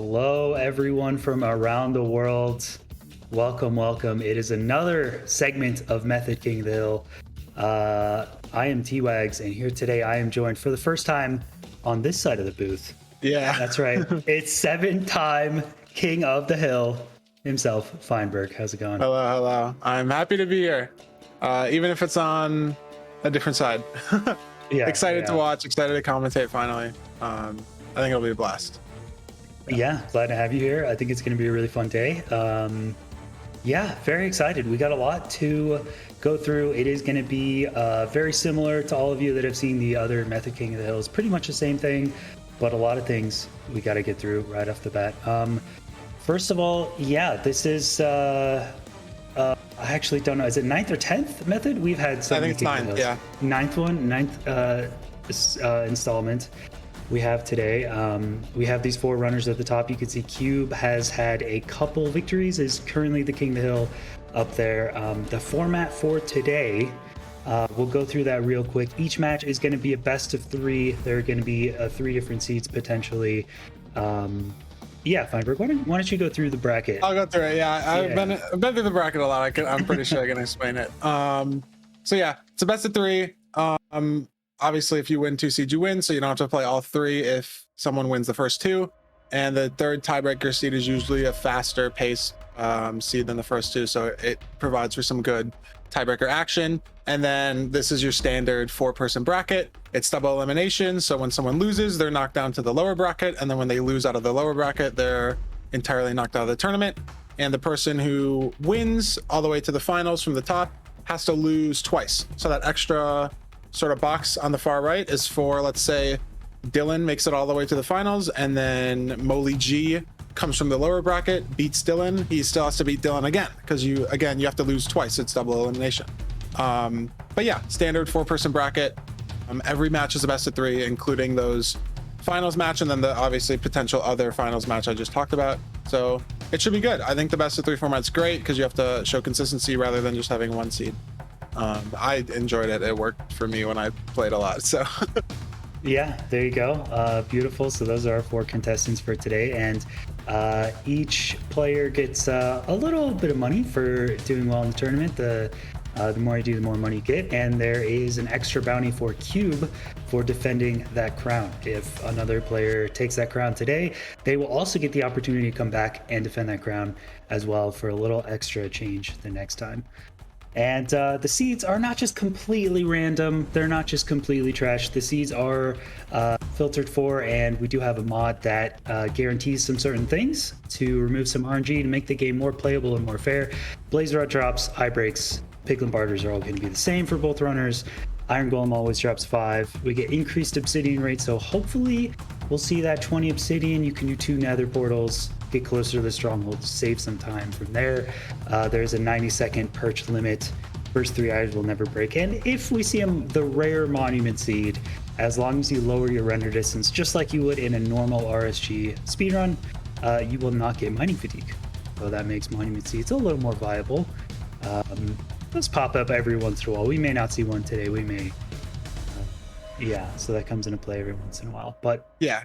Hello, everyone from around the world. Welcome, welcome. It is another segment of Method King of the Hill. I am T-Wags, and here today I am joined for the first time on this side of the booth. Yeah. That's right. It's seven-time King of the Hill himself, Feinberg. How's it going? Hello, hello. I'm happy to be here, even if it's on a different side. Excited to watch, excited to commentate finally. I think it'll be a blast. Yeah, glad to have you here. I think it's going to be a really fun day. Yeah, very excited. We got a lot to go through. It is going to be very similar to all of you that have seen the other Method King of the Hill. It's pretty much the same thing, but a lot of things we got to get through right off the bat. First of all, yeah, this is, I actually don't know. Is it 9th or 10th method? We've had some. I think it's 9th, yeah. 9th installment we have today. We have these four runners at the top. You can see Cube has had a couple victories, is currently the King of the Hill up there. The format for today, we'll go through that real quick. Each match is going to be a best of 3. There are going to be 3 different seeds potentially. Yeah, Feinberg, why don't you go through the bracket? I'll go through it. Yeah, I've been through the bracket a lot. I'm pretty sure I can explain it. So yeah, it's a best of 3. Obviously, if you win 2 seeds, you win, so you don't have to play all 3 if someone wins the first 2. And the third tiebreaker seed is usually a faster pace seed than the first 2, so it provides for some good tiebreaker action. And then this is your standard 4-person bracket. It's double elimination, so when someone loses, they're knocked down to the lower bracket, and then when they lose out of the lower bracket, they're entirely knocked out of the tournament. And the person who wins all the way to the finals from the top has to lose twice. So that extra sort of box on the far right is for, let's say, Dylqn makes it all the way to the finals, and then MoleyG comes from the lower bracket, beats Dylqn. He still has to beat Dylqn again, because you have to lose twice. It's double elimination. But yeah, standard 4-person bracket. Every match is a best of 3, including those finals match, and then the obviously potential other finals match I just talked about. So it should be good. I think the best of 3 format's great because you have to show consistency rather than just having 1 seed. I enjoyed it. It worked for me when I played a lot. So yeah, there you go. Beautiful. So those are our 4 contestants for today, and each player gets a little bit of money for doing well in the tournament. The more you do, the more money you get, and there is an extra bounty for Cube for defending that crown. If another player takes that crown today, they will also get the opportunity to come back and defend that crown as well for a little extra change the next time. And the seeds are not just completely random. They're not just completely trash. The seeds are filtered for, and we do have a mod that guarantees some certain things to remove some RNG to make the game more playable and more fair. Blaze Rod drops, Eye Breaks, Piglin Barters are all going to be the same for both runners. Iron Golem always drops 5. We get increased obsidian rate, so hopefully we'll see that 20 obsidian. You can do 2 nether portals, get closer to the stronghold, save some time from there. There's a 90-second perch limit. First 3 eyes will never break in. If we see the rare monument seed, as long as you lower your render distance, just like you would in a normal RSG speedrun, you will not get mining fatigue. So that makes monument seeds a little more viable. Those pop up every once in a while. We may not see one today. We may. Yeah, so that comes into play every once in a while. But yeah,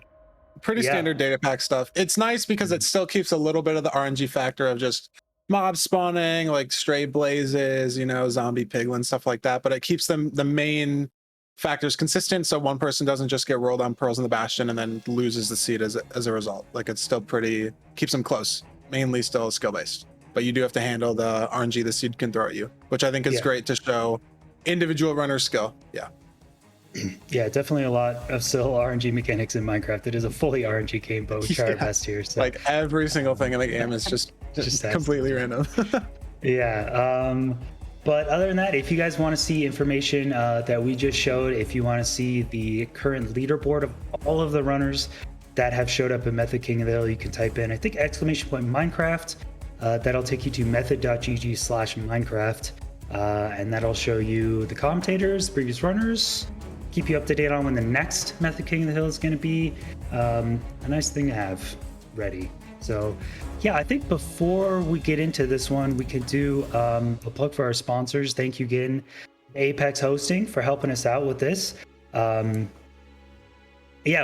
pretty standard data pack stuff. It's nice because it still keeps a little bit of the RNG factor of just mob spawning, like stray blazes, zombie piglin, stuff like that. But it keeps the main factors consistent, so one person doesn't just get rolled on pearls in the bastion and then loses the seed as a result. Like, it's still keeps them close, mainly still skill based. But you do have to handle the RNG the seed can throw at you, which I think is great to show individual runner skill. Yeah. Yeah, definitely a lot of still RNG mechanics in Minecraft. It is a fully RNG game, but we try our best here. So. Like, every single thing in the game is just completely random. Yeah. But other than that, if you guys want to see information that we just showed, if you want to see the current leaderboard of all of the runners that have showed up in Method King of the Hill, you can type in, I think, !Minecraft. That'll take you to method.gg/Minecraft, and that'll show you the commentators, previous runners, keep you up to date on when the next Method King of the Hill is going to be. A nice thing to have ready. So yeah, I think before we get into this one, we could do a plug for our sponsors. Thank you again, Apex Hosting, for helping us out with this. Yeah,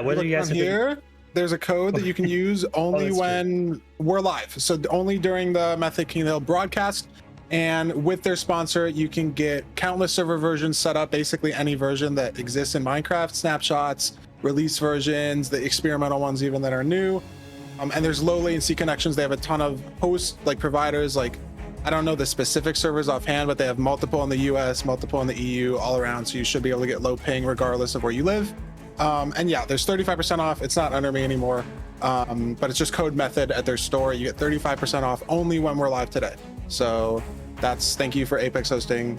whether you guys have here, there's a code that you can use only that's when we're live. So only during the Method King Hill broadcast. And with their sponsor, you can get countless server versions set up, basically any version that exists in Minecraft, snapshots, release versions, the experimental ones even that are new. And there's low latency connections. They have a ton of host providers. Like, I don't know the specific servers offhand, but they have multiple in the US, multiple in the EU, all around. So you should be able to get low ping regardless of where you live. And yeah, there's 35% off. It's not under me anymore, but it's just code method at their store. You get 35% off only when we're live today. So that's thank you for Apex Hosting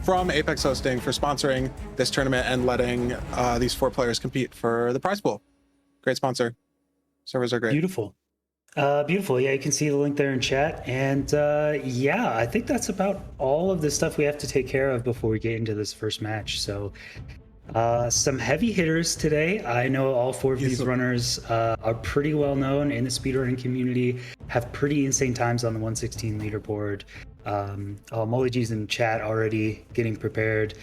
from Apex Hosting for sponsoring this tournament and letting these 4 players compete for the prize pool. Great sponsor. Servers are great. Beautiful. Beautiful. Yeah, you can see the link there in chat. And yeah, I think that's about all of the stuff we have to take care of before we get into this first match. So some heavy hitters today. I know all 4 of these runners are pretty well known in the speedrunning community, have pretty insane times on the 116 leaderboard. MoleyG's in chat already getting prepared.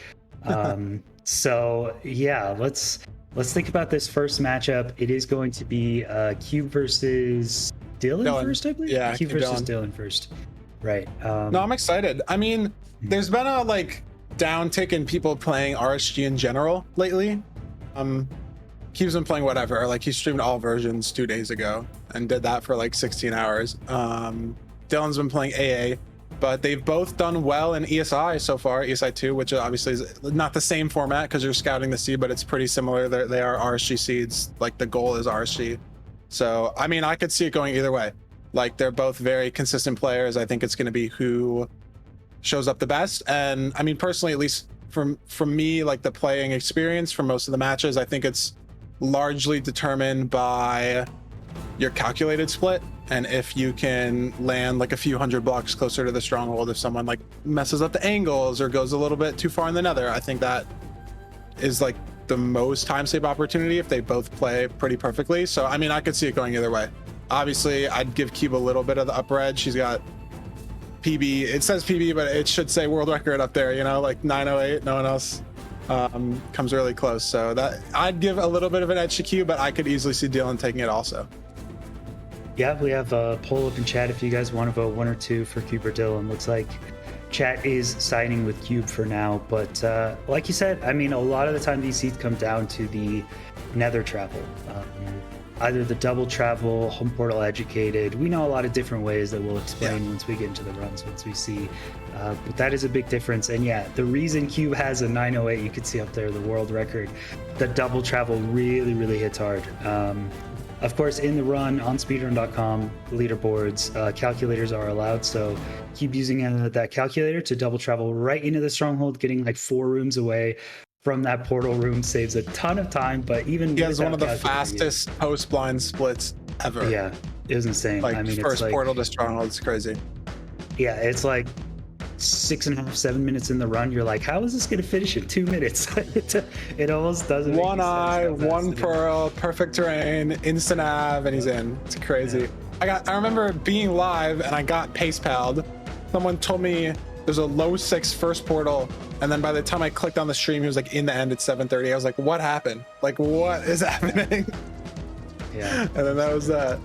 So yeah, let's think about this first matchup. It is going to be Cube versus Dylqn first, I believe. Yeah, Cube versus Dylqn first. Right. No, I'm excited. I mean, there's been a downtick in people playing RSG in general lately. Cube's been playing whatever. He streamed all versions 2 days ago and did that for 16 hours. Dylqn's been playing AA, but they've both done well in ESI so far, ESI 2, which obviously is not the same format because you're scouting the seed, but it's pretty similar. They are RSG seeds. The goal is RSG. So, I mean, I could see it going either way. They're both very consistent players. I think it's going to be who shows up the best. And I mean, personally, at least from me, the playing experience for most of the matches, I think it's largely determined by your calculated split. And if you can land a few hundred blocks closer to the stronghold, if someone messes up the angles or goes a little bit too far in the nether, I think that is the most time save opportunity if they both play pretty perfectly. So I mean, I could see it going either way. Obviously, I'd give Cube a little bit of the upper edge. She's got PB. It says PB, but it should say world record up there. 908. No one else comes really close. So that I'd give a little bit of an edge to Cube, but I could easily see Dylqn taking it also. Yeah, we have a poll up in chat if you guys want to vote 1 or 2 for Cube or Dylqn. Looks like chat is siding with Cube for now, but like you said, I mean, a lot of the time these seeds come down to the nether travel. Either the double travel, home portal educated. We know a lot of different ways that we'll explain once we get into the runs, once we see. But that is a big difference. And yeah, the reason Cube has a 908, you can see up there, the world record, the double travel really, really hits hard. Of course, in the run on speedrun.com leaderboards, calculators are allowed. So keep using that calculator to double travel right into the stronghold, getting 4 rooms away from that portal room saves a ton of time. But even he has one of the fastest post blind splits ever. Yeah, it was insane. I mean, first it's portal to stronghold, it's crazy. Yeah, it's 6.5, 7 minutes in the run. You're like, how is this going to finish in 2 minutes? It almost doesn't. One eye, one pearl, perfect terrain, instant av, and he's in. It's crazy. Yeah. I remember being live and I got pace palled. Someone told me there's a low 6 first portal, and then by the time I clicked on the stream, he was in the end at 7:30. I was like, what happened? What is happening? Yeah. And then that was that.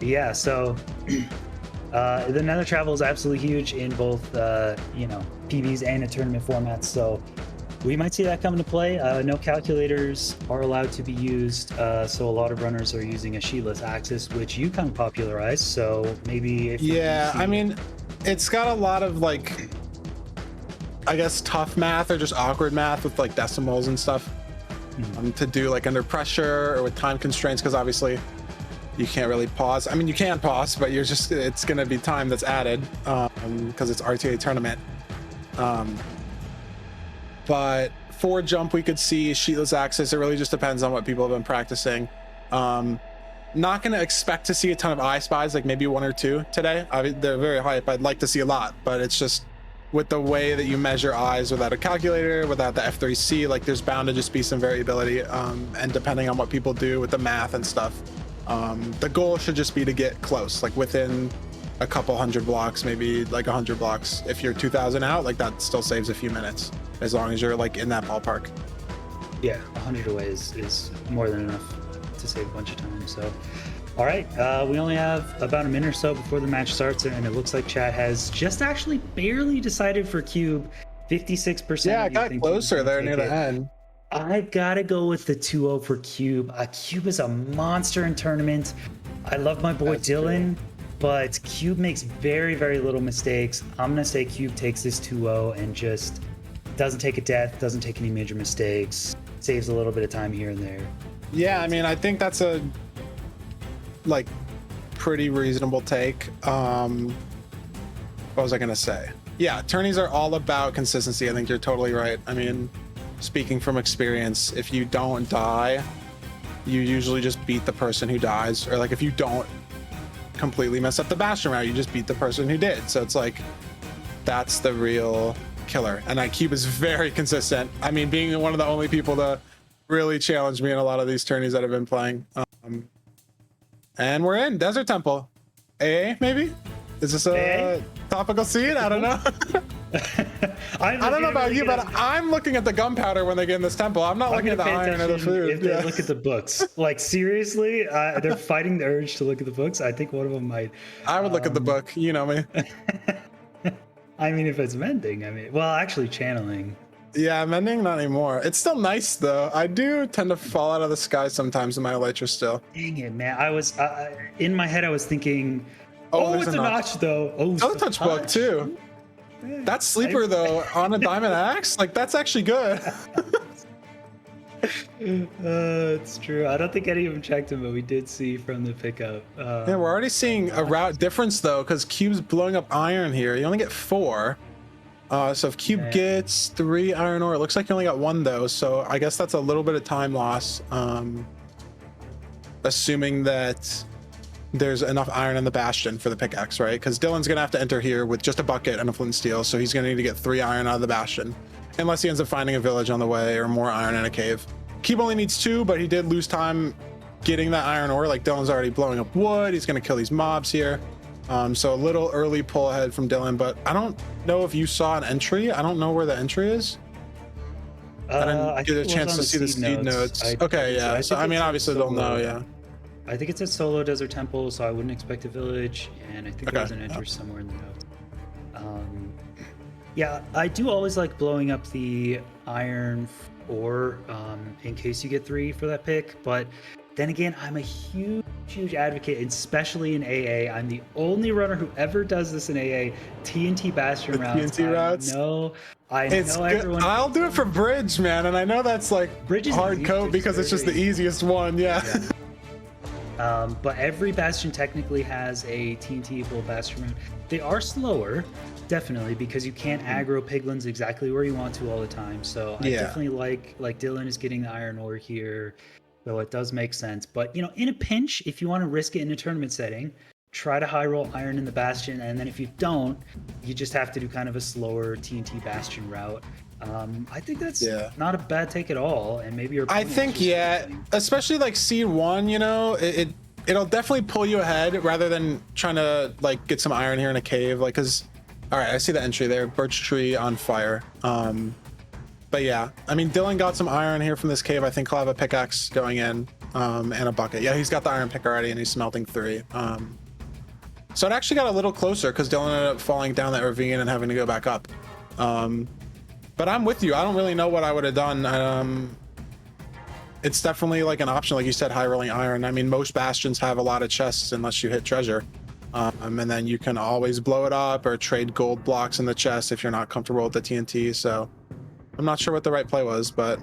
Yeah. So. The nether travel is absolutely huge in both, PBs and in tournament formats. So we might see that come into play. No calculators are allowed to be used. So a lot of runners are using a sheetless axis, which you kind of popularized. So maybe if I mean, it's got a lot of I guess tough math or just awkward math with decimals and stuff to do under pressure or with time constraints, because obviously you can't really pause. I mean, you can pause, but it's going to be time that's added because it's RTA tournament. But for jump, we could see sheetless axis. It really just depends on what people have been practicing. Not going to expect to see a ton of I spies, maybe 1 or 2 today. I mean, they're very hype. I'd like to see a lot, but it's just with the way that you measure eyes without a calculator, without the F3C, there's bound to just be some variability. And depending on what people do with the math and stuff. The goal should just be to get close, within a couple hundred blocks, maybe 100 blocks. If you're 2,000 out, that still saves a few minutes, as long as you're in that ballpark. Yeah, 100 away is more than enough to save a bunch of time. So, all right, we only have about a minute or so before the match starts, and it looks like chat has just actually barely decided for Cube. 56%. Yeah, I got closer there near the end. I've got to go with the 2-0 for Cube. Cube is a monster in tournament. I love my boy Dylqn, but Cube makes very, very little mistakes. I'm going to say Cube takes this 2-0 and just doesn't take a death, doesn't take any major mistakes, saves a little bit of time here and there. Yeah, I mean, I think that's a like pretty reasonable take. What was I going to say? Yeah, tourneys are all about consistency. I think you're totally right. I mean, speaking from experience, if you don't die, you usually just beat the person who dies, or like if you don't completely mess up the Bastion route, you just beat the person who did. So it's like that's the real killer. And Cube is very consistent. I mean, being one of the only people to really challenge me in a lot of these tourneys that I've been playing. And we're in Desert Temple. AA maybe? Is this a topical scene? I don't know. I don't know about you, but I'm looking at the gunpowder when they get in this temple. I'm not looking at the iron or the food. If they look at the books, like seriously, they're fighting the urge to look at the books. I think one of them might. I would look at the book. You know me. I mean, if it's mending, I mean, well, actually channeling. Yeah, mending not anymore. It's still nice though. I do tend to fall out of the sky sometimes in my elytra still. Dang it, man! I was in my head. I was thinking. Oh, it's a notch though. Oh, it's a touch book too. That's sleeper though on a diamond axe. Like that's actually good. It's true. I don't think any of them checked him, but we did see from the pickup. Yeah, we're already seeing a route difference though, because Cube's blowing up iron here. You only get 4. So if Cube gets 3 iron ore, it looks like you only got 1 though. So I guess that's a little bit of time loss. Assuming that there's enough iron in the Bastion for the pickaxe, right? Because Dylqn's gonna have to enter here with just a bucket and a flint and steel, so he's gonna need to get 3 iron out of the Bastion, unless he ends up finding a village on the way or more iron in a cave. Cube only needs 2, but he did lose time getting that iron ore. Like Dylqn's already blowing up wood. He's gonna kill these mobs here. So a little early pull ahead from Dylqn, but I don't know if you saw an entry. I don't know where the entry is. I didn't get a chance to see the seed notes. Okay, yeah. So I mean, obviously they'll know, yeah. I think it's a solo Desert Temple, so I wouldn't expect a village, and I think there's an entry somewhere in the notes. Yeah, I do always like blowing up the iron ore in case you get 3 for that pick, but then again, I'm a huge advocate, especially in AA. I'm the only runner who ever does this in AA. TNT Bastion routes. TNT routes. I know everyone. I'll do it for Bridge, man, and I know that's like Bridge is hard code because it's just the easiest one. Yeah. But every Bastion technically has a TNT-able Bastion route. They are slower, definitely, because you can't aggro piglins exactly where you want to all the time. So I definitely like Dylqn is getting the iron ore here, so it does make sense. But you know, in a pinch, if you want to risk it in a tournament setting, try to high roll iron in the Bastion, and then if you don't, you just have to do kind of a slower TNT Bastion route. I think that's not a bad take at all, and maybe your. I think especially like C1, you know, it'll definitely pull you ahead rather than trying to like get some iron here in a cave, like because. All right, I see the entry there, birch tree on fire. But yeah, I mean, Dylqn got some iron here from this cave. I think he'll have a pickaxe going in and a bucket. Yeah, he's got the iron pick already, and he's smelting 3. So it actually got a little closer because Dylqn ended up falling down that ravine and having to go back up. But I'm with you. I don't really know what I would have done. It's definitely like an option, like you said, high rolling iron. I mean, most bastions have a lot of chests unless you hit treasure. And then you can always blow it up or trade gold blocks in the chest if you're not comfortable with the TNT. So I'm not sure what the right play was, but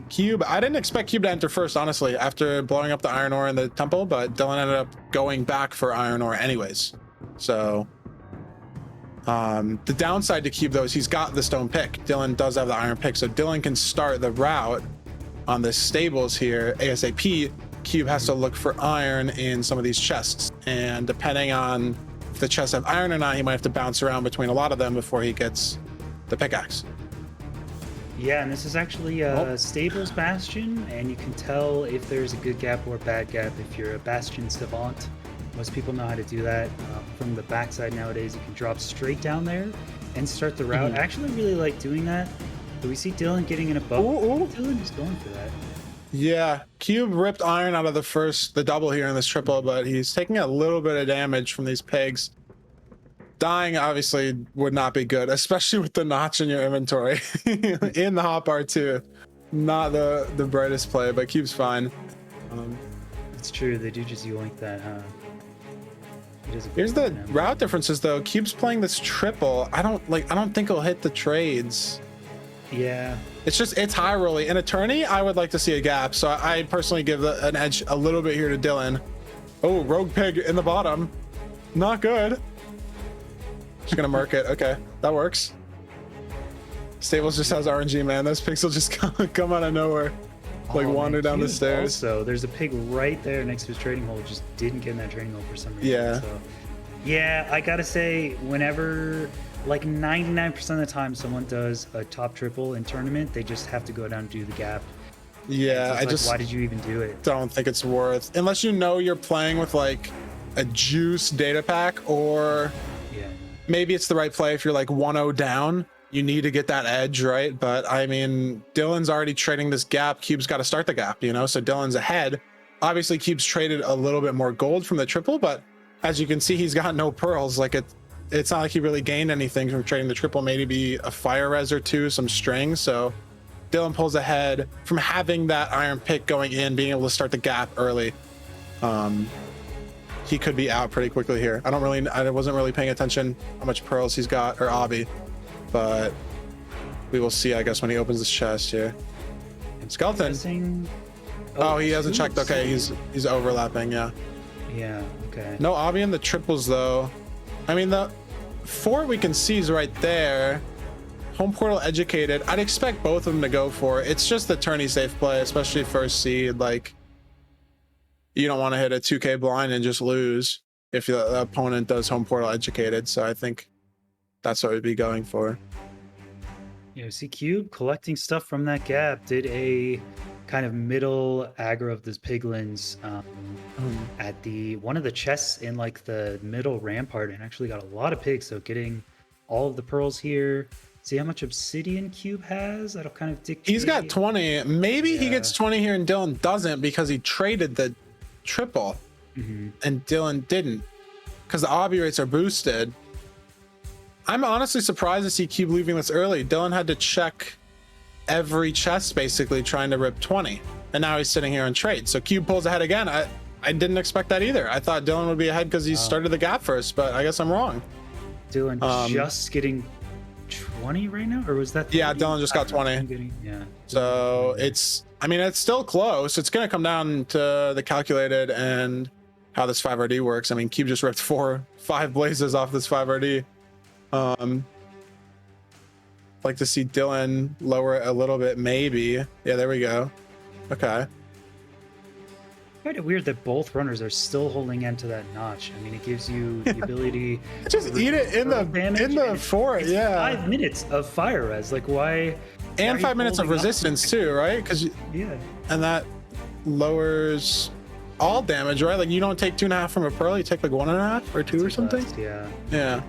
Cube, I didn't expect Cube to enter first, honestly, after blowing up the iron ore in the temple, but Dylqn ended up going back for iron ore anyways. So the downside to Cube though is he's got the stone pick. Dylqn does have the iron pick, so Dylqn can start the route on the stables here ASAP. Cube has to look for iron in some of these chests, and depending on if the chests have iron or not, he might have to bounce around between a lot of them before he gets the pickaxe. Yeah, and this is actually a Stables Bastion, and you can tell if there's a good gap or a bad gap if you're a Bastion Savant. Most people know how to do that. From the backside nowadays, you can drop straight down there and start the route. I actually really like doing that. Do we see Dylqn getting in a bubble? Ooh, ooh. Dylqn is going for that. Yeah, Cube ripped iron out of the double here in this triple, but he's taking a little bit of damage from these pigs. Dying obviously would not be good, especially with the notch in your inventory. In the hotbar too. Not the brightest play, but Cube's fine. It's true, they do just yoink that, huh? Here's the route differences though. Cube's playing this triple. I don't think he'll hit the trades. Yeah. It's high rolly. In a tourney, I would like to see a gap. So I personally give an edge a little bit here to Dylqn. Oh, rogue pig in the bottom. Not good. Just gonna mark it. Okay, that works. Stables just has RNG, man. Those pigs will just come out of nowhere. Like wander down the stairs. So there's a pig right there next to his trading hole. Just didn't get in that trading hole for some reason. Yeah. So, yeah, I gotta say, whenever, like 99% of the time someone does a top triple in tournament, they just have to go down and do the gap. Yeah, I just, why did you even do it? Don't think it's worth, unless you know you're playing with like a juice data pack, or maybe it's the right play if you're like 1-0 down. You need to get that edge, right? But I mean, Dylqn's already trading this gap. Cube's got to start the gap, you know? So Dylqn's ahead. Obviously, Cube's traded a little bit more gold from the triple, but as you can see, he's got no pearls. Like it's not like he really gained anything from trading the triple. Maybe a fire res or two, some strings. So Dylqn pulls ahead from having that iron pick going in, being able to start the gap early. He could be out pretty quickly here. I wasn't really paying attention how much pearls he's got, or obby. But we will see, I guess, when he opens this chest here. Skeleton. Oh, he hasn't checked. Okay, he's overlapping. Yeah. Yeah. Okay. No obby in the triples though. I mean, the fort we can see is right there. Home portal educated. I'd expect both of them to go for it. It's just the tourney safe play, especially first seed. Like, you don't want to hit a 2K blind and just lose if the opponent does home portal educated. So I think that's what we'd be going for. Yeah, see Cube collecting stuff from that gap, did a kind of middle aggro of this piglins at the one of the chests in like the middle rampart, and actually got a lot of pigs. So getting all of the pearls here. See how much obsidian Cube has? That'll kind of dictate. He's got 20. Maybe he gets 20 here and Dylqn doesn't because he traded the triple and Dylqn didn't, because the obby rates are boosted. I'm honestly surprised to see Cube leaving this early. Dylqn had to check every chest basically trying to rip 20, and now he's sitting here on trade. So Cube pulls ahead again. I didn't expect that either. I thought Dylqn would be ahead because he started the gap first, but I guess I'm wrong. Dylqn just getting 20 right now, or was that 30? Yeah, Dylqn just got 20. Yeah. So it's still close. It's gonna come down to the calculated and how this 5RD works. I mean, Cube just ripped 5 blazes off this 5RD. Like to see Dylqn lower it a little bit, maybe. Yeah, there we go. Okay. Kind of weird that both runners are still holding into that notch. I mean, it gives you the ability just eat it in the fort. Yeah, 5 minutes of fire res. Like, why? And 5 minutes of resistance too, right? Because and that lowers all damage, right? Like, you don't take 2.5 from a pearl, you take like 1.5 or 2 or something. Yeah.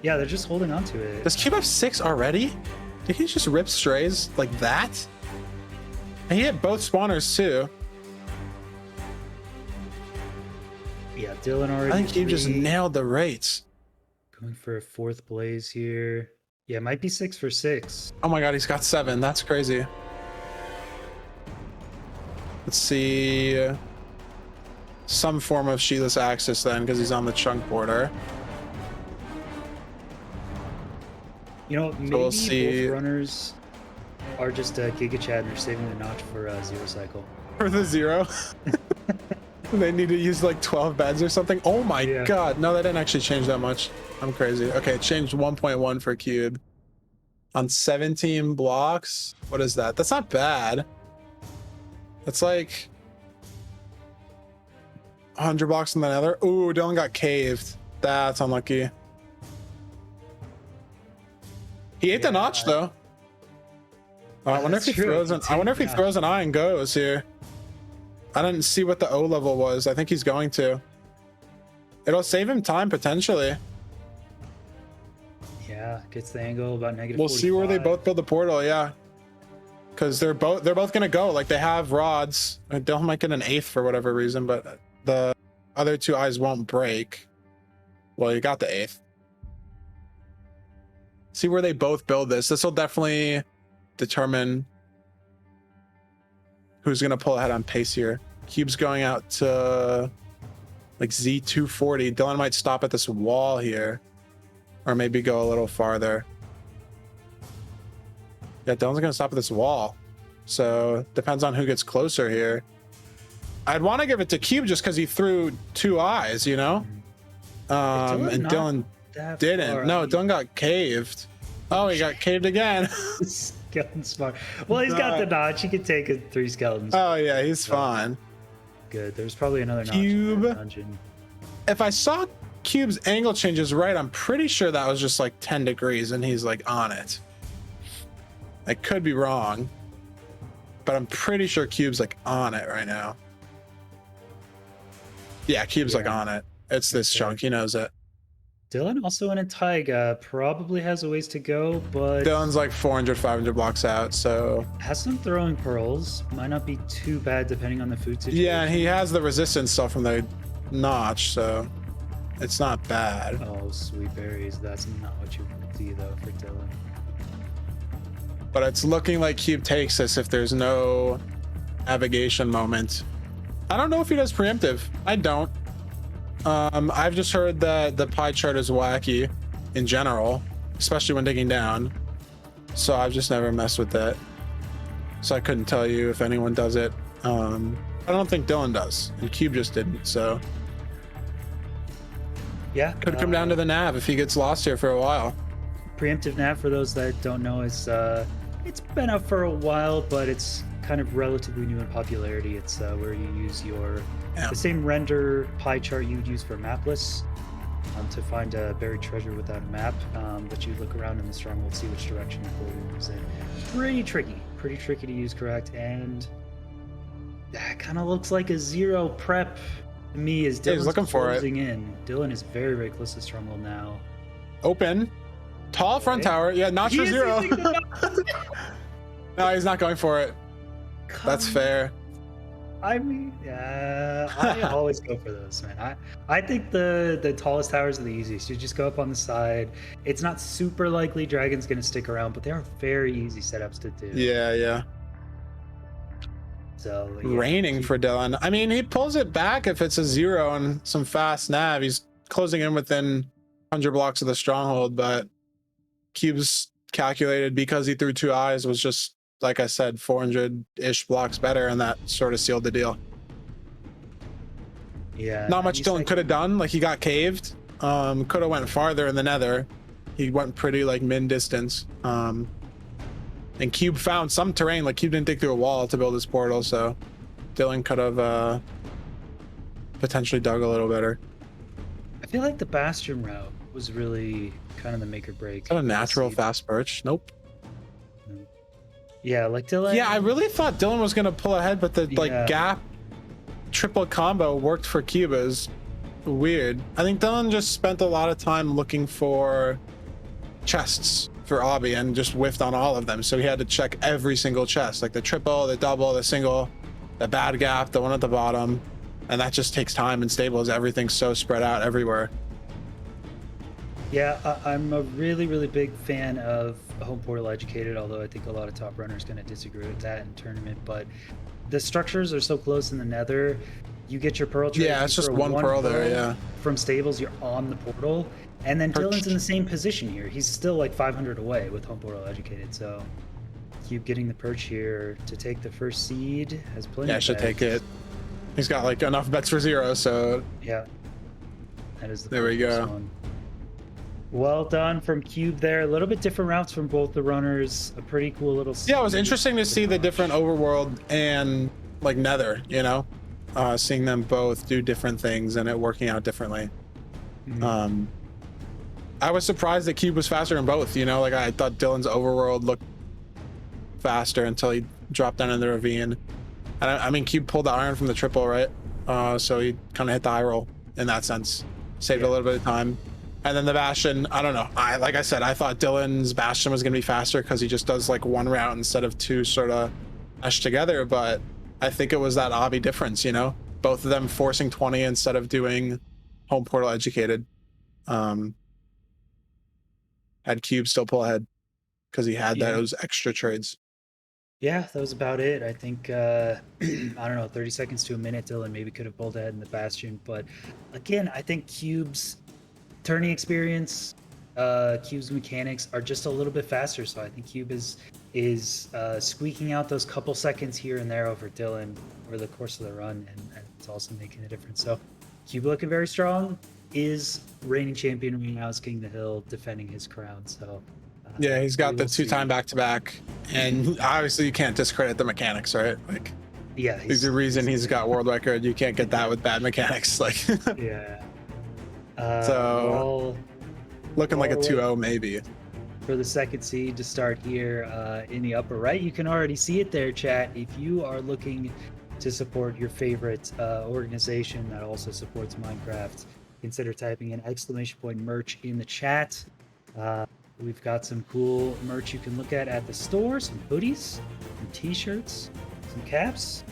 Yeah, they're just holding on to it. Does Cube have 6 already? Did he just rip strays like that? And he hit both spawners too. Yeah, Dylqn already. I think Cube just nailed the rates. Going for a 4th blaze here. Yeah, it might be 6 for 6. Oh my god, he's got 7. That's crazy. Let's see. Some form of sheetless access then, because he's on the chunk border. You know, maybe both runners are just Giga Chad and they're saving the notch for zero cycle. For the 0? They need to use like 12 beds or something. Oh my god. No, that didn't actually change that much. I'm crazy. Okay, it changed 1.1 for Cube. On 17 blocks. What is that? That's not bad. That's like 100 blocks in the nether. Ooh, Dylqn got caved. That's unlucky. He ate the notch though. I wonder if he throws an eye and goes here. I didn't see what the O level was. I think he's going to. It'll save him time potentially. Yeah, gets the angle about negative. We'll see where they both build the portal. Yeah, because they're both gonna go. Like they have rods. Dylqn might get an 8th for whatever reason, but the other 2 eyes won't break. Well, you got the 8th. See where they both build this. This will definitely determine who's gonna pull ahead on pace here. Cube's going out to like Z240. Dylqn might stop at this wall here, or maybe go a little farther. Yeah, Dylqn's gonna stop at this wall, so depends on who gets closer here. I'd want to give it to Cube just because he threw 2 eyes, you know. And Dylqn didn't. No, Dylqn got caved. Oh, he got caved again. Skeleton smart. Well, he's got the notch. He could take 3 skeletons. Oh yeah, he's fine. Good. There's probably another notch Cube. in the dungeon. If I saw Cube's angle changes right, I'm pretty sure that was just like 10 degrees and he's like on it. I could be wrong, but I'm pretty sure Cube's like on it right now. Yeah, Cube's like on it. It's this chunk. He knows it. Dylqn also in a taiga, probably has a ways to go, but Dylqn's like 400, 500 blocks out, so has some throwing pearls. Might not be too bad depending on the food situation. yeah, and he has the resistance stuff from the notch, so it's not bad. Oh, sweet berries. That's not what you want to see though for Dylqn. But it's looking like Cube takes this if there's no navigation moment. I don't know if he does preemptive. I don't. I've just heard that the pie chart is wacky in general, especially when digging down. So I've just never messed with that. So I couldn't tell you if anyone does it. I don't think Dylqn does, and Cube just didn't. So yeah, could come down to the nav if he gets lost here for a while. Preemptive nav, for those that don't know, is it's been out for a while, but it's kind of relatively new in popularity. It's where you use the same render pie chart you would use for mapless to find a buried treasure without a map, but you look around in the stronghold, see which direction the portal moves in. Pretty tricky to use correct, and that kind of looks like a 0 prep to me as Dylqn's looking for it. in. Dylqn is very, very close to stronghold now. Open. Tall front tower. Yeah, notch for 0. No, he's not going for it. That's fair. I mean, I always go for those, man. I think the tallest towers are the easiest. You just go up on the side. It's not super likely Dragon's going to stick around, but they are very easy setups to do. Yeah. So raining for Dylqn. I mean, he pulls it back if it's a 0 and some fast nav. He's closing in within 100 blocks of the stronghold, but Cube's calculated because he threw 2 eyes was just, like I said, 400-ish blocks better, and that sort of sealed the deal. Yeah. Not much Dylqn could have done. Like, he got caved. Could have went farther in the nether. He went pretty, like, min-distance. And Cube found some terrain. Like, Cube didn't dig through a wall to build his portal, so Dylqn could have potentially dug a little better. I feel like the Bastion route was really kind of the make or break. Is that a natural fast perch? Nope. Yeah, like Dylqn. Yeah, I really thought Dylqn was gonna pull ahead, but the gap triple combo worked for Cube. Is weird. I think Dylqn just spent a lot of time looking for chests for Obby and just whiffed on all of them. So he had to check every single chest, like the triple, the double, the single, the bad gap, the one at the bottom, and that just takes time and stables. Everything's so spread out everywhere. Yeah, I'm a really, really big fan of Home Portal Educated, although I think a lot of top runners are going to disagree with that in tournament. But the structures are so close in the nether. You get your pearl trade. Yeah, it's just one pearl there, yeah. From stables, you're on the portal. And then Dylqn's in the same position here. He's still like 500 away with Home Portal Educated. So Cube getting the perch here to take the first seed has plenty of Yeah, should bets. take it. He's got like enough bets for 0, so... Yeah. That is the there we go. one. Well done from Cube there. A little bit different routes from both the runners. A pretty cool little... Yeah, it was interesting to see the different overworld and like nether, you know? Seeing them both do different things and it working out differently. Mm-hmm. I was surprised that Cube was faster in both, you know? Like I thought Dylqn's overworld looked faster until he dropped down in the ravine. And I mean, Cube pulled the iron from the triple, right? So he kind of hit the eye roll in that sense. Saved a little bit of time. And then the Bastion, I don't know. Like I said, I thought Dylqn's Bastion was going to be faster because he just does like one route instead of two sort of meshed together. But I think it was that obby difference, you know, both of them forcing 20 instead of doing home portal educated. Had Cube still pull ahead because he had those extra trades. Yeah, that was about it. I think, I don't know, 30 seconds to a minute, Dylqn maybe could have pulled ahead in the Bastion. But again, I think Cube's turning experience, Cube's mechanics are just a little bit faster. So I think Cube is squeaking out those couple seconds here and there over Dylqn over the course of the run. And it's also making a difference. So Cube looking very strong, is reigning champion right now, is King of the Hill, defending his crown. So yeah, he's got the two-time back-to-back, and obviously you can't discredit the mechanics, right? Like, yeah, there's a reason he's got world record. You can't get that with bad mechanics. Like, yeah. So looking like a 2-0 maybe for the second seed to start here in the upper right. You can already see it there, chat. If you are looking to support your favorite organization that also supports Minecraft, consider typing in !merch in the chat. We've got some cool merch you can look at the store, some hoodies, some t-shirts, some caps.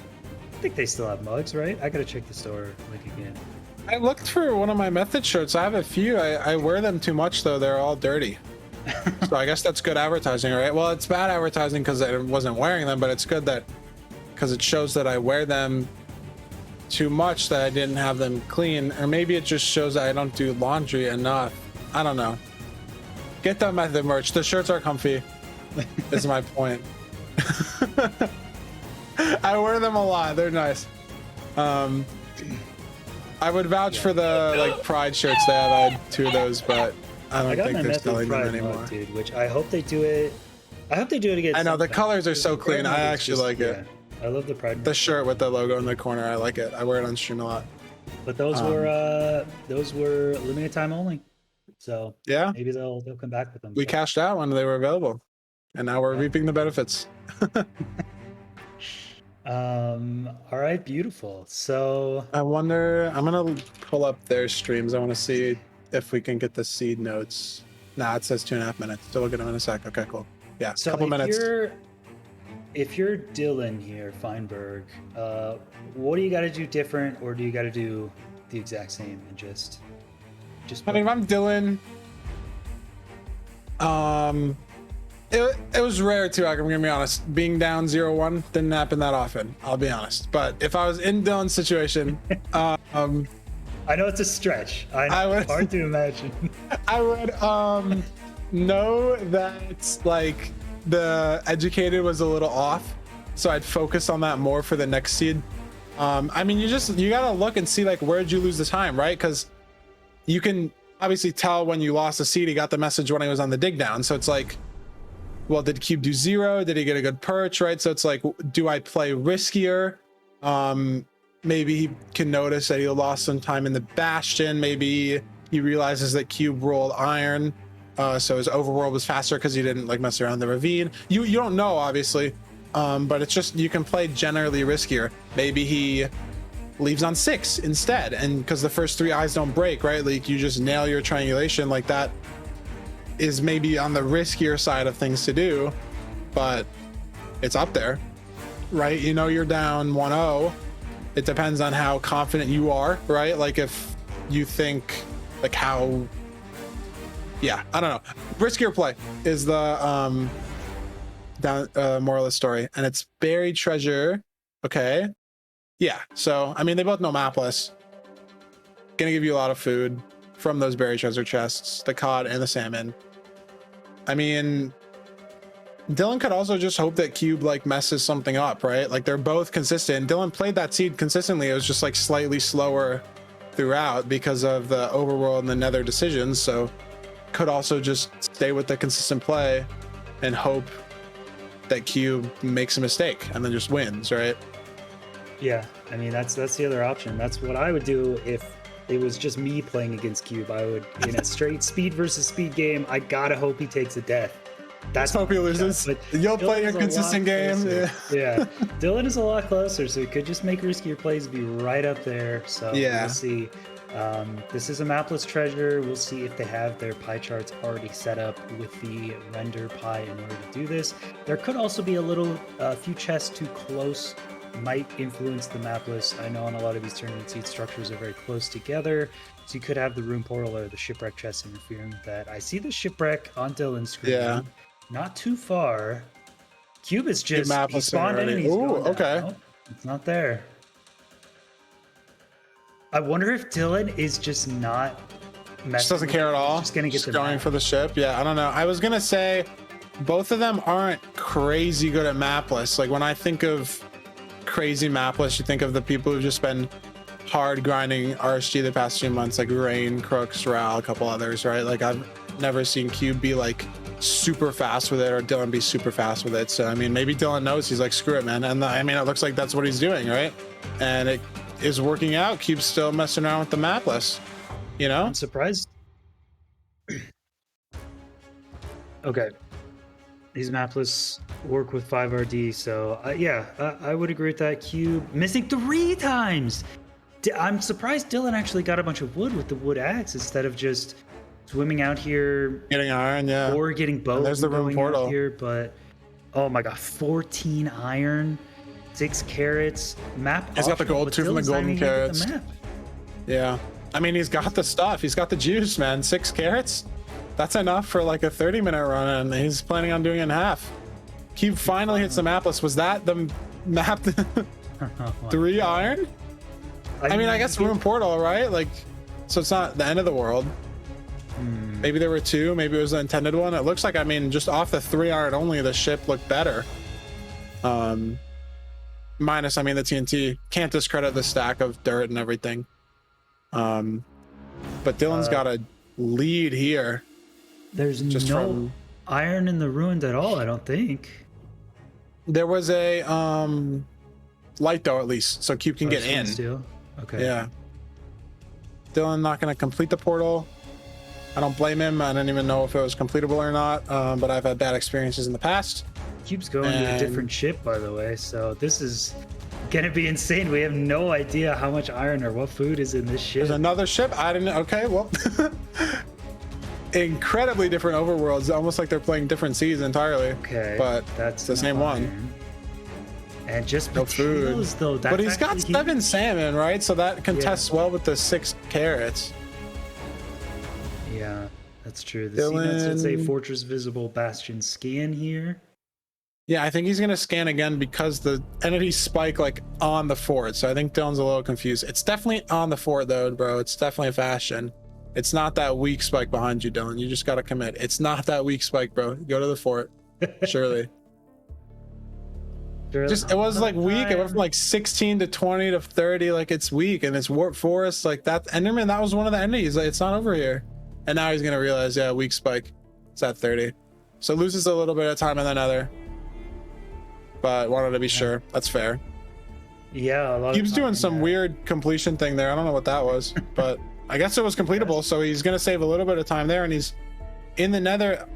I think they still have mugs, right? I gotta check the store link again. I looked for one of my method shirts. I have a few. I wear them too much though. They're all dirty. So I guess that's good advertising, right? Well, it's bad advertising because I wasn't wearing them, but it's good that because it shows that I wear them too much, that I didn't have them clean, or maybe it just shows that I don't do laundry enough. I don't know. Get that method merch. The shirts are comfy. Is my point. I wear them a lot. They're nice. I would vouch for the like Pride shirts. They have. I had 2 of those, but I don't think they're selling them anymore. Mug, dude, which I hope they do it. I hope they do it again. I know the colors are so clean. I actually like it. I love the Pride. The shirt with the logo in the corner. I like it. I wear it on stream a lot. But those were limited time only. So yeah, maybe they'll come back with them. We cashed out when they were available, and now we're reaping the benefits. All right, beautiful. So I wonder. I'm gonna pull up their streams. I want to see if we can get the seed notes. Nah, it says 2.5 minutes. So we'll get them in a sec. Okay, cool. Yeah, so couple minutes. If you're Dylqn here, Feinberg, what do you got to do different, or do you got to do the exact same and just? I mean, if I'm Dylqn, it was rare too. I'm gonna be honest. Being down 0-1 didn't happen that often. I'll be honest. But if I was in Dylqn's situation, I know it's a stretch. I would, hard to imagine. I would know that like the educated was a little off, so I'd focus on that more for the next seed. I mean, you gotta look and see like where'd you lose the time, right? Because you can obviously tell when you lost a seed. He got the message when he was on the dig down, so it's like, well, did Cube do 0? Did he get a good perch, right? So it's like, do I play riskier? Maybe he can notice that he lost some time in the Bastion. Maybe he realizes that Cube rolled iron, so his overworld was faster because he didn't like mess around the ravine. You don't know, obviously, but it's just you can play generally riskier. Maybe he leaves on 6 instead, and because the first 3 eyes don't break, right? Like you just nail your triangulation. Like that is maybe on the riskier side of things to do, but it's up there, right? You know, you're down 1-0. It depends on how confident you are, right? Like if you think like how, yeah, I don't know. Riskier play is the moral of the story, and it's buried treasure. Okay. Yeah, so I mean, they both know mapless. Gonna give you a lot of food from those buried treasure chests, the cod and the salmon. I mean, Dylqn could also just hope that Cube like messes something up, right? Like they're both consistent. Dylqn played that seed consistently. It was just like slightly slower throughout because of the overworld and the nether decisions. So could also just stay with the consistent play and hope that Cube makes a mistake and then just wins, right? Yeah, I mean that's the other option. That's what I would do if it was just me playing against Cube. I would, in a straight speed versus speed game, I gotta hope he takes a death. That's hope he loses. You'll play your consistent game. Yeah. Dylqn is a lot closer, so he could just make riskier plays, be right up there. So we'll see. This is a mapless treasure. We'll see if they have their pie charts already set up with the render pie in order to do this. There could also be a few chests too close, might influence the mapless. I know on a lot of these tournament seed structures are very close together, so you could have the room portal or the shipwreck chest interfering with that. I see the shipwreck on Dylqn's screen. Yeah. Not too far. Cube is just he mapless spawned in and he's Ooh, going down. okay. Nope, it's not there. I wonder if Dylqn is just not messing. Just doesn't care at all. Just gonna get just the going map. for the ship. Yeah, I don't know. I was gonna say both of them aren't crazy good at mapless. Like when I think of crazy mapless, you think of the people who've just been hard grinding RSG the past few months, like Rain, Crooks, Ral, a couple others, right? Like I've never seen Cube be like super fast with it or Dylqn be super fast with it. So I mean, maybe Dylqn knows. He's like, screw it, man. And I mean, it looks like that's what he's doing, right? And it is working out. Cube's still messing around with the mapless, you know? I'm surprised. Okay. These mapless work with 5RD, so yeah, I would agree with that. Cube missing 3 times. I'm surprised Dylqn actually got a bunch of wood with the wood axe instead of just swimming out here, Getting iron, yeah. or getting both. And there's the room going portal out here. But oh my god, 14 iron, 6 carrots. Map. He's got the optional, gold but too from the Dylqn's not golden even gonna get the carrots. map. Yeah. I mean, he's got the stuff. He's got the juice, man. 6 carrots. That's enough for like a 30-minute run, and he's planning on doing it in half. Cube finally hits the mapless. Was that the map? 3 iron? I mean, I guess room portal, right? Like, so it's not the end of the world. Maybe there were 2. Maybe it was the intended one. It looks like, I mean, just off the 3 iron only, the ship looked better. Minus, I mean, the TNT. Can't discredit the stack of dirt and everything. But Dylqn's got a lead here. There's Just no from- iron in the ruined at all, I don't think. There was a light though, at least, so Cube can get in. Still? Okay. Yeah. Dylqn not going to complete the portal. I don't blame him. I don't even know if it was completable or not, but I've had bad experiences in the past. Cube's going to a different ship, by the way, so this is gonna be insane. We have no idea how much iron or what food is in this ship. There's another ship. I didn't. Okay, well, incredibly different overworlds. Almost like they're playing different seas entirely. Okay, but that's the same one. iron. And just No potatoes, food. though. That's But he's got actually 7 huge. salmon, right? So that contests well with the 6 carrots. Yeah, that's true. The CNETs would say Dylqn. Fortress Visible Bastion scan here. Yeah, I think he's gonna scan again because the entities spike like on the fort. So I think Dylqn's a little confused. It's definitely on the fort though, bro. It's definitely a fashion. It's not that weak spike behind you, Dylqn. You just gotta commit. It's not that weak spike, bro. Go to the fort. Surely. Just it was like weak. It went from like 16 to 20 to 30. Like it's weak, and it's warp forest. Like that Enderman, that was one of the entities. Like, it's not over here. And now he's gonna realize, yeah, weak spike. It's at 30. So loses a little bit of time in the nether. But wanted to be sure. That's fair. Yeah, a lot. He was of doing time some there. weird completion thing there. I don't know what that was, but I guess it was completable. So he's gonna save a little bit of time there, and he's in the nether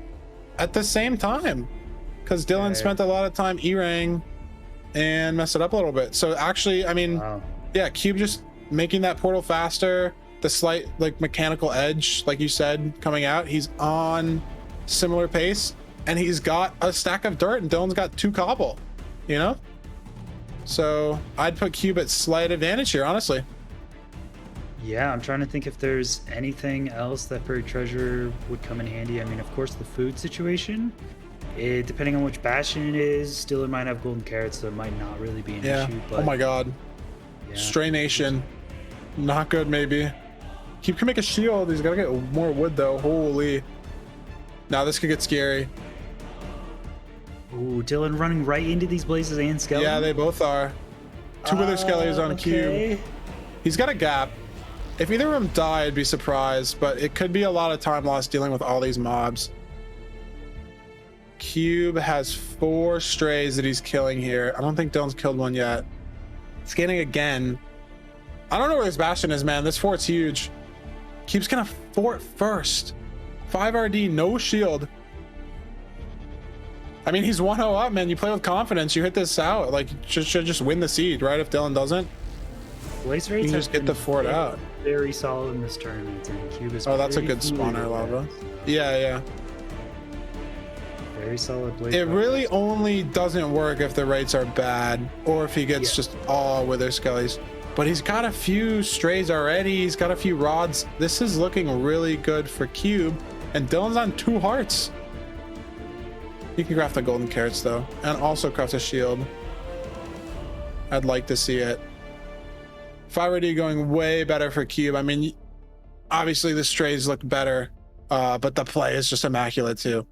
at the same time because Dylqn Okay. spent a lot of time E-rang and messed it up a little bit. So actually, I mean, Wow. yeah, Cube just making that portal faster, the slight like mechanical edge, like you said, coming out. He's on similar pace, and he's got a stack of dirt, and Dylqn's got 2 cobble. You know, so I'd put Cube at slight advantage here, honestly. Yeah, I'm trying to think if there's anything else that buried treasure would come in handy. I mean, of course, the food situation. Depending on which bastion it is, Dylqn might have golden carrots, so it might not really be an Yeah. issue. But Oh my God. yeah. Stray Nation. Not good, maybe. Cube can make a shield. He's got to get more wood, though. Holy. Now this could get scary. Ooh, Dylqn running right into these blazes and skeletons. Yeah, they both are. 2 other skellies on okay. Cube. He's got a gap. If either of them die, I'd be surprised, but it could be a lot of time lost dealing with all these mobs. Cube has 4 strays that he's killing here. I don't think Dylqn's killed one yet. Scanning again. I don't know where this bastion is, man. This fort's huge. Cube's gonna fort first. 5RD, no shield. I mean, he's 1-0 up, man. You play with confidence. You hit this out. Like, should just win the seed, right? If Dylqn doesn't. blaze You rates can just get the fort out. very solid in this tournament, and Cube is Oh, that's a pretty good fluid spawner with lava. that, so Yeah. very solid blaze. It rate. really only doesn't work if the rates are bad or if he gets just all wither skellies. But he's got a few strays already. He's got a few rods. This is looking really good for Cube. And Dylqn's on 2 hearts. You can craft the golden carrots though, and also craft a shield. I'd like to see it. 5RD going way better for Cube. I mean, obviously the strays look better, but the play is just immaculate too.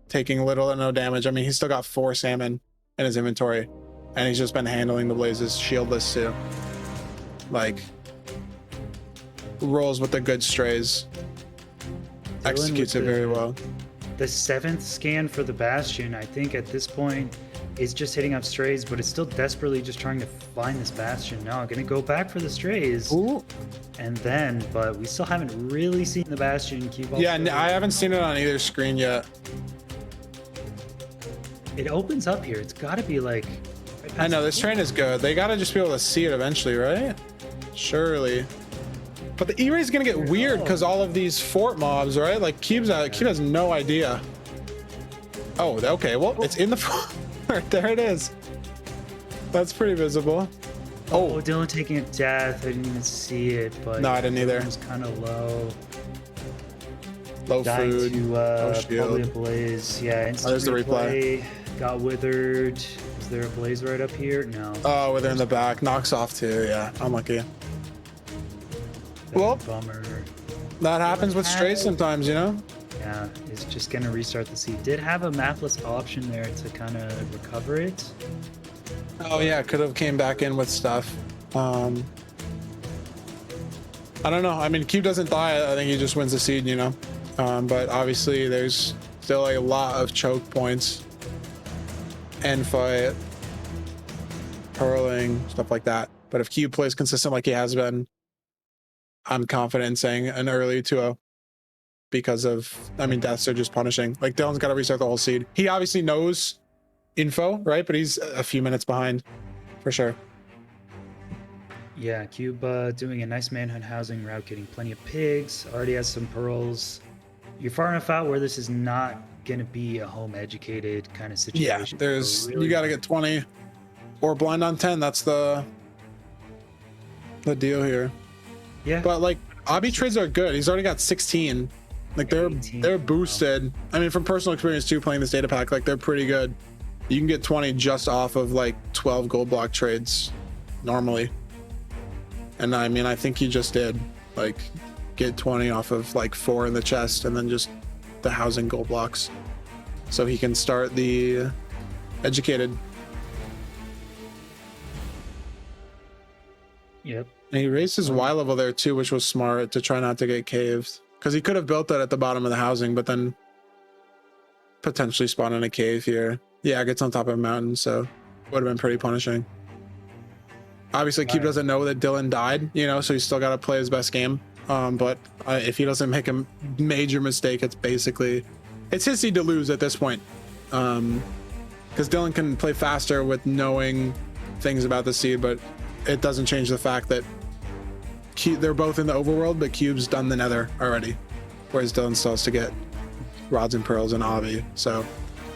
Taking little to no damage. I mean, he's still got 4 salmon in his inventory, and he's just been handling the blazes shieldless too. Like, rolls with the good strays. Executes it very well. The 7th scan for the Bastion, I think at this point, is just hitting up strays, but it's still desperately just trying to find this Bastion. Now I'm gonna go back for the strays. Ooh. And then, but we still haven't really seen the Bastion keep up. Yeah, I haven't seen it on either screen yet. It opens up here. It's got to be like. Right, I know this train is good. They got to just be able to see it eventually, right? Surely. But the E-ray is gonna get weird because all of these fort mobs, right? Like Cube has no idea. Oh, okay. Well, it's in the fort. There it is. That's pretty visible. Oh, Dylqn taking a death. I didn't even see it, but no, I didn't either. It was kind of low. Low Dying food. To probably a blaze. Yeah. There's the replay. Got withered. Is there a blaze right up here? No. Oh, wither in the back. Knocks off too. Yeah, unlucky. Well, bummer. That happens with strays sometimes, you know? Yeah, it's just gonna restart the seed. Did have a mapless option there to kind of recover it. Oh yeah, could have came back in with stuff. I don't know. I mean, Cube doesn't die. I think he just wins the seed, you know? But obviously there's still a lot of choke points. End fight. Hurling, stuff like that. But if Cube plays consistent like he has been, I'm confident in saying an early 2-0 because of, I mean, deaths are just punishing. Like Dylqn's got to restart the whole seed. He obviously knows info, right? But he's a few minutes behind for sure. Yeah, Cube doing a nice manhunt housing route, getting plenty of pigs, already has some pearls. You're far enough out where this is not going to be a home educated kind of situation. Yeah, there's, really you got to get 20 or blind on 10. That's the deal here. Yeah, but like obby trades are good. He's already got 16. Like they're boosted. I mean, from personal experience too, playing this data pack, like they're pretty good. You can get 20 just off of like 12 gold block trades normally. And I mean, I think he just did like get 20 off of like 4 in the chest and then just the housing gold blocks. So he can start the educated. Yep. And he raised his Y level there too, which was smart to try not to get caved. Because he could have built that at the bottom of the housing, but then potentially spawn in a cave here. Yeah, it gets on top of a mountain, so would have been pretty punishing. Obviously, Cube doesn't know that Dylqn died, you know, so he's still got to play his best game. But if he doesn't make a major mistake, it's his seed to lose at this point. Because Dylqn can play faster with knowing things about the seed, but it doesn't change the fact that they're both in the overworld, but Cube's done the nether already, whereas Dylqn still has to get rods and pearls and obby. So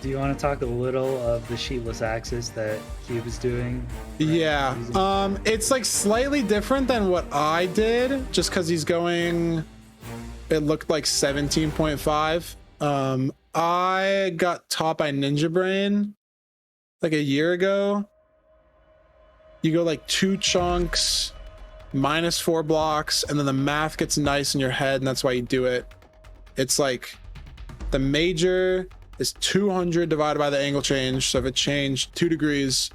do you want to talk a little of the sheetless axis that Cube is doing? Yeah, it's like slightly different than what I did, just because he's going, it looked like 17.5. I got taught by Ninja Brain like a year ago. You go like 2 chunks, -4 blocks, and then the math gets nice in your head, and that's why you do it. It's like the major is 200 divided by the angle change. So if it changed 2 degrees,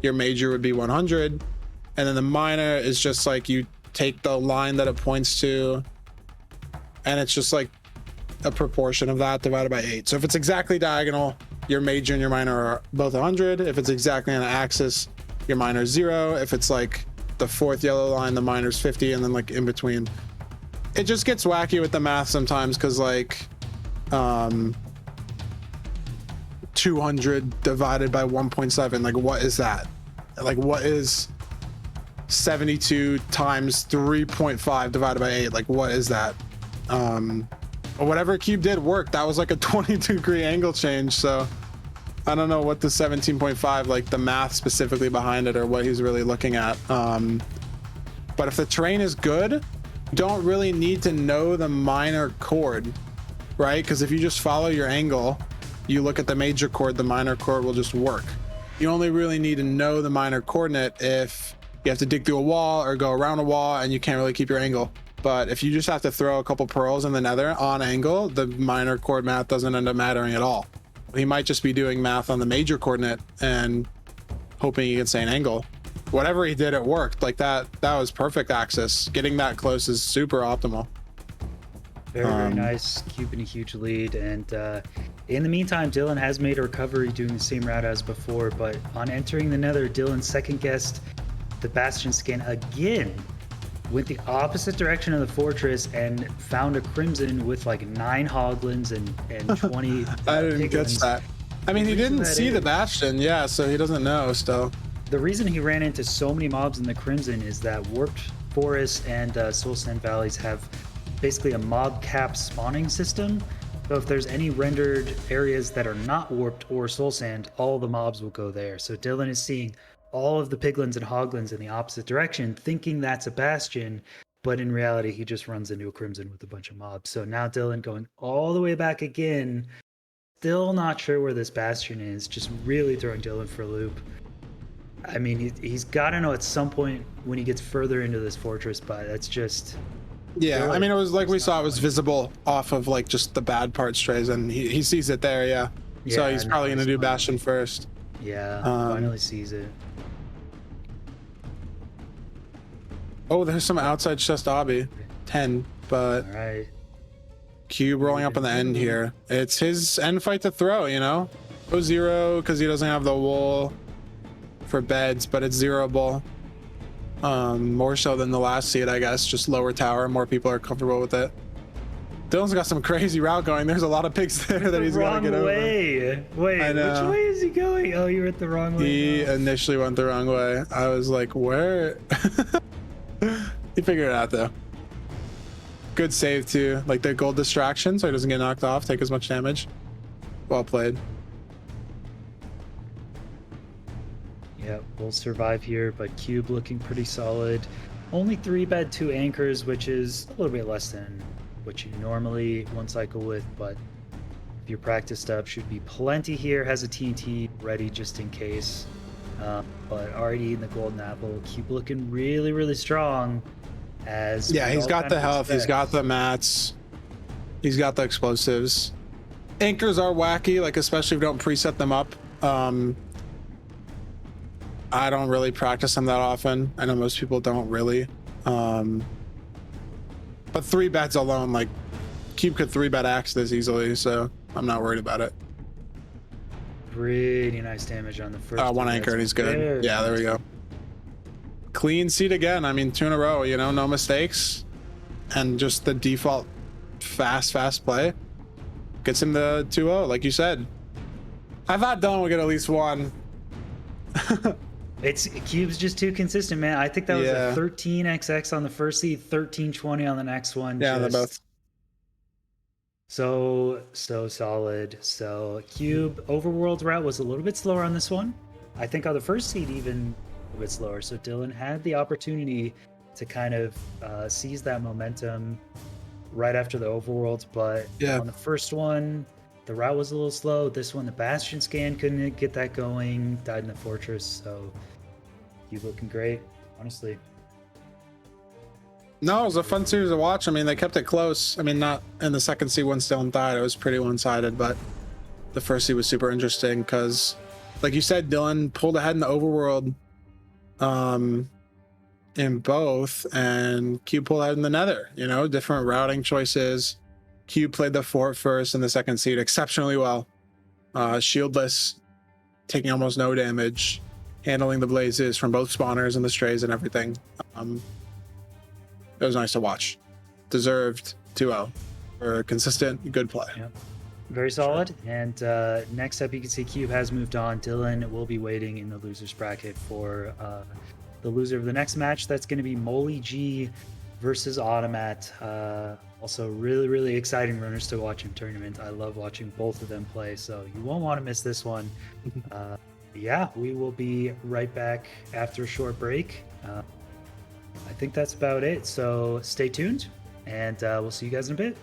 your major would be 100. And then the minor is just like you take the line that it points to, and it's just like a proportion of that divided by 8. So if it's exactly diagonal, your major and your minor are both 100. If it's exactly on the axis, your minor is 0. If it's like the 4th yellow line, the minor is 50, and then like in between. It just gets wacky with the math sometimes, because like 200 divided by 1.7, like what is that? Like what is 72 times 3.5 divided by 8. Like, what is that? But whatever Cube did worked. That was like a 22-degree angle change. So I don't know what the 17.5, like the math specifically behind it, or what he's really looking at. But if the terrain is good, you don't really need to know the minor chord, right? Because if you just follow your angle, you look at the major chord, the minor chord will just work. You only really need to know the minor coordinate if you have to dig through a wall or go around a wall and you can't really keep your angle. But if you just have to throw a couple pearls in the nether on angle, the minor chord math doesn't end up mattering at all. He might just be doing math on the major coordinate and hoping he can stay an angle. Whatever he did, it worked. Like that was perfect access. Getting that close is super optimal. Very nice. Cube in a huge lead. And in the meantime, Dylqn has made a recovery doing the same route as before, but on entering the nether, Dylqn second guessed the bastion scan again, went the opposite direction of the fortress and found a crimson with like 9 hoglins and 20 I didn't catch that. I mean, he didn't see the bastion, yeah, so he doesn't know still. The reason he ran into so many mobs in the crimson is that warped forests and soul sand valleys have basically a mob cap spawning system. So if there's any rendered areas that are not warped or soul sand, all the mobs will go there. So Dylqn is seeing all of the piglins and hoglins in the opposite direction, thinking that's a bastion, but in reality he just runs into a crimson with a bunch of mobs. So now Dylqn going all the way back again, still not sure where this bastion is, just really throwing Dylqn for a loop. I mean, he's got to know at some point when he gets further into this fortress, but that's just... Yeah, I mean, it was like we saw, it was visible off of like just the bad part strays, and he sees it there, yeah. So he's probably going to do bastion first. Yeah, finally sees it. Oh, there's some outside chest obby. 10, but all right. Cube rolling up on the end here. It's his end fight to throw, you know? Go 0 because he doesn't have the wool for beds, but it's 0-able. More so than the last seed, I guess. Just lower tower, more people are comfortable with it. Dylqn's got some crazy route going. There's a lot of pigs there that he's got to get over. Wait, which way is he going? Oh, you went the wrong way. He initially went the wrong way. I was like, where? He figured it out though. Good save too. Like the gold distraction so he doesn't get knocked off, take as much damage. Well played. Yeah, we'll survive here, but Cube looking pretty solid. Only 3 bed, 2 anchors, which is a little bit less than what you normally one cycle with, but if you're practiced up, should be plenty here. Has a TNT ready just in case. But already in the golden apple, Cube looking really, really strong. As yeah, he's got the health, he's got the mats, he's got the explosives. Anchors are wacky, like especially if you don't preset them up. I don't really practice them that often. I know most people don't really. But 3 beds alone, like Cube could 3-bet axe this easily, so I'm not worried about it. Pretty nice damage on the first. 1 anchor and he's good. Yeah, there we go. Clean seat again. I mean, 2 in a row, you know, no mistakes. And just the default fast play gets him the 2-0, like you said. I thought Dylqn would get at least 1. It's Cube's just too consistent, man. I think that was a 13xx on the first seed, 1320 on the next one. Yeah, they're both so solid. So Cube overworld route was a little bit slower on this one. I think on the first seed even a bit slower. So Dylqn had the opportunity to kind of seize that momentum right after the overworld, but on the first one, the route was a little slow. This one, the bastion scan couldn't get that going. Died in the fortress. So Cube looking great, honestly. No, it was a fun series to watch. I mean, they kept it close. I mean, not in the second seed when Dylqn died. It was pretty one-sided, but the first seed was super interesting because, like you said, Dylqn pulled ahead in the overworld in both, and Cube pulled ahead in the nether. You know, different routing choices. Cube played the fort first in the second seed exceptionally well. Shieldless, taking almost no damage, handling the blazes from both spawners and the strays and everything. It was nice to watch. Deserved 2-0 for a consistent, good play. Yep. Very solid. And next up, you can see Cube has moved on. Dylqn will be waiting in the losers bracket for the loser of the next match, that's going to be MoleyG versus Automatt. Also, really exciting runners to watch in tournament. I love watching both of them play, so you won't want to miss this one. Yeah, we will be right back after a short break. I think that's about it, so stay tuned, and we'll see you guys in a bit.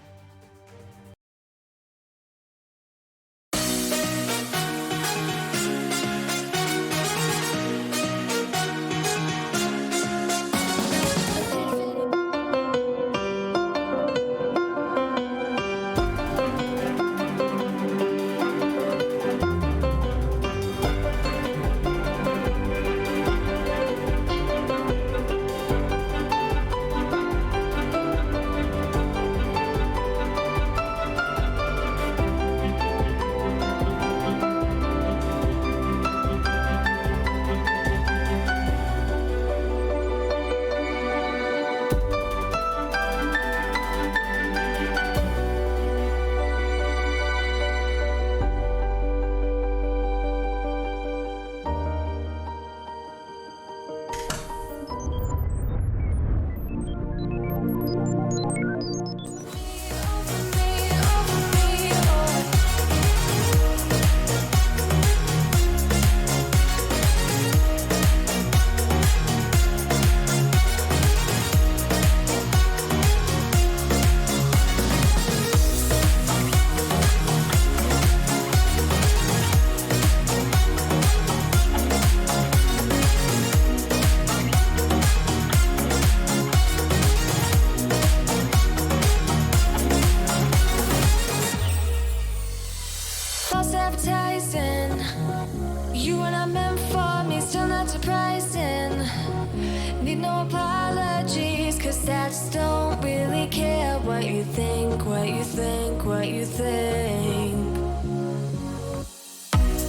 You were not meant for me, still not surprising. Need no apologies, cause I just don't really care what you think, what you think, what you think.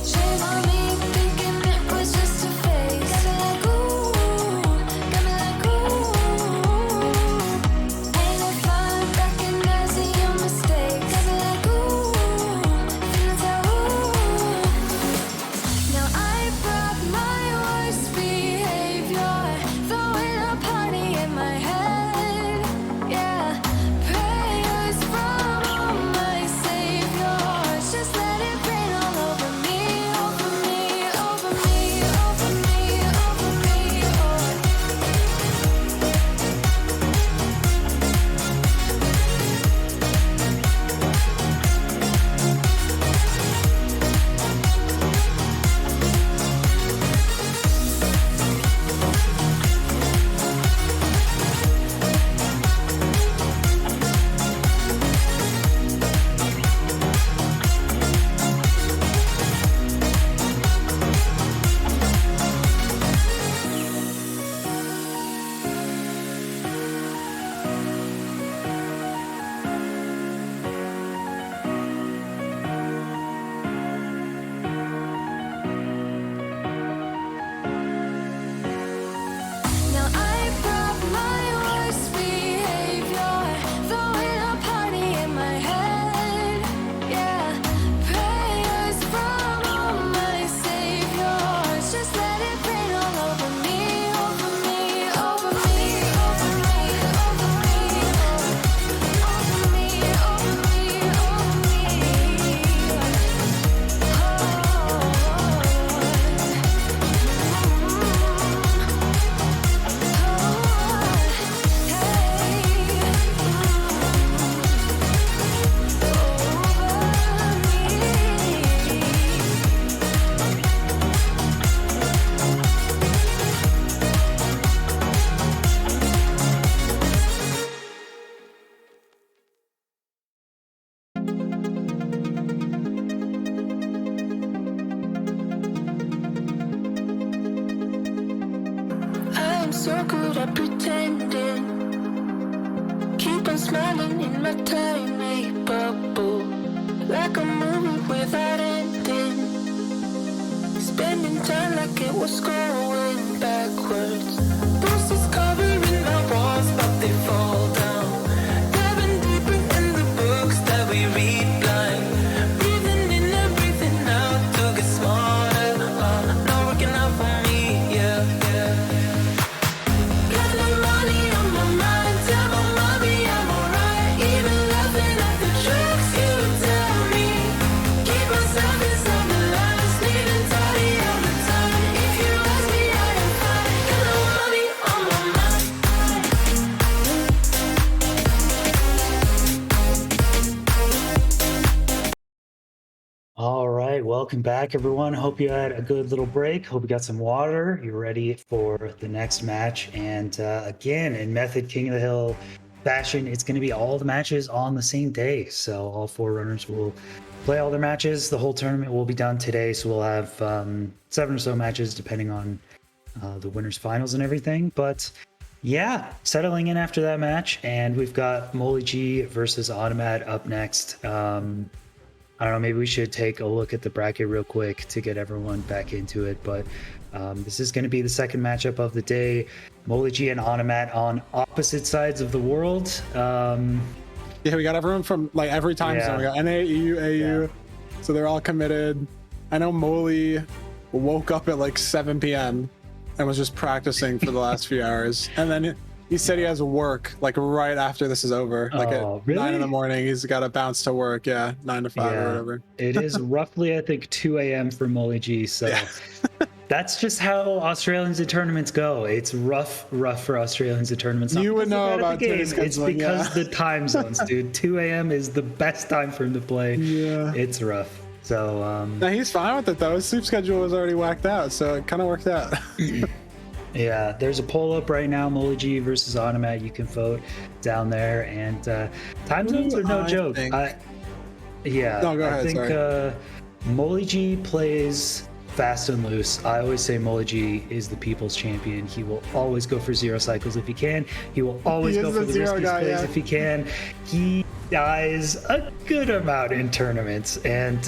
Shame on me, thinking it was just a phase. Got me like ooh, got me like ooh. Ain't no fun recognizing your mistakes. Got me like ooh, feeling so ooh. Now I brought my worst behavior, throwing a party in my head. Yeah, prayers from all my saviors. Just let it rain all over me, over me, over me, over me, over me. Now I brought my worst behavior, throwing a party in my head. Yeah, prayers from all my saviors. Just let it rain all over me, over me, over me, over me, over me, over me, over me, over me. I'm so good at pretending. Keep on smiling in my tiny bubble, like a movie without ending. Spending time like it was going backwards. Bruises covering my walls, but they fall down. Diving deeper in the books that we read blind. Breathing in and breathing out to get smarter. Not working out for me, yeah. All right, welcome back, everyone. Hope you had a good little break. Hope you got some water. You're ready for the next match. And again, in Method King of the Hill fashion, it's going to be all the matches on the same day. So all 4 runners will play all their matches. The whole tournament will be done today. So we'll have 7 or so matches, depending on the winners' finals and everything. But yeah, settling in after that match. And we've got MoleyG versus Automatt up next. I don't know, maybe we should take a look at the bracket real quick to get everyone back into it. But this is going to be the second matchup of the day. MoleyG and Automatt on opposite sides of the world. Yeah, we got everyone from like every time zone. We got NA, EU, AU. So they're all committed. I know Moley woke up at like 7 p.m. and was just practicing for the last few hours. And then he said he has work like right after this is over. Like at really? 9 in the morning, he's got to bounce to work. Yeah, 9 to 5 or whatever. It is roughly, I think, 2 a.m. for MoleyG. So that's just how Australians in tournaments go. It's rough for Australians in tournaments. You would know about games. It's because the time zones, dude. 2 a.m. is the best time for him to play. Yeah, it's rough. So no, he's fine with it though. His sleep schedule was already whacked out, so it kind of worked out. Yeah, there's a poll up right now, MoleyG versus Automatt. You can vote down there, and time zones are no joke. No, go ahead, I think MoleyG plays fast and loose. I always say MoleyG is the people's champion. He will always go for 0 cycles if he can. He will always go for the riskiest plays if he can. He dies a good amount in tournaments, and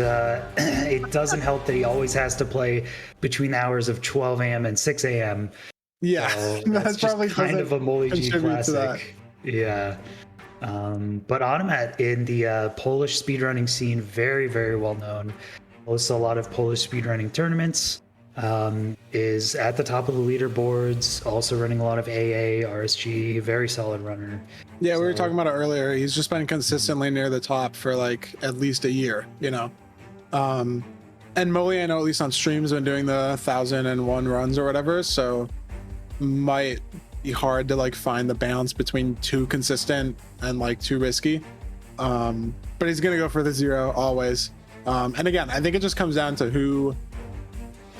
it doesn't help that he always has to play between the hours of 12 a.m. and 6 a.m. Yeah, so that's probably kind of a MoleyG classic. Yeah. But Automatt in the Polish speedrunning scene, very, very well known. Hosts a lot of Polish speedrunning tournaments. Is at the top of the leaderboards, also running a lot of AA, RSG, very solid runner. Yeah, we were talking about it earlier. He's just been consistently near the top for like at least a year, you know. And Moley, I know at least on streams, been doing the 1,001 runs or whatever, so might be hard to like find the balance between too consistent and like too risky. But he's gonna go for the 0 always. And again, I think it just comes down to who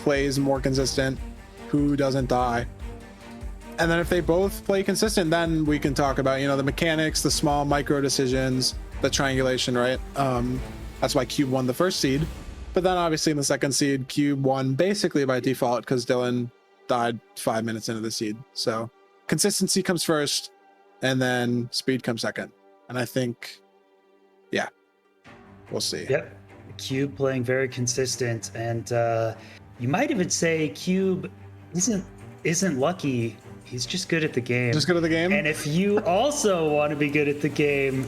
plays more consistent, who doesn't die. And then if they both play consistent, then we can talk about, you know, the mechanics, the small micro decisions, the triangulation, right? That's why Cube won the first seed. But then obviously in the second seed, Cube won basically by default because Dylqn died 5 minutes into the seed. So consistency comes first and then speed comes second. And I think, yeah, we'll see. Yep. Cube playing very consistent, and you might even say Cube isn't lucky. He's just good at the game. Just good at the game. And if you also want to be good at the game,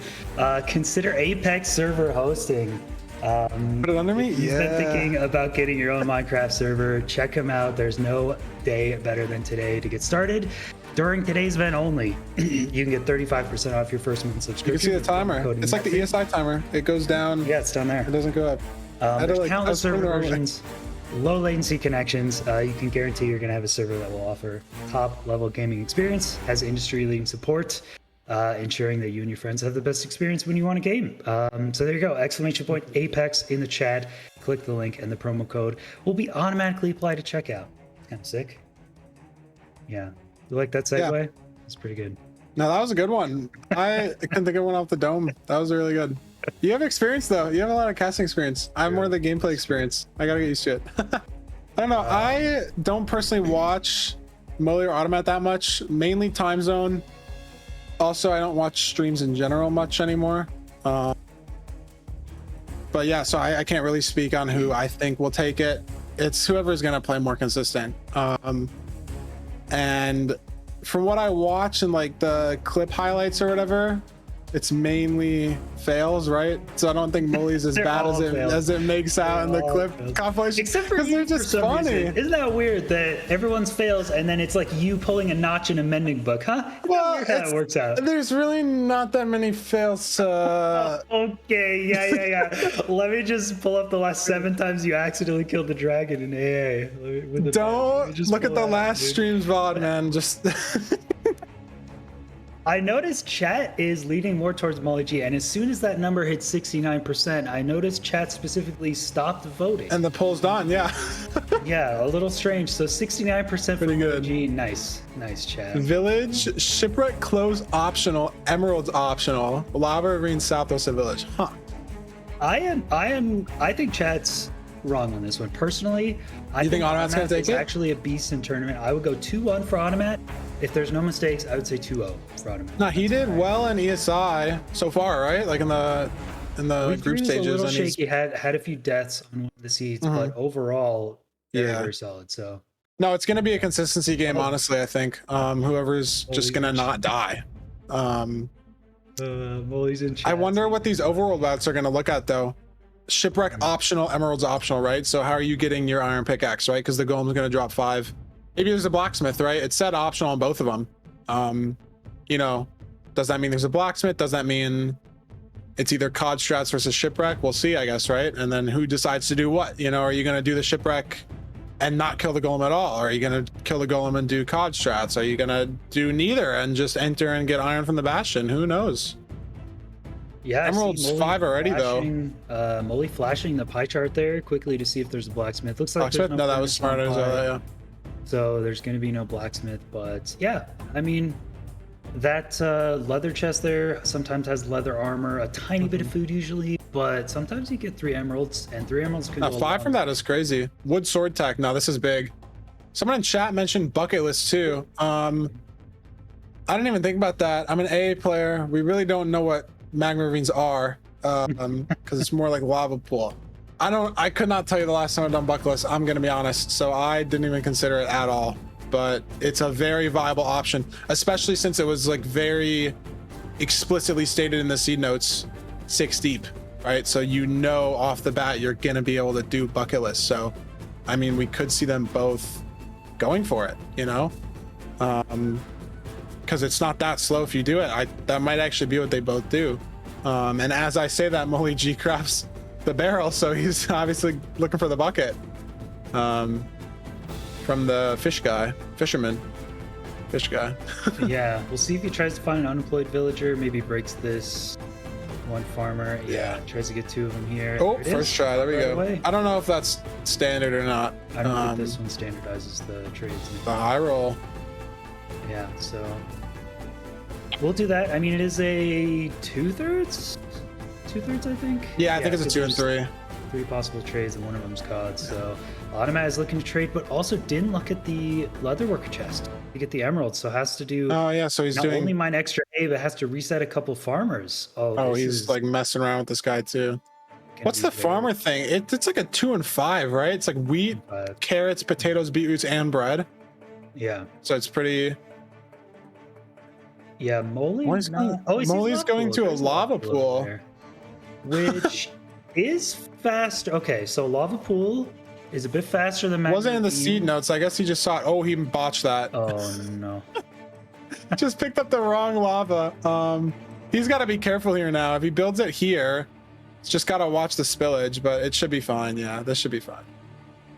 consider Apex server hosting. Put it under me. If you've been thinking about getting your own Minecraft server, check him out. There's no day better than today to get started. During today's event only, you can get 35% off your first month subscription. You can see the timer. It's like the ESI timer. It goes down. Yeah, it's down there. It doesn't go up. There's countless server versions, low latency connections. You can guarantee you're going to have a server that will offer top level gaming experience, has industry leading support, ensuring that you and your friends have the best experience when you want a game. So there you go, exclamation point Apex in the chat. Click the link and the promo code will be automatically applied to checkout. It's kind of sick. Yeah. You like that segue? Yeah. It's pretty good. No, that was a good one. I couldn't think of one off the dome. That was really good. You have experience though. You have a lot of casting experience. I have more of the gameplay experience. I gotta get used to it. I don't know. I don't personally watch Moley or Automatt that much. Mainly time zone. Also, I don't watch streams in general much anymore. But yeah, so I can't really speak on who I think will take it. It's whoever's gonna play more consistent. And from what I watch and like the clip highlights or whatever, it's mainly fails, right? So I don't think Moley's as bad as it makes out in the clip compilation. Except for you, they're just funny. Reason. Isn't that weird that everyone's fails and then it's like you pulling a notch in a mending book, huh? Well, how that works out. There's really not that many fails. Okay, yeah. Let me just pull up the last 7 times you accidentally killed the dragon in AA. Don't look at the last stream's VOD, man. Just I noticed chat is leaning more towards MoleyG, and as soon as that number hit 69%, I noticed chat specifically stopped voting. And the poll's done, yeah. Yeah, a little strange. So 69% for Pretty good. MoleyG. Nice chat. Village, shipwreck close optional, emeralds optional, lava ravine southwest of village. Huh. I think chat's wrong on this one. Personally, I think Automatt's gonna take is it? actually a beast in tournament. I would go 2-1 for Automatt. If there's no mistakes, I would say 2-0 for Automatt. No, he did well in ESI so far, right? Like in the Week group 3 was stages. a little And he's, shaky. Had a few deaths on one of the seeds, but overall, very solid. So no, it's going to be a consistency game, honestly. I think whoever's just going to not die. Molly's in chat. I wonder what these overworld bouts are going to look at though. Shipwreck optional, emeralds optional, right? So how are you getting your iron pickaxe, right? Because the golem's going to drop 5. Maybe there's a blacksmith, right? It said optional on both of them. You know, does that mean there's a blacksmith? Does that mean it's either COD strats versus shipwreck? We'll see, I guess, right? And then who decides to do what? You know, are you going to do the shipwreck and not kill the golem at all? Or are you going to kill the golem and do COD strats? Are you going to do neither and just enter and get iron from the bastion? Who knows? Yeah, Emerald's 5 already, though. Molly flashing the pie chart there quickly to see if there's a blacksmith. Looks like there's No, that was smart as well, yeah. So there's going to be no blacksmith, but yeah, I mean, that leather chest there sometimes has leather armor, a tiny bit of food usually, but sometimes you get 3 emeralds, and 3 emeralds could go 5 from that is crazy. Wood sword tech. Now this is big. Someone in chat mentioned bucket list too. I didn't even think about that. I'm an AA player. We really don't know what magma ravines are, because it's more like lava pool. I could not tell you the last time I've done bucket list. I'm gonna be honest. So I didn't even consider it at all. But it's a very viable option, especially since it was like very explicitly stated in the seed notes, 6 deep, right? So you know off the bat you're gonna be able to do bucket list. So I mean, we could see them both going for it, you know, because it's not that slow if you do it. That might actually be what they both do. And as I say that, MoleyG crafts the barrel, so he's obviously looking for the bucket. From the fish guy. Yeah, we'll see if he tries to find an unemployed villager, maybe breaks this one farmer. Yeah, tries to get 2 of them here. Oh, first try, there we go. Away. I don't know if that's standard or not. I don't think this one standardizes the trades. The high roll. Yeah, so we'll do that. I mean, it is a 2/3, I think. Yeah, I think it's a 2 and 3. 3 possible trades, and one of them's COD. So Automatt is looking to trade, but also didn't look at the leatherworker chest to get the emerald. So has to do. Oh yeah, so he's not doing. only mine extra A, but has to reset a couple farmers. Oh, he's like messing around with this guy too. What's the farmer thing? It's like a 2 and 5, right? It's like wheat, carrots, potatoes, beetroots, and bread. Yeah. So it's pretty. Yeah, Moley. Moley's going to a lava pool, which is fast. Okay, so lava pool is a bit faster than. Wasn't in the seed notes. I guess he just saw it. Oh, he botched that. Oh no! Just picked up the wrong lava. He's got to be careful here now. If he builds it here, it's just got to watch the spillage. But it should be fine. Yeah, this should be fine.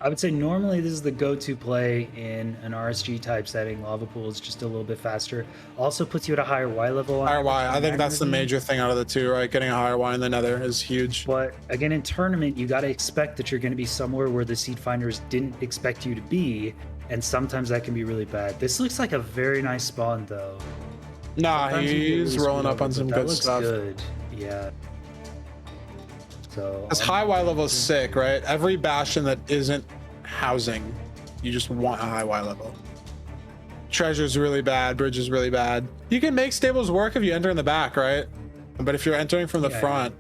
I would say normally this is the go-to play in an RSG type setting. Lava pool is just a little bit faster. Also puts you at a higher Y level. Higher Y. I think that's the major thing out of the 2, right? Getting a higher Y in the nether is huge. But again, in tournament, you got to expect that you're going to be somewhere where the seed finders didn't expect you to be. And sometimes that can be really bad. This looks like a very nice spawn though. Nah, Sometimes he's rolling up on some good stuff. Good. Yeah. So this high Y level is sick, right? Every bastion that isn't housing, you just want a high Y level. Treasure's really bad, bridge is really bad. You can make stables work if you enter in the back, right? But if you're entering from the front,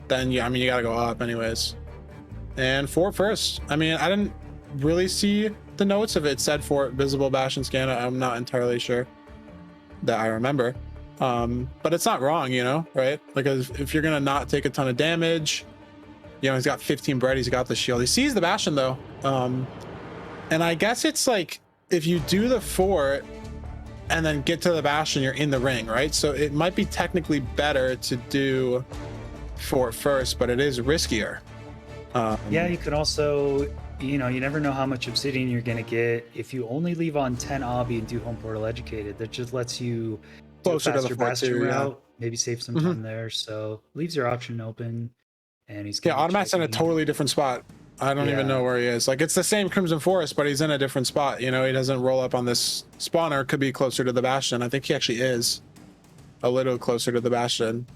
then you gotta go up anyways. And fort first. I mean, I didn't really see the notes of it said fort visible bastion scan. I'm not entirely sure that I remember. But it's not wrong, you know, right? Like if you're gonna not take a ton of damage, you know, he's got 15 bread, he's got the shield, he sees the bastion though. And I guess it's like if you do the fort and then get to the bastion, you're in the ring, right? So it might be technically better to do fort first, but it is riskier. Yeah, you can also, you know, you never know how much obsidian you're gonna get. If you only leave on 10 obby and do home portal educated, that just lets you Closer to the faster fort bastion too, yeah. route, maybe save some time there. So leaves your option open, and he's Yeah, gonna be Automatt's in a checking. totally different spot. I don't even know where he is. Like, it's the same Crimson Forest, but he's in a different spot. You know, he doesn't roll up on this spawner. Could be closer to the bastion. I think he actually is a little closer to the bastion,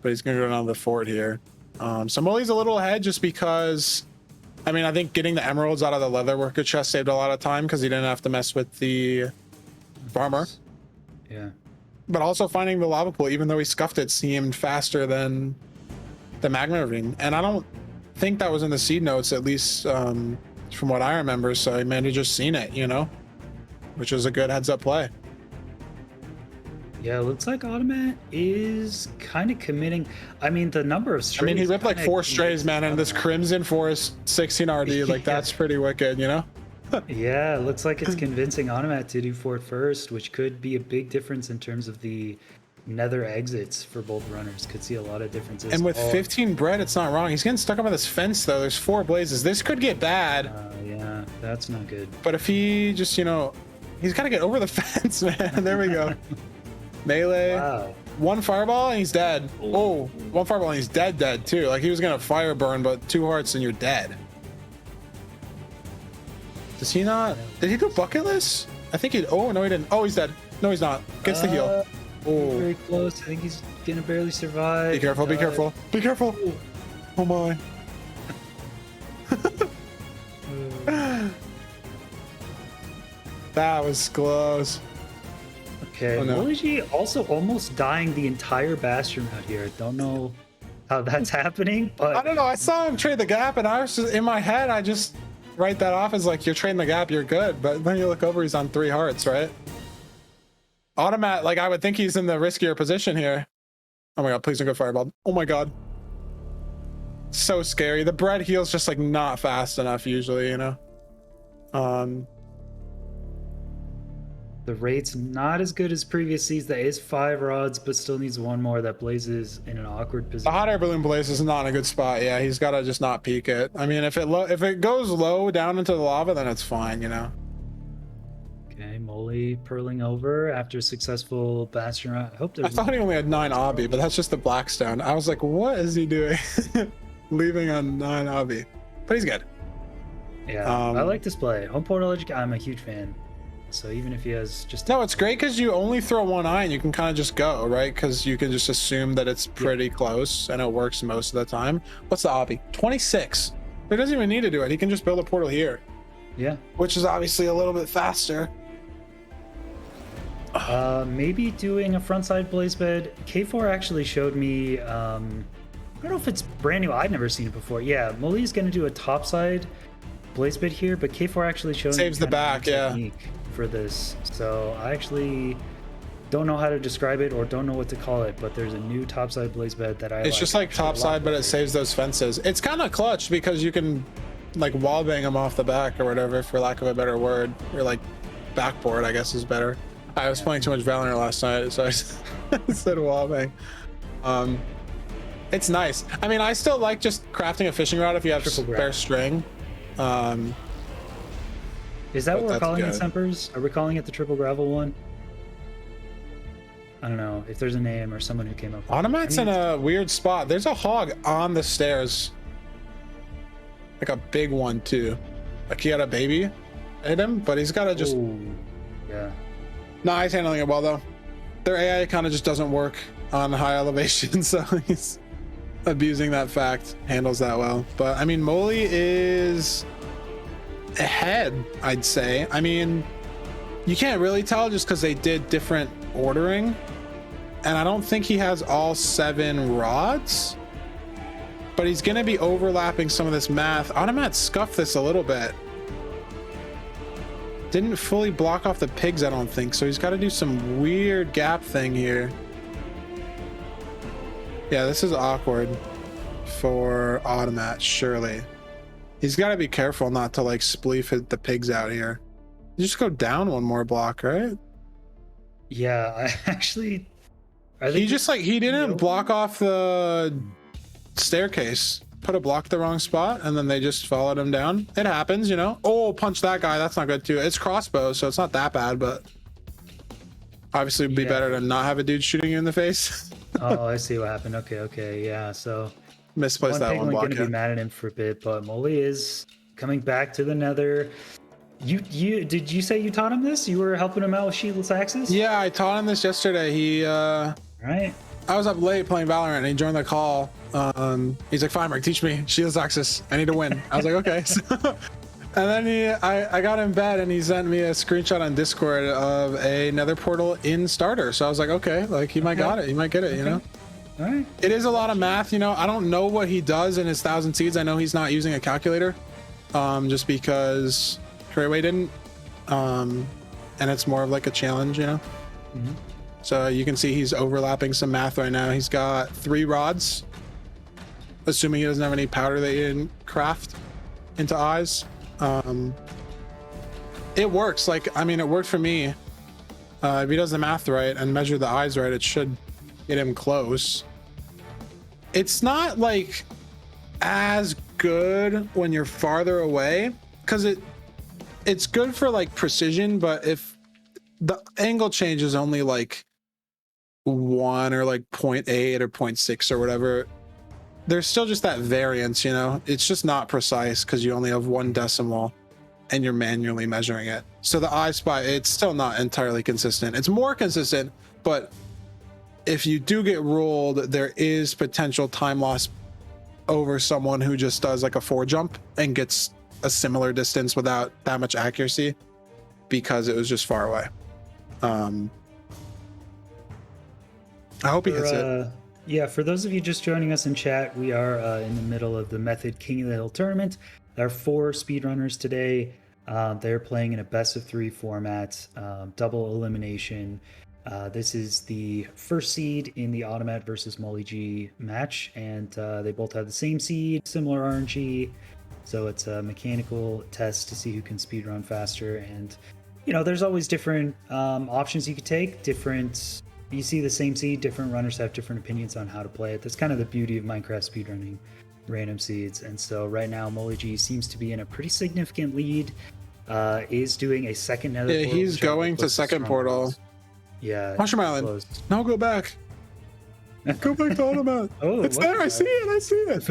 but he's gonna go down to the fort here. So MoleyG's a little ahead just because, I mean, I think getting the emeralds out of the leather worker chest saved a lot of time because he didn't have to mess with the farmer. Yeah. But also finding the lava pool, even though he scuffed it, seemed faster than the magma ravine. And I don't think that was in the seed notes, at least from what I remember. So he may have just seen it, you know, which was a good heads up play. Yeah, looks like Automatt is kind of committing. I mean, the number of strays. I mean, he ripped like 4 strays, man, and this Automatt. Crimson Forest 16 RD, like that's pretty wicked, you know? Yeah, it looks like it's convincing Automatt to do fort first, which could be a big difference in terms of the nether exits for both runners. Could see a lot of differences. And with 15 bread, it's not wrong. He's getting stuck up on this fence, though. There's 4 blazes. This could get bad. Yeah, that's not good. But if he just, you know, he's got to get over the fence, man. There we go. Melee. Wow. 1 fireball and he's dead. Oh, 1 fireball and he's dead too. Like he was gonna fire burn, but 2 hearts and you're dead. Does he not? Did he go bucketless? I think he. Oh no, he didn't. Oh, he's dead. No, he's not. Gets the heal. Oh, Very close. I think he's gonna barely survive. be careful! Be careful! Be careful! Oh my! That was close. Okay, Oh, no. MoleyG also almost dying the entire bastion out here. Don't know how that's happening, but I don't know. I saw him trade the gap, and I was just in my head. I just write that off as like you're trading the gap, you're good. But then you look over, he's on 3 hearts, right? Automatt, like I would think he's in the riskier position here. Oh my god! Please don't go fireball. Oh my god! So scary. The bread heals just like not fast enough usually, you know. the rate's not as good as previous seeds. That is 5 rods, but still needs 1 more. That blazes in an awkward The position. hot air balloon blaze is not in a good spot. Yeah, he's got to just not peek it. I mean, if it goes low down into the lava, then it's fine, you know. Okay, Moley purling over after a successful bastion run. I hope I there's thought he only had 9 obby, but that's just the blackstone. I was like, what is he doing? Leaving on 9 obby, but he's good. Yeah, I like this play. Home portal edge. I'm a huge fan. So even if he has just No, it's great because you only throw 1 eye and you can kind of just go, right? Because you can just assume that it's pretty close and it works most of the time. What's the obby? 26. He doesn't even need to do it. He can just build a portal here, yeah, which is obviously a little bit faster. maybe doing a frontside blaze bed. K4 actually showed me. I don't know if it's brand new. I've never seen it before. Yeah, Moley's gonna do a topside blaze bed here, but K4 actually showed Saves me the kind of back, a yeah. technique for this. So I actually don't know how to describe it or don't know what to call it, but there's a new topside blaze bed that I It's just like actually a lot topside, but it better. saves those fences. It's kind of clutch because you can like wall bang them off the back or whatever, for lack of a better word, or like backboard, I guess is better. I was playing too much Valorant last night, so I said wall bang. It's nice. I mean, I still like just crafting a fishing rod if you have Triple grab. spare string. Is that but what we're that's calling it, good. Sempers? Are we calling it the triple gravel one? I don't know if there's a name or someone who came up with it. Automatt's I mean, in a weird spot. There's a hog on the stairs. Like a big one too. Like he had a baby hit him, but he's got to just... Ooh, yeah. No, he's handling it well though. Their AI kind of just doesn't work on high elevation, so he's abusing that fact. Handles that well. But I mean, Moley is ahead, I'd say. I mean, you can't really tell just because they did different ordering. And I don't think he has all 7 rods. But he's going to be overlapping some of this math. Automatt scuffed this a little bit. Didn't fully block off the pigs, I don't think. So he's got to do some weird gap thing here. Yeah, this is awkward for Automatt, surely. He's got to be careful not to like spleef hit the pigs out here. You just go down 1 more block, right? Yeah, I actually... He just like, he didn't block off the staircase. Put a block the wrong spot and then they just followed him down. It happens, you know. Oh, punch that guy. That's not good too. It's crossbow, so it's not that bad, but Obviously, it'd be Yeah. better to not have a dude shooting you in the face. Oh, I see what happened. Okay, yeah. So Misplaced that one Penguin block. gonna be mad at him for a bit, but Moley is coming back to the Nether. You did you say you taught him this? You were helping him out with Shieldless Axis? Yeah, I taught him this yesterday. He Right. I was up late playing Valorant and he joined the call. He's like, Feinberg, teach me Shieldless Axis. I need to win. I was like, okay. And then I got in bed and he sent me a screenshot on Discord of a Nether portal in starter. So I was like, okay, like he might got it. He might get it, you know? All right. It is a lot of math, you know. I don't know what he does in his 1,000 seeds. I know he's not using a calculator, just because Treyway didn't. And it's more of like a challenge, you know. Mhm. So you can see he's overlapping some math right now. He's got 3 rods, assuming he doesn't have any powder that he didn't craft into eyes. It works. Like, I mean, it worked for me. If he does the math right and measure the eyes right, it should get him close. It's not like as good when you're farther away, because it's good for like precision, but if the angle change is only like 1 or like 0.8 or 0.6 or whatever, there's still just that variance, you know. It's just not precise because you only have 1 decimal and you're manually measuring it. So the eye spot, it's still not entirely consistent. It's more consistent, but if you do get ruled, there is potential time loss over someone who just does like a 4 jump and gets a similar distance without that much accuracy because it was just far away. I hope he hits it. Yeah, for those of you just joining us in chat, we are in the middle of the Method King of the Hill tournament. There are 4 speedrunners today. They're playing in a best of 3 format, double elimination. This is the first seed in the Automatt versus MoleyG match, and they both have the same seed, similar RNG. So it's a mechanical test to see who can speedrun faster. And, you know, there's always different options you could take. You see the same seed, different runners have different opinions on how to play it. That's kind of the beauty of Minecraft speedrunning, random seeds. And so right now, MoleyG seems to be in a pretty significant lead. Is doing a second Nether portal. He's going to second portal. Yeah. Mushroom Island. Close. No, go back. Go back to Automatt. Oh, it's there. I see it.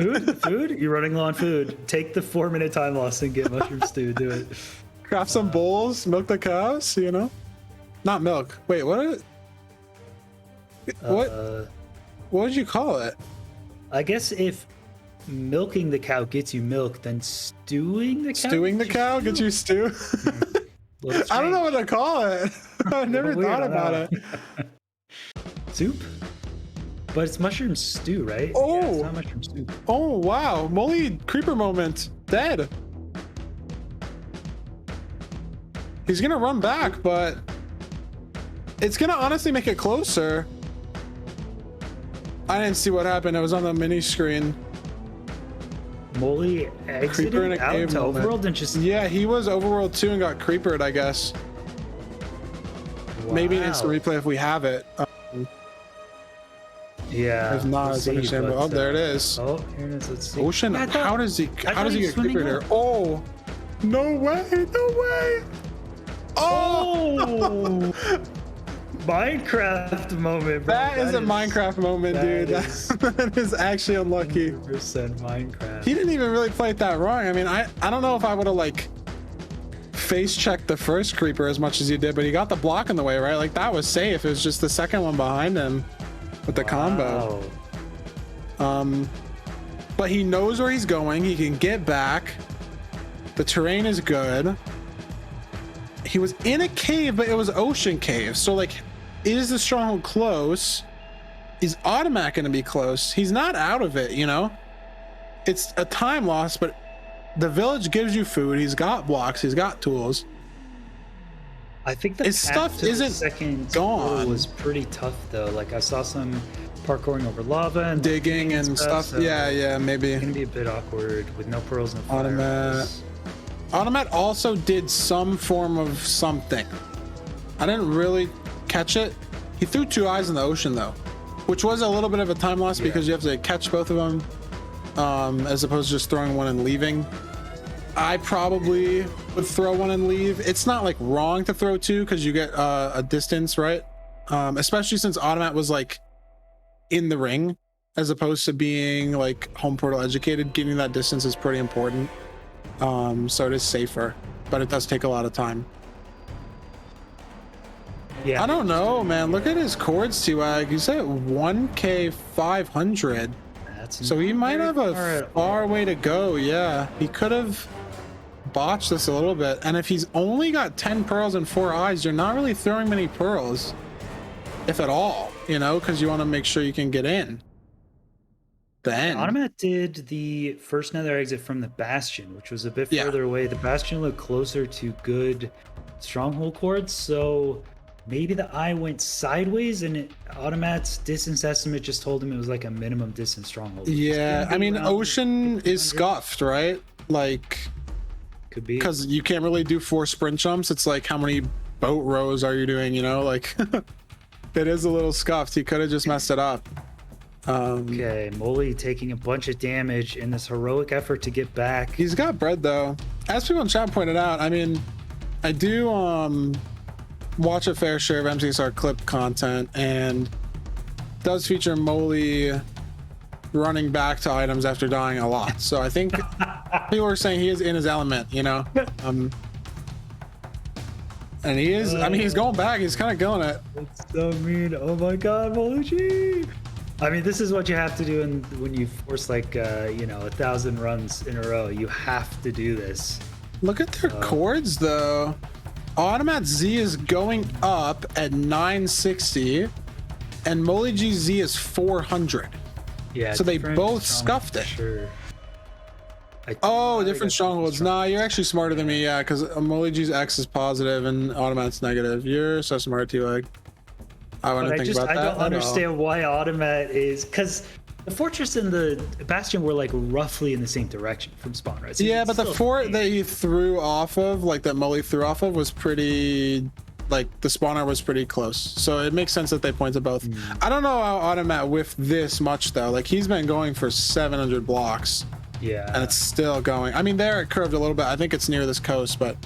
Food? You're running low on food. Take the 4-minute time loss and get mushroom stew. Do it. Craft some bowls, milk the cows, you know? Not milk. Wait, what did you call it? I guess if milking the cow gets you milk, then stewing the cow Gets you stew? I don't know what to call it. I've never thought about it. Soup? But it's mushroom stew, right? Oh, yeah, it's not mushroom soup. Oh wow, Moley creeper moment. Dead. He's gonna run back, but it's gonna honestly make it closer. I didn't see what happened. It was on the mini screen. Moley exited out to Overworld and just... Yeah, he was Overworld 2 and got creepered, I guess. Wow. Maybe instant replay if we have it. Yeah. If not, it's understandable. Oh, there it is. Oh, here it is. Let's see. Ocean, Yeah, how does he get creepered here? Oh, no way. Oh! Minecraft moment, bro. That is a Minecraft moment, dude. That is actually unlucky. 100% Minecraft. He didn't even really play it that wrong. I mean, I don't know if I would have like face checked the first creeper as much as he did, but he got the block in the way, right? Like that was safe. It was just the second one behind him with the combo. But he knows where he's going. He can get back. The terrain is good. He was in a cave, but it was ocean cave. So like, is the stronghold close? Is Automatt going to be close? He's not out of it, you know? It's a time loss, but the village gives you food. He's got blocks. He's got tools. I think the his stuff isn't second gone. Was pretty tough though. Like I saw some parkouring over lava and digging and stuff. So yeah, maybe. It's gonna be a bit awkward with no pearls, no Automatt. Automatt also did some form of something. I didn't really catch it. He threw 2 eyes in the ocean though, which was a little bit of a time loss because you have to catch both of them, as opposed to just throwing one and leaving. I probably would throw one and leave. It's not like wrong to throw 2 because you get a distance, right? especially since Automatt was like in the ring as opposed to being like home portal educated. Getting that distance is pretty important. So it is safer, but it does take a lot of time. Yeah. I don't know, man. Look at his chords, T-Wag. He's at 1K 500. That's So he not might very have far a at far all. way to go. Yeah, he could have botched this a little bit. And if he's only got 10 pearls and 4 eyes, you're not really throwing many pearls, if at all, you know, because you want to make sure you can get in. The end. Automatt did the first nether exit from the Bastion, which was a bit Yeah. further away. The Bastion looked closer to good stronghold cords, so maybe the eye went sideways, and Automatt's distance estimate just told him it was like a minimum distance stronghold. which is Yeah, gonna I be mean, around Ocean is 1500. scuffed, right? Like, Could be. because you can't really do 4 sprint jumps. It's like, how many boat rows are you doing, you know? Like, it is a little scuffed. He could have just messed it up. Okay, Moley taking a bunch of damage in this heroic effort to get back. He's got bread, though. As people in chat pointed out, I mean, I do watch a fair share of MCSR clip content, and does feature Moley running back to items after dying a lot. So I think people are saying he is in his element, you know? And he is, I mean, he's going back. He's kind of killing it. That's so mean. Oh my god, MoleyG! I mean, this is what you have to do when you force like, 1,000 runs in a row. You have to do this. Look at their chords, though. Automatt Z is going up at 960, and MoleyG Z is 400. Yeah. So they different both strongholds, scuffed it. Sure. Oh, different strongholds. Nah, you're actually smarter than me, yeah, because MoleyG's X is positive and Automatt's negative. You're so smart, T-Leg. I wouldn't think about that. I don't at all. understand why Automatt is, because the fortress and the bastion were like roughly in the same direction from spawn, right? So Yeah, it's but the still fort safe. that he threw off of, like that Moley threw off of, was pretty, like the spawner was pretty close. So it makes sense that they point to both. I don't know how Automatt whiffed this much though. Like he's been going for 700 blocks Yeah. and it's still going. I mean, there it curved a little bit. I think it's near this coast, but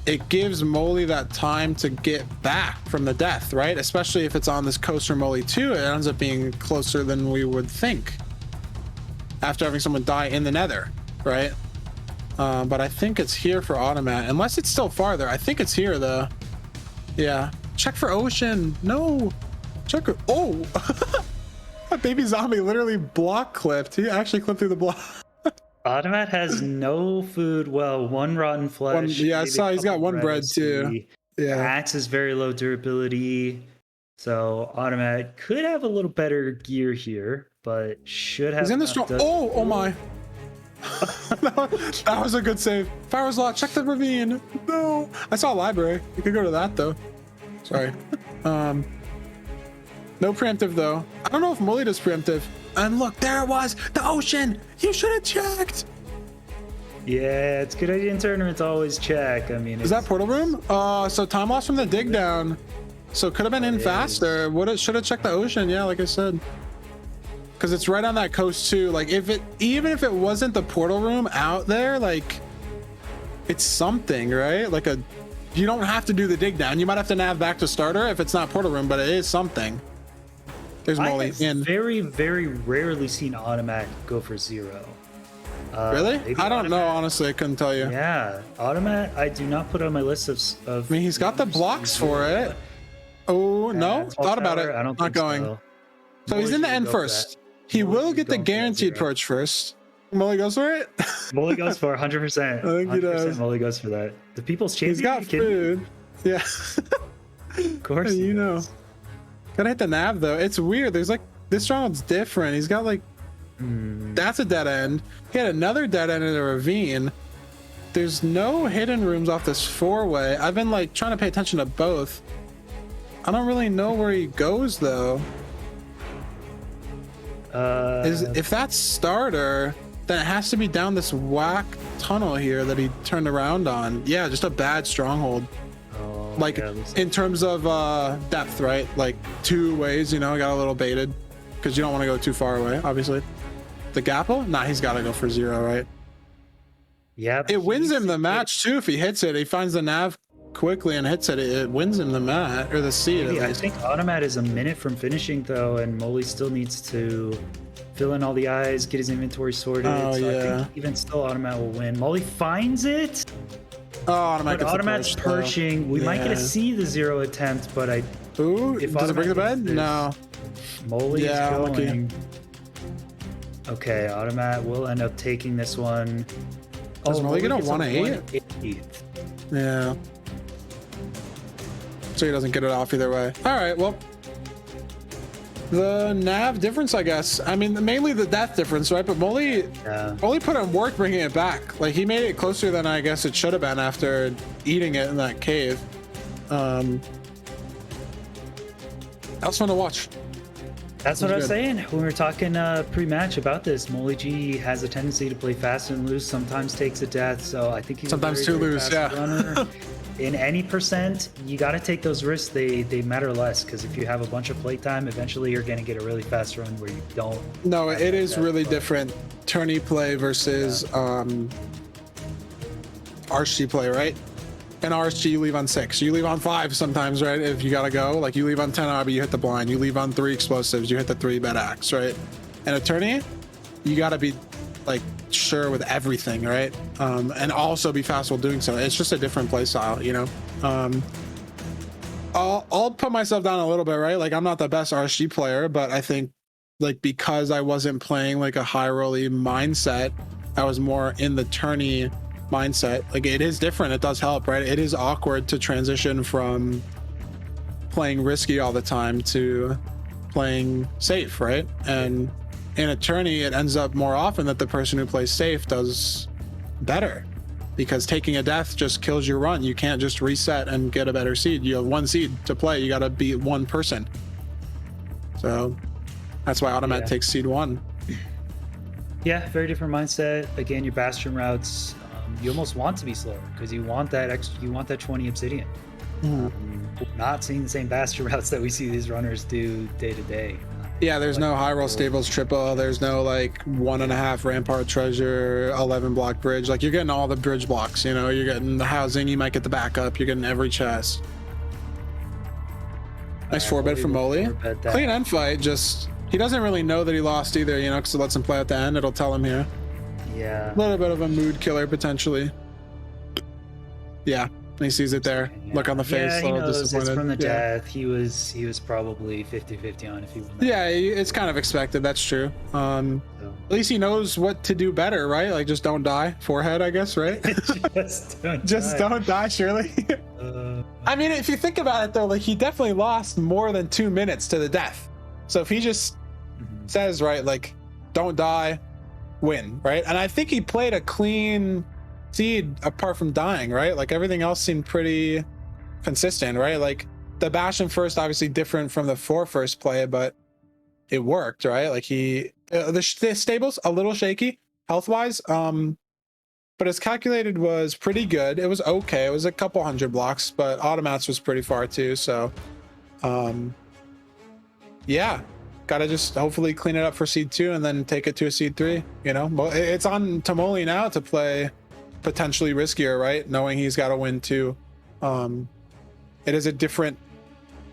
it gives Moley that time to get back from the death, right? Especially if it's on this coast from Moley 2, it ends up being closer than we would think after having someone die in the nether, right? But I think it's here for Automatt, unless it's still farther. I think it's here though. Yeah, check for Ocean. No, check for, oh, that baby zombie literally block clipped. He actually clipped through the block. Automatt has no food. Well, one rotten flesh. Yeah, I maybe saw a he's got couple one bread breads, too. maybe. Yeah. Axe is very low durability. So Automatt could have a little better gear here, but should have. He's in the enough strong. dust- Oh my. That was a good save. Fire's Law, check the ravine. No. I saw a library. You could go to that though. Sorry. No preemptive though. I don't know if Moley does preemptive. And look, there it was. The Ocean. You should have checked. Yeah, it's a good idea in tournaments to always check. I mean, Is that portal room? So time loss from the dig down. So could have been in faster. Should have checked the Ocean. Yeah, like I said. Because it's right on that coast too. Like even if it wasn't the portal room out there, like it's something, right? Like you don't have to do the dig down. You might have to nav back to starter if it's not portal room, but it is something. There's I Moley have in. very, very rarely seen Automatt go for 0. Really? maybe I don't know, Automatt- honestly. I couldn't tell you. Yeah, Automatt, I do not put on my list of. I mean, he's got the blocks for it. Oh, no? Thought about it. I don't Not think going. So, So he's in the end first. He will get the going for that guaranteed 0. perch first. Moley goes for it. Moley goes for 100%. I think he does. Moley goes for that. The people's champion. He's got you kidding me? food. Yeah. Of course. You he know. does. Gotta hit the nav though. It's weird. There's like this stronghold's different. He's got like that's a dead end. He had another dead end in a ravine. There's no hidden rooms off this 4-way. I've been like trying to pay attention to both. I don't really know where he goes though. If that's starter, then it has to be down this whack tunnel here that he turned around on. Yeah, just a bad stronghold. Oh, Like yeah, looks in terms of depth, right? Like 2 ways, you know, got a little baited because you don't want to go too far away, obviously. The Gapple? Nah, he's got to go for 0, right? yeah, but It wins he's- him the match too if he hits it. He finds the nav. quickly and hits it, it wins him the mat or the seed. Maybe. At I least. think Automatt is a minute from finishing though, and Moley still needs to fill in all the eyes, get his inventory sorted. Oh, so I yeah. think even still Automatt will win. Moley finds it, Oh, Automatt but gets the Automatt's push, though. perching. We might get to Yeah. see the 0 attempt, but Ooh, if does it break the Automatt bed? gets this- No. Moley Yeah, is lucky. going. Okay, Automatt will end up taking this one. Does Moley get a gets 1-8? 1/8. Yeah. So he doesn't get it off either way. All right, well, the nav difference, I guess. I mean, mainly the death difference, right? But Moley put in work bringing it back. Like, he made it closer than I guess it should have been after eating it in that cave. That was fun to watch. That's what I was good. saying when we were talking pre-match about this. MoleyG has a tendency to play fast and loose, sometimes takes a death, so I think he's Sometimes a too very, very loose, fast yeah. runner. In any percent, you got to take those risks. They matter less, because if you have a bunch of playtime, eventually you're going to get a really fast run where you don't. No, have it that is death, really but- different. Tourney play versus RSG play, right? In RSG, you leave on 6. You leave on 5 sometimes, right? If you gotta go, like you leave on 10 obby, you hit the blind. You leave on 3 explosives, you hit the 3 bed axe, right? In a tourney, you gotta be like sure with everything, right? And also be fast while doing so. It's just a different play style, you know. I'll put myself down a little bit, right? Like I'm not the best RSG player, but I think like because I wasn't playing like a high rolly mindset, I was more in the tourney mindset. Like it is different. It does help, right? It is awkward to transition from playing risky all the time to playing safe, right? And in a tourney, it ends up more often that the person who plays safe does better, because taking a death just kills your run. You can't just reset and get a better seed. You have 1 seed to play. You got to beat 1 person. So that's why Automatt takes seed 1. Yeah, very different mindset. Again, your bastion routes, you almost want to be slower because you want that extra. You want that 20 obsidian. Not seeing the same bastion routes that we see these runners do day to day. Yeah, there's no high roll stables triple. There's no like 1.5 rampart treasure, 11 block bridge. Like you're getting all the bridge blocks, you know, you're getting the housing, you might get the backup, you're getting every chest. Nice 4-bet from Moley. Clean end fight, just he doesn't really know that he lost either, you know, because it lets him play at the end. It'll tell him here. Yeah. A little bit of a mood killer potentially. Yeah, he sees it there. Look on the face, Yeah, a he little knows disappointed. it's from the Yeah. death. He was probably 50-50 on if he won that. Yeah, it's kind of expected. That's true. So. At least he knows what to do better, right? Like just don't die. Forehead, I guess, right? Just don't Just die. don't die, surely. I mean, if you think about it though, like he definitely lost more than 2 minutes to the death. So if he just says, right, like don't die, win, right? And I think he played a clean seed apart from dying, right? Like everything else seemed pretty consistent, right? Like the Bastion first, obviously different from the 4 first play, but it worked, right? Like he the stables a little shaky health wise, but his calculated was pretty good. It was okay. It was a couple 100 blocks, but Automatt's was pretty far too. So yeah, gotta just hopefully clean it up for seed 2 and then take it to a seed 3. You know, it's on to Moley now to play potentially riskier, right? Knowing he's got to win too. It is a different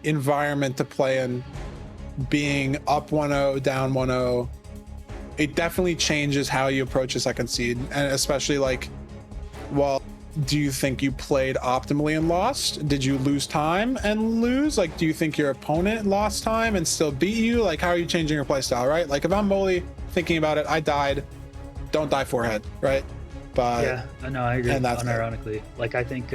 environment to play in, being up 1-0, down 1-0. It definitely changes how you approach a second seed, and especially like, well, do you think you played optimally and lost? Did you lose time and lose? Like, do you think your opponent lost time and still beat you? Like, how are you changing your playstyle, right? Like, if I'm Moley thinking about it, I died, don't die forehead, right? But Yeah, no, I agree. and that's Unironically, like I think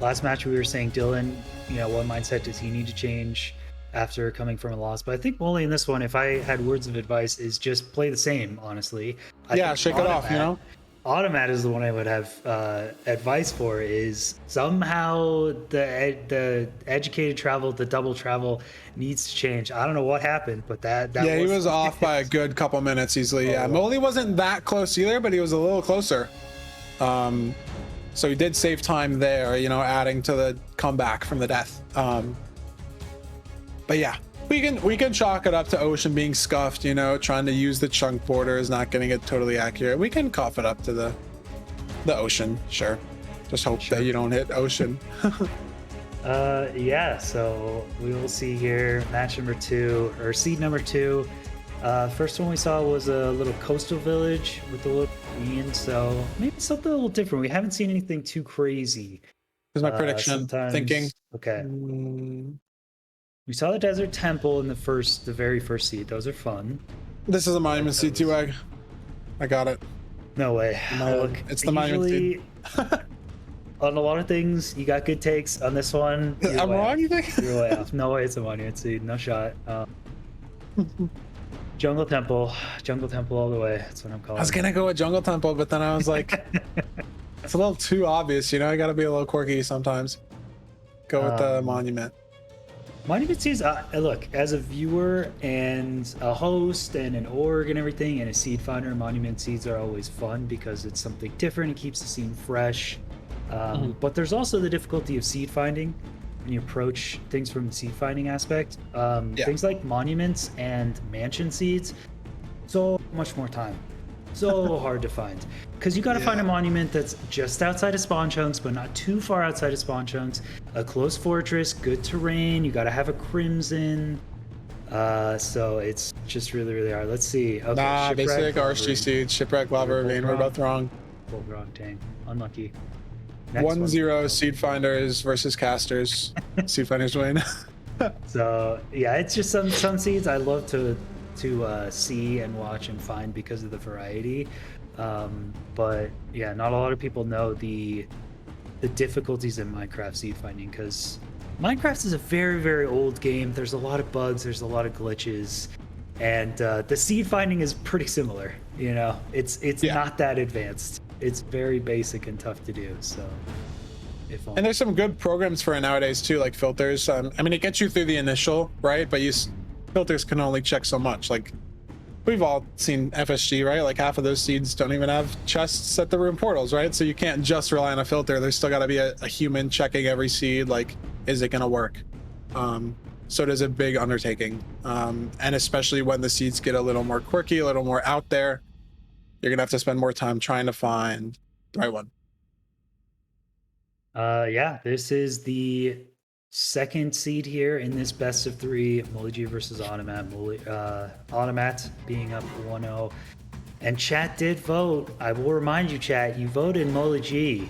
last match we were saying Dylqn, you know, what mindset does he need to change after coming from a loss? But I think Moley in this one, if I had words of advice, is just play the same. Honestly, I yeah, think shake it off, you know. Automatt is the one I would have advice for. Is somehow the educated travel, the double travel needs to change. I don't know what happened, but that Yeah, he was off by a good couple minutes easily. Yeah, Moley wasn't that close either, but he was a little closer. So he did save time there, you know, adding to the comeback from the death. But yeah, we can chalk it up to Ocean being scuffed, you know, trying to use the chunk borders, not getting it totally accurate. We can cough it up to the Ocean, sure. Just hope that you don't hit Ocean. Yeah, so we will see here match number 2 or seed number 2. First one we saw was a little coastal village with a little queen, so maybe something a little different. We haven't seen anything too crazy. Here's my prediction. Thinking. Okay. We saw the desert temple in the very first seed. Those are fun. This is a monument seed too, Egg. I got it. No way. Look, it's the monument seed. On a lot of things, you got good takes. On this one, I'm wrong, you think? You're way off. No way it's a monument seed. No shot. Jungle Temple all the way. That's what I'm calling. I was gonna go with Jungle Temple, but then I was like, it's a little too obvious, you know. I gotta be a little quirky sometimes. Go with the monument. Monument seeds. Look, as a viewer and a host and an org and everything, and a seed finder, monument seeds are always fun because it's something different. It keeps the scene fresh. But there's also the difficulty of seed finding when you approach things from the seed finding aspect. Things like monuments and mansion seeds, so much more time, so hard to find, because you got to find a monument that's just outside of spawn chunks but not too far outside of spawn chunks, a close fortress, good terrain, you got to have a crimson, so it's just really hard. Let's see. Okay, basic RSG seed, shipwreck, lava ravine. We're both wrong. Both wrong. Dang, unlucky. 1-0 seed finders versus casters. Seed finders win. So yeah, it's just some seeds I love to see and watch and find because of the variety. But yeah, not a lot of people know the difficulties in Minecraft seed finding, because Minecraft is a very old game. There's a lot of bugs, there's a lot of glitches, and the seed finding is pretty similar. You know, it's not that advanced. It's very basic and tough to do. So, and there's some good programs for it nowadays too, like filters. I mean, it gets you through the initial, right? But filters can only check so much. Like, we've all seen FSG, right? Like, half of those seeds don't even have chests at the room portals, right? So you can't just rely on a filter. There's still got to be a human checking every seed. Like, is it gonna work? So it is a big undertaking, and especially when the seeds get a little more quirky, a little more out there. You're gonna have to spend more time trying to find the right one. Yeah, this is the second seed here in this best of 3, MoleyG versus Automatt. Automatt being up 1-0. And chat did vote. I will remind you, chat, you voted MoleyG.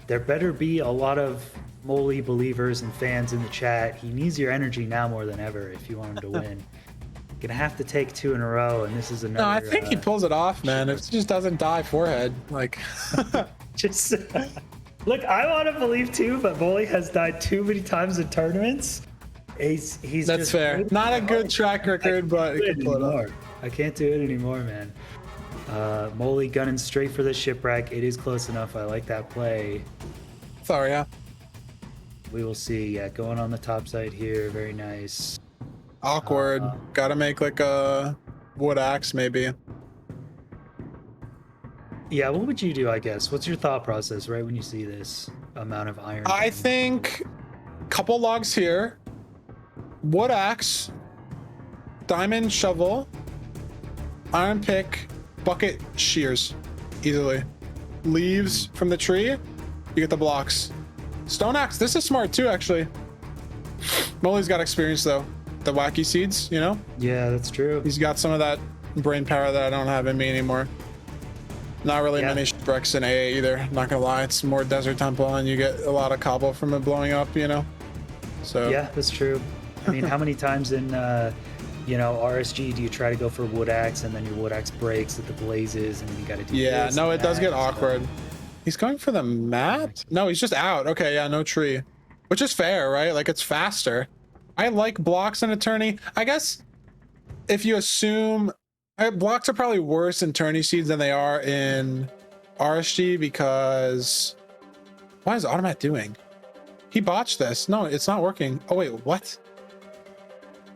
There better be a lot of Moley believers and fans in the chat. He needs your energy now more than ever if you want him to win. Gonna have to take 2 in a row, and this is another. No, I think he pulls it off, man. It just doesn't die forehead. Like, just look, I want to believe too, but Moley has died too many times in tournaments. He's that's just fair. Not a good track record, but it can pull it off. I can't do it anymore, man. Moley gunning straight for the shipwreck. It is close enough. I like that play. Sorry, yeah. We will see. Yeah, going on the top side here. Very nice. Awkward. Gotta make like a wood axe, maybe. Yeah, what would you do, I guess? What's your thought process right when you see this amount of iron? I think couple logs here, wood axe, diamond shovel, iron pick, bucket shears, easily. Leaves from the tree, you get the blocks. Stone axe, this is smart too, actually. Moley's got experience though. The wacky seeds, you know? Yeah, that's true. He's got some of that brain power that I don't have in me anymore. Not really many shipwrecks in AA either, not gonna lie. It's more desert temple and you get a lot of cobble from it blowing up, you know? So yeah, that's true. I mean, how many times in RSG do you try to go for wood axe and then your wood axe breaks at the blazes and then you gotta do this no, and it does get that, awkward. so. He's going for the mat? No, he's just out. Okay, yeah, no tree. Which is fair, right? Like, it's faster. I like blocks in a tourney. I guess if you assume blocks are probably worse in tourney seeds than they are in RSG, because what is Automatt doing? He botched this. No, it's not working. Oh wait, what?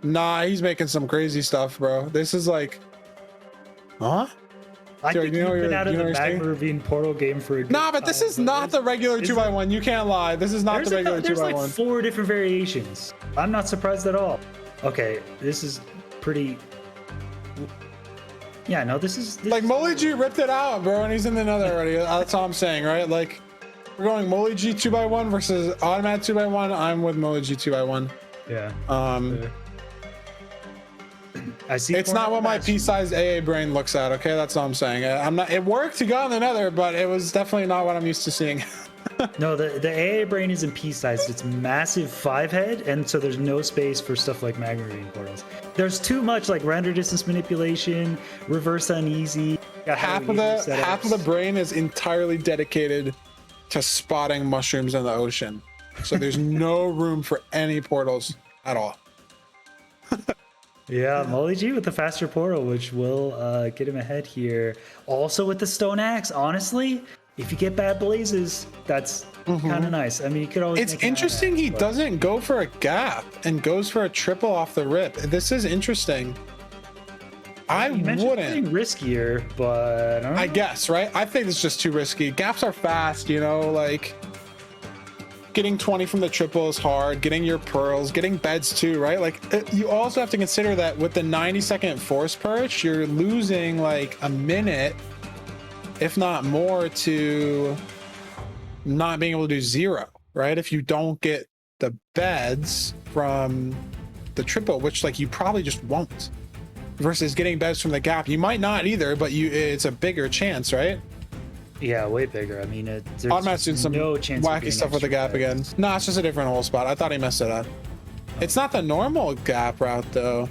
Nah, he's making some crazy stuff, bro. This is like, huh? I think you've been out of the Magma Ravine portal game for a good Nah, but this is not the regular 2x1. You can't lie. This is not the regular 2x1. There's like 4 different variations. I'm not surprised at all. Okay, this is pretty. Yeah, no, this is like MoleyG ripped it out, bro, and he's in the nether already. That's all I'm saying, right? Like, we're going MoleyG 2x1 versus Automatt 2x1. I'm with MoleyG 2x1. Yeah. Um, I see. it's not what my pea-sized AA brain looks at. Okay, that's all I'm saying. I'm not. It worked to go in the nether, but it was definitely not what I'm used to seeing. No, the AA brain isn't pea-sized. It's massive 5-head, and so there's no space for stuff like magma reading portals. There's too much like render distance manipulation, reverse uneasy. Half of the brain is entirely dedicated to spotting mushrooms in the ocean, so there's no room for any portals at all. Yeah, MoleyG with the faster portal, which will get him ahead here. Also with the stone axe, honestly, if you get bad blazes, that's kind of nice. I mean, you could always. It's interesting he doesn't go for a gap and goes for a triple off the rip. This is interesting. I wouldn't. Riskier, but I guess, right? I think it's just too risky. Gaps are fast, you know, like getting 20 from the triple is hard, getting your pearls, getting beds too, right? Like you also have to consider that with the 90-second force perch, you're losing like a minute, if not more, to not being able to do 0, right? If you don't get the beds from the triple, which like you probably just won't, versus getting beds from the gap. You might not either, but it's a bigger chance, right? Yeah, way bigger. I mean, there's Automatt's doing some no chance wacky stuff with the gap again. No, it's just a different hole spot. I thought he messed it up. It's not the normal gap route though,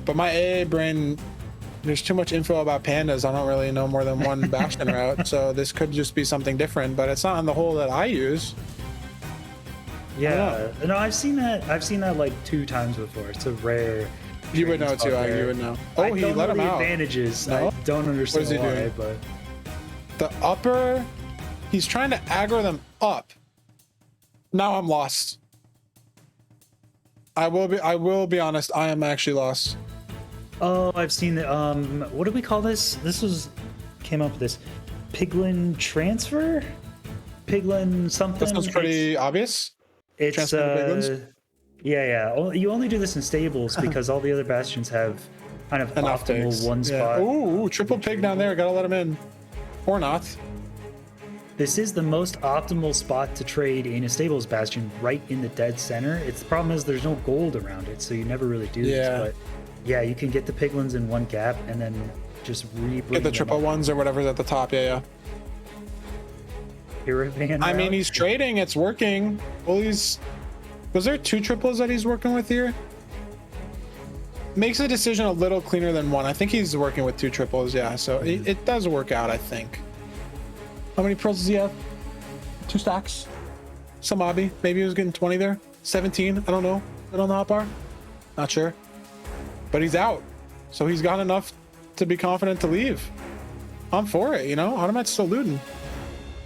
but my AA brain, there's too much info about pandas. I don't really know more than one Bastion route, so this could just be something different, but it's not on the hole that I use. Yeah, no, I've seen that like 2 times before. It's a rare. You would know too, you would know. Oh, he let him out. Advantages. No? I don't understand What is he why, doing? but The upper, he's trying to aggro them up. Now I'm lost. I will be honest, I am actually lost. oh, I've seen the what do we call this? Came up with this piglin transfer, piglin something. This one's pretty obvious. It's Transfer to piglins? yeah. You only do this in stables because all the other bastions have kind of Enough optimal days. one Yeah. spot. Ooh, triple pig down there. Gotta let him in. Or not. This is the most optimal spot to trade in a stables bastion, right in the dead center. The problem is there's no gold around it, so you never really do Yeah. this. But yeah, you can get the piglins in one gap and then just Get the triple ones or whatever's at the top. Yeah. I mean, he's trading. It's working. Well, was there 2 triples that he's working with here? Makes the decision a little cleaner than 1. I think he's working with 2 triples. Yeah, so it does work out, I think. How many pearls does he have? 2 stacks. Some obby. Maybe he was getting 20 there. 17. I don't know. I don't know how far. Not sure. But he's out. So he's got enough to be confident to leave. I'm for it, you know? Automatt's still looting.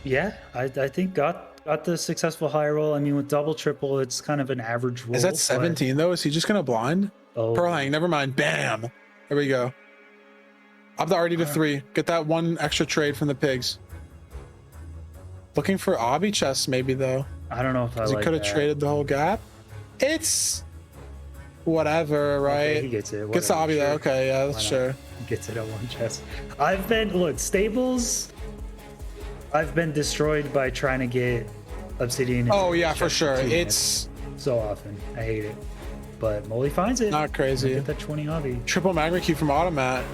Yeah, I think got the successful high roll. I mean, with double triple, it's kind of an average roll. Is that 17 though? Is he just gonna blind? Oh. Pearl hang, never mind. Bam. There we go. Up the RD to 3. Get that 1 extra trade from the pigs. Looking for obby chests maybe though. I don't know if I like He could have traded the whole gap. It's whatever, right? Okay, he gets it. Gets the whatever, obby sure. though. Okay, yeah, that's Why not? sure. He gets it at 1 chest. Stables. I've been destroyed by trying to get obsidian. Oh yeah, for sure. It's It's so often. I hate it. But Moley finds it. not crazy. Get that 20 obby. Triple magma cube from Automatt.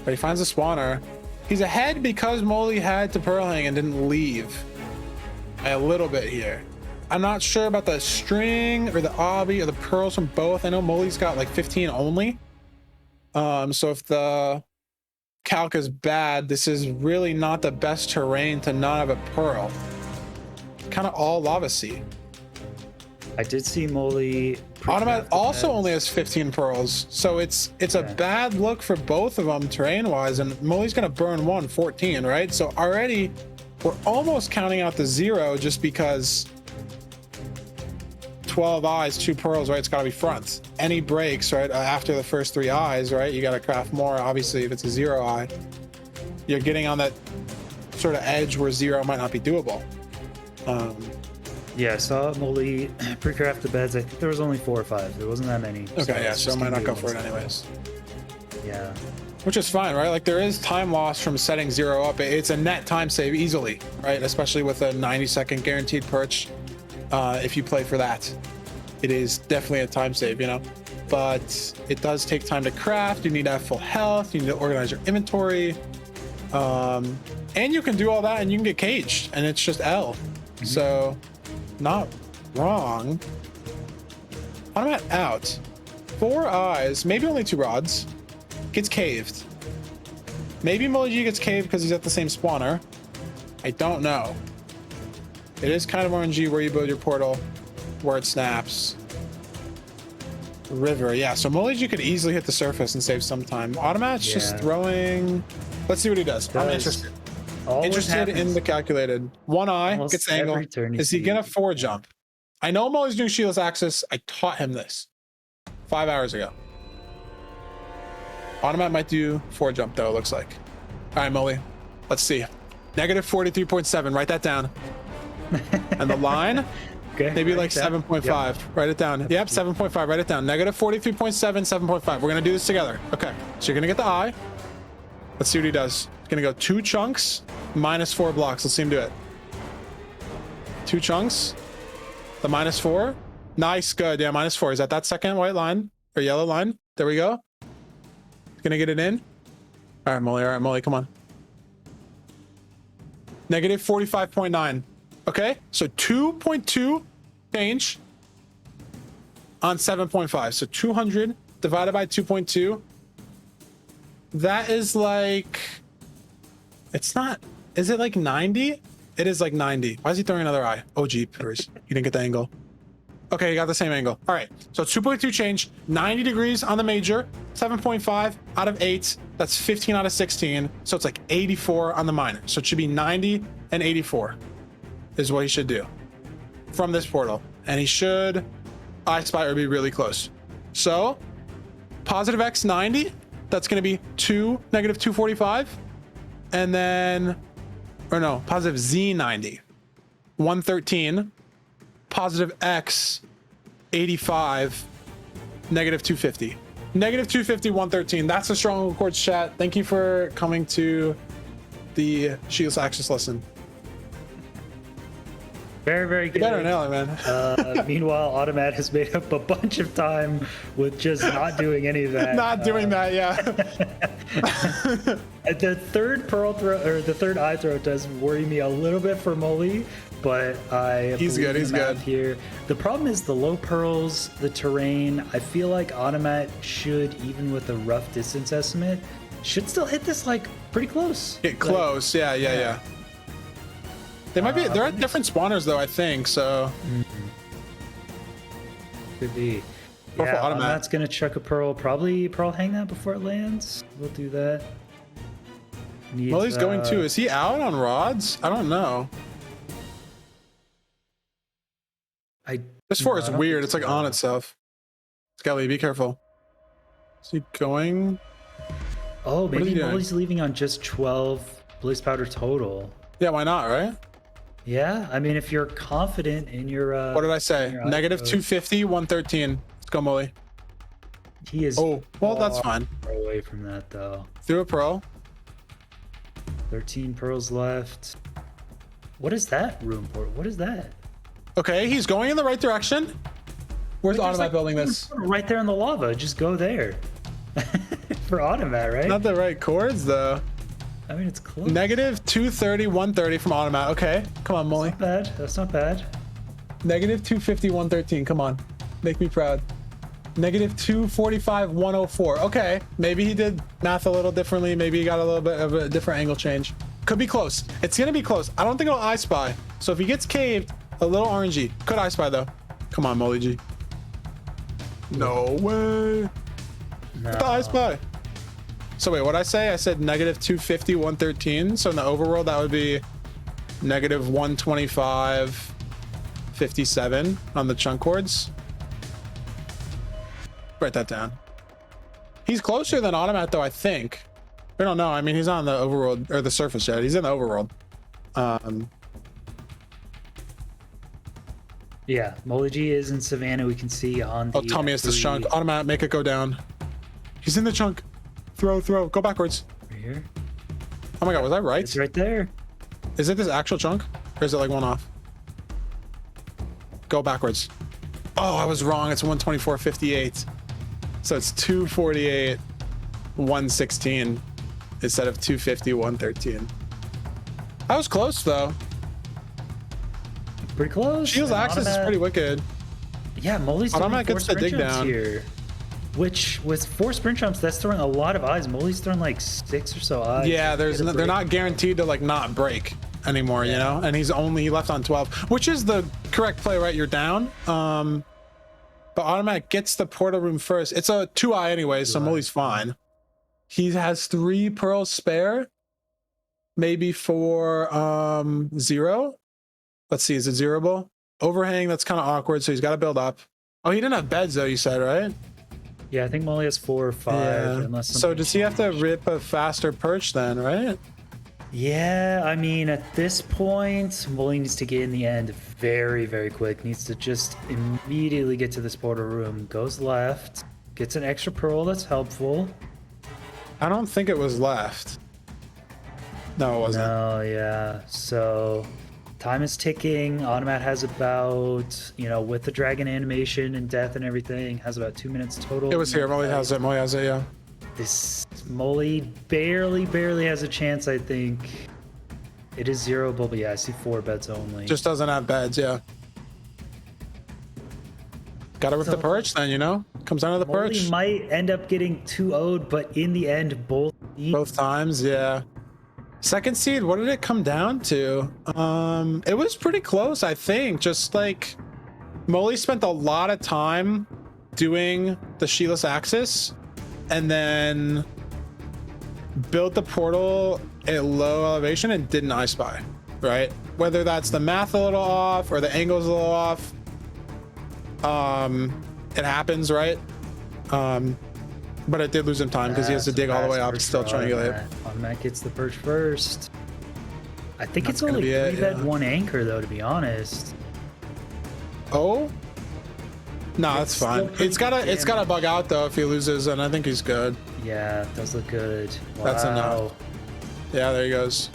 But he finds a spawner. He's ahead because Moley had to pearl hang and didn't leave. By a little bit here. I'm not sure about the string or the obby or the pearls from both. I know Moley's got like 15 only. So if the calc is bad, this is really not the best terrain to not have a pearl. Kind of all lava sea. I did see Moley. Automatt also only has 15 pearls, so it's a bad look for both of them terrain wise, and Moley's gonna burn 14, right? So already we're almost counting out the 0 just because 12 eyes, 2 pearls, right? It's got to be front. Any breaks, right? After the first 3 eyes, right? You got to craft more. Obviously, if it's a 0 eye, you're getting on that sort of edge where 0 might not be doable. Yeah, I saw Moley pre-craft the beds. I think there was only 4 or 5. There wasn't that many. Okay, yeah, it's so I just might gonna not be go for it one anyways. Yeah. which is fine, right? Like there is time loss from setting 0 up. It's a net time save easily, right? Especially with a 90-second guaranteed perch. If you play for that, it is definitely a time save, you know. But it does take time to craft. You need to have full health. You need to organize your inventory, and you can do all that, and you can get caged, and it's just L. So, not wrong. Automatt out. 4 eyes, maybe only 2 rods. Gets caved. Maybe MoleyG gets caved because he's at the same spawner. I don't know. It is kind of RNG where you build your portal, where it snaps. River, yeah. So MoleyG could easily hit the surface and save some time. Automatt's just throwing. Let's see what he does. I'm interested. Interested in the calculated. 1 eye gets the angle. Is he gonna 4 jump? I know MoleyG's doing shieldless access. I taught him this 5 hours ago. Automatt might do 4 jump though, it looks like. All right, Moley. Let's see. Negative 43.7. Write that down. And the line, okay, maybe like 7.5. Yep. Write it down. Yep, 7.5. Write it down. Negative 43.7, 7.5. We're gonna do this together. Okay. So you're gonna get the eye. Let's see what he does. He's gonna go 2 chunks, minus 4 blocks. Let's see him do it. 2 chunks. The minus 4. Nice, good. Yeah, minus 4. Is that second white line or yellow line? There we go. Gonna get it in. All right, Moley. All right, Moley. Come on. Negative 45.9. Okay, so 2.2 change on 7.5. So 200 divided by 2.2. That is like, it's not, is it like 90? It is like 90. Why is he throwing another eye? Oh, jeepers. He didn't get the angle. Okay, you got the same angle. All right, so 2.2 change, 90 degrees on the major, 7.5 out of 8. That's 15 out of 16. So it's like 84 on the minor. So it should be 90 and 84 is what he should do from this portal. And he should I Spy or be really close. So positive X 90, that's going to be negative 245. And then, or no, positive Z 90, 113. Positive X 85, negative 250. Negative 250, 113. That's a strong records chat. Thank you for coming to the shieldless access lesson. Very, very good. You better nail it, man. Meanwhile, Automatt has made up a bunch of time with just not doing any of that. Not doing that, yeah. The third pearl throw, or the third eye throw, does worry me a little bit for Moley, but he's good. He's good here. The problem is the low pearls, the terrain. I feel like Automatt should, even with a rough distance estimate, should still hit this like pretty close. Get close, like, yeah. They might be. They're at different spawners though, I think. So could be. Yeah, Automatt's gonna chuck a pearl. Probably pearl hang that before it lands. We'll do that. Well, he's going too. Is he out on rods? I don't know. This fort is weird. It's like on itself. Skelly, be careful. Is he going? Oh, maybe Moley's leaving on just 12 blaze powder total. Yeah, why not, right? Yeah, I mean, if you're confident in your what did I say? Negative 250, 113. Let's go, Moley. He is. Oh, well, that's fine. Far away from that though. Through a pearl. 13 pearls left. What is that room for? What is that? Okay, he's going in the right direction. Where's Automatt building this? Right there in the lava. Just go there. For Automatt, right? Not the right chords though. I mean, it's close. Negative 230, 130 from Automatt. Okay, come on, Moley. Not bad. That's not bad. Negative 250, 113. Come on, make me proud. Negative 245, 104. Okay, maybe he did math a little differently. Maybe he got a little bit of a different angle change. Could be close. It's gonna be close. I don't think it'll I Spy. So if he gets caved, a little RNG. Could I Spy though. Come on, MoleyG. No way. No. The I Spy. So wait, what I say? I said negative 250, 113. So in the overworld, that would be negative 125, 57 on the chunk chords. Write that down. He's closer than Automatt though, I think. We don't know. I mean, he's not in the overworld or the surface yet. He's in the overworld. Yeah, MoleyG is in Savannah. We can see on the. Oh, tell me it's this chunk. Automatt, make it go down. He's in the chunk. Throw. Go backwards. Right here. Oh my god, was I right? It's right there. Is it this actual chunk? Or is it like one off? Go backwards. Oh, I was wrong. It's 124.58. So it's 248, 116 instead of 250, 113. I was close though. Pretty close. Shield's And access is Automatt- pretty wicked. Yeah, MoleyG's throwing Automatt 4 gets the sprint dig jumps down. here. Which, with 4 sprint jumps, that's throwing a lot of eyes. MoleyG's throwing like 6 or so eyes. Yeah, Just get a they're break. not guaranteed to like not break anymore, you know? And he left on 12, which is the correct play, right? You're down. But Automatt gets the portal room first. It's a 2-eye anyway, so MoleyG's fine. He has 3 pearls spare. Maybe for 0. Let's see, is it 0-able? Overhang, that's kind of awkward, so he's got to build up. Oh, he didn't have beds though, you said, right? Yeah, I think Moley has 4 or 5. Yeah. Unless So something does he have to changed. rip a faster perch then, right? Yeah, I mean, at this point, Moley needs to get in the end very, very quick. Needs to just immediately get to this portal room. Goes left, gets an extra pearl. That's helpful. I don't think it was left. No, it wasn't. No, yeah. So time is ticking. Automatt has about, with the dragon animation and death and everything, has about 2 minutes total. It was here. Moley has it. Moley has it, yeah. This Moley barely has a chance, I think. It is 0-able, but yeah, I see 4 beds only. Just doesn't have beds, yeah. Gotta rip the perch then, you know? Comes down to the Moley perch. might end up getting 2-0'd, but in the end, both. Both times, yeah. Second seed, what did it come down to? It was pretty close, I think. Just like Moley spent a lot of time doing the Sheiless Axis and then built the portal at low elevation and didn't I Spy, right? Whether that's the math a little off or the angle's a little off. It happens, right? But it did lose him time because he has to dig all the way up, still triangulate. Automatt gets the perch first. I think That's it's only gonna be 3 it, bed, yeah. 1 anchor, though, to be honest. Oh? No, that's It's fine. still pretty It's gotta bug out though if he loses, and I think he's good. Yeah, it does look good. Wow. That's enough. Yeah, there he goes.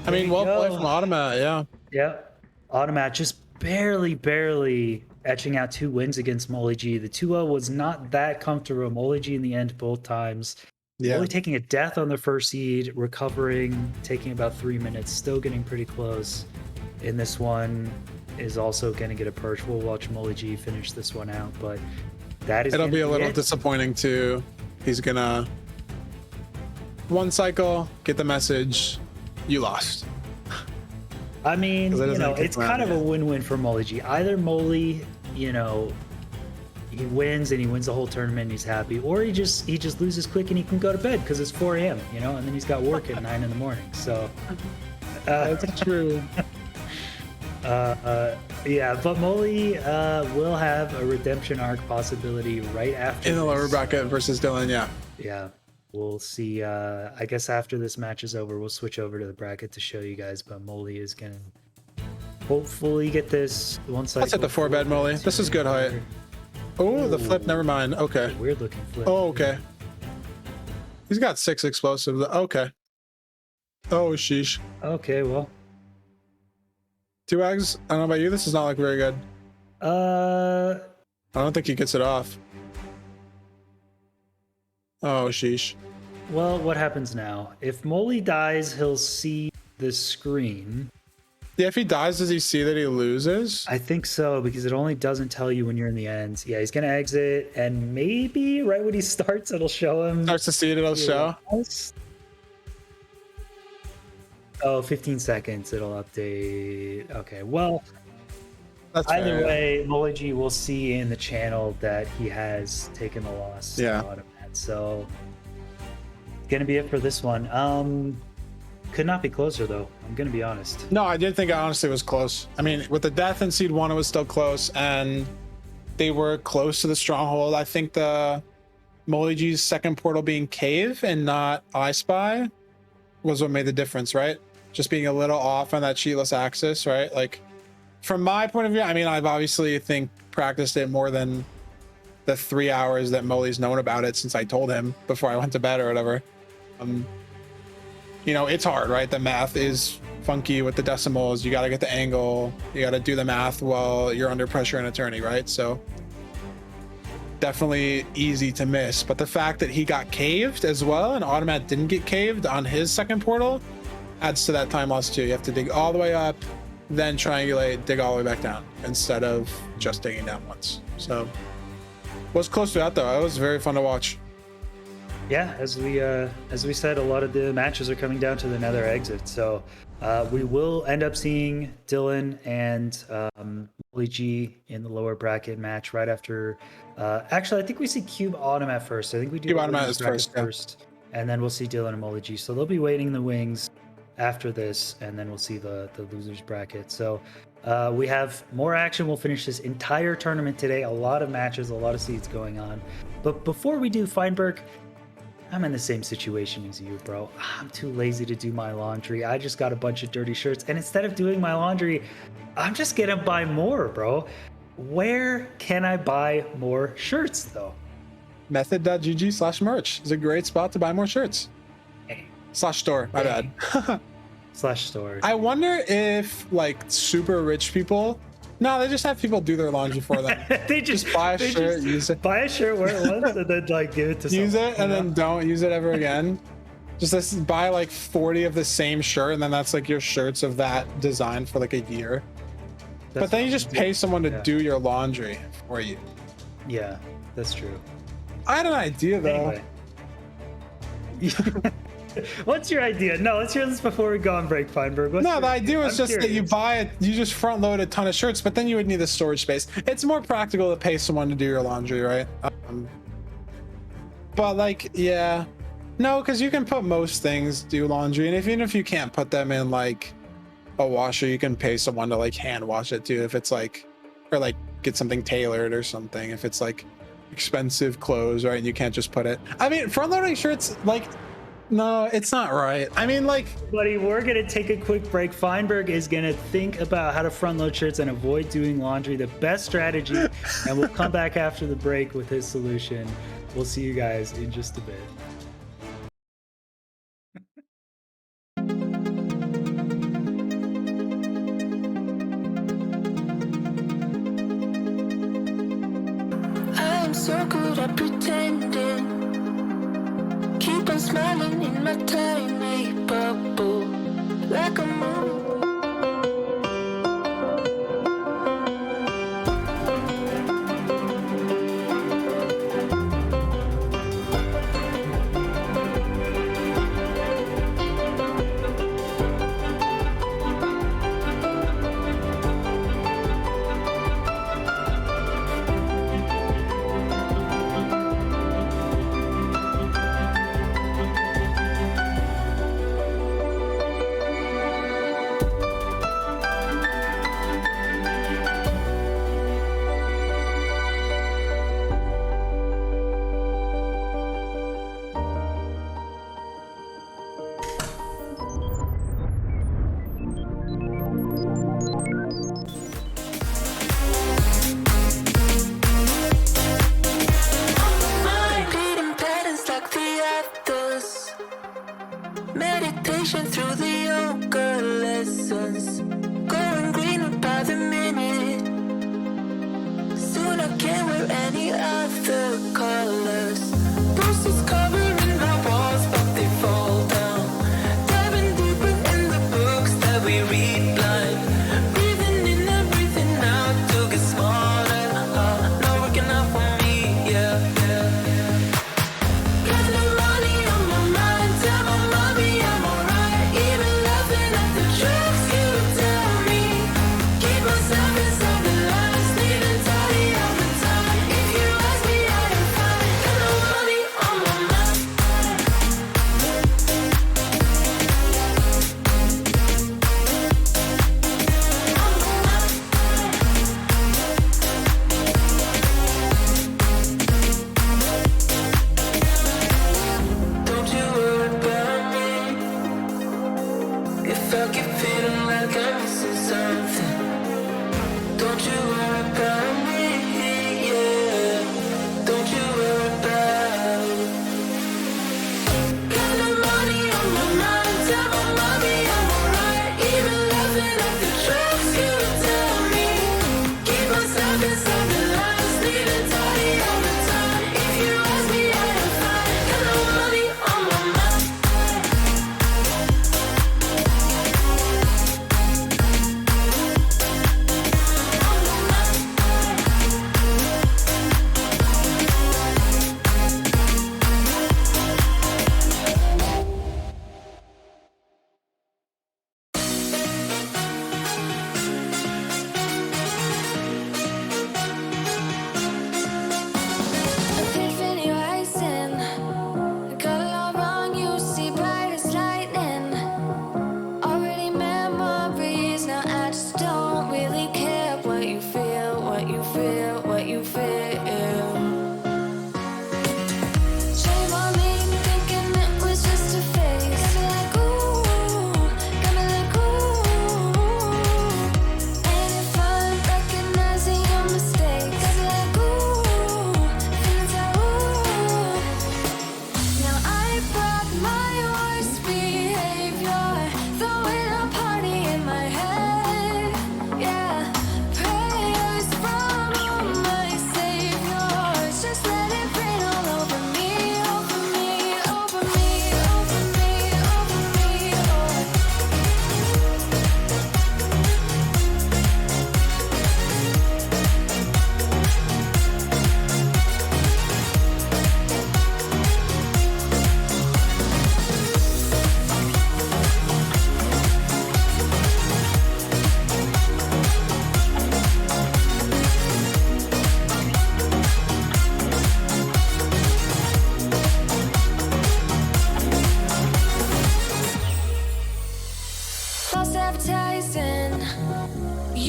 I mean, you well played go. from Automatt, yeah. Yep. Automatt just barely etching out 2 wins against MoleyG. The 2-0 was not that comfortable. MoleyG in the end both times. Yeah. Only taking a death on the first seed, recovering, taking about 3 minutes, still getting pretty close. In this one is also going to get a perch. We'll watch MoleyG finish this one out, but that is It'll gonna be a little it. disappointing too. He's gonna one cycle, get the message, you lost. I mean, 'Cause that doesn't kick it's around kind of a yet. win-win for MoleyG. Either Moley, he wins and he wins the whole tournament and he's happy, or he just loses quick and he can go to bed because it's 4 a.m. And then he's got work at 9 in the morning. So That's true. yeah, but Moley will have a redemption arc possibility right after In the lower this. bracket versus Dylan, yeah. Yeah, we'll see. I guess after this match is over, we'll switch over to the bracket to show you guys. But Moley is gonna hopefully get this one side. Let's hit the 4-bed Moley. This is good height. Oh, the flip, never mind. Okay. Weird looking flip. Oh, okay. He's got 6 explosives. Okay. Oh, sheesh. Okay, well. 2 eggs. I don't know about you. This is not like very good. I don't think he gets it off. Oh, sheesh. Well, what happens now? If Moley dies, he'll see the screen. Yeah, if he dies, does he see that he loses? I think so, because it only doesn't tell you when you're in the end. Yeah, he's gonna exit, and maybe right when he starts, it'll show him. Starts to see it, it'll show. Oh, 15 seconds, it'll update. Okay, well, That's either fair, yeah. way, MoleyG will see in the channel that he has taken the loss. to Yeah. Automatt. So, gonna be it for this one. Could not be closer, though. I'm gonna be honest. No, I did think it honestly was close. I mean, with the death in seed 1, it was still close, and they were close to the stronghold. I think the MoleyG's second portal being cave and not I Spy was what made the difference, right? Just being a little off on that cheatless axis, right? Like, from my point of view, I mean, I've obviously practiced it more than the 3 hours that Moley's known about it since I told him before I went to bed or whatever. You know, it's hard, right? The math is funky with the decimals. You got to get the angle. You got to do the math while you're under pressure in attorney, right? So definitely easy to miss. But the fact that he got caved as well and Automatt didn't get caved on his second portal adds to that time loss too. You have to dig all the way up, then triangulate, dig all the way back down instead of just digging down once. So was close to that though. It was very fun to watch. Yeah, as we said, a lot of the matches are coming down to the nether exit. So we will end up seeing Dylqn and MoleyG in the lower bracket match right after. Actually, I think we see Cube Automatt first. I think we do Cube Automatt is first, and then we'll see Dylqn and MoleyG. So they'll be waiting in the wings after this, and then we'll see the losers bracket. So we have more action. We'll finish this entire tournament today. A lot of matches, a lot of seeds going on. But before we do, Feinberg, I'm in the same situation as you, bro. I'm too lazy to do my laundry. I just got a bunch of dirty shirts, and instead of doing my laundry, I'm just gonna buy more, bro. Where can I buy more shirts, though? Method.gg/merch is a great spot to buy more shirts. Hey. /store, my bad. /store. I wonder if like super rich people, no, they just have people do their laundry for them. they just buy a shirt, use it. Buy a shirt, wear it once, and then like give it to use someone, it, and then don't use it ever again. Just buy like 40 of the same shirt, and then that's like your shirts of that design for like a year. But then you just pay someone to do your laundry for you. Yeah, that's true. I had an idea though. Anyway. What's your idea? No, let's hear this before we go on break, Feinberg. No, the idea was just that you buy it, you just front load a ton of shirts, but then you would need the storage space. It's more practical to pay someone to do your laundry, right? But like, yeah, no, because you can put most things do laundry, and even if you can't put them in like a washer, you can pay someone to like hand wash it too, if it's like, or like get something tailored or something, if it's like expensive clothes, right? And you can't just put it. I mean, front loading shirts, like, no, it's not right. I mean, like, buddy, we're gonna take a quick break. Feinberg is gonna think about how to front load shirts and avoid doing laundry, the best strategy, and we'll come back after the break with his solution. We'll see you guys in just a bit. I am so good at pretending. Keep on smiling in my tiny bubble, like a moon. Meditation through the yoga lessons, going greener by the minute. Soon I can't wear any other colors. Bruises covering my walls, but they fall down. Diving deeper in the books that we read blind. Breathing in and breathing out to get smarter. Not working out for me, yeah. Got no money on my mind, tell my mommy I'm alright. Even laughing at the jokes you tell me. Keep myself inside the lines, neat and tidy all the time. If you ask me, I am fine. Got no money on my mind.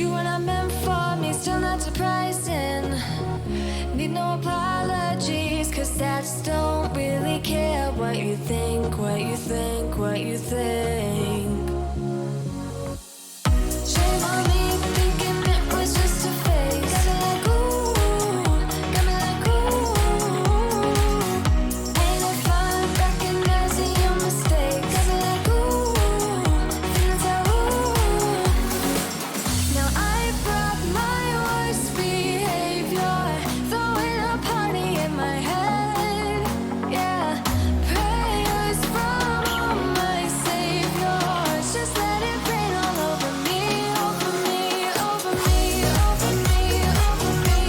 You were not meant for me, still not surprising. Need no apologies, cause I just don't really care what you think, what you think, what you think. Shame on me, thinking it was just a phase. Got me like ooh, got me like ooh. Ain't it fun recognizing your mistakes? Got me like ooh, feeling so ooh. Now I brought my worst behavior, throwing a party in my head. Yeah, prayers from all my saviors. Just let it rain all over me, over me, over me, over me, over me.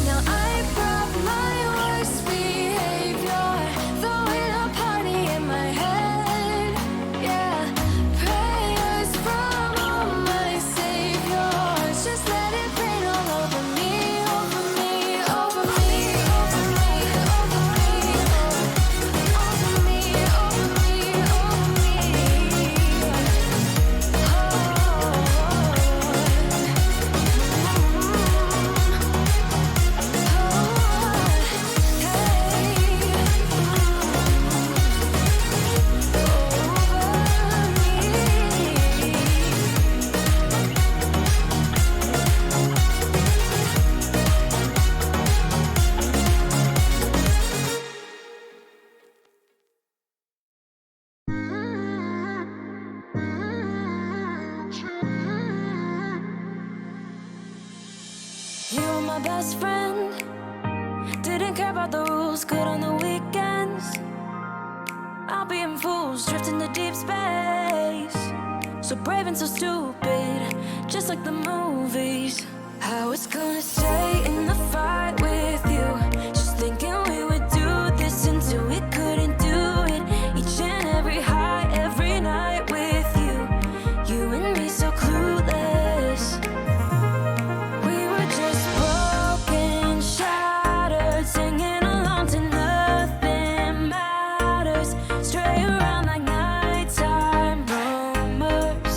Now I brought my worst behavior, throwing a party in my head. Yeah, prayers from all my saviors. Just let it rain all over me, over me, over me, over me, over me, over me, over me, over me. You were my best friend. Didn't care about the rules, good on the weekends. I'll be in fools, drifting to deep space. So brave and so stupid, just like the movies. I was gonna stay in the fight with you, just thinking we would do this until we couldn't do it. Each and every high, every night with you. You and me so clueless. We were just broken, shattered, singing along to nothing matters. Stray around like nighttime rumors.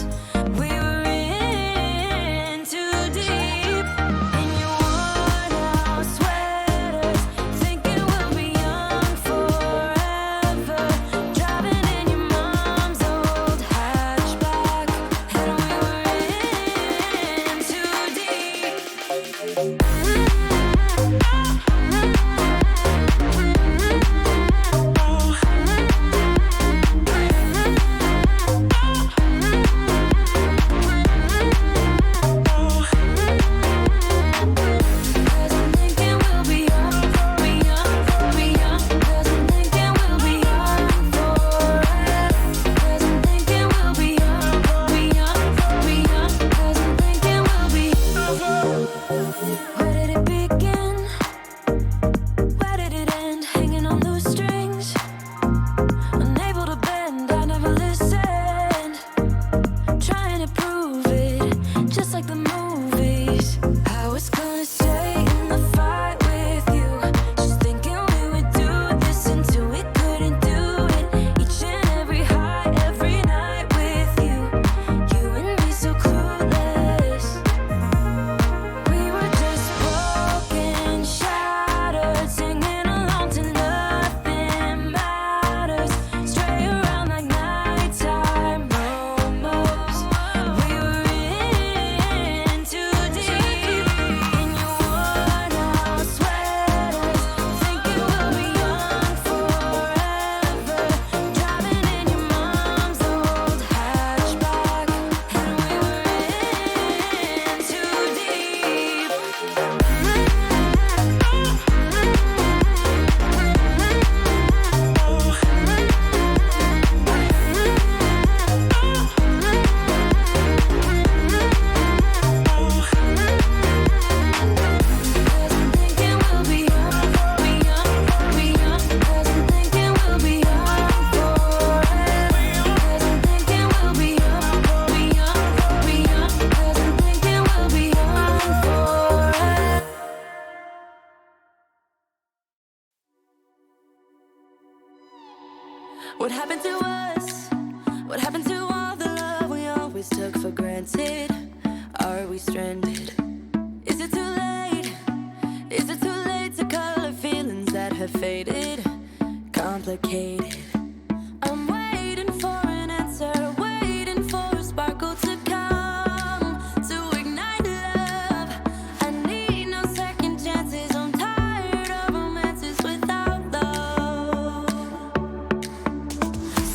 We were in too deep, and you wanted What happened to us? What happened to all the love we always took for granted? Are we stranded? Is it too late? Is it too late to color feelings that have faded? Complicated. I'm waiting for an answer, waiting for a sparkle to come to ignite love. I need no second chances. I'm tired of romances without love.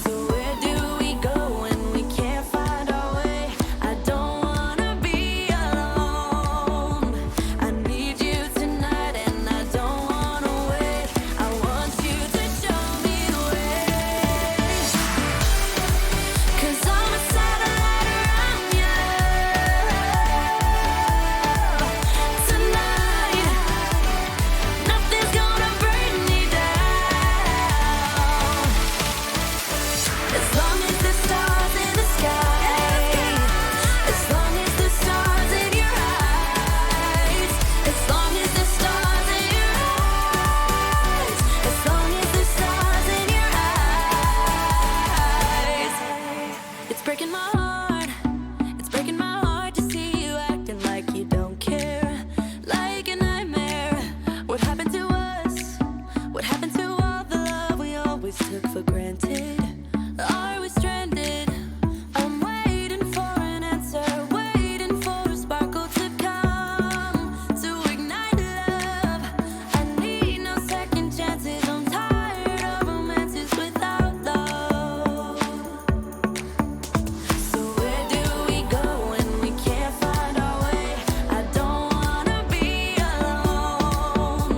So where do we go when we can't find our way? I don't wanna be alone. I need you tonight and I don't wanna wait. I want you to show me the way. 'Cause I'm a satellite around you tonight. Nothing's gonna bring me down. As long as the stars in the sky, as long as the stars in your eyes, as long as the stars in your eyes, as long as the stars in your eyes. It's breaking my heart, it's breaking my heart to see you acting like you don't care, like a nightmare. What happened to us? What happened to all the love we always took for granted? Are we stranded? I'm waiting for an answer, waiting for a sparkle to come to ignite love. I need no second chances. I'm tired of romances without love. So where do we go when we can't find our way? I don't wanna be alone.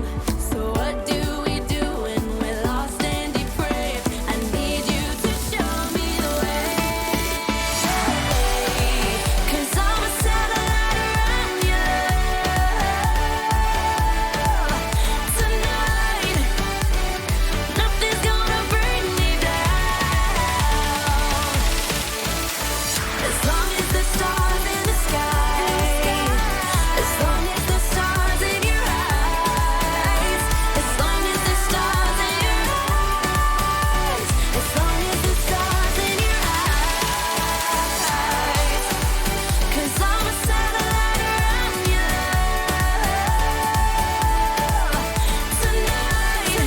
So what do we do when we're lost and depraved? I need you to show me the way. 'Cause I'm a satellite around you tonight. Nothing's gonna bring me down. As long as the stars in the sky, as long as the stars in your eyes, as long as the stars in your eyes, as long as the stars in your eyes. 'Cause I'm a satellite around you tonight.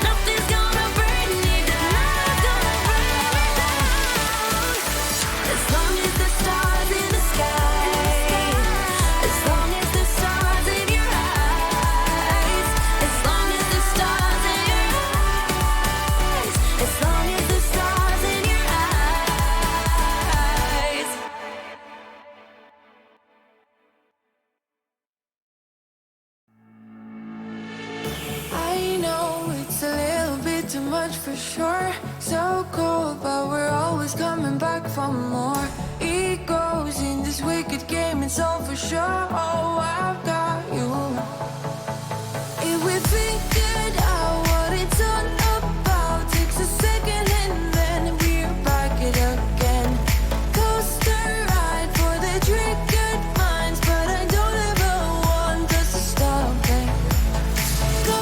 Nothing's gonna bring me down. As long as the stars in the sky, as long as the stars in your eyes, as long as the stars in your eyes, as long as the stars in your eyes. I know it's a little bit too much for sure. So cold, but we're always coming back for more. Egos in this wicked game, it's all for sure. Oh, I've got you. If we figured out what it's all about, takes a second and then we're back it again. Coaster ride for the triggered minds, but I don't ever want us to stop it. Go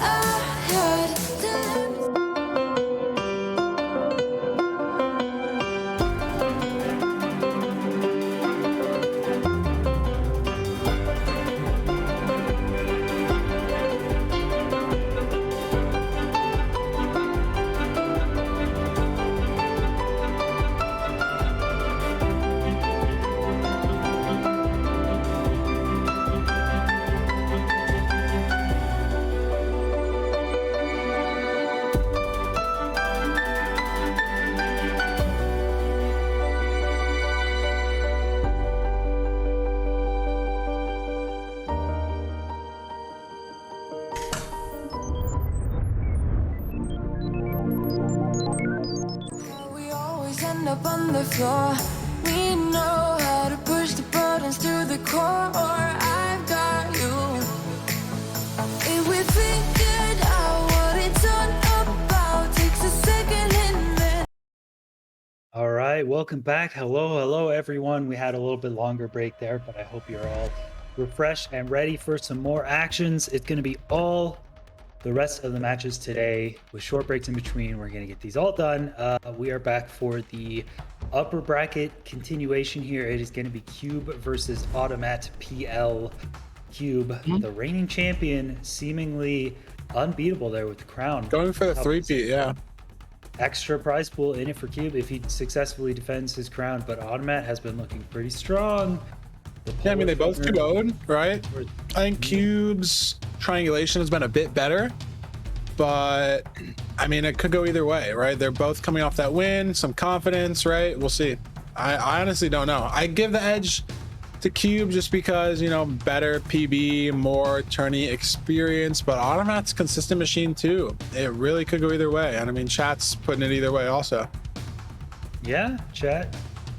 ahead. We always end up on the floor. We know how to push the buttons to the core. I've got you. If we figured out what it's all about, takes a second and then. All right, welcome back. Hello, everyone. We had a little bit longer break there, but I hope you're all refreshed and ready for some more actions. It's going to be all the rest of the matches today with short breaks in between. We're going to get these all done. We are back for the upper bracket continuation here. It is going to be Cube versus Automatt PL. Cube, the reigning champion, seemingly unbeatable there with the crown. Going for the three-peat, yeah. Extra prize pool in it for Cube if he successfully defends his crown, but Automatt has been looking pretty strong. Yeah, I mean, they both Cube-owned, right? I think Cube's triangulation has been a bit better, but I mean, it could go either way, right? They're both coming off that win, some confidence, right? We'll see. I honestly don't know. I give the edge to Cube just because, you know, better PB, more tourney experience, but Automatt's consistent machine too. It really could go either way. And I mean, chat's putting it either way also. Yeah, chat,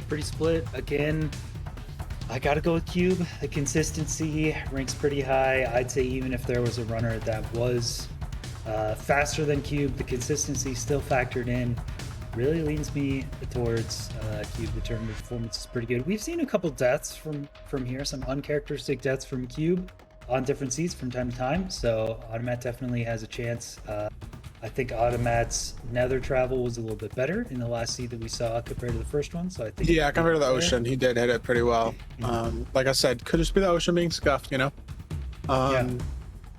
pretty split. Again, I gotta go with Cube. The consistency ranks pretty high. I'd say even if there was a runner that was faster than Cube, the consistency still factored in. Really leans me towards Cube. The tournament performance is pretty good. We've seen a couple deaths from here, some uncharacteristic deaths from Cube on different seeds from time to time. So Automatt definitely has a chance. I think Automatt's nether travel was a little bit better in the last seed that we saw compared to the first one. So I think compared to the ocean, he did hit it pretty well. Like I said, could just be the ocean being scuffed, you know.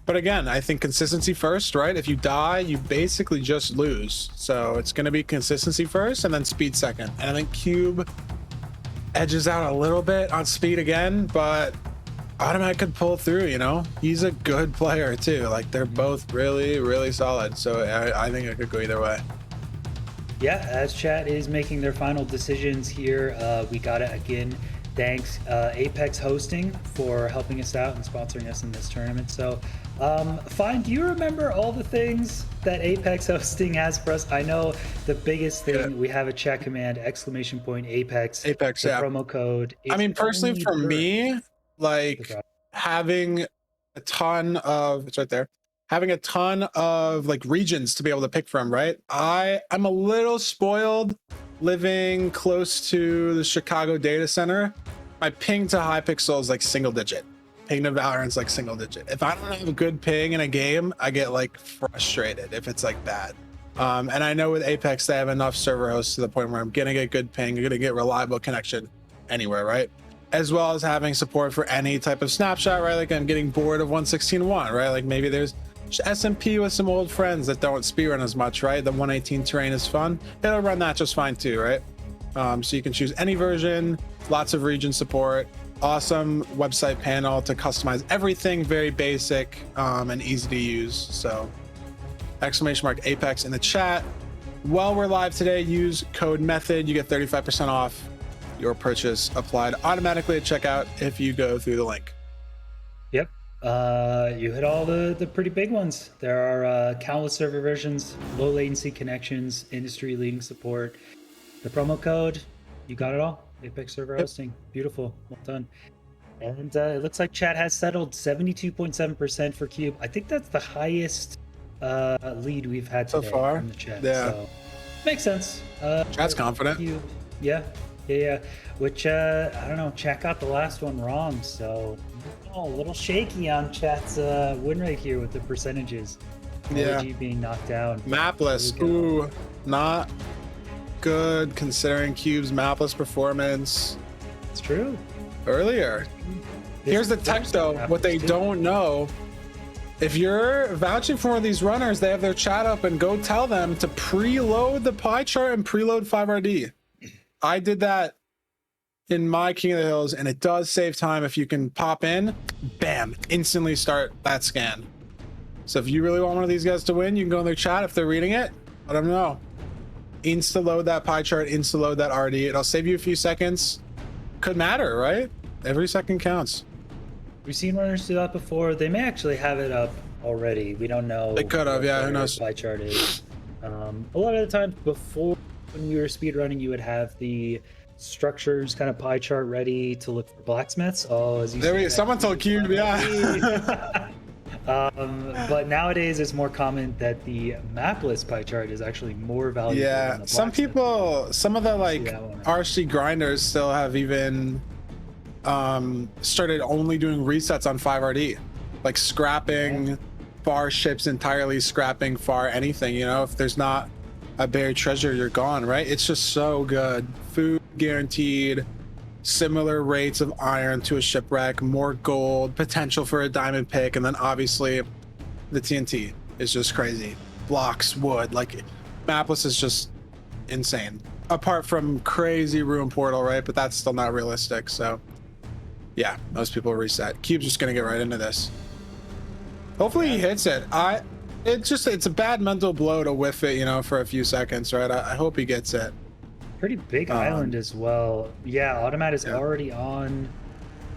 But again, I think consistency first, right? If you die, you basically just lose. So it's going to be consistency first and then speed second. And I think Cube edges out a little bit on speed again, but Automatt could pull through, you know? He's a good player too. Like, they're both really, really solid. So I think it could go either way. Yeah, as chat is making their final decisions here, we got it again. Thanks Apex Hosting for helping us out and sponsoring us in this tournament. So Fine, do you remember all the things that Apex Hosting has for us? I know the biggest thing, we have a chat command, ! Apex, the promo code. I mean, personally for me, like having a ton of, it's right there, having a ton of like regions to be able to pick from, right? I'm a little spoiled living close to the Chicago data center. My ping to Hypixel is like single digit. Ping to Valorant's like single digit. If I don't have a good ping in a game, I get like frustrated if it's like bad. And I know with Apex, they have enough server hosts to the point where I'm gonna get good ping, I'm gonna get reliable connection anywhere, right? As well as having support for any type of snapshot, right? Like I'm getting bored of 116.1, right? Like maybe there's SMP with some old friends that don't speedrun as much, right? The 118 terrain is fun. It'll run that just fine too, right? So you can choose any version, lots of region support, awesome website panel to customize everything, very basic and easy to use. So !Apex in the chat. While we're live today, use code METHOD. You get 35% off your purchase, applied automatically at checkout if you go through the link. Yep. You hit all the pretty big ones. There are countless server versions, low latency connections, industry leading support. The promo code, you got it all. Apex server hosting. Beautiful. Well done. And it looks like chat has settled 72.7% for Cube. I think that's the highest lead we've had today so far from the chat. Yeah. So, makes sense. Chat's confident. Cube. Yeah. Which, I don't know, chat got the last one wrong. So, a little shaky on chat's win rate here with the percentages. MoleyG being knocked down. Mapless. Ooh, not good considering Cube's mapless performance. It's true. Earlier. Here's the tech though. What they don't know, if you're vouching for one of these runners, they have their chat up and go tell them to preload the pie chart and preload 5RD. I did that in my King of the Hills, and it does save time. If you can pop in, bam, instantly start that scan. So if you really want one of these guys to win, you can go in their chat. If they're reading it, let them know. Insta load that pie chart, insta load that RD. It'll save you a few seconds. Could matter, right? Every second counts. We've seen runners do that before. They may actually have it up already. We don't know. They could have, yeah, who knows? Pie chart is. A lot of the times before, when you were speedrunning, you would have the structures kind of pie chart ready to look for blacksmiths. Oh, as you there someone told Cube, yeah. But nowadays it's more common that the mapless pie chart is actually more valuable. Yeah, than the some people, some of the like one. RC grinders still have even started only doing resets on 5RD, like scrapping far ships entirely, scrapping far anything, you know, if there's not a buried treasure, you're gone, right? It's just so good. Food guaranteed, similar rates of iron to a shipwreck, more gold, potential for a diamond pick, and then obviously the TNT is just crazy. Blocks, wood, like mapless is just insane. Apart from crazy ruin portal, right? But that's still not realistic. So yeah, most people reset. Cube's just gonna get right into this. Hopefully he hits it. It's a bad mental blow to whiff it, you know, for a few seconds, right? I hope he gets it. Pretty big island as well. Yeah, Automatt is already on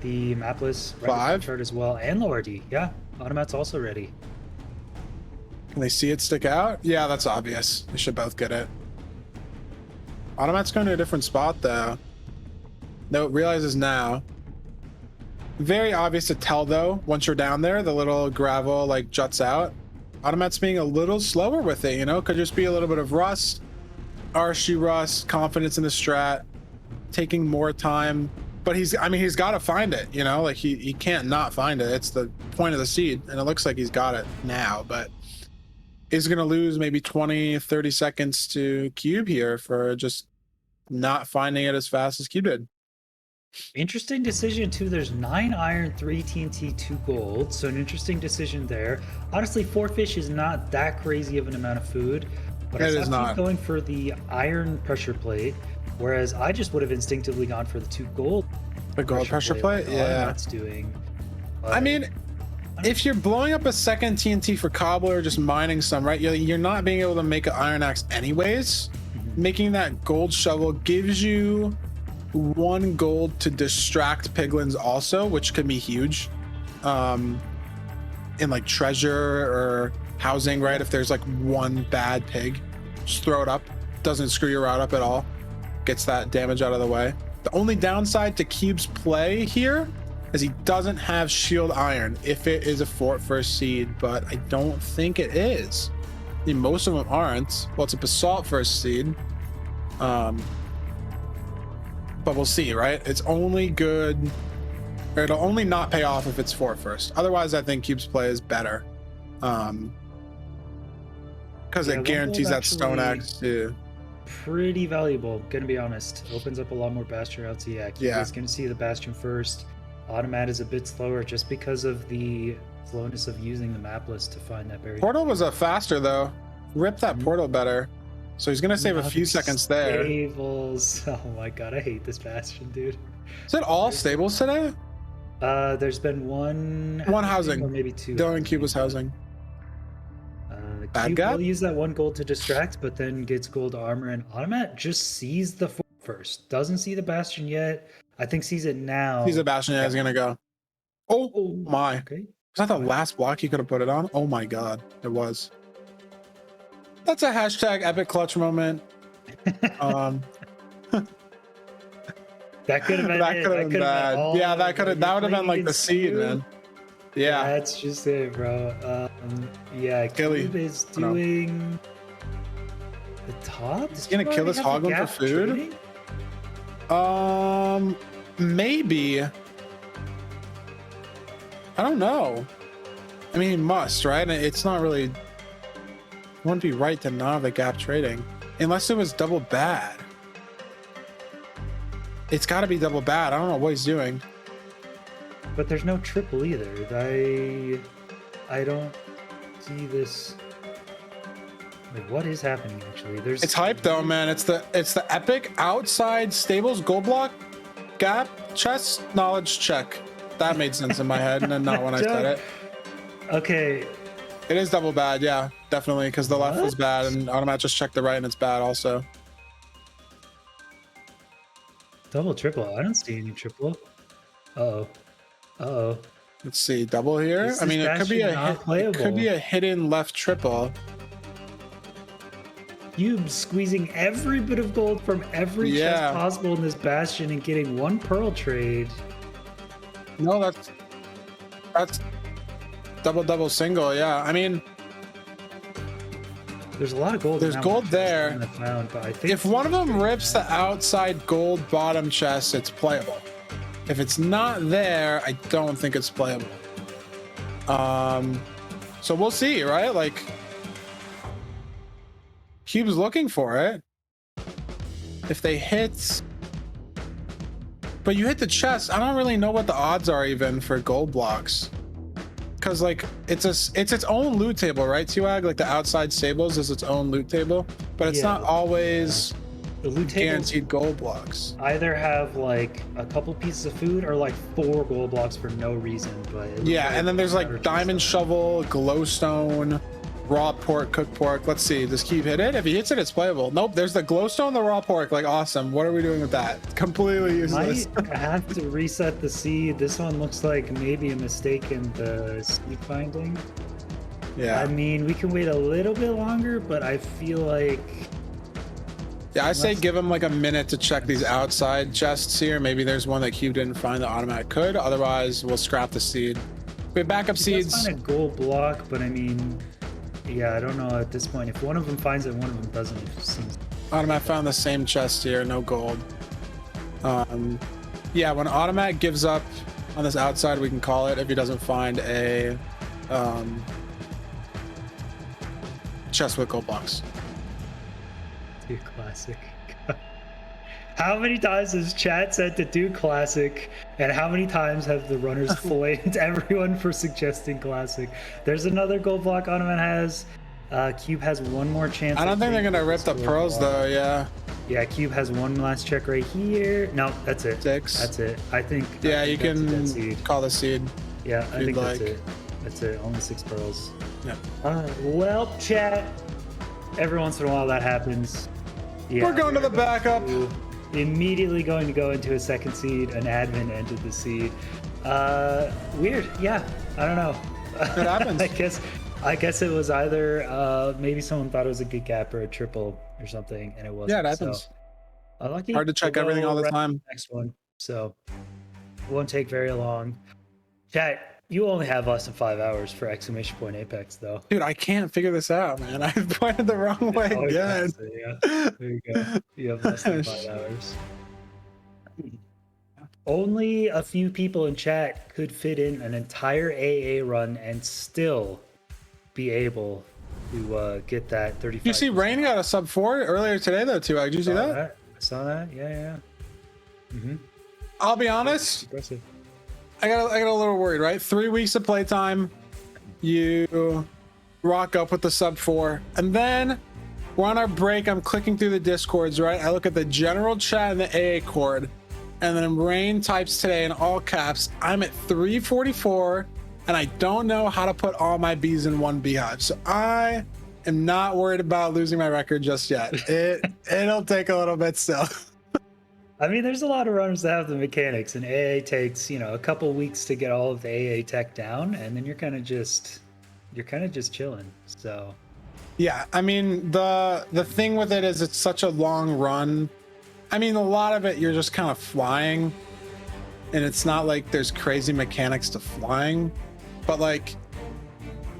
the mapless chart as well, and lower D. Yeah, Automatt's also ready. Can they see it stick out? Yeah, that's obvious. They should both get it. Automatt's going to a different spot though. No, it realizes now. Very obvious to tell though, once you're down there, the little gravel like juts out. Automatt's being a little slower with it, you know, could just be a little bit of rust, RSG rust, confidence in the strat, taking more time. But he's got to find it, you know, like he can't not find it. It's the point of the seed, and it looks like he's got it now, but he's going to lose maybe 20, 30 seconds to Cube here for just not finding it as fast as Cube did. Interesting decision too. There's 9 iron, 3 TNT, 2 gold. So an interesting decision there. Honestly, 4 fish is not that crazy of an amount of food, but It I is keep not. going for the iron pressure plate, whereas I just would have instinctively gone for the 2 gold. The gold pressure plate? like Yeah. Automatt's doing. I mean, if you're blowing up a second TNT for Cobbler, just mining some, right? You're not being able to make an iron axe anyways. Making that gold shovel gives you 1 gold to distract piglins also, which can be huge. In like treasure or housing, right? If there's like 1 bad pig, just throw it up. Doesn't screw your route up at all. Gets that damage out of the way. The only downside to Cube's play here is he doesn't have shield iron if it is a fort first seed, but I don't think it is. I mean, most of them aren't. Well, it's a basalt first seed. But we'll see, right? It's only good, or it'll only not pay off if it's fort first. Otherwise, I think Cube's play is better. Because it guarantees that stone axe too. Pretty valuable, gonna be honest. Opens up a lot more bastion routes. Yeah, he's gonna see the bastion first. Automatt is a bit slower just because of the slowness of using the map list to find that berry. Portal was a faster though. Rip that portal better. So he's gonna save a few seconds there. Stables. Oh my god, I hate this bastion, dude. Is it all stables today? There's been one housing, or maybe 2. Dylqn Cube was housing. Bad Cube guy? will use that 1 gold to distract, but then gets gold armor, and Automatt just sees the fort first. Doesn't see the bastion yet. I think sees it now. Sees a bastion, yeah, he's gonna go. Oh my. Okay. Was that the last block he could have put it on? Oh my god, it was. That's a hashtag epic clutch moment. That could have been that could have been bad. Yeah, that would have been like the seed, man. Yeah. That's just it, bro. Yeah, Cube is doing the top. He's gonna kill his Hoglin for food. Maybe. I don't know. I mean, he must, right? It's not really. It wouldn't be right to not have the gap trading, unless it was double bad. It's got to be double bad. I don't know what he's doing. But there's no triple either. I don't see this. Like, what is happening actually? It's hype though, man. It's the epic outside stables gold block gap chest knowledge check. That made sense in my head, and then not when I said it. Okay. It is double bad, yeah, definitely, because the left was bad, and Automatt just checked the right, and it's bad also. Double, triple. I don't see any triple. Uh oh. Let's see, double here. I mean, it could be a hidden left triple. Cube squeezing every bit of gold from every chest possible in this bastion and getting 1 pearl trade. No, that's double single. Yeah, I mean, there's a lot of gold. There's gold there. But I think if one of them rips the outside gold bottom chest, it's playable. If it's not there, I don't think it's playable. So we'll see, right? Like, Cube's looking for it. If they hit, but you hit the chest, I don't really know what the odds are even for gold blocks, because like it's its own loot table, right? Tuag, like the outside stables is its own loot table, but it's not always the loot guaranteed gold blocks. Either have like a couple pieces of food or like 4 gold blocks for no reason. But yeah, and then there's like diamond shovel, glowstone, raw pork, cooked pork. Let's see, does Cube hit it? If he hits it, it's playable. Nope, there's the glowstone, the raw pork. Like, awesome. What are we doing with that? Completely useless. Might have to reset the seed. This one looks like maybe a mistake in the seed finding. Yeah. I mean, we can wait a little bit longer, but I feel like... Yeah, I say give him like a minute to check these outside chests here. Maybe there's one that Cube didn't find that Automatt could. Otherwise, we'll scrap the seed. We have backup seeds. Find a gold block, but I mean... Yeah, I don't know at this point. If one of them finds it, one of them doesn't. It seems... Automatt found the same chest here, no gold. Yeah, when Automatt gives up on this outside, we can call it if he doesn't find a chest with gold blocks. Dude, classic. How many times has chat said to do classic, and how many times have the runners blamed everyone for suggesting classic? There's another gold block Automatt has. Cube has one more chance. I don't think they're gonna rip the pearls though. Yeah. Yeah, Cube has one last check right here. No, that's it. 6. That's it. I think. Yeah, I you think can call the seed. Yeah, I think that's like. it. That's it. Only 6 pearls. Yeah. Well, chat. Every once in a while that happens. Yeah, We're going to the backup. Immediately going to go into a second seed. An admin entered the seed. Weird. Yeah, I don't know. It happens. I guess it was either maybe someone thought it was a good gap or a triple or something, and it wasn't. Yeah, it happens. So, lucky. Hard to check everything all the time. Next one. So won't take very long. Chat. You only have less than 5 hours for exclamation point Apex, though. Dude, I can't figure this out, man. I pointed the wrong way again. Yeah. There you go. You have less than 5 hours. Only a few people in chat could fit in an entire AA run and still be able to get that 35. You see, Rain got a sub 4 earlier today, though, too. Did you see that? I saw that. Yeah. Mm-hmm. I'll be honest. Impressive. I got a little worried, right? 3 weeks of playtime, you rock up with the sub 4, and then we're on our break. I'm clicking through the discords, right? I look at the general chat and the AA cord, and then Rain types today in all caps, I'm at 344, and I don't know how to put all my bees in one beehive. So I am not worried about losing my record just yet. It'll take a little bit still. I mean, there's a lot of runners that have the mechanics, and AA takes, a couple weeks to get all of the AA tech down, and then you're kind of just chilling. So, yeah, I mean, the thing with it is it's such a long run. I mean, a lot of it you're just kind of flying, and it's not like there's crazy mechanics to flying, but like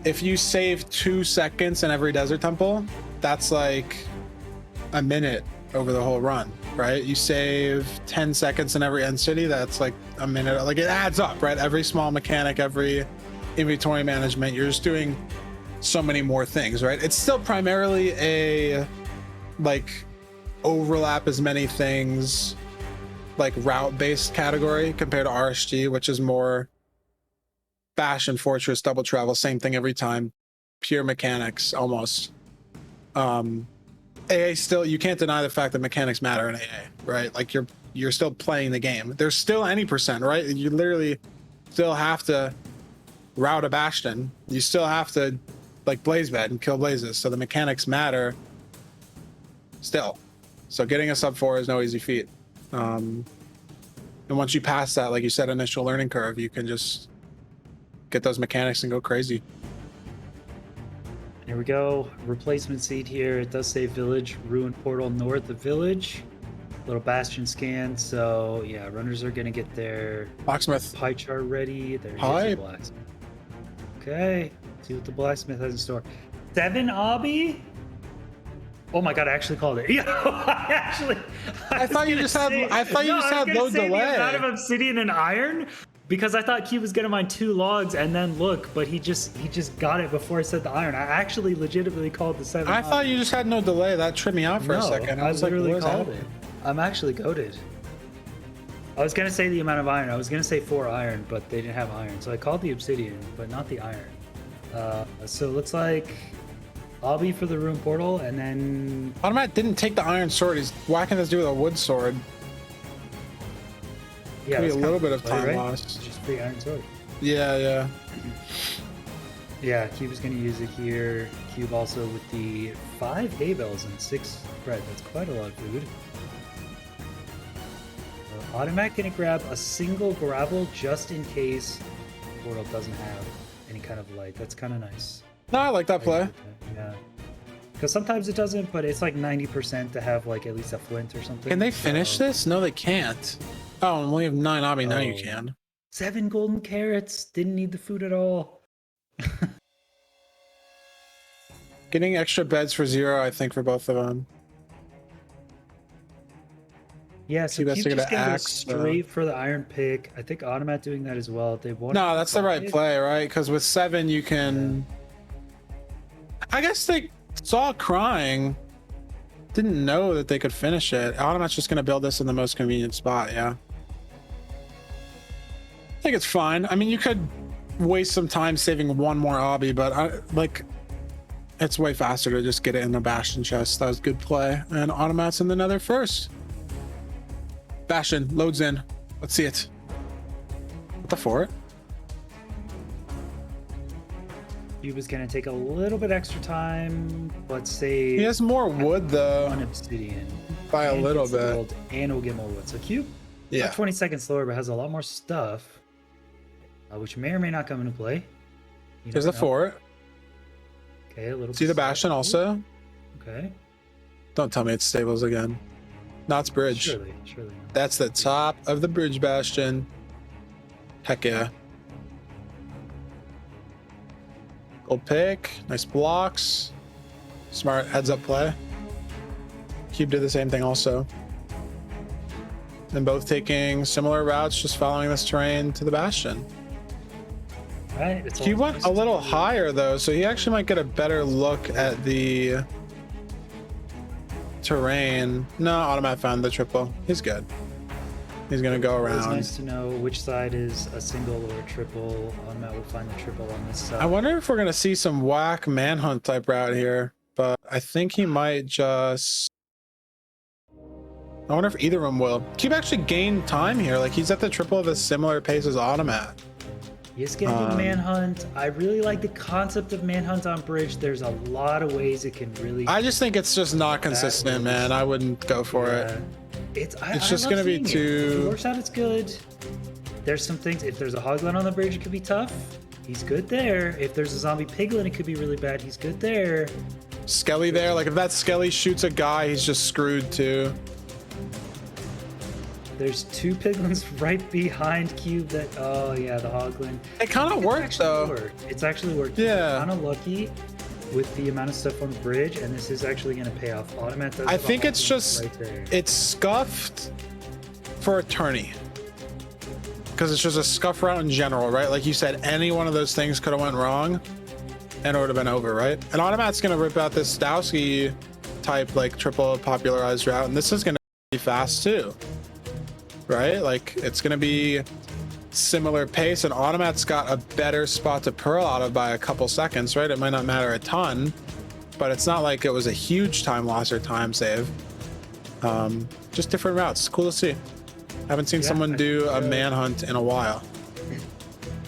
if you save 2 seconds in every desert temple, that's like a minute over the whole run, right? You save 10 seconds in every end city, that's like a minute. Like, it adds up, right? Every small mechanic, every inventory management, you're just doing so many more things, right? It's still primarily a like overlap as many things, like route based category compared to RSG, which is more Bastion, Fortress, double travel, same thing every time, pure mechanics almost. AA still, you can't deny the fact that mechanics matter in AA, right? Like you're still playing the game. There's still any percent, right? You literally still have to route a Bastion. You still have to like blaze bed and kill blazes. So the mechanics matter still. So getting a sub 4 is no easy feat. And once you pass that, like you said, initial learning curve, you can just get those mechanics and go crazy. Here we go. Replacement seed here. It does say village, ruin portal north of village. Little bastion scan. So yeah, runners are gonna get their Blacksmith pie chart ready. There's the blacksmith. Okay, see what the blacksmith has in store. 7 obby. Oh my god, I actually called it. Yeah, I thought you just had low delay. The amount of obsidian and iron. because I thought Cube was gonna mine 2 logs and then look, but he just got it before I said the iron. I actually legitimately called the 7. I thought you just had no delay. That tripped me out for a second. I was like, literally what is called happening? it. I'm actually goated. I was gonna say the amount of iron. I was gonna say 4 iron, but they didn't have iron, so I called the obsidian, but not the iron. So it looks like Obby for the rune portal, and then Automatt didn't take the iron sword. He's whacking this dude with a wood sword. yeah, Could be that's a kind little bit of play, time right? lost. Just free iron sword. Yeah. Yeah, Cube is gonna use it here. Cube also with the 5 hay bales and 6 bread. That's quite a lot of food. Automatt gonna grab a single gravel just in case portal doesn't have any kind of light. That's kind of nice. No, I like that play. Yeah. Because sometimes it doesn't, but it's like 90% to have like at least a flint or something. Can they finish So- this? No, they can't. Oh, and we have 9 obby. Now you Oh. can. 7 golden carrots. Didn't need the food at all. Getting extra beds for 0, I think, for both of them. Yeah, so You guys Cube are gonna just gonna go axe, straight for the iron pick. I think Automatt doing that as well. They want. No, that's the right play, right? Because with 7, you can. I guess they saw crying. Didn't know that they could finish it. Automatt's just going to build this in the most convenient spot, yeah. I think it's fine. I mean, you could waste some time saving 1 more obby, but it's way faster to just get it in the Bastion chest. That was good play. And Automatt's in the nether first. Bastion loads in. Let's see it. What the fort? Cube is gonna take a little bit extra time. Let's say He has more wood though. 1 obsidian By a and little gets the bit. gold, and we'll get more wood. So Cube, Yeah. about 20 seconds slower, but has a lot more stuff, which may or may not come into play. You Here's the never know. fort. Okay, a little. See the bit Bastion slow. also? Okay. Don't tell me it's stables again. No, it's bridge. Surely not. That's the top of the bridge bastion. Heck yeah. Gold pick. Nice blocks. Smart heads up play. Cube did the same thing also. And both taking similar routes, just following this terrain to the bastion. Right. It's Cube all went nice a and little smooth. higher though, so he actually might get a better look at the terrain. No, Automatt found the triple. He's good. He's gonna go It's around. nice to know which side is a single or a triple. Automatt will find the triple on this side. I wonder if we're gonna see some whack manhunt type route here, but I think he might just. I wonder if either of them will. Cube actually gained time here. Like he's at the triple of a similar pace as Automatt. He's gonna do manhunt. I really like the concept of manhunt on bridge. There's a lot of ways it can really. I just think it's just not consistent, man. I wouldn't go for it. It's just love gonna be seeing it. too- If it works out, it's good. There's some things. If there's a hoglin on the bridge, it could be tough. He's good there. If there's a zombie piglin, it could be really bad. He's good there. Skelly there. Like if that Skelly shoots a guy, he's just screwed too. There's 2 piglins right behind Cube. That oh yeah, the hoglin. It kind of worked actually though. worked. It's actually worked. Yeah. Kind of lucky with the amount of stuff on the bridge, and this is actually going to pay off. Automatt does. I have a think it's hoglin just right there. it's scuffed for a tourney. Because it's just a scuff route in general, right? Like you said, any one of those things could have went wrong and it would have been over, right? And Automatt's gonna rip out this Dylqn type like triple popularized route, and this is gonna be fast too. Right? Like it's gonna be similar pace, and Automatt's got a better spot to pearl out of by a couple seconds, right? It might not matter a ton, but it's not like it was a huge time loss or time save. Just different routes. Cool to see. Haven't seen Yeah, someone I do think, a manhunt in a while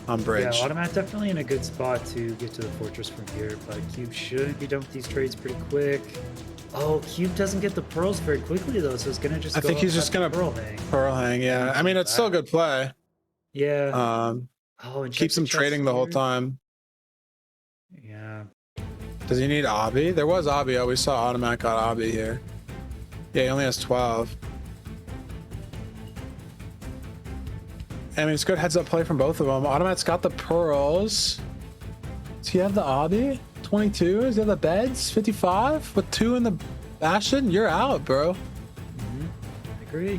on Yeah, bridge. Automatt definitely in a good spot to get to the fortress from here, but Cube should be done with these trades pretty quick. Oh, Cube doesn't get the pearls very quickly though, so it's gonna just. I go think he's up just that gonna pearl hang. Pearl hang, yeah. I mean, it's still a good play. Yeah. Oh, and check keeps the him chest trading the whole here. time. Yeah. Does he need Obby? There was Obby. Oh, we saw Automatt got Obby here. Yeah, he only has 12. I mean, it's good heads up play from both of them. Automatt's got the pearls. Does he have the Obby? 22? Does he have the beds? 55? With 2 in the Bastion? You're out, bro. I agree.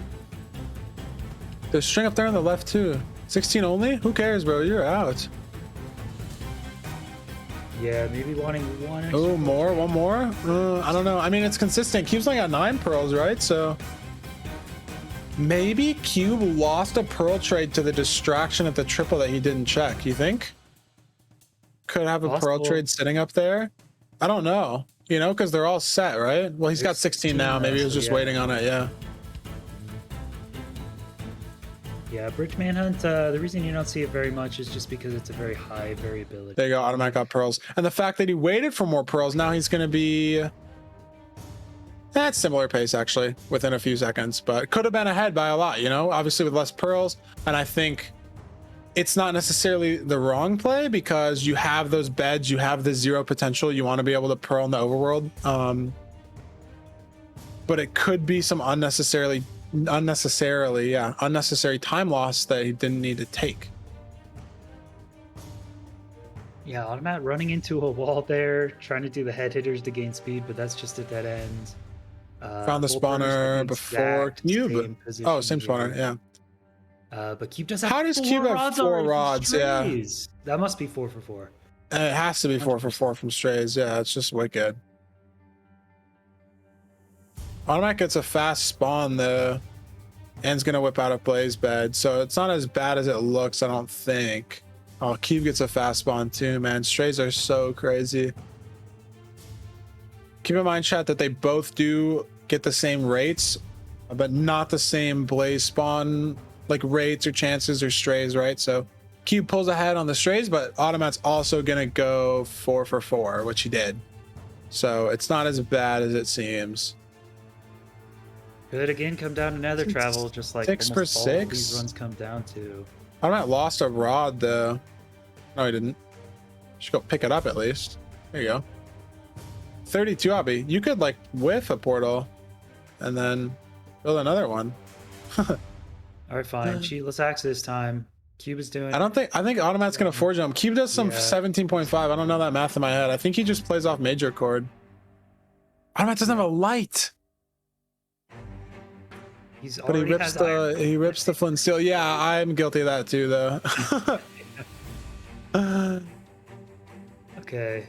There's string up there on the left, too. 16 only? Who cares, bro? You're out. Yeah, maybe wanting one extra. Oh, more? One more? I don't know. I mean, it's consistent. Cube's only got 9 pearls, right? So maybe Cube lost a pearl trade to the distraction at the triple that he didn't check. You think? Could have a pearl Possible. trade sitting up there? I don't know. You know, because they're all set, right? Well, he's got 16 now. Maybe he was just waiting on it. Yeah. Yeah, Bridge Manhunt, the reason you don't see it very much is just because it's a very high variability. There you go. Automatt got pearls. And the fact that he waited for more pearls, now he's going to be... That's similar pace, actually, within a few seconds. But could have been ahead by a lot, you know? Obviously, with less pearls. And I think it's not necessarily the wrong play because you have those beds. You have the 0 potential. You want to be able to pearl in the overworld. But it could be some unnecessary time loss that he didn't need to take. Yeah, Automatt running into a wall there, trying to do the head hitters to gain speed, but that's just a dead end. Found the spawner before Cube. Oh, same spawner, yeah. But Cube does have How does Cube have 4 rods? Yeah. That must be 4 for 4. It has to be 4 for 4 from strays. Yeah, it's just wicked. Automatt gets a fast spawn though, and's gonna whip out a blaze bed, so it's not as bad as it looks, I don't think. Oh, Cube gets a fast spawn too, man. Strays are so crazy. Keep in mind, chat, that they both do get the same rates, but not the same blaze spawn like rates or chances or strays, right? So Cube pulls ahead on the strays, but Automatt's also gonna go 4 for 4, which he did. So it's not as bad as it seems. Could again come down to nether travel, just like 6 for almost all 6. of these runs come down to. Automatt lost a rod though. No, he didn't. Should go pick it up at least. There you go. 32 Abby. You could like whiff a portal and then build another one. All right, fine. Cheatless axe this time. Cube is doing. I think Automatt's gonna 4 jump. Cube does some 17.5. I don't know that math in my head. I think he just plays off major chord. Automatt doesn't have a light. But he rips the flint steel. Yeah, I'm guilty of that too, though. Okay.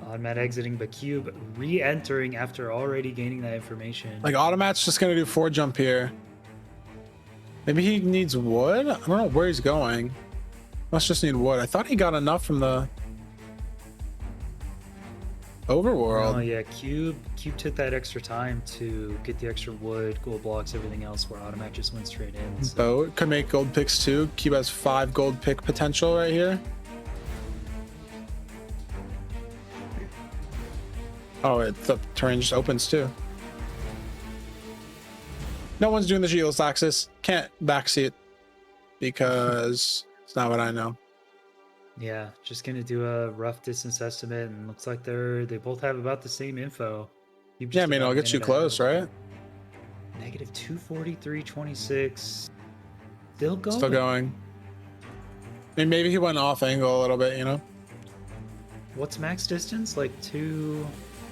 Automatt exiting, but Cube re-entering after already gaining that information. Like Automatt's just gonna do 4 jump here. Maybe he needs wood. I don't know where he's going. Must just need wood. I thought he got enough from the overworld. Oh yeah, Cube took that extra time to get the extra wood, gold blocks, everything else, where Automatt just went straight in. So. Boat could make gold picks too. Cube has 5 gold pick potential right here. Oh, the terrain just opens too. No one's doing the Geos axis. Can't backseat because it's not what I know. Yeah, just gonna do a rough distance estimate, and looks like they both have about the same info. Yeah, I mean, it'll get you close, right? Negative 243.26. Still going. Still going. I mean, maybe he went off angle a little bit, you know? What's max distance? Like 2.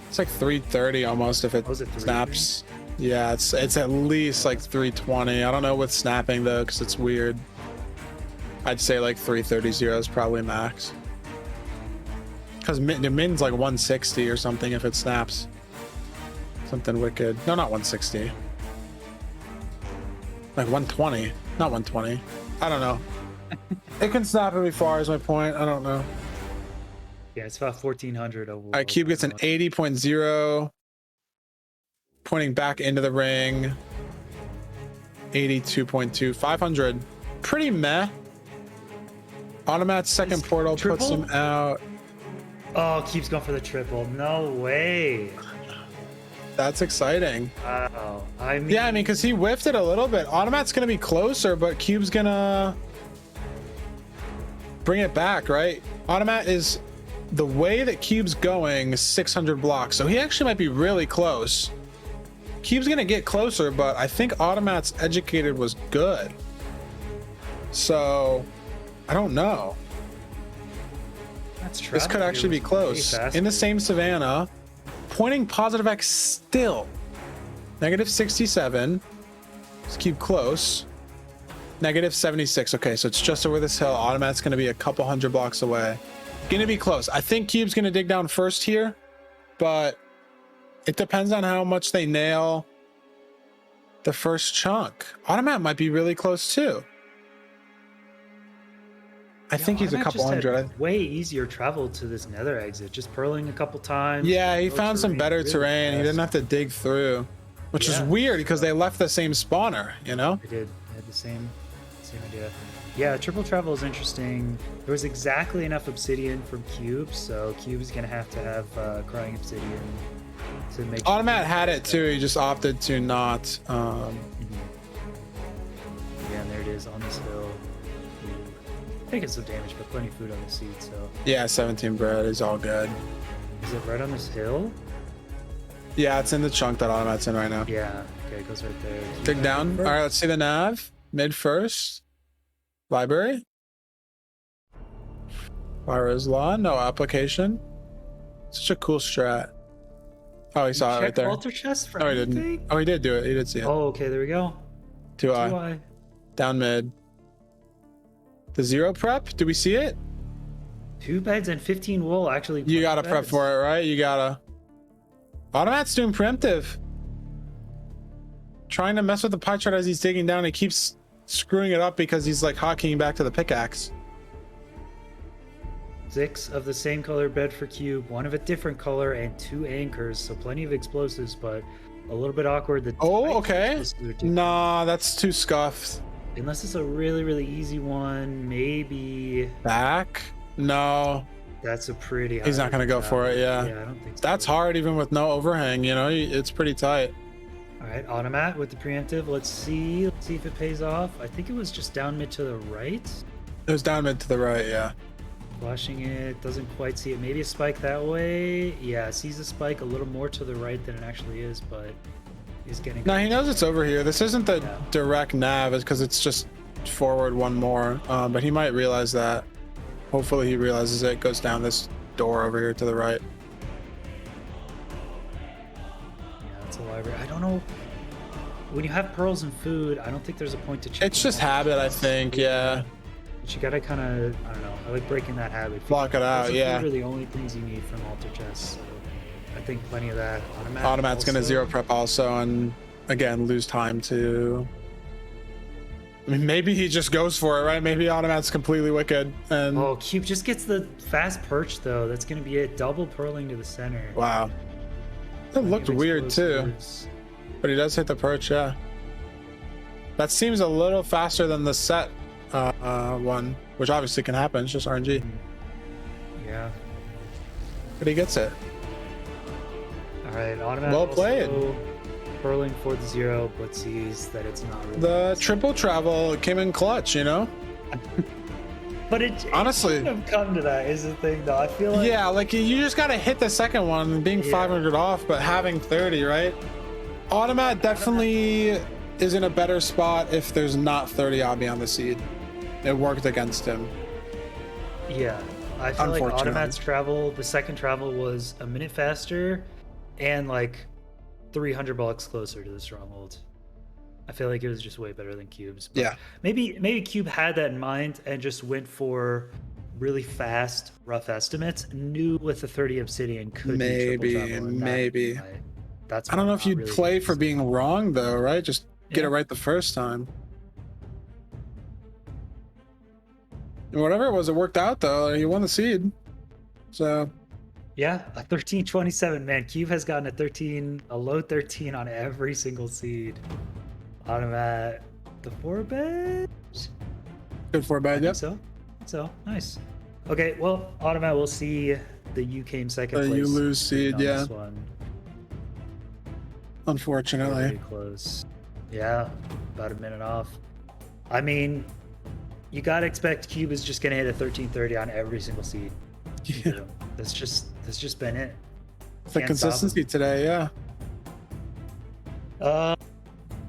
It's like 330 almost if it snaps. Yeah, it's at least like 320. I don't know with snapping though, because it's weird. I'd say like 330 is probably max. Because the min's like 160 or something if it snaps. Something wicked. No, not 160. Like 120. Not 120. I don't know. It can snap really far is my point. I don't know. Yeah, it's about 1400 overall. Alright, Cube gets an 80.0. Pointing back into the ring. 82.2. 500. Pretty meh. Automatt's second portal puts him out. Oh, Cube's going for the triple. No way. That's exciting. Wow. I mean, yeah, I mean, because he whiffed it a little bit. Automatt's going to be closer, but Cube's going to bring it back, right? Automatt is the way that Cube's going 600 blocks. So he actually might be really close. Cube's going to get closer, but I think Automatt's educated was good. So I don't know. This could actually be close. In the same Savannah, pointing positive X still. Negative 67. Let's keep close. Negative 76. Okay, so it's just over this hill. Automat's going to be a couple hundred blocks away. Going to be close. I think Cube's going to dig down first here, but it depends on how much they nail the first chunk. Automatt might be really close too. I think he's a Automatt couple just had hundred. way easier travel to this nether exit. Just purling a couple times. Yeah, he no found some better really terrain. He fast. didn't have to dig through, which is Yeah. weird because they left the same spawner, you know? They did. They had the same idea. Yeah, triple travel is interesting. There was exactly enough obsidian from Cube, so Cube is gonna have to have crying obsidian to make. Automat had it too. He just opted to not. Yeah, and there it is on this hill. Taking some damage, but plenty of food on the seed. So Yeah, 17 bread is all good. is it right on this hill? Yeah, it's in the chunk that Automat's in right now. Yeah. Okay, it goes right there. Dig down. All right, let's see the nav. Mid first. Library. Pyro's Law. No application. Such a cool strat. Oh, he saw it right there. Altar chest for No, he anything? didn't. Oh, he did do it. He did see it. Oh, okay, there we go. 2i. 2i. Down mid. The zero prep. Do we see it? 2 beds and 15 wool. Actually, You gotta prep for it, right? You gotta. Automat's doing preemptive. Trying to mess with the pie chart as he's digging down. He keeps screwing it up because he's like hockeying back to the pickaxe. 6 of the same color bed for Cube, 1 of a different color, and 2 anchors. So plenty of explosives, but a little bit awkward. The Oh, type of okay. explosive they're doing. Nah, that's too scuffed. Unless it's a really, really easy one, maybe Back? No. that's a pretty. He's not hard gonna go job. for it, yeah. I don't think so. That's hard even with no overhang, you know? It's pretty tight. All right, Automat with the preemptive. Let's see if it pays off. I think it was just down mid to the right. It was down mid to the right, yeah. Flashing it, doesn't quite see it. Maybe a spike that way. Yeah, sees a spike a little more to the right than it actually is, but he's getting. No, he knows it's over here. This isn't the Yeah. direct nav, it's because it's just forward one more. But he might realize that. Hopefully he realizes it, goes down this door over here to the right. Yeah, it's a library. I don't know. When you have pearls and food, I don't think there's a point to check. It's just habit, I think, yeah. But you gotta kind of, I don't know. I like breaking that habit. Block it out, Pearls and yeah. food are the only things you need from altar chests. So I think plenty of that. Automat's gonna also. zero prep also, and again lose time to. I mean, maybe he just goes for it, right? Maybe Automat's completely wicked, and Oh, Cube just gets the fast perch though. That's gonna be it. Double purling to the center. wow, it Plenty looked of weird too. explosives. But he does hit the perch, yeah. That seems a little faster than the set one, which obviously can happen. It's just RNG, Yeah. but he gets it. All right. Automat. Well played. also Purling for the 0, but sees that it's not really. The triple travel came in clutch, you know. But it Honestly. shouldn't have come to that is the thing though. I feel like. Yeah, like you just gotta hit the second one, being Yeah. 500 off, but having 30, right? Automat definitely is in a better spot if there's not 30 obby on the seed. It worked against him. Yeah, I feel like Unfortunately. Automat's travel, the second travel was a minute faster and like 300 blocks closer to the stronghold. I feel like it was just way better than Cube's. But Yeah. Maybe Cube had that in mind and just went for really fast, rough estimates. Knew with the 30 obsidian could Maybe, be triple travel, and maybe. That's I don't know if not you'd really play for used. being wrong though, right? Just get Yeah. it right the first time. And whatever it was, it worked out though. He won the seed. So Yeah, a 1327, man. Cube has gotten a low 13 on every single seed. Automat, the 4 bed? good for a bad, yep. So nice. Okay, well, Automat, we'll see the you came second The place. you lose seed, on yeah. This one. Unfortunately. Pretty close. Yeah, about a minute off. I mean, you gotta expect Cube is just gonna hit a 1330 on every single seed. Yeah. That's just been it. The Can't stop him. consistency today, yeah.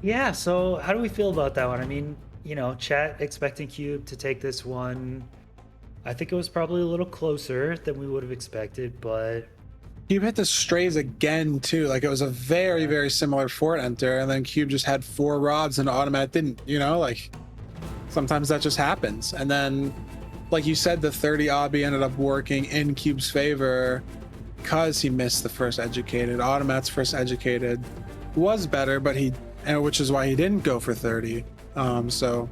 Yeah, so how do we feel about that one? I mean, you know, chat expecting Cube to take this one. I think it was probably a little closer than we would have expected, but Cube hit the strays again too. Like it was a very, very similar fort enter, and then Cube just had 4 rods and Automat didn't, you know, like sometimes that just happens. And then, like you said, the 30 obby ended up working in Cube's favor because he missed the first educated. Automatt's first educated was better, but which is why he didn't go for 30. So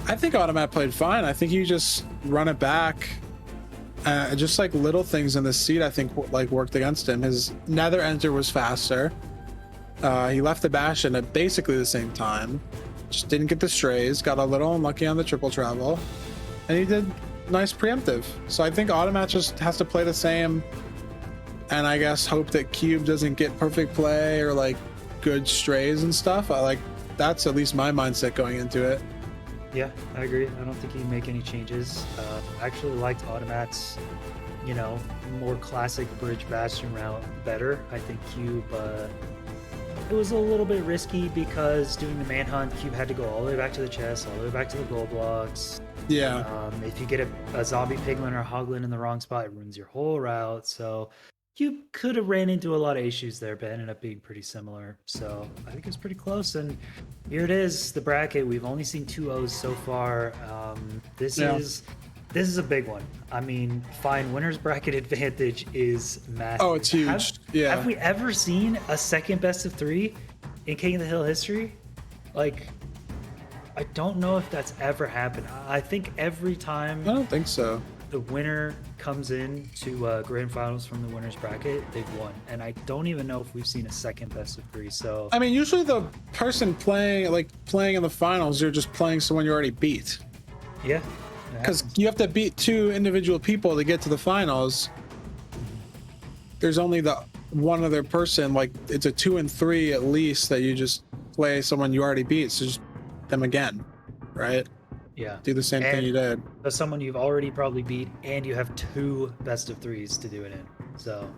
I think Automatt played fine. I think you just run it back. Just like little things in the seat, I think like worked against him. His nether enter was faster. He left the bash in at basically the same time. Just didn't get the strays. Got a little unlucky on the triple travel, and he did nice preemptive. So I think Automatt just has to play the same, and I guess hope that Cube doesn't get perfect play or like good strays and stuff. That's at least my mindset going into it. Yeah, I agree. I don't think he can make any changes. I actually liked Automatt's, more classic bridge bastion route better. I think Cube, it was a little bit risky because doing the manhunt, Cube had to go all the way back to the chest, all the way back to the gold blocks. Yeah. If you get a zombie piglin or hoglin in the wrong spot, it ruins your whole route. So Cube could have ran into a lot of issues there, but ended up being pretty similar. So I think it was pretty close. And here it is, the bracket. We've only seen 2-0s so far. This is a big one. I mean, fine, winner's bracket advantage is massive. Oh, it's huge. Have we ever seen a second best of 3 in King of the Hill history? Like, I don't know if that's ever happened. I think every time I don't think so. the winner comes in to grand finals from the winner's bracket, they've won. And I don't even know if we've seen a second best of 3. So I mean, usually the person playing in the finals, you're just playing someone you already beat. yeah, Because you have to beat 2 individual people to get to the finals. There's only the one other person, like it's a 2 and 3 at least, that you just play someone you already beat, so just them again, right? yeah. Do the same thing you did. So someone you've already probably beat, and you have 2 best of 3s to do it in. So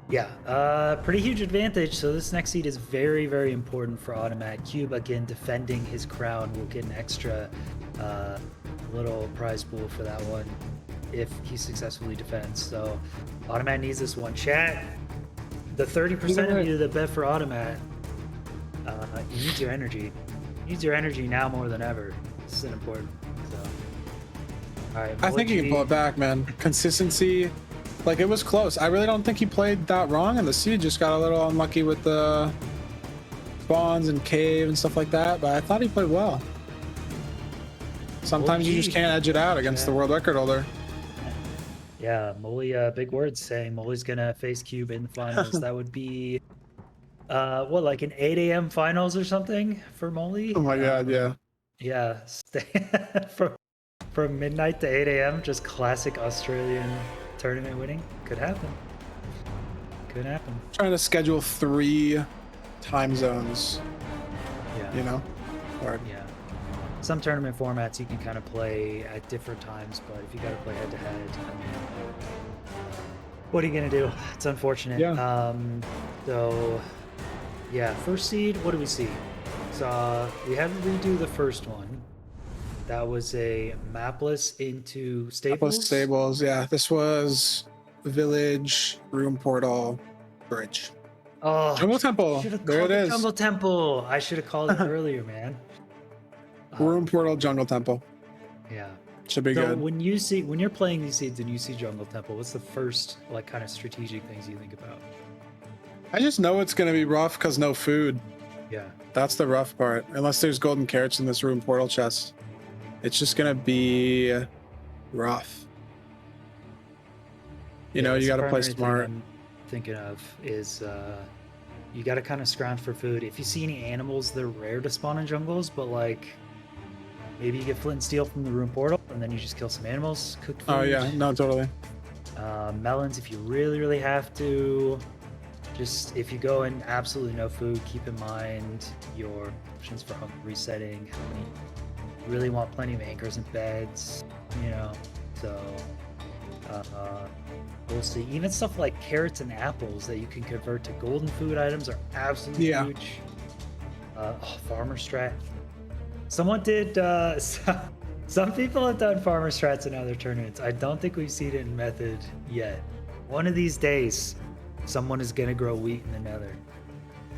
yeah, pretty huge advantage. So this next seed is very, very important for Automatt. Cube again defending his crown will get an extra little prize pool for that one if he successfully defends. So Automatt needs this one. Chat, the 30% of you that bet for Automatt, you need your energy. You need your energy now more than ever. This is important. So all right, I think he can pull it back, man. Consistency, like it was close. I really don't think he played that wrong, and the seed just got a little unlucky with the spawns and cave and stuff like that, but I thought he played well. Sometimes you just can't edge it out against the world record holder. Yeah, Moley, big words saying Moley's gonna face Cube in the finals. That would be like an 8 a.m. finals or something for Moley? Oh my god, yeah. Yeah, from midnight to 8 a.m. Just classic Australian tournament winning. Could happen. Could happen. Trying to schedule 3 time zones, Yeah. Or Yeah. Some tournament formats you can kind of play at different times, but if you got to play head to head, I mean, what are you gonna do? It's unfortunate. Yeah. So yeah, first seed. What do we see? So we had to redo the first one. That was a mapless into stables. Stables, yeah. This was village, room portal, bridge. Oh, Jungle Temple. There it is. Jungle Temple. I should have called it earlier, man. Room portal, jungle temple. Yeah. Should be So good. when you're playing these seeds and you see Jungle Temple, what's the first kind of strategic things you think about? I just know it's gonna be rough because no food. Yeah. That's the rough part. Unless there's golden carrots in this room portal chest, it's just gonna be rough. You know, you got to play primary thing smart. I'm thinking of is you got to kind of scrounge for food. If you see any animals, they're rare to spawn in jungles, but like maybe you get flint and steel from the room portal, and then you just kill some animals, cook food. Oh yeah, no, totally. Melons, if you really, really have to. Just if you go in absolutely no food, keep in mind your options for hunger resetting. How many you really want plenty of anchors and beds, So we'll see. Even stuff like carrots and apples that you can convert to golden food items are absolutely huge. Farmer strat. Someone did. Some people have done farmer strats in other tournaments. I don't think we've seen it in Method yet. One of these days, someone is gonna grow wheat in the Nether,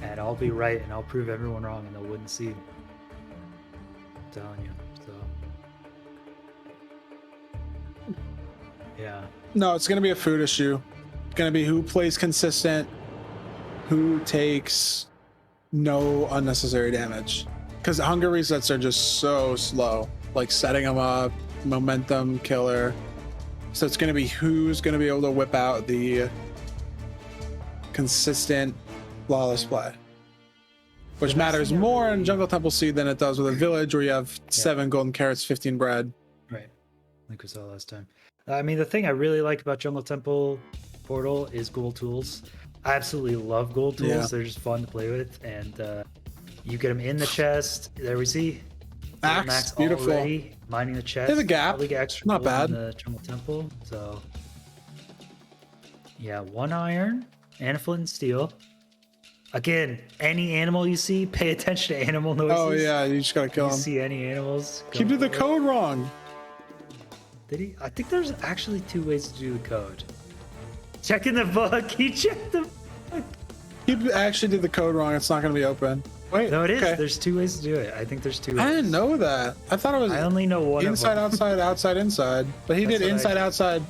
and I'll be right, and I'll prove everyone wrong, and they'll win seed. telling you. So yeah. No, it's gonna be a food issue. It's gonna be who plays consistent, who takes no unnecessary damage. Because hunger resets are just so slow. Like setting them up, momentum killer. So it's gonna be who's gonna be able to whip out the consistent flawless play. Which matters more in Jungle Temple Seed than it does with a village where you have 7 golden carrots, 15 bread. Right. Like we saw last time. I mean, the thing I really like about Jungle Temple Portal is gold tools. I absolutely love gold tools. Yeah. They're just fun to play with. And you get them in the chest. There we see. Max, beautiful. Already, mining the chest. There's a gap. Probably get extra Not gold bad. in the Jungle Temple. So, yeah, 1 iron and a flint and steel. Again, any animal you see, pay attention to animal noises. Oh yeah, you just gotta kill You him. see any animals? Keep go did the for it. code wrong. Did he? I think there's actually 2 ways to do the code. Checking the book. He checked the book. He actually did the code wrong. It's not gonna be open. Wait, No, it is. okay. There's 2 ways to do it. I think there's 2 ways. I didn't know that. I thought it was I only know one inside, of them. outside, outside, inside. But he That's did what I inside, did. outside,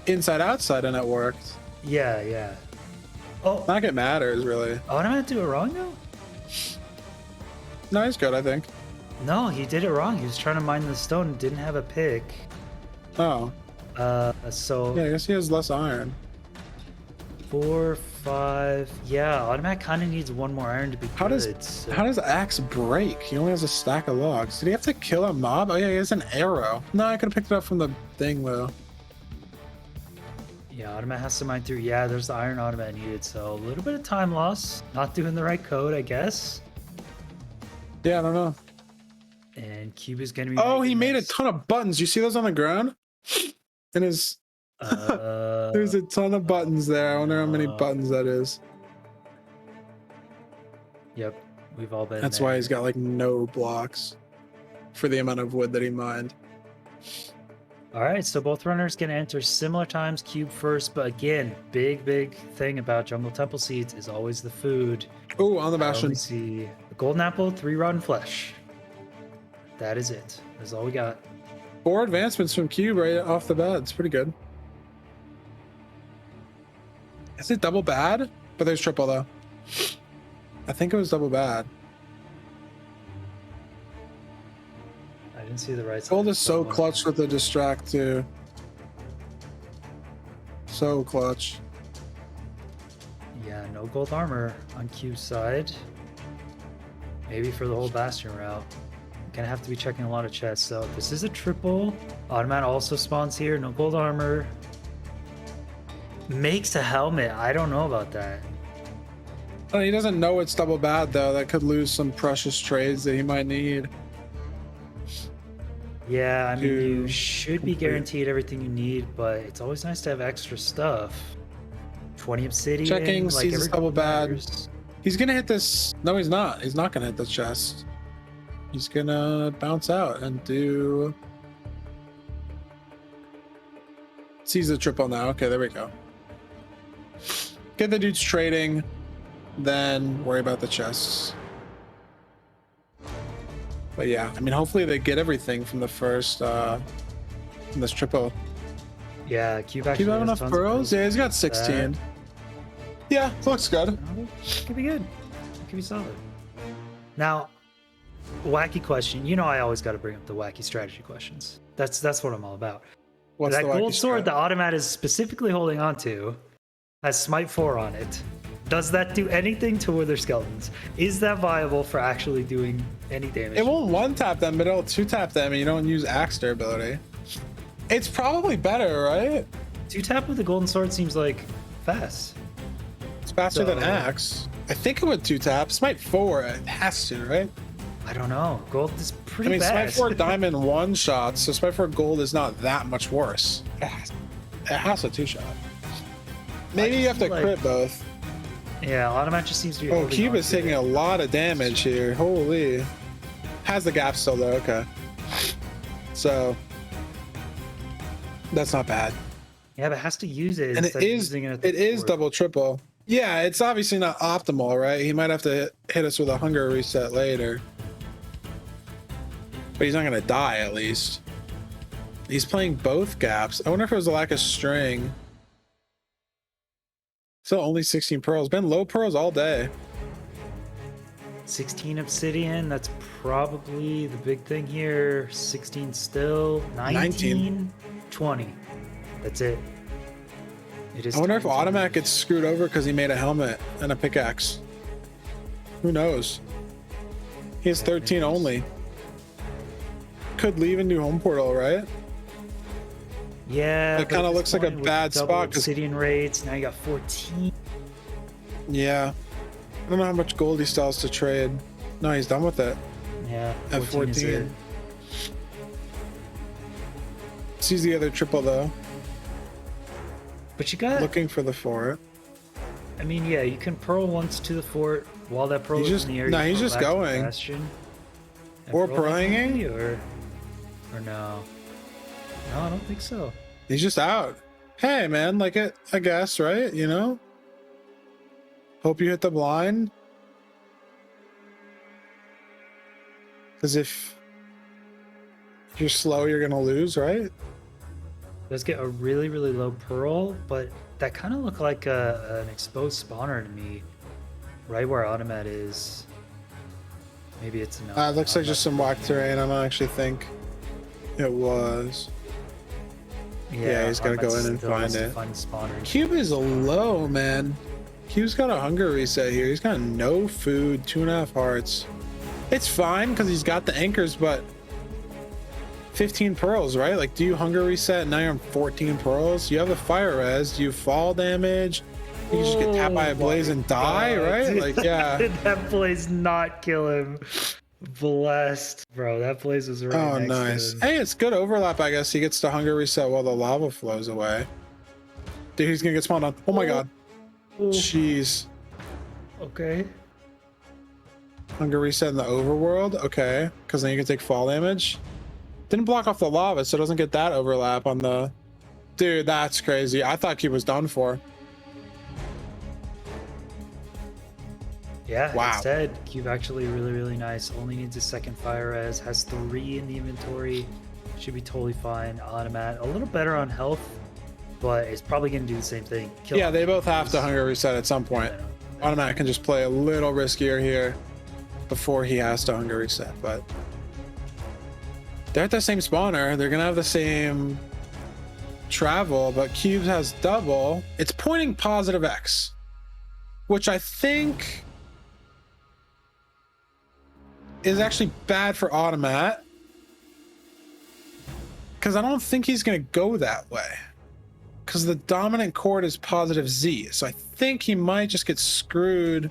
inside, outside, and it worked. Yeah, yeah. Oh, Not like it matters really. oh, I'm gonna do it wrong though? No, he's good, I think. No, he did it wrong. He was trying to mine the stone and didn't have a pick. Oh, So yeah, I guess he has less iron. 4, 5. Yeah, Automatt kind of needs 1 more iron to be How does good. So- how does axe break? He only has a stack of logs. Did he have to kill a mob? Oh yeah, he has an arrow. No, I could have picked it up from the thing though. Yeah, Automatt has to mine through. Yeah, there's the iron Automatt needed. So a little bit of time loss. Not doing the right code, I guess. Yeah, I don't know. And Cube is gonna be. Oh, he making made a this. ton of buttons. You see those on the ground? And his there's a ton of buttons there. I wonder how many buttons that is. Yep, we've all been. That's there. why he's got like no blocks for the amount of wood that he mined. All right, so both runners gonna enter similar times. Cube first, but again, big thing about Jungle Temple Seeds is always the food. Oh, on the I only bastion. see a golden apple, 3 rotten flesh. That is it. That's all we got. 4 advancements from Cube right off the bat. It's pretty good. Is it double bad? But there's triple though. I think it was double bad. I didn't see the right side. Gold is so Double. clutch with the distract too. So clutch. Yeah, no gold armor on Cube's side. Maybe for the whole bastion route. Gonna have to be checking a lot of chests. So this is a triple. Automatt also spawns here. No gold armor. Makes a helmet. I don't know about that. Oh, he doesn't know it's double bad though. That could lose some precious trades that he might need. Yeah, I mean, you To should be complete. guaranteed everything you need, but it's always nice to have extra stuff. 20 obsidian. Checking, sees it's every double couple bad. matters. He's gonna hit this. No, he's not. He's not gonna hit the chest. He's gonna bounce out and do. Sees the triple now. Okay, there we go. Get the dudes trading, then worry about the chests. But yeah, I mean, hopefully they get everything from the first, from this triple. Yeah, Cube actually Keep having has enough tons of pearls? Yeah, he's got 16. Yeah, looks good. It could be good. It could be solid. Now, wacky question. You know I always got to bring up the wacky strategy questions. That's what I'm all about. What's That the wacky gold sword strat? the Automatt is specifically holding on to has Smite 4 on it. Does that do anything to Wither Skeletons? Is that viable for actually doing any damage? It won't one tap them, but it'll 2-tap them, and you don't use axe durability. It's probably better, right? 2-tap with the golden sword seems like fast. It's faster than So- axe. I think it would 2-tap. Smite 4, it has to, right? I don't know. Gold is I pretty mean, Smite fast. 4 diamond 1-shot, so Smite 4 gold is not that much worse. It has a 2-shot. Maybe you have to just like- crit both. Yeah, Automatt just seems to be. Oh, holding Cube on is to taking it. a lot of damage here. Holy. Has the gap still, though. Okay. So, that's not bad. Yeah, but has to use it. And it instead of is using it, at the it is sword. double triple. Yeah, it's obviously not optimal, right? He might have to hit us with a hunger reset later. But he's not gonna die at least. He's playing both gaps. I wonder if it was a lack of string. Still only 16 pearls. Been low pearls all day. 16 obsidian, that's probably the big thing here. 16 still. 19. 20. That's it. It is. I wonder if time to Automatt lose. gets screwed over because he made a helmet and a pickaxe. Who knows? He has 13 only. Could leave and do home portal, right? Yeah. That but kinda at this looks like a point, with bad double spot 'cause- obsidian rates. Now you got 14. Yeah. I don't know how much gold he still has to trade. No, he's done with it. Yeah. At 14 is it. 14. Sees the other triple though. But you got. Looking for the fort. I mean, yeah, you can pearl once to the fort while that pearl He's is just- in the air. no, you he's pearl just back to the going. bastion and Or pearl hanging? maybe, or no. No, I don't think so. He's just out. Hey man, like it, I guess, right? You know? Hope you hit the blind. Because if you're slow, you're gonna lose, right? Does get a really, really low pearl, but that kind of looked like an exposed spawner to me, right where Automatt is. Maybe it's no. It looks like just some whack terrain. I don't actually think it was. Yeah, he's gotta go in and find it. Find spawners. Cube is low, man. Cube's got a hunger reset here. He's got no food, 2.5 hearts. It's fine because he's got the anchors, but 15 pearls, right? Like, do you hunger reset? Now you're on 14 pearls. You have the fire res. Do you fall damage? You can just get tapped by a blaze and die, right? Dude, Like, yeah. Did that blaze not kill him? Blessed, bro. That blaze was right Oh, next nice. to him. Hey, it's good overlap, I guess. He gets to hunger reset while the lava flows away. Dude, he's gonna get spawned on. Oh my god. Ooh, Jeez. okay. Hunger reset in the overworld. Okay. Because then you can take fall damage. Didn't block off the lava, so it doesn't get that overlap on the... Dude, that's crazy. I thought Cube was done for. Yeah, Wow. instead, Cube actually really, really nice. Only needs a second fire res, has 3 in the inventory. Should be totally fine. Automatt, a little better on health, but it's probably going to do the same thing. Kill Yeah, they both have to hunger reset at some point. Automatt can just play a little riskier here before he has to hunger reset, but they're at the same spawner. They're gonna have the same travel, but Cubes has double. It's pointing positive X, which I think is actually bad for Automatt, because I don't think he's gonna go that way, because the dominant chord is positive Z. So I think he might just get screwed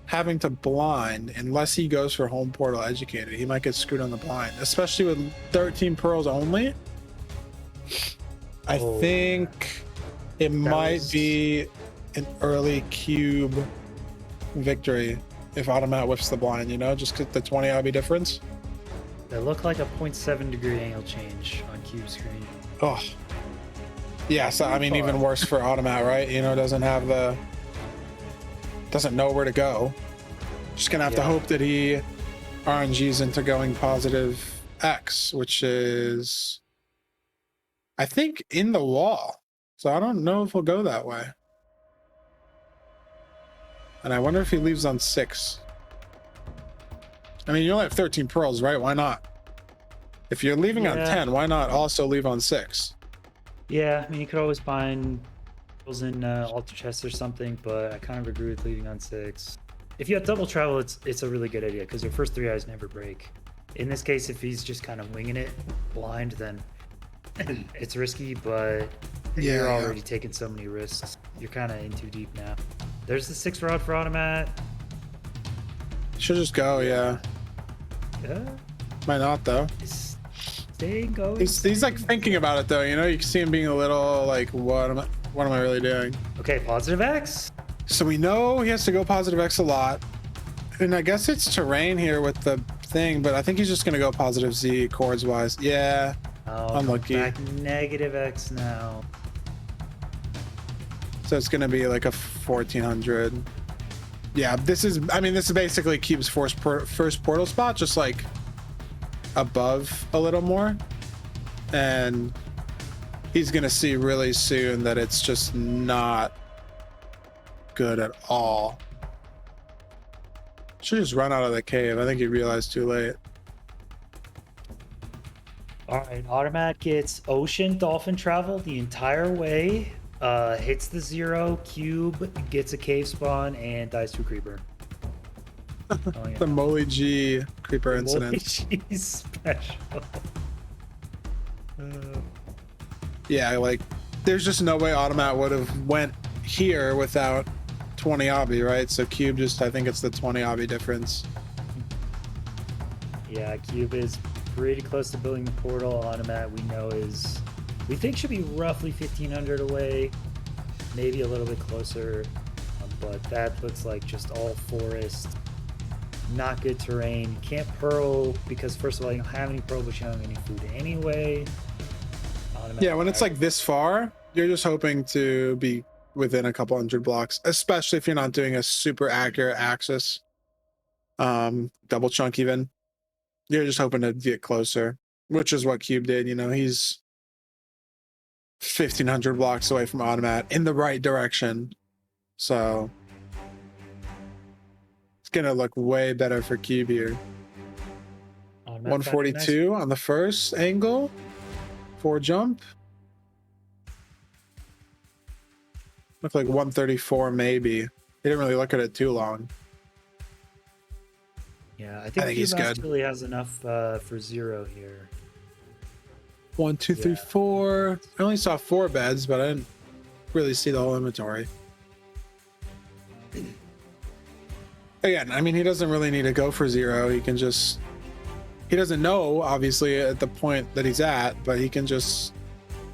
having to blind unless he goes for home portal educated. He might get screwed on the blind, especially with 13 pearls only. I Oh, think it might was- be an early Cube victory if Automatt whiffs the blind, you know, just 'cause the 20 IB difference. That looked like a 0.7 degree angle change on Cube screen. Oh, yeah. So I mean, even worse for Automatt, right? You know, doesn't know where to go. Just gonna have to Yeah. hope that he RNGs into going positive X, which is, I think, in the wall. So I don't know if he'll go that way. And I wonder if he leaves on 6. I mean, you only have 13 pearls, right? Why not? If you're leaving on Yeah. 10, why not also leave on 6? Yeah, I mean, you could always find pearls in altar chests or something, but I kind of agree with leaving on 6. If you have double travel, it's a really good idea because your first 3 eyes never break. In this case, if he's just kind of winging it blind, then it's risky, but Yeah, you're yeah. already taking so many risks. You're kind of in too deep now. There's the 6 rod for Automatt. Should just go, yeah. Yeah, Might not though. it's staying going. He's like thinking about it though, you know. You can see him being a little like, what am I really doing? Okay, positive X. So we know he has to go positive X a lot, and I guess it's terrain here with the thing, but I think he's just gonna go positive Z chords wise. Yeah, Oh, Unlucky. back negative X now. so it's gonna be like a 1400. Yeah, this is basically Cube's first portal spot, just like above a little more, and he's gonna see really soon that it's just not good at all. Should just run out of the cave. I think he realized too late. All right, Automatt gets Ocean Dolphin Travel the entire way, hits the 0, Cube gets a cave spawn, and dies to a creeper. Oh, yeah. The MoleyG creeper incident. MoleyG special. Yeah, like there's just no way Automatt would have went here without 20 obby, right? So Cube just, I think it's the 20 obby difference. Yeah, Cube is pretty close to building the portal. Automatt we think should be roughly 1500 away, maybe a little bit closer, but that looks like just all forest, not good terrain. Can't pearl because first of all you don't have any pearl, but you don't have any food anyway. Automatt, Yeah, when it's like this far, you're just hoping to be within a couple hundred blocks, especially if you're not doing a super accurate axis, double chunk even. You're just hoping to get closer, which is what Cube did. You know, he's 1500 blocks away from Automatt in the right direction, so it's gonna look way better for Cube here. Automatt 142 on the first angle, 4 jump. Look like 134 maybe. He didn't really look at it too long. Yeah, I think he's Cube good. actually has enough for 0 here. 1, 2, 3, Yeah. 4. I only saw 4 beds, but I didn't really see the whole inventory. Again, I mean, he doesn't really need to go for 0. He can just, he doesn't know obviously at the point that he's at, but he can just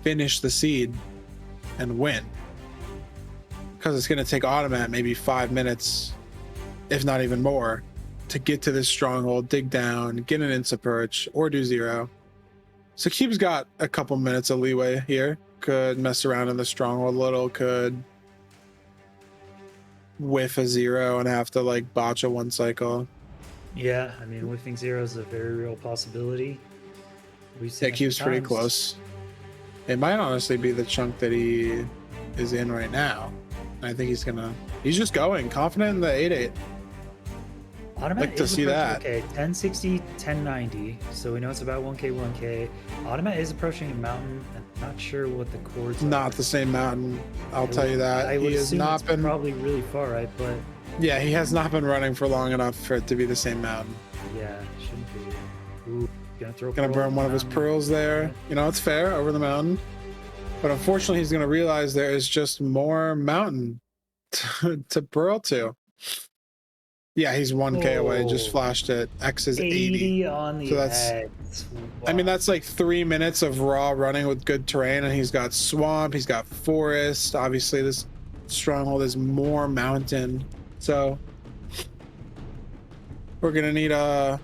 finish the seed and win, because it's going to take Automatt maybe 5 minutes, if not even more, to get to this stronghold, dig down, get an insta perch, or do 0. So Cube's got a couple minutes of leeway here. Could mess around in the stronghold a little, could whiff a 0 and have to like botch a 1 cycle. Yeah, I mean, whiffing 0 is a very real possibility. We've seen Yeah, it Cube's pretty times. close. It might honestly be the chunk that he is in right now. I think he's just going confident in the 8-8. Automatt Like to is see approaching- that. Okay, 1060, 1090. So we know it's about 1k, 1k. Automatt is approaching a mountain. I'm not sure what the chords are. Not the same mountain, I'll I tell would- you that. I would He has assume not it's been, probably really far, right? But yeah, he has not been running for long enough for it to be the same mountain. yeah, it shouldn't be. Ooh, gonna throw. Gonna pearl burn one of his mountain. pearls there. You know, it's fair, over the mountain. But unfortunately, he's gonna realize there is just more mountain to pearl to. Yeah, he's 1k away, just Oh. flashed it. X is 80. 80 on the So that's- X. I mean, Wow. that's like 3 minutes of raw running with good terrain, and he's got swamp, he's got forest. Obviously, this stronghold is more mountain. So we're gonna need a,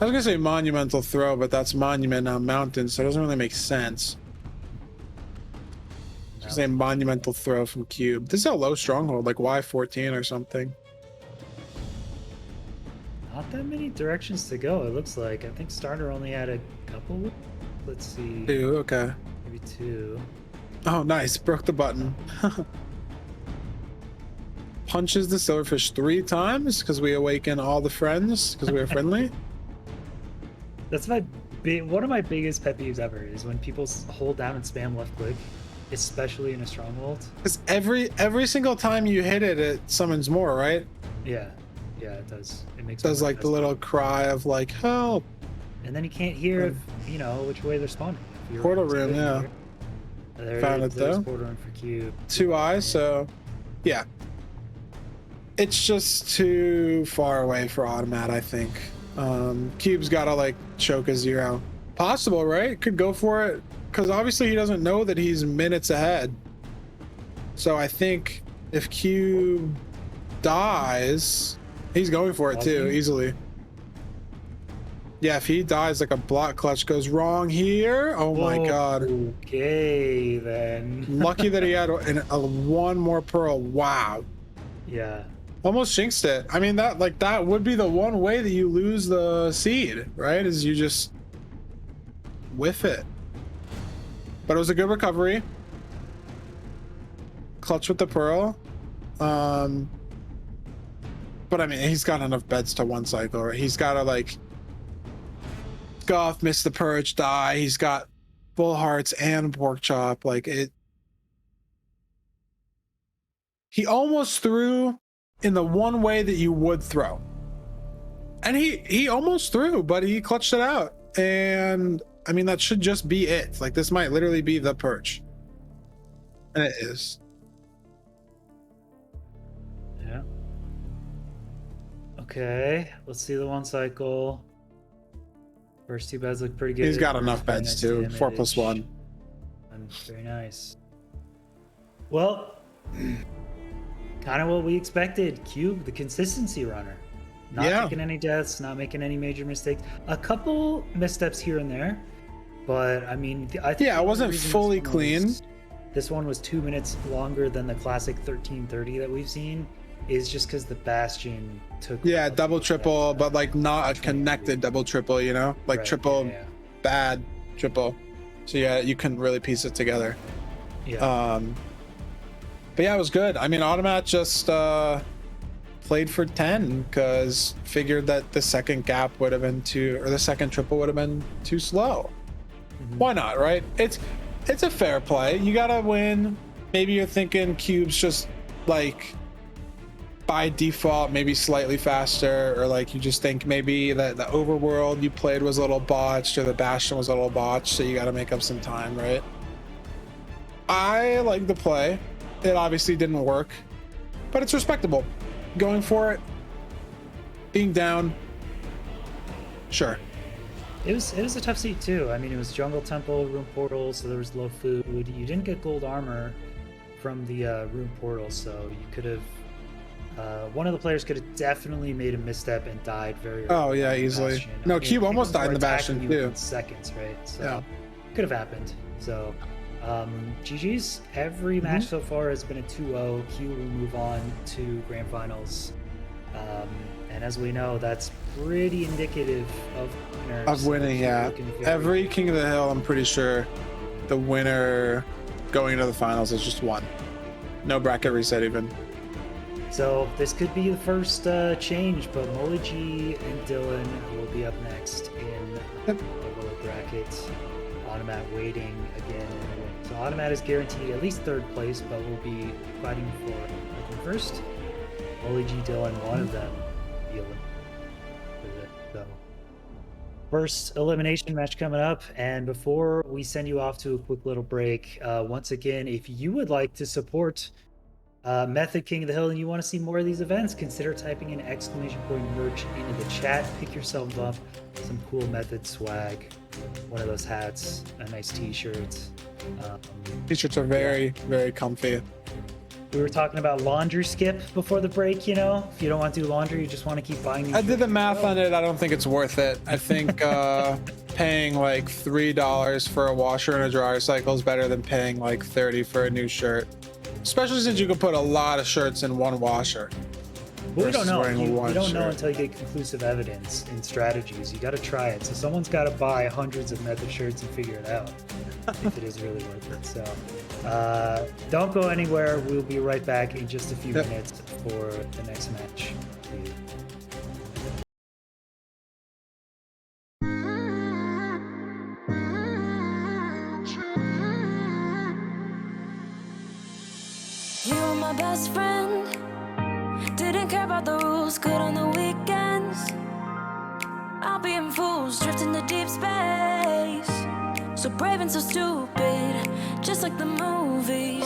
I was gonna say monumental throw, but that's monument, not mountain, so it doesn't really make sense. Just a monumental throw from Cube. This is a low stronghold, like Y14 or something. Not that many directions to go, it looks like. I think Starter only had a couple. Let's see. 2, okay. Maybe 2. Oh, nice. Broke the button. Punches the silverfish 3 times because we awaken all the friends because we are friendly. That's one of my biggest pet peeves ever is when people hold down and spam left click, especially in a stronghold. Because every single time you hit it, it summons more, right? Yeah, it does. It makes Does more like the sense. little cry of like help. And then you can't hear, which way they're spawning. If you're Portal sitting room, yeah. here. There Found it, there's though. portal room for Cube. 2 eyes, so yeah. It's just too far away for Automatt, I think. Cube's gotta like choke a 0. Possible, right? Could go for it, because obviously he doesn't know that he's minutes ahead. So I think if Cube dies, he's going for it too, easily. Yeah, if he dies, like a block clutch goes wrong here. Oh my god. Okay, then. Lucky that he had one more pearl. Wow. Yeah. Almost jinxed it. I mean, that would be the one way that you lose the seed, right? Is you just whiff it. But it was a good recovery. Clutch with the pearl. But I mean, he's got enough beds to one cycle, right? He's got to like scuff, miss the purge, die. He's got full hearts and pork chop. Like it. He almost threw in the one way that you would throw. And he almost threw, but he clutched it out. And I mean, that should just be it. Like this might literally be the purge. And it is. Yeah. Okay, let's see the one cycle. First two beds look pretty good. He's got enough Very beds nice too. damage. 4+1. Very nice. Well, kind of what we expected. Cube, the consistency runner. Not taking any deaths, not making any major mistakes. A couple missteps here and there, but I mean, I think it wasn't fully clean. This one was 2 minutes longer than the classic 1330 that we've seen. Is just because the Bastion took double triple, but like not a connected double triple, you know, like right, triple bad triple. So yeah, you couldn't really piece it together. Yeah. But yeah, it was good. I mean, Automatt just played for 10 because figured that the second gap would have been the second triple would have been too slow. Mm-hmm. Why not, right? It's a fair play. You gotta win. Maybe you're thinking Cube's just like by default maybe slightly faster, or like you just think maybe that the overworld you played was a little botched or the Bastion was a little botched, so you got to make up some time, right? I like the play. It obviously didn't work, but it's respectable. Going for it, being down, sure. It was a tough seat too. I mean, it was jungle temple, room portal, so there was low food. You didn't get gold armor from the room portal, so you could have one of the players could have definitely made a misstep and died very early. Oh yeah, easily. Bastion. No, I mean, Cube almost died in the attacking Bastion you too. in seconds, right? So Yeah. could have happened. So GG's. Every match so far has been a 2-0. Q will move on to grand finals. And as we know, that's pretty indicative of winners. Of winning, yeah. Every King of the Hill, I'm pretty sure the winner going into the finals is just one. No bracket reset even. So this could be the first change, but MoleyG and Dylqn will be up next in the lower bracket. Automatt waiting again. So Automatt is guaranteed at least third place, but will be fighting for first. MoleyG, Dylqn, one of them will be eliminated. So first elimination match coming up, and before we send you off to a quick little break, once again, if you would like to support Method King of the Hill and you want to see more of these events, consider typing in !merch into the chat. Pick yourself up some cool Method swag, one of those hats, a nice t-shirt. T-shirts are very, very comfy. We were talking about laundry skip before the break, you know? If you don't want to do laundry, you just want to keep buying these. I did the math on it. I don't think it's worth it. I think paying like $3 for a washer and a dryer cycle is better than paying like $30 for a new shirt. Especially since you can put a lot of shirts in one washer. Well, we don't know. wearing You one don't know shirt. until you get conclusive evidence and strategies. You got to try it. So someone's got to buy hundreds of Method shirts and figure it out if it is really worth it. So don't go anywhere. We'll be right back in just a few minutes for the next match. You were my best friend. Didn't care about the rules, good on the weekends. I'll be in fools, drifting to deep space. So brave and so stupid, just like the movies.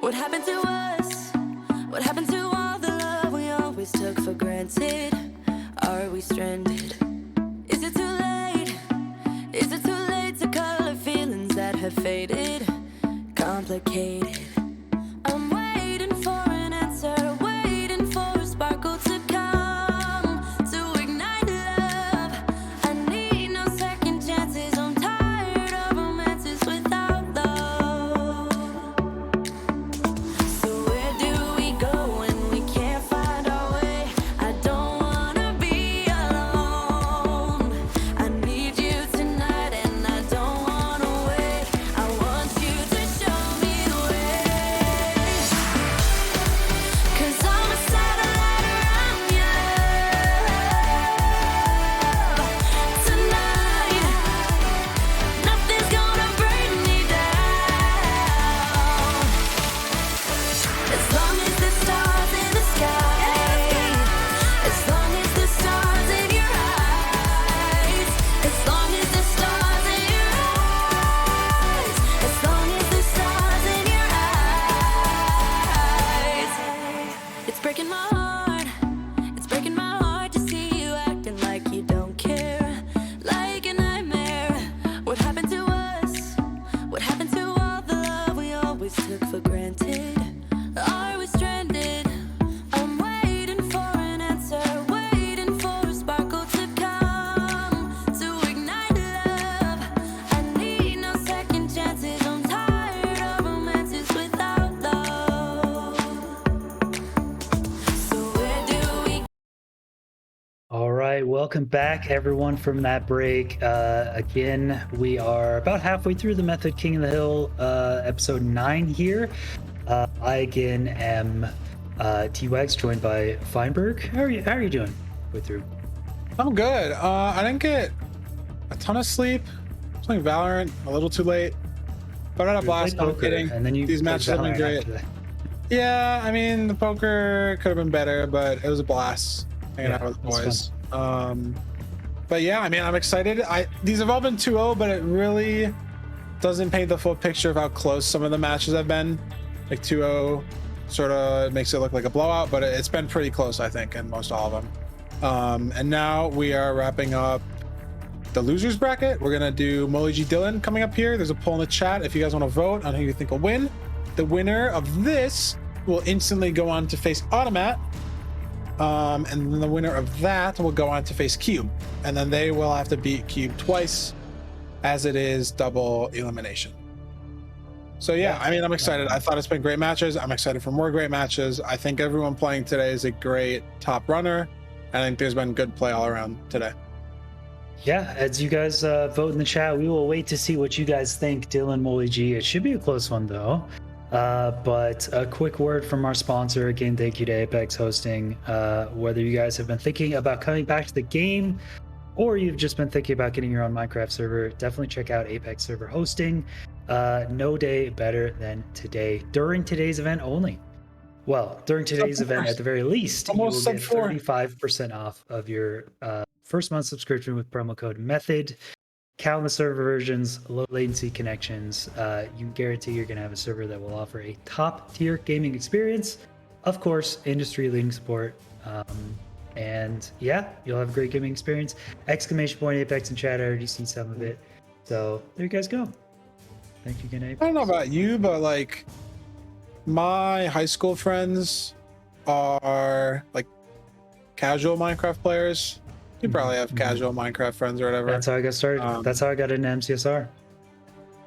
What happened to us? What happened to all the love we always took for granted? Are we stranded? Is it too late? Is it too late to color feelings that have faded? Complicated. I'm waiting for an answer, waiting for a sparkle to come to ignite love. I need no second chances. I'm tired of romances without love. So where do we go when we can't find our way? I don't wanna be alone. I need you tonight and I don't wanna wait. I want you to show me the way. 'Cause I'm a satellite around you tonight. Nothing's gonna bring me down. As long as the stars in the sky, as long as the stars in your eyes, as long as the stars in your eyes, as long as the stars in your eyes. It's breaking my heart, it's breaking my heart to see you acting like you don't care, like a nightmare. What happened to us? What happened to all the love we always took for granted? Are we stranded? I'm waiting for an answer, waiting for a sparkle to come to ignite love. I need no second chances. I'm tired of romances without love. So where do we All right, welcome back, everyone, from that break. Again, we are about halfway through the Method King of the Hill, episode 9 here. I again am T-Wags, joined by Feinberg. How are you doing? Way through. I'm good. I didn't get a ton of sleep. I was playing Valorant a little too late, but I had a blast. Played I'm poker, kidding. and then you These played matches have been Valorant great. after that. Yeah, I mean the poker could have been better, but it was a blast hanging out Yeah, with the it was boys. But yeah, I mean I'm excited. These have all been 2-0, but it really doesn't paint the full picture of how close some of the matches have been. Like 2-0 sort of makes it look like a blowout, but it's been pretty close, I think, in most all of them. And now we are wrapping up the losers bracket. We're gonna do MoleyG Dylqn coming up here. There's a poll in the chat if you guys want to vote on who you think will win. The winner of this will instantly go on to face Automatt, and then the winner of that will go on to face Cube, and then they will have to beat Cube twice, as it is double elimination. So yeah, I mean, I'm excited. I thought it's been great matches. I'm excited for more great matches. I think everyone playing today is a great top runner. I think there's been good play all around today. Yeah, as you guys vote in the chat, we will wait to see what you guys think. Dylqn, MoleyG. It should be a close one, though. But a quick word from our sponsor. Again, thank you to Apex Hosting. Whether you guys have been thinking about coming back to the game, or you've just been thinking about getting your own Minecraft server, definitely check out Apex Server Hosting. No day better than today. During today's event only. Well, during today's event, at the very least, you will get 35% off of your first month subscription with promo code METHOD. Countless server versions, low latency connections. You can guarantee you're going to have a server that will offer a top tier gaming experience. Of course, industry leading support. And yeah, you'll have a great gaming experience. Exclamation point Apex in chat. I already see some of it. So there you guys go. Thank you again, Apex. I don't know about you, but like my high school friends are like casual Minecraft players. You probably have casual Minecraft friends or whatever. That's how I got started. That's how I got into MCSR.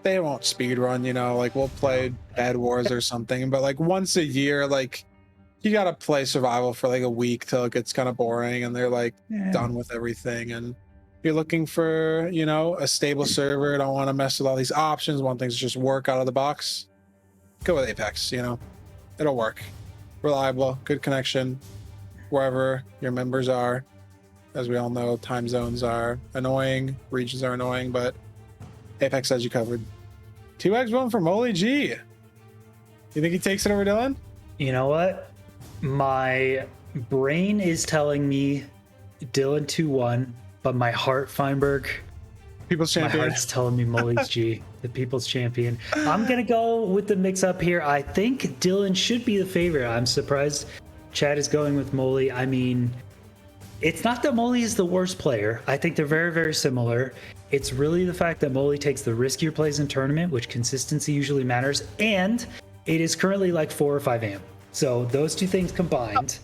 They won't speed run, you know, like we'll play Bed Wars or something, but like once a year, like you gotta play survival for like a week till it gets kind of boring and they're like done with everything. And you're looking for, you know, a stable server, don't want to mess with all these options, want things to just work out of the box, go with Apex, you know, it'll work. Reliable, good connection wherever your members are. As we all know, time zones are annoying, regions are annoying, but Apex has you covered. 2x one for MoleyG. You think he takes it over Dylqn? You know what? My brain is telling me Dylqn 2-1, but my heart, Feinberg, People's My champion. heart's telling me MoleyG, the people's champion. I'm gonna go with the mix-up here. I think Dylan should be the favorite. I'm surprised Chad is going with Moley. I mean, it's not that Moley is the worst player. I think they're very, very similar. It's really the fact that Moley takes the riskier plays in tournament, which consistency usually matters, and it is currently like 4 or 5 a.m. So those two things combined,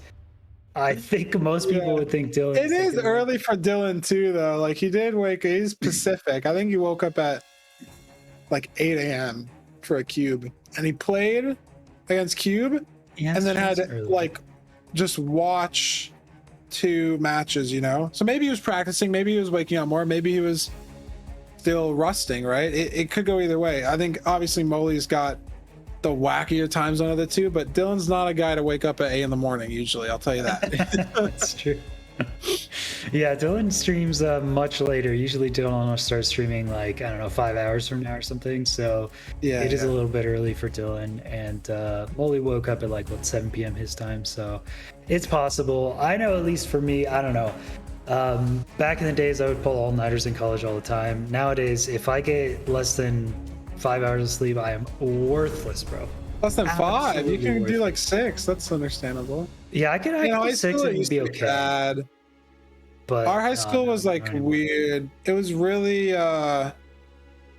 I think most people would think Dylan. It is early for Dylan too, though. Like he did wake. He's Pacific. I think he woke up at like 8 a.m. for a cube, and he played against Cube, Yeah, and then had early. like just watch 2 matches. You know, so maybe he was practicing. Maybe he was waking up more. Maybe he was still rusting. Right? It could go either way. I think obviously Moley's got the wackier time zone of the two, but Dylan's not a guy to wake up at 8 in the morning usually, I'll tell you that. That's true. Yeah, Dylan streams much later. Usually Dylan will start streaming like, I don't know, 5 hours from now or something. So Yeah, it is a little bit early for Dylan. And Moley woke up at like, what, 7 p.m. his time. So it's possible. I know at least for me, I don't know. Back in the days, I would pull all-nighters in college all the time. Nowadays, if I get less than 5 hours of sleep, I am worthless, bro. Less than 5. You Absolutely can do worthless. like 6. That's understandable. Yeah, I could You know, do high 6 school and used be to be okay. bad. But Our high no, school no, was not like anymore. weird. It was really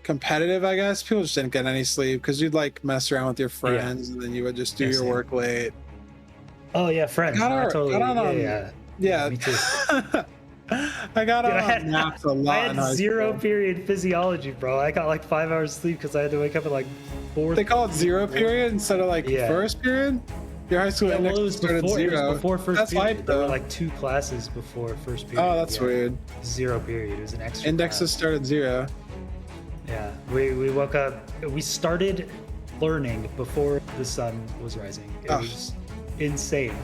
competitive, I guess. People just didn't get any sleep because you'd like mess around with your friends and then you would just do Yeah, your same. work late. Oh yeah, friends. Got No, our- totally. got on- Yeah. Yeah. Me too. I got Dude, on naps a lot. I in had high zero school. period physiology, bro. I got like 5 hours sleep because I had to wake up at like 4. They call it 0 period instead of like Yeah. first period. Your high school Yeah, index well, it was started before, 0. it was before first That's period. hype, There were though. like 2 classes before first period. Oh, that's Yeah. weird. 0 period. It was an extra. Indexes class. started 0. Yeah, we woke up. We started learning before the sun was rising. It Ugh. was insane.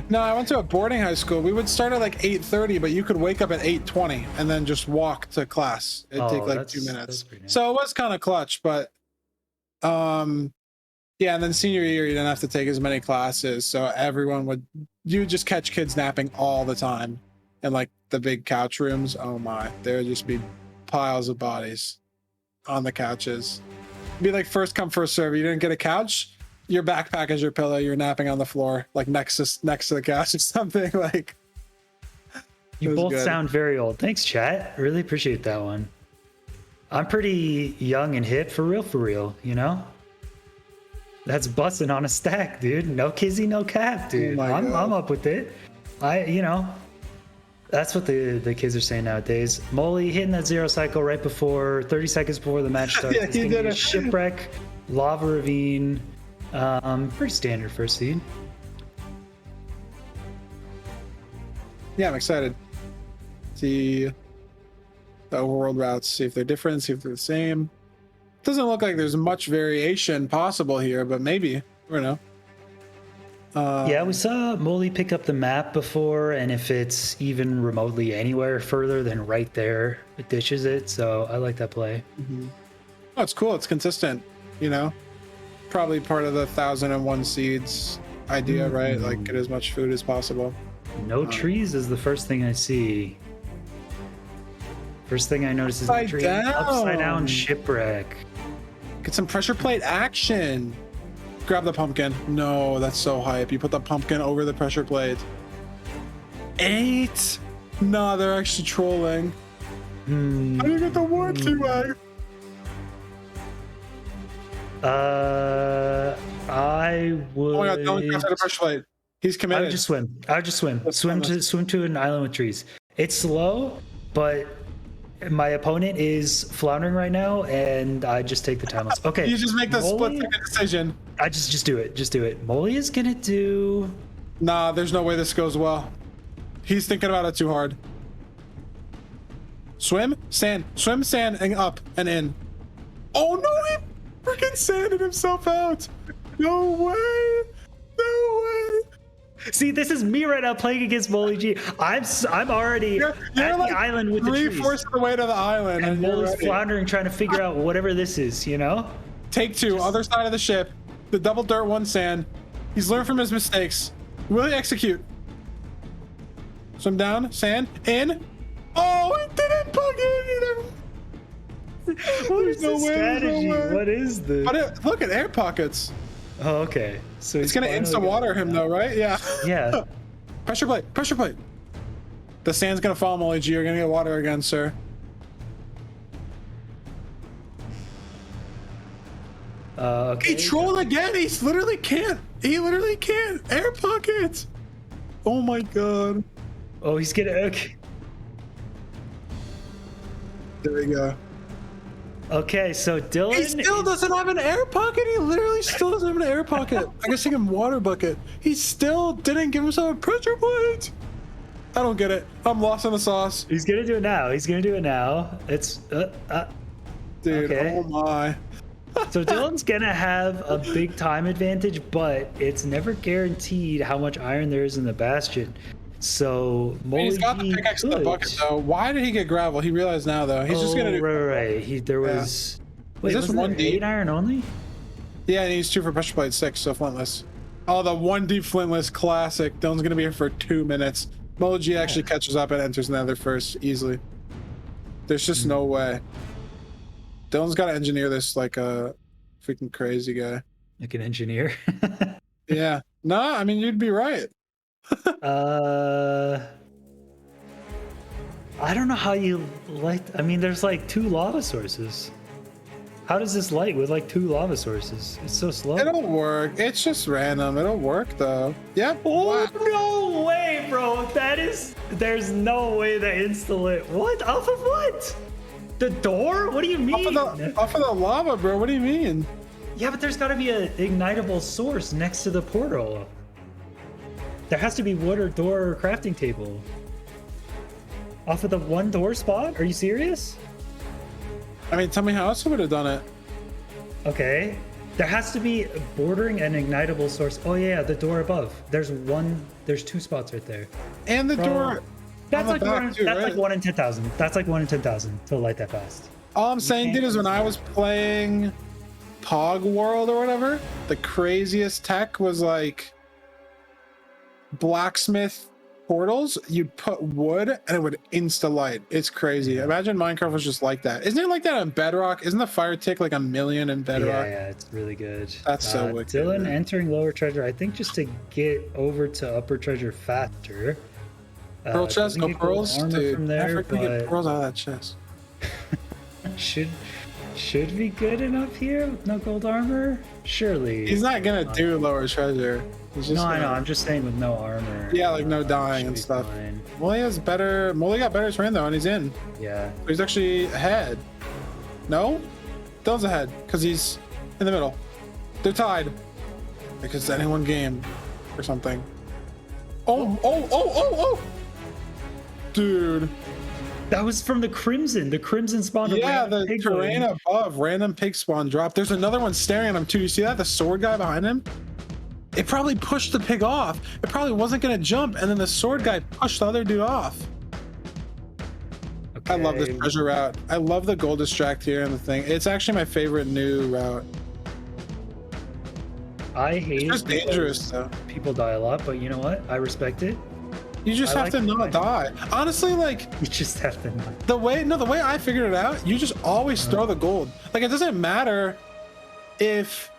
No, I went to a boarding high school. We would start at like 8:30, but you could wake up at 8:20 and then just walk to class. It'd take Oh, like that's- 2 that's minutes. pretty nice. So it was kind of clutch, but yeah, and then senior year you didn't have to take as many classes. So you would just catch kids napping all the time. And like the big couch rooms, oh my, there would just be piles of bodies on the couches. It'd be like first come, first serve. You didn't get a couch, your backpack is your pillow, you're napping on the floor, like next to the couch or something. Like You It was both good. sound very old. Thanks, chat. Really appreciate that one. I'm pretty young and hip for real, you know? That's busting on a stack, dude. No kizzy, no cap, dude. my I'm God. up with it. That's what the kids are saying nowadays. Moley hitting that 0 cycle right before 30 seconds before the match starts. Yeah, It's he gonna did be it. Shipwreck, lava ravine. Pretty standard first seed. yeah, I'm excited. See the overworld routes, see if they're different, see if they're the same. Doesn't look like there's much variation possible here, but maybe. I don't know. Yeah, we saw Moley pick up the map before, and if it's even remotely anywhere further than right there, it dishes it. So I like that play. Oh, it's cool. It's consistent. You know, probably part of the 1,001 seeds idea, right? Like get as much food as possible. No trees is the first thing I see. First thing I notice is Upside a tree. down. Upside down shipwreck. Get some pressure plate action. Grab the pumpkin. No, that's so hype. You put the pumpkin over the pressure plate. 8. No, they're actually trolling. How do you get the one T-Wag? I would. Oh my god, don't cross out a pressure plate. He's I committed. would just swim. I would just swim. Swim to an island with trees. It's slow, but my opponent is floundering right now, and I just take the timeless. Okay. You just make the Moley- split-second decision. I just do it. Just do it. Moley is gonna do. Nah, there's no way this goes well. He's thinking about it too hard. Swim, sand, and up and in. Oh no, he freaking sanded himself out. No way. No way. See, this is me right now playing against MoleyG. I'm already You're at like the island with the trees, 3/4 of the way to the island. and you're Moley's ready. floundering, trying to figure out whatever this is. You know? Take 2, other side of the ship. The double dirt, 1 sand. He's learned from his mistakes. Will he execute? Swim down, sand, in. Oh, he did it! pocket either. What is no this way, there's no strategy? way. What is the? But look at air pockets. Oh, okay. So It's gonna instant water him though, right? Yeah. Yeah. Pressure plate. Pressure plate. The sand's gonna fall, MoleyG. You're gonna get water again, sir. Okay. He trolled again. He literally can't. He literally can't. Air pockets. Oh my god. Oh, he's gonna. Okay. There we go. Okay, so Dylqn. He still doesn't have an air pocket. He literally still doesn't have an air pocket. I guess he can water bucket. He still didn't give himself a pressure plate. I don't get it. I'm lost in the sauce. He's gonna do it now. He's gonna do it now. It's Dude, okay. oh my. So Dylan's gonna have a big time advantage, but it's never guaranteed how much iron there is in the bastion. So He's got the pickaxe in the bucket though. Why did he get gravel? He realized now though. He's just gonna do. Right. There was. Wait, Is this wasn't one there deep? 8 iron only? Yeah, and he's 2 for pressure plate, 6, so flintless. Oh, the 1 deep flintless classic. Dylan's gonna be here for 2 minutes. MoleyG actually catches up and enters Nether first easily. There's just no way. Dylan's got to engineer this like a freaking crazy guy. Like an engineer. Yeah. No, I mean you'd be right. I don't know how you light. I mean, there's like 2 lava sources. How does this light with like 2 lava sources? It's so slow. It'll work. It's just random. It'll work though. Yep. Oh, Wow. no way, bro. There's no way to install it. What? Off of what? The door? What do you mean? Off of the lava, bro. What do you mean? Yeah, but there's got to be an ignitable source next to the portal. There has to be wood or door or crafting table. Off of the 1 door spot? Are you serious? I mean, tell me how else I would have done it. Okay. There has to be bordering an ignitable source. Oh yeah, the door above. There's 2 spots right there. And the Bro, door. That's on the like back too, right? like 1 in 10,000. That's like 1 in 10,000 to light that fast. All I'm saying, dude, is when I was playing Pog World or whatever, the craziest tech was like blacksmith portals. You'd put wood and it would insta light. It's crazy. Imagine Minecraft was just like that. Isn't it like that on Bedrock? Isn't the fire tick like 1,000,000 in Bedrock? Yeah, it's really good. That's so wicked, Dylqn man. entering lower treasure, I think just to get over to upper treasure faster. Pearl chest, doesn't go get gold pearls, armor dude. from there, Never can get but pearls out of that chest. should be good enough here with no gold armor. Surely. He's not gonna do lower treasure. He's just No, I know. gonna- I'm just saying with no armor. Yeah, like no dying should and be stuff. fine. Moley has better. Moley got better terrain though, and he's in. Yeah. He's actually ahead. No? Dylan's ahead because he's in the middle. They're tied because it's any one game or something. Oh! Dude. That was from the Crimson. The Crimson spawned a Yeah, random the pig terrain one. above, random pig spawn drop. There's another one staring at him too. You see that? The sword guy behind him? It probably pushed the pig off. It probably wasn't gonna jump, and then the sword guy pushed the other dude off. I love this Okay. treasure route. I love the gold distract here and the thing. It's actually my favorite new route. I hate It's it just because dangerous though. people die a lot, but you know what? I respect it. You just I have to like not die. Honestly, like You just have to not. the way I figured it out, you just always throw the gold. Like it doesn't matter if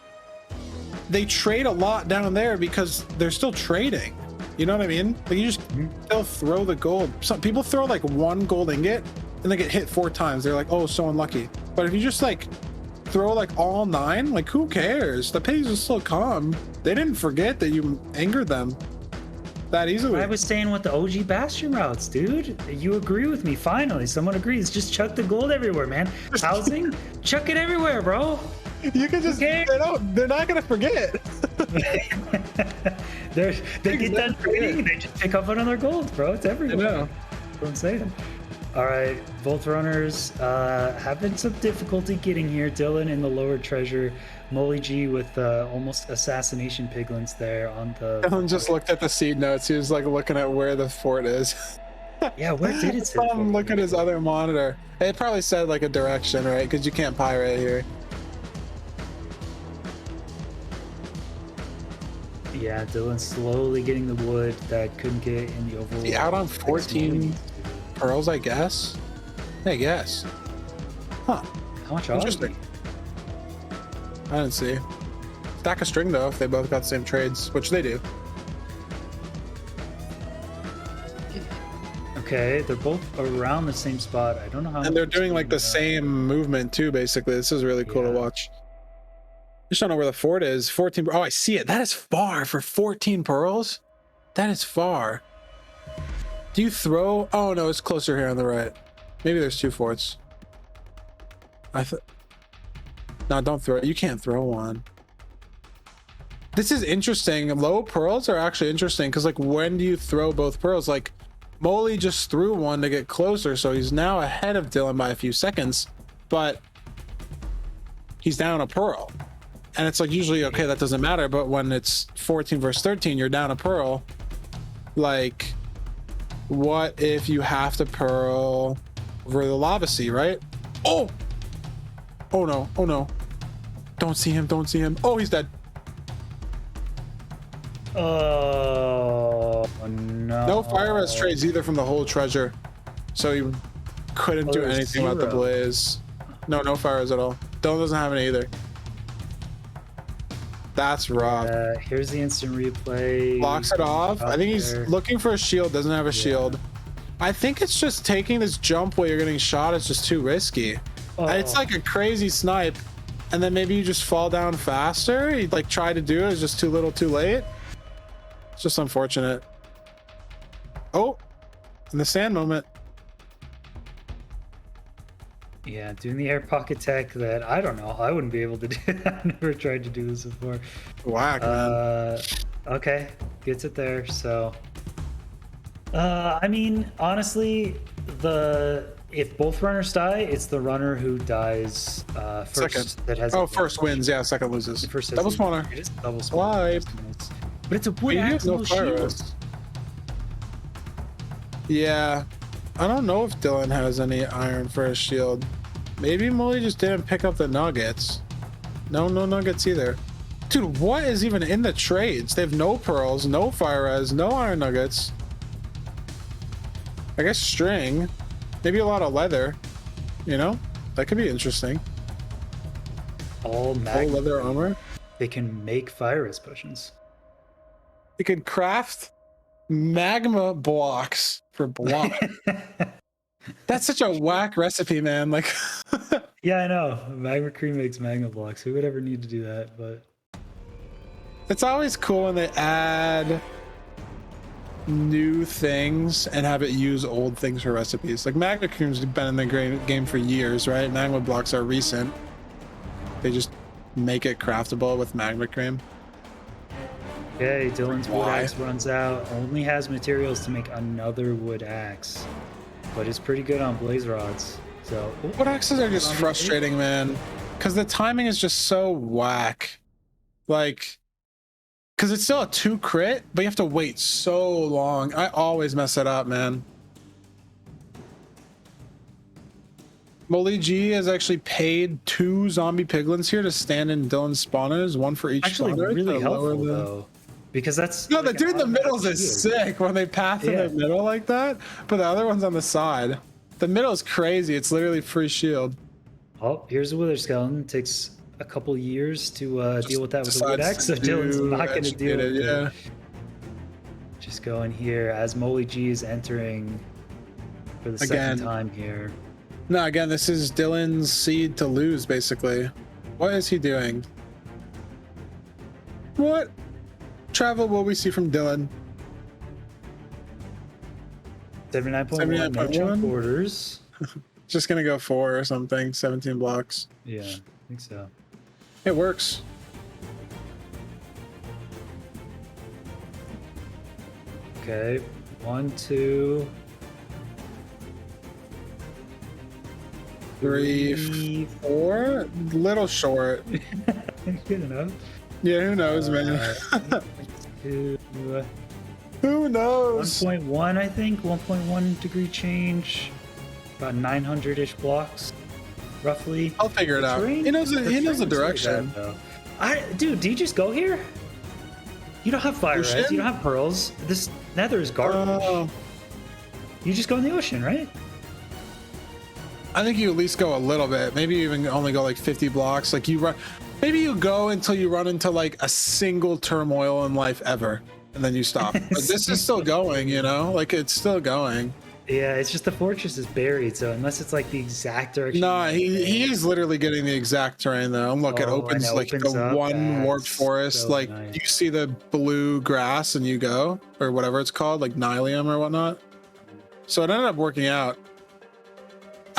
they trade a lot down there because they're still trading. You know what I mean? Like you just still throw the gold. Some people throw like 1 gold ingot and they get hit 4 times. They're like, oh, so unlucky. But if you just like throw like all 9, like who cares? The pigs will still come. They didn't forget that you angered them that easily. I was saying with the OG Bastion routes, dude. You agree with me. Finally, someone agrees. Just chuck the gold everywhere, man. Housing, chuck it everywhere, bro. You can just Okay. they're not gonna forget. They get done trading, they just pick up another gold, bro. It's everywhere. know. That's what I'm saying. All right, Volt Runners having some difficulty getting here. Dylqn in the lower treasure. MoleyG with almost assassination piglins there on the. Dylan just looked at the seed notes. He was like looking at where the fort is. Yeah, where did it say? Look at his other monitor. It probably said like a direction, right? Because you can't pirate here. Yeah, Dylqn slowly getting the wood that couldn't get in the overworld. He out on 14 pearls, I guess. Hey, guess. Huh. How much are Interesting. I didn't see. Stack a string though if they both got the same trades, which they do. Okay, they're both around the same spot. I don't know how. And they're doing like the same movement too, basically. This is really cool to watch. Just don't know where the fort is. 14. Oh, I see it. That is far for 14 pearls. That is far. Do you throw? Oh no, it's closer here on the right. Maybe there's two forts. No, don't throw it. You can't throw one. This is interesting. Low pearls are actually interesting because, like, when do you throw both pearls? Like, MoleyG just threw one to get closer, so he's now ahead of Dylqn by a few seconds, but he's down a pearl. And it's like, usually, okay, that doesn't matter, but when it's 14 versus 13, you're down a pearl. Like, what if you have to pearl over the lava sea, right? Oh! Oh no, oh no. Don't see him, don't see him. Oh, he's dead. Oh no. No fire res trades either from the whole treasure. So he couldn't do anything about the blaze. No fire res at all. Dylqn doesn't have any either. That's rough. Here's the instant replay. Blocks it off. I think he's looking for a shield, doesn't have a shield. I think it's just taking this jump while you're getting shot is just too risky. It's like a crazy snipe, and then maybe you just fall down faster. You'd like try to do it, it's just too little too late. It's just unfortunate. Oh, in the sand moment. Yeah, doing the air pocket tech that I don't know. I wouldn't be able to do. I've never tried to do this before. Whack, man. Okay, gets it there. So, I mean, honestly, if both runners die, it's the runner who dies first. Second. That has. First wins. Yeah, second loses. First double spawner. It is double Swipe. spawner. But it's a wood You axe, have no no fire shield. res. Yeah, I don't know if Dylqn has any iron for his shield. Maybe MoleyG just didn't pick up the nuggets. No nuggets either. Dude, what is even in the trades? They have no pearls, no fire res, no iron nuggets. I guess string. Maybe a lot of leather. You know? That could be interesting. All Full leather armor. They can make fire res potions. You could craft magma blocks for block. That's such a whack recipe, man. Like, Yeah, I know. Magma cream makes magma blocks. Who would ever need to do that? But it's always cool when they add new things and have it use old things for recipes. Like magma cream's been in the game for years, right? Magma blocks are recent. They just make it craftable with magma cream. okay, Dylqn's wood Why? axe runs out. Only has materials to make another wood axe, but it's pretty good on blaze rods. So Wood axes are just frustrating, man, because the timing is just so whack. Like, because it's still a 2 crit, but you have to wait so long. I always mess it up, man. MoleyG has actually paid 2 zombie piglins here to stand in Dylqn's spawners, one for each actually spawner. really to lower helpful the- though, because that's No, the like dude in the an middle automatic is shield. sick when they path in Yeah. the middle like that, but the other one's on the side. The middle is crazy. It's literally free shield. Oh, here's a wither skeleton. Takes a couple years to deal with that with a wood Decides axe, so to Dylqn's do not going to deal with educated, yeah. it. Just go in here as MoleyG is entering for the Again. second time here. No, again, this is Dylqn's seed to lose, basically. What is he doing? What travel will we see from Dylqn? 79.1, no 79.1? jump orders. Just gonna go 4 or something, 17 blocks. Yeah, I think so. It works. Okay, 1, 2, 3, 4. Little short. Good enough. Yeah, who knows, man? 2, Who knows? 1.1, I think. 1.1 degree change. About 900-ish blocks, roughly. I'll figure it out. Terrain- He knows the terrain's really direction. bad, though. Dude, do you just go here? You don't have fire res, Ocean? you don't have pearls. This nether is garbage. Oh, You just go in the ocean, right? I think you at least go a little bit. Maybe you even only go like 50 blocks. Like you run, maybe you go until you run into like a single turmoil in life ever, and then you stop. But this is still going, you know, like it's still going. Yeah, it's just the fortress is buried, so unless it's like the exact direction. No, he is literally getting the exact terrain though. And look, it Oh, opens and it like opens the up. one warped That's forest. so Like nice. you see the blue grass and you go, or whatever it's called, like Nylium or whatnot. So it ended up working out.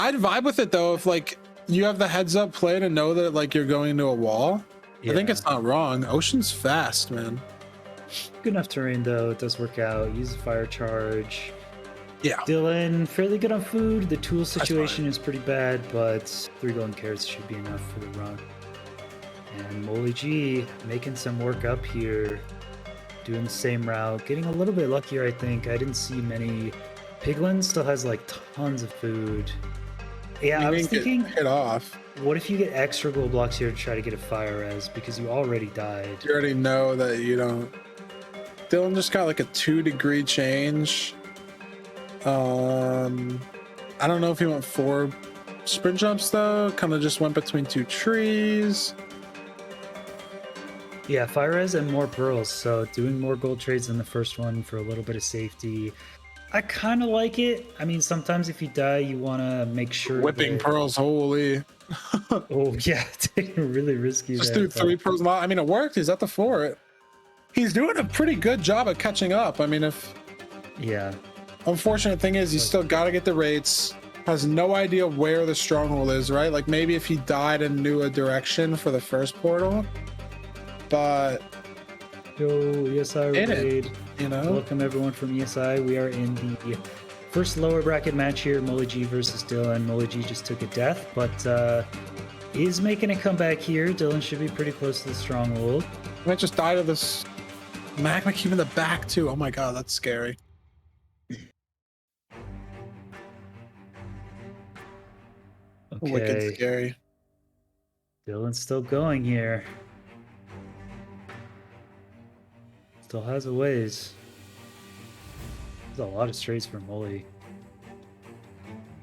I'd vibe with it though if like you have the heads up play to know that like you're going into a wall. I think Yeah. it's not wrong. Ocean's fast, man. Good enough terrain though. It does work out. Use the fire charge. Yeah. Dylan, fairly good on food. The tool situation fine. is pretty bad, but 3 golden carrots should be enough for the run. And MoleyG making some work up here, doing the same route, getting a little bit luckier, I think. I didn't see many. Piglin still has like tons of food. Yeah, I was thinking, hit off. what if you get extra gold blocks here to try to get a fire res because you already died? You already know that you don't. Dylan just got like a 2-degree change. I don't know if he went 4 sprint jumps though. Kind of just went between 2 trees. Yeah, fire res and more pearls. So doing more gold trades than the first one for a little bit of safety. I kind of like it. I mean, sometimes if you die, you want to make sure. Whipping that... pearls, holy. Oh yeah, taking really risky. Just there, do 3 but... pearls. I mean, it worked. He's at the fort. He's doing a pretty good job at catching up. I mean, if. Yeah. Unfortunate thing is, you still got to get the rates. Has no idea where the stronghold is, right? Like maybe if he died and knew a direction for the first portal, but Yo, ESI In it. raid. you know, Welcome everyone from ESI. We are in the first lower bracket match here. MoleyG versus Dylan. MoleyG just took a death, but is making a comeback here. Dylan should be pretty close to the stronghold. I might just die to this magma cube in the back too. Oh my god, that's scary. Wicked Okay, scary. Dylan's still going here. Still has a ways. There's a lot of strays for Moley.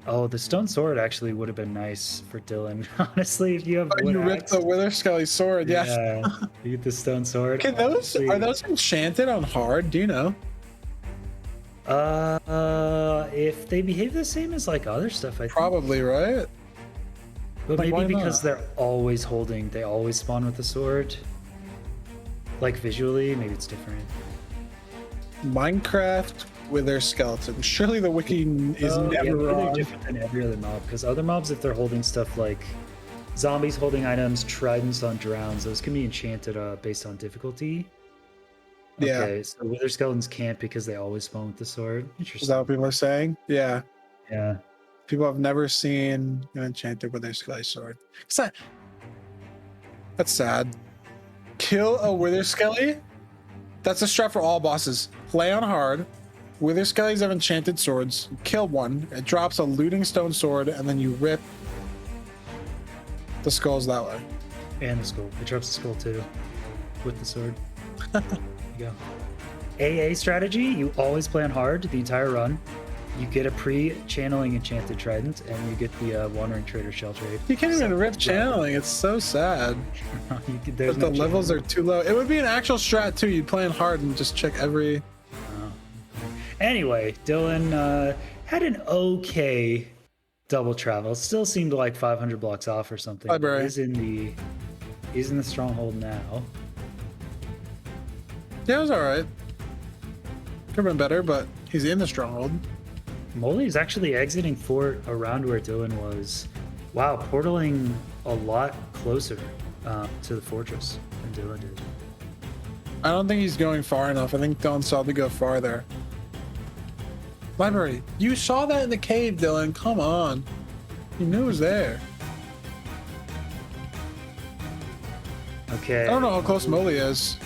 Oh, the stone sword actually would have been nice for Dylan. Honestly, if you have Oh, wood you ripped axe, the Wither Skelly sword, yeah. you get the stone sword. Can those Honestly, are those enchanted on hard? Do you know? if they behave the same as like other stuff, I think. Probably, right? But Like, why maybe because not? they're always holding, they always spawn with the sword. Like visually, maybe it's different. Minecraft Wither skeleton. Surely the wiki is Oh, yeah, never maybe they're wrong. different than every other mob, because other mobs, if they're holding stuff like zombies holding items, tridents on drowns, those can be enchanted based on difficulty. Yeah. Okay, so wither skeletons can't because they always spawn with the sword. Is Interesting. that what people are saying? Yeah. Yeah. People have never seen an enchanted Wither Skelly sword. That's sad. Kill a Wither Skelly? That's a strat for all bosses. Play on hard. Wither Skellies have enchanted swords. Kill one. It drops a looting stone sword, and then you rip the skulls that way. And the skull. It drops the skull too. With the sword. There you go. AA strategy, you always play on hard the entire run. You get a pre-channeling enchanted trident, and you get the Wandering Trader shell trade. You can't even rip channeling. It's so sad. There's But the no levels channeling. are too low. It would be an actual strat too. You'd play on hard and just check every. Anyway, Dylan had an okay double travel. It still seemed like 500 blocks off or something. Library. He's in the stronghold now. Yeah, it was all right. Could have been better, but he's in the stronghold. Moley is actually exiting fort around where Dylan was. Wow, portaling a lot closer to the fortress than Dylan did. I don't think he's going far enough. I think Dylan saw to go farther. Library. You saw that in the cave, Dylan. Come on. You knew it was there. Okay. I don't know how close Moley is.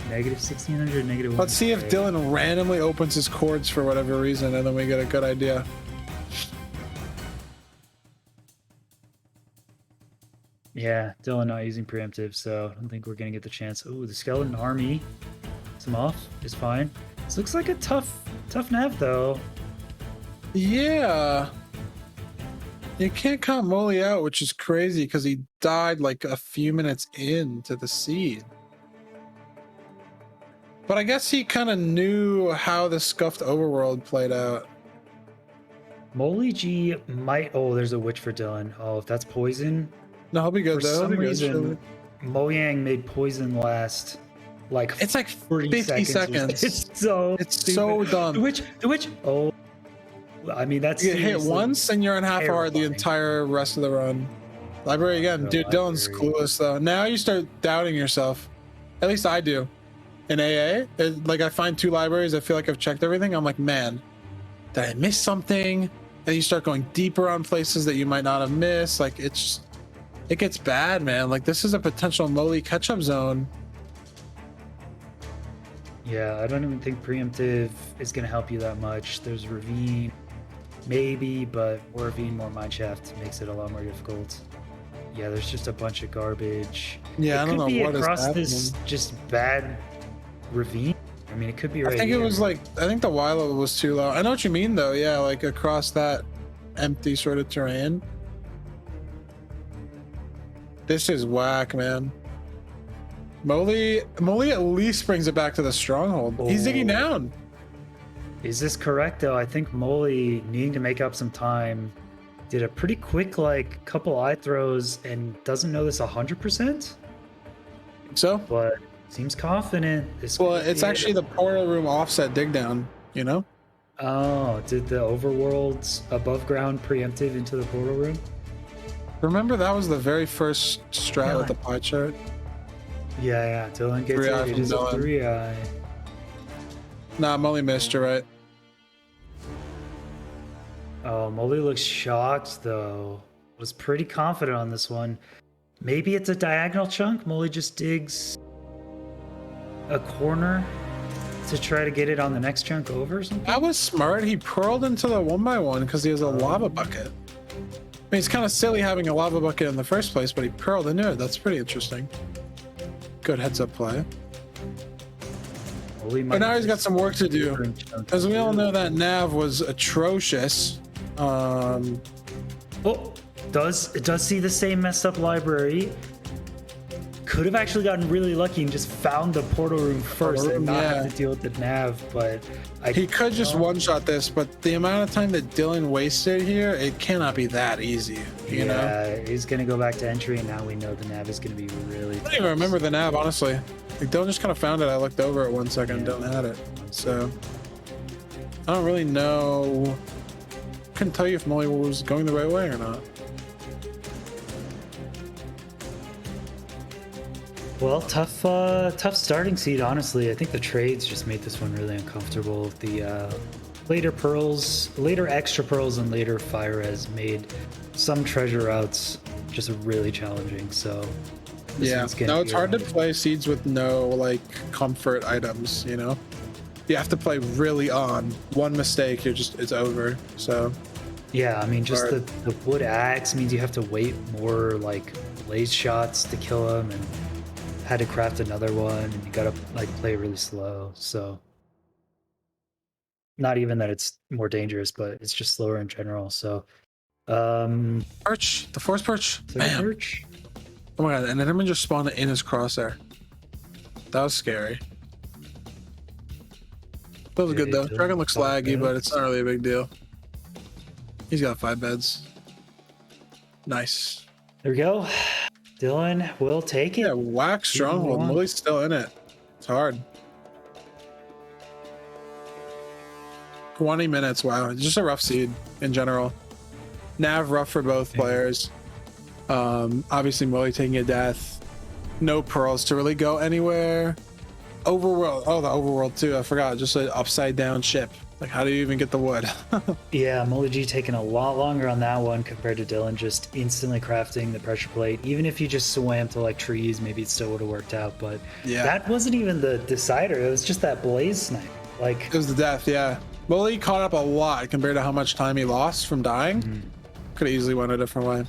Negative 1600, negative Let's see if 100. Dylan randomly opens his chords for whatever reason, and then we get a good idea. Yeah, Dylan not using preemptive, so I don't think we're gonna get the chance. Oh, the skeleton army. Some off is fine. This looks like a tough nav though. Yeah. You can't count Moley out, which is crazy because he died like a few minutes into the seed. But I guess he kind of knew how the scuffed overworld played out. MoleyG might. Oh, there's a witch for Dylqn. Oh, if that's poison. No, he'll be good For though. some He'll be good, reason, surely. Mojang made poison last like It's like 30 50 seconds. seconds. It's so It's so stupid. dumb. The witch. Oh, I mean that's You get hit seriously once and you're on half hour the terrifying. entire rest of the run. Library again. The Dude, Dylan's library. clueless though. Now you start doubting yourself. At least I do. In AA, like I find 2 libraries, I feel like I've checked everything. I'm like, man, did I miss something? And you start going deeper on places that you might not have missed. Like it gets bad, man. Like this is a potential Moley catch-up zone. Yeah, I don't even think preemptive is going to help you that much. There's ravine, maybe, but more ravine, more mineshaft makes it a lot more difficult. Yeah, there's just a bunch of garbage. Yeah, it I don't could know be what is across happening. this just bad ravine. I mean, it could be right I think here. it was like, I think the Y level was too low. I know what you mean though. Yeah, like across that empty sort of terrain. This is whack, man. Moley at least brings it back to the stronghold. He's digging Oh. down. Is this correct though? I think Moley, needing to make up some time, did a pretty quick like couple eye throws and doesn't know this 100%, So, but seems confident. This well, could it's be it. actually the portal room offset dig down, you know? Oh, did the overworld's above ground preemptive into the portal room? Remember that was the very first strat with the pie chart? Yeah, Dylqn gets 3-eye it. It from is a Dylqn. 3-eye. Nah, Moley missed, you're right. Oh, Moley looks shocked though. Was pretty confident on this one. Maybe it's a diagonal chunk. Moley just digs a corner to try to get it on the next chunk over or something. That was smart. He pearled into the 1x1 because he has a lava bucket. I mean, it's kind of silly having a lava bucket in the first place, but he pearled into it. That's pretty interesting. Good heads up play. Moley But now might he's got some work to do. different chunk As we all too. know, that nav was atrocious. Oh, it does see the same messed up library. Could have actually gotten really lucky and just found the portal room first Portal and room, not yeah. have to deal with the nav, but He could just one-shot this, but the amount of time that Dylqn wasted here, it cannot be that easy, you know? Yeah, he's gonna go back to entry, and now we know the nav is gonna be really. I don't even remember the nav, honestly. Like, Dylan just kind of found it. I looked over it 1 second, Yeah. Dylan had it. So, I don't really know. Couldn't tell you if Moley was going the right way or not. Well, tough starting seed. Honestly, I think the trades just made this one really uncomfortable. The later extra pearls, and later fire res made some treasure routes just really challenging. So this Yeah, one's gonna no, be it's hard to around- play seeds with no like comfort items, you know? You have to play really on. One mistake, it's over. So, Yeah, I mean, just hard. the wood axe means you have to wait more like blaze shots to kill them, and had to craft another one, and you gotta like play really slow. So not even that it's more dangerous, but it's just slower in general. So perch, the force perch. second Bam. perch. Oh my god, and then Enderman just spawned in his crosshair. That was scary. That was good Yeah, though. Dylan Dragon looks bought laggy, but beds. it's not really a big deal. He's got 5 beds. Nice. There we go. Dylqn will take it. Yeah, whack stronghold. one. Molly's still in it. It's hard. 20 minutes. Wow. It's just a rough seed in general. Nav rough for both players. Obviously Molly taking a death. No pearls to really go anywhere. Overworld. Oh, the overworld too. I forgot. Just an upside down ship. Like, how do you even get the wood? Yeah, MoleyG taking a lot longer on that one compared to Dylqn just instantly crafting the pressure plate. Even if you just swam to like trees, maybe it still would have worked out. But Yeah. that wasn't even the decider. It was just that blaze snipe. Like, It was the death, yeah. Molly caught up a lot compared to how much time he lost from dying. Could have easily went a different way.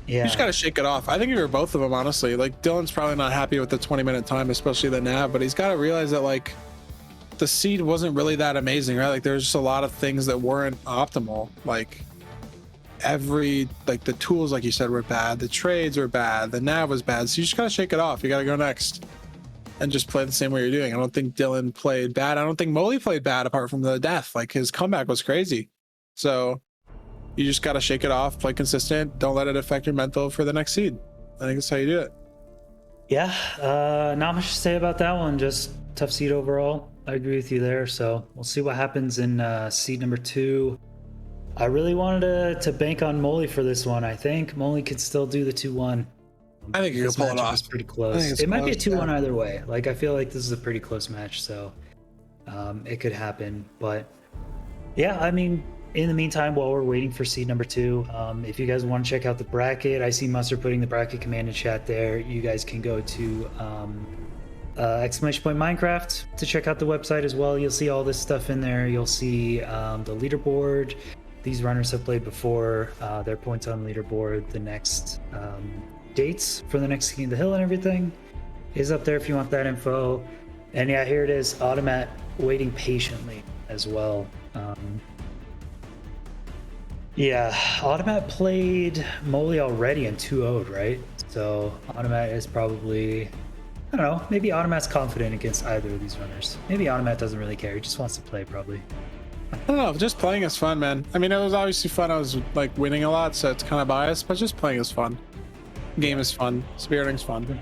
You yeah, just gotta shake it off. I think you were both of them, honestly. Like, Dylan's probably not happy with the 20-minute time, especially the nav, but he's got to realize that, like, the seed wasn't really that amazing, right? Like, there's just a lot of things that weren't optimal. Like, the tools, like you said, were bad. The trades were bad. The nav was bad. So you just gotta shake it off. You gotta go next and just play the same way you're doing. I don't think Dylqn played bad. I don't think Moley played bad apart from the death. Like his comeback was crazy. So you just gotta shake it off, play consistent. Don't let it affect your mental for the next seed. I think that's how you do it. Yeah, not much to say about that one. Just tough seed overall. I agree with you there. So we'll see what happens in seed number 2. I really wanted to bank on Moley for this one. I think Moley could still do the 2-1. I think you can pull it off. It's pretty close. It might be a 2-1 either way. Like, I feel like this is a pretty close match, so it could happen. But yeah, I mean, in the meantime, while we're waiting for seed number 2, if you guys want to check out the bracket, I see Mustard putting the bracket command in chat there. You guys can go to exclamation point Minecraft to check out the website as well. You'll see all this stuff in there. You'll see the leaderboard. These runners have played before, their points on leaderboard, the next dates for the next King of the Hill and everything is up there if you want that info. And yeah, here it is, Automatt waiting patiently as well. Yeah, Automatt played Moley already and 2-0'd, right? So Automatt is probably, I don't know, maybe Automatt's confident against either of these runners. Maybe Automatt doesn't really care, he just wants to play probably. I don't know, just playing is fun, man. I mean, it was obviously fun. I was like winning a lot, so it's kind of biased, but just playing is fun. Game is fun. Spiriting's fun.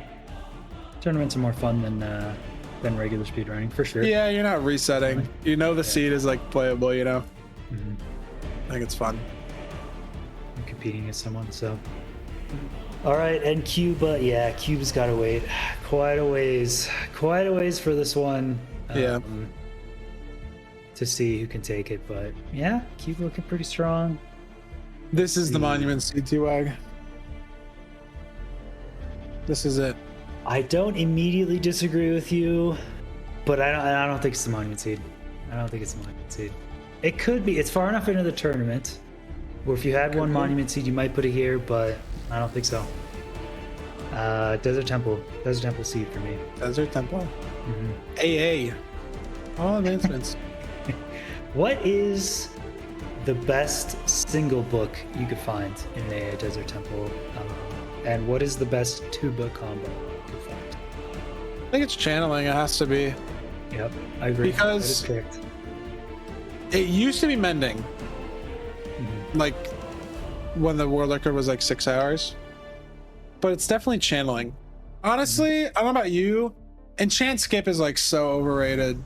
Tournaments are more fun than regular speedrunning, for sure. Yeah, you're not resetting. You know the seed is like playable, you know? Mm-hmm. I think it's fun. I'm competing against someone, so. All right, and Cuba, yeah, Cuba's got to wait quite a ways for this one. Yeah. To see who can take it, but yeah, Cuba looking pretty strong. This is the Monument CT Wag. This is it. I don't immediately disagree with you, but I don't think it's the Monument seed. I don't think it's the Monument seed. It could be. It's far enough into the tournament where if you had one Monument seed, you might put it here, but I don't think so. Desert Temple seed for me. Desert Temple. AA. All advancements. What is the best single book you could find in a Desert Temple? And what is the best 2-book combo you could find? I think it's channeling. It has to be. Yep, I agree. Because that is correct. It used to be mending. Like when the world record was like 6 hours. But it's definitely channeling. Honestly, I don't know about you. Enchant Skip is like so overrated.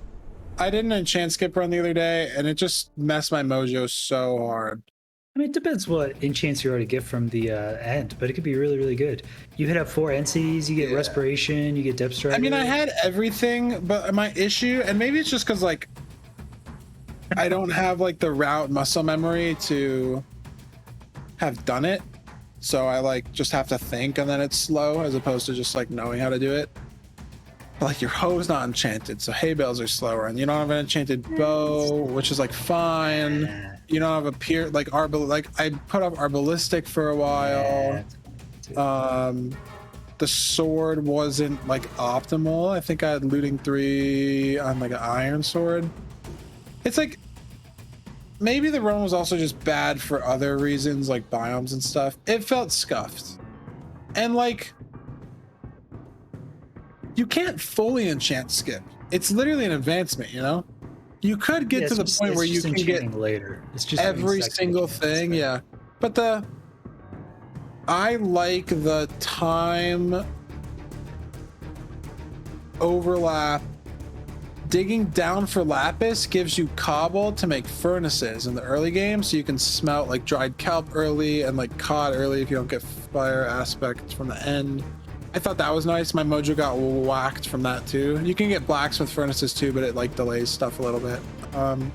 I did an enchant skip run the other day, and it just messed my mojo so hard. I mean, it depends what enchants you already get from the end, but it could be really, really good. You hit up 4 entities, you get Respiration, you get Depth Strider. I mean, I had everything, but my issue, and maybe it's just because, like, I don't have, like, the route muscle memory to have done it, so I, like, just have to think, and then it's slow, as opposed to just, like, knowing how to do it. Like your how's not enchanted, so hay bales are slower, and you don't have an enchanted bow, which is like fine. You don't have a pier like I put up Arbalistic for a while. The sword wasn't like optimal. I think I had looting 3 on like an iron sword. It's like maybe the run was also just bad for other reasons, like biomes and stuff. It felt scuffed, and like. You can't fully enchant skip. It's literally an advancement, you know? You could get to the point where you can get later. It's just every single thing, yeah. But I like the time overlap. Digging down for lapis gives you cobble to make furnaces in the early game, so you can smelt like dried kelp early and like cod early if you don't get fire aspects from the end. I thought that was nice. My mojo got whacked from that too. You can get blacksmith furnaces too, but it like delays stuff a little bit.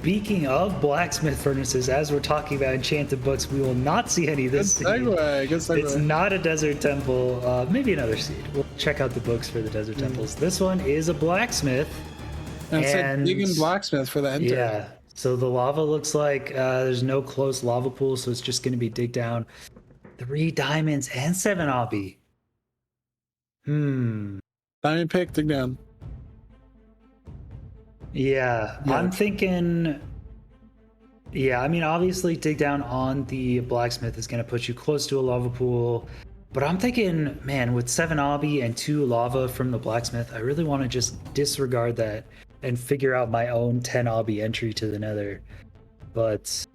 Speaking of blacksmith furnaces, as we're talking about enchanted books, we will not see any this seed. Good segue. It's not a Desert Temple. Maybe another seed. We'll check out the books for the Desert Temples. This one is a blacksmith. And it said Dylqn blacksmith for the enter. Yeah. So the lava looks like there's no close lava pool, so it's just going to be dig down. 3 diamonds and 7 obby. Diamond pick, dig down. Yeah, I'm thinking Yeah, I mean, obviously, dig down on the blacksmith is going to put you close to a lava pool. But I'm thinking, man, with 7 obby and 2 lava from the blacksmith, I really want to just disregard that and figure out my own 10 obby entry to the nether. But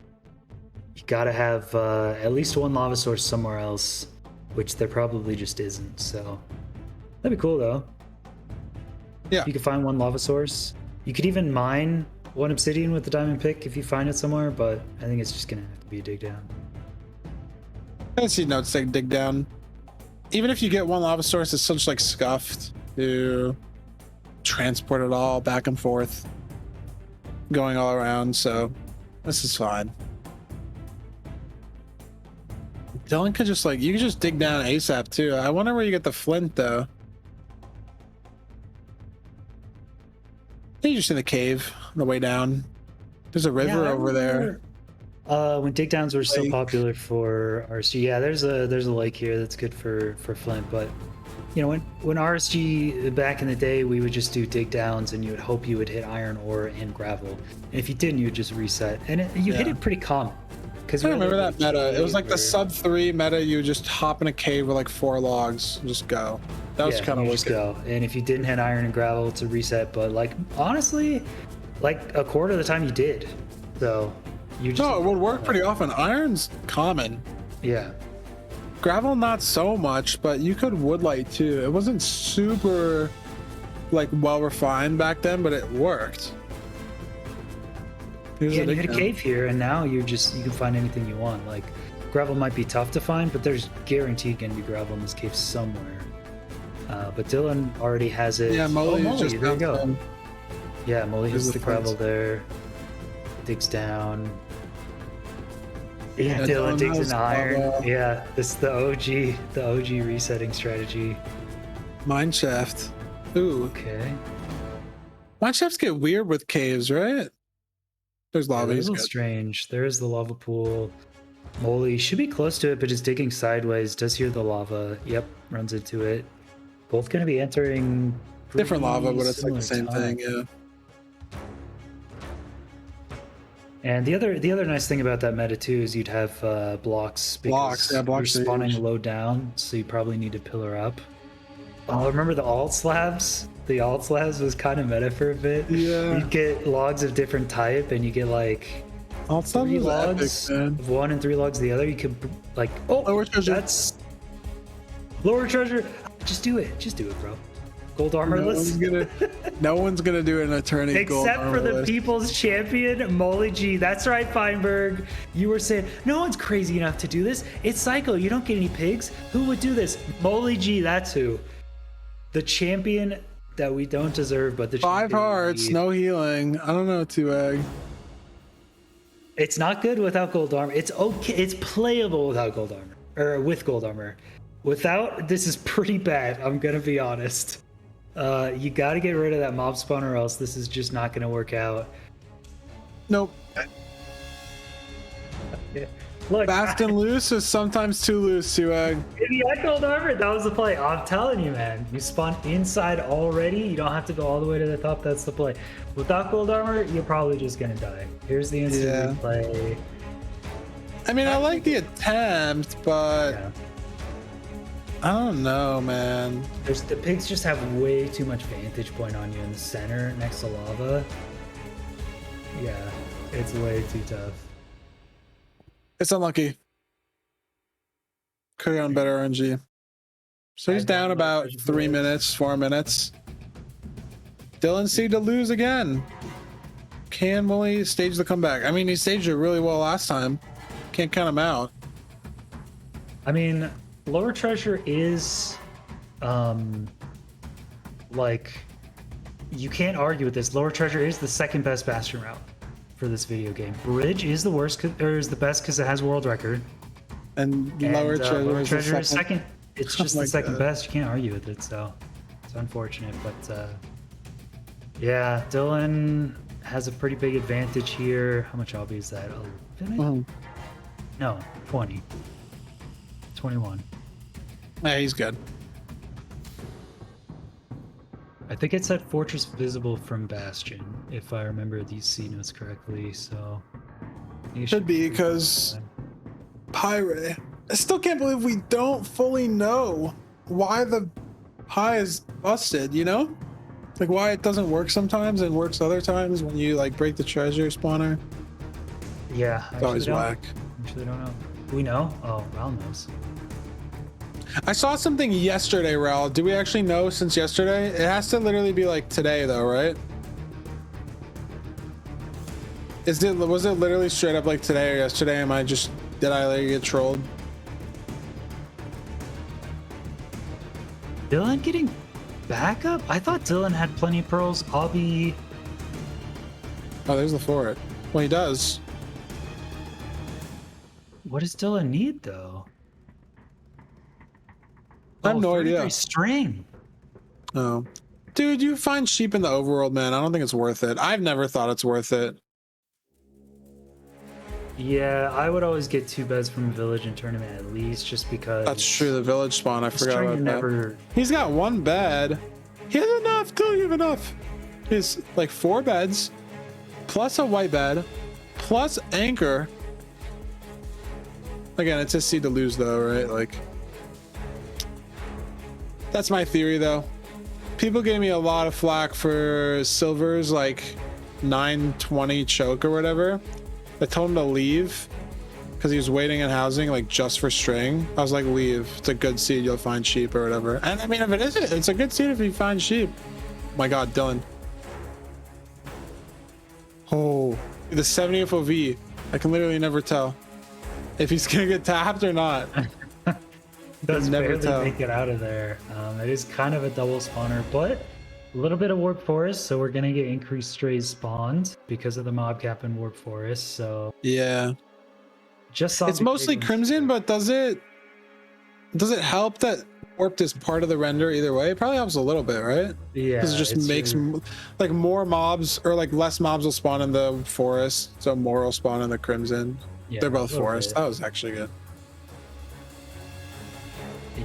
you got to have at least 1 lava source somewhere else, which there probably just isn't. So that'd be cool, though. Yeah. If you could find 1 lava source. You could even mine 1 obsidian with the diamond pick if you find it somewhere, but I think it's just going to have to be a dig down. I see notes say dig down. Even if you get 1 lava source, it's such like scuffed to transport it all back and forth, going all around. So this is fine. Dylan could just like, you could just dig down ASAP too. I wonder where you get the flint though. You just in the cave on the way down. There's a river over there. When dig downs were so popular for RSG, yeah, there's a lake here that's good for flint. But you know, when RSG back in the day, we would just do dig downs, and you would hope you would hit iron ore and gravel. And if you didn't, you would just reset, and you hit it pretty calm. Because I remember that meta. It was like the sub 3 meta. You would just hop in a cave with like 4 logs and just go. That was kind of just go. And if you didn't hit iron and gravel, it's a reset. But like honestly, like a quarter of the time you did. So you just it would work pretty often. Iron's common. Yeah. Gravel not so much, but you could woodlight too. It wasn't super like well refined back then, but it worked. Yeah, you hit a cave here, and now you can find anything you want. Like gravel might be tough to find, but there's guaranteed going to be gravel in this cave somewhere. But Dylan already has it. Yeah, MoleyG just there you go. Him. Yeah, MoleyG has the gravel there. Digs down. Yeah, Dylan digs in iron. Yeah, this is the OG resetting strategy. Mineshaft. Ooh. Okay. Mineshafts get weird with caves, right? There's lava. Yeah, a little strange. There is the lava pool. MoleyG should be close to it, but just digging sideways. Does hear the lava. Yep, runs into it. Both going to be entering different lava, but it's like the same thing. Yeah. And the other nice thing about that meta too is you'd have blocks. Blocks, yeah, blocks. You're spawning low down, so you probably need to pillar up. Oh, remember the alt slabs? The alt slabs was kind of meta for a bit. Yeah. You get logs of different type, and you get like alt slabs 3 logs of one and 3 logs of the other. You could like lower treasure. That's lower treasure. Just do it. Just do it, bro. Gold armorless. No one's gonna do an attorney except for the people's champion, MoleyG. That's right, Feinberg. You were saying no one's crazy enough to do this. It's Psycho. You don't get any pigs. Who would do this? MoleyG. That's who. The champion that we don't deserve, but the 5 hearts, no healing. I don't know, 2egg. It's not good without gold armor. It's okay. It's playable without gold armor, or with gold armor. Without, this is pretty bad. I'm gonna be honest. You got to get rid of that mob spawn, or else this is just not gonna work out. Nope. Yeah. Look, fast and loose is sometimes too loose, 2egg. If you had gold armor, that was the play. I'm telling you, man. You spawn inside already. You don't have to go all the way to the top. That's the play. Without gold armor, you're probably just gonna die. Here's the instant replay. I mean, I like the attempt, but yeah. I don't know, man. The pigs just have way too much vantage point on you in the center next to lava. Yeah, it's way too tough. It's unlucky. Could have gone better RNG. So he's down about 3 minutes, 4 minutes. Dylan C to lose again. Can MoleyG stage the comeback? I mean, he staged it really well last time. Can't count him out. I mean, lower treasure is, like, you can't argue with this. Lower treasure is the second best bastion route for this video game. Bridge is the worst, or is the best because it has world record. And lower treasure is second. It's just the second best. You can't argue with it, so it's unfortunate. But yeah, Dylan has a pretty big advantage here. How much obby is that? 11? No, 20. 21. Yeah, he's good. I think it said fortress visible from bastion, if I remember these C notes correctly. So You Should be, because Pyre. I still can't believe we don't fully know why the pie is busted, you know? Like why it doesn't work sometimes and works other times when you like break the treasure spawner. Yeah, It's always whack. Actually, don't know. We know. Oh, Ral knows. I saw something yesterday, Raul. Do we actually know since yesterday? It has to literally be like today though, right? Was it literally straight up like today or yesterday? Did I like get trolled? Dylan getting backup? I thought Dylan had plenty of pearls. I'll be... Oh, there's the fort. Well, he does. What does Dylan need though? I have no 33 idea. String. Oh, dude, you find sheep in the overworld, man. I don't think it's worth it. I've never thought it's worth it. Yeah, I would always get 2 beds from village and tournament at least, just because. That's true. The village spawn. I forgot String about never. that. He's got 1 bed. He has enough. Don't you have enough? He's like 4 beds, plus a white bed, plus anchor. Again, it's a seed to lose though, right? Like, that's my theory though. People gave me a lot of flack for Silver's like 920 choke or whatever. I told him to leave because he was waiting in housing like just for string. I was like, leave. It's a good seed. You'll find sheep or whatever. And I mean, if it isn't, it's a good seed if you find sheep. Oh my God, Dylan. Oh, the 70 FOV. I can literally never tell if he's gonna get tapped or not. Does never barely tell. make it out of there. It is kind of a double spawner, but a little bit of warp forest, so we're gonna get increased strays spawned because of the mob cap and warp forest. So Yeah, just it's mostly crimson, but does it help that warped is part of the render either way? It probably helps a little bit, right? Yeah, Because it just makes like more mobs or like less mobs will spawn in the forest, so more will spawn in the crimson. Yeah, They're a both little forest. bit. That was actually good.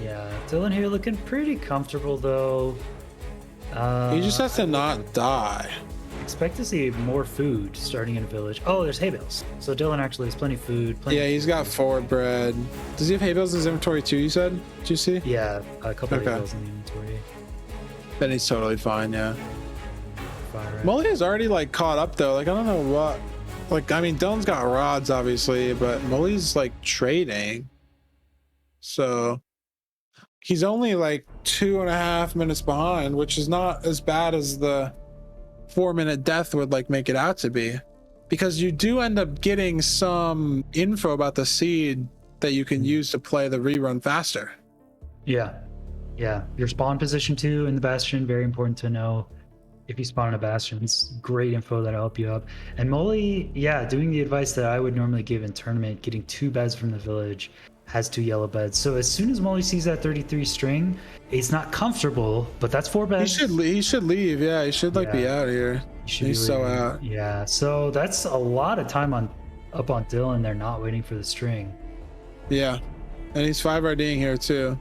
Yeah, Dylan here looking pretty comfortable though. He just has to not die. Expect to see more food starting in a village. Oh, there's hay bales. So Dylan actually has plenty of food. Yeah, he's got forward bread. Does he have hay bales in his inventory too, you said? Did you see? Yeah, a couple of hay Okay. bales in the inventory. Then he's totally fine, yeah. Fire. MoleyG is already like caught up though. Like, I don't know what. Like, I mean, Dylan's got rods obviously, but MoleyG's like trading. So he's only like 2.5 minutes behind, which is not as bad as the 4-minute death would like make it out to be, because you do end up getting some info about the seed that you can use to play the rerun faster. Yeah. Yeah. Your spawn position too in the bastion, very important to know. If you spawn in a bastion, it's great info that'll help you up. And MoleyG, yeah, doing the advice that I would normally give in tournament, getting 2 beds from the village, has 2 yellow beds. So as soon as MoleyG sees that 33 string, it's not comfortable, but that's 4 beds. He should leave. Yeah, he should like be Yeah. out of here. Should He's be so leaving. out. Yeah, so that's a lot of time up on Dylan. They're not waiting for the string. Yeah, and he's 5 RDing here too.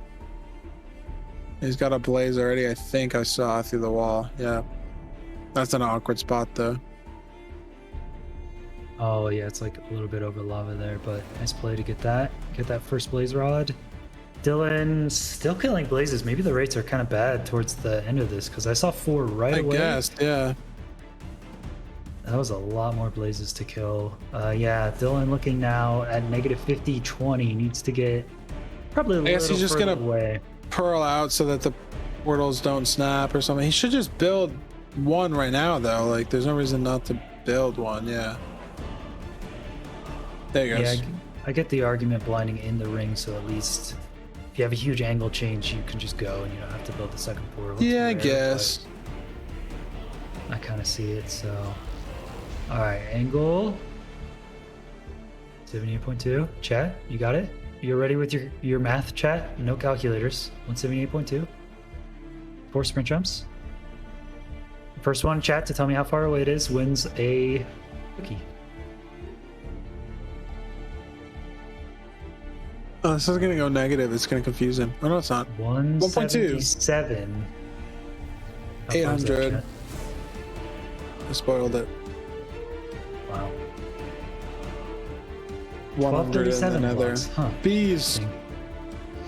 He's got a blaze already. I think I saw through the wall. Yeah, that's an awkward spot though. Oh yeah, it's like a little bit over lava there, but nice play to get that first blaze rod. Dylan still killing blazes. Maybe the rates are kind of bad towards the end of this, because I saw 4 right away. I guess, yeah. That was a lot more blazes to kill. Yeah, Dylan looking now at negative 50, 20. Needs to get probably a I guess little he's just further gonna away. Pearl out so that the portals don't snap or something. He should just build one right now though. Like, there's no reason not to build one. Yeah. There he goes. Yeah, I get the argument blinding in the ring, so at least if you have a huge angle change, you can just go and you don't have to build the second portal. It's Yeah, I rare, guess. but I kind of see it, so. All right, angle. 78.2. Chat, you got it? You're ready with your math, chat? No calculators. 178.2. 4 sprint jumps. First one, chat, to tell me how far away it is wins a cookie. Oh, this is gonna go negative. It's gonna confuse him. Oh no, it's not. 177. How far is that, 800. chat? I spoiled it. Wow. 100 in the 1237 nether. blocks. Huh. Bees.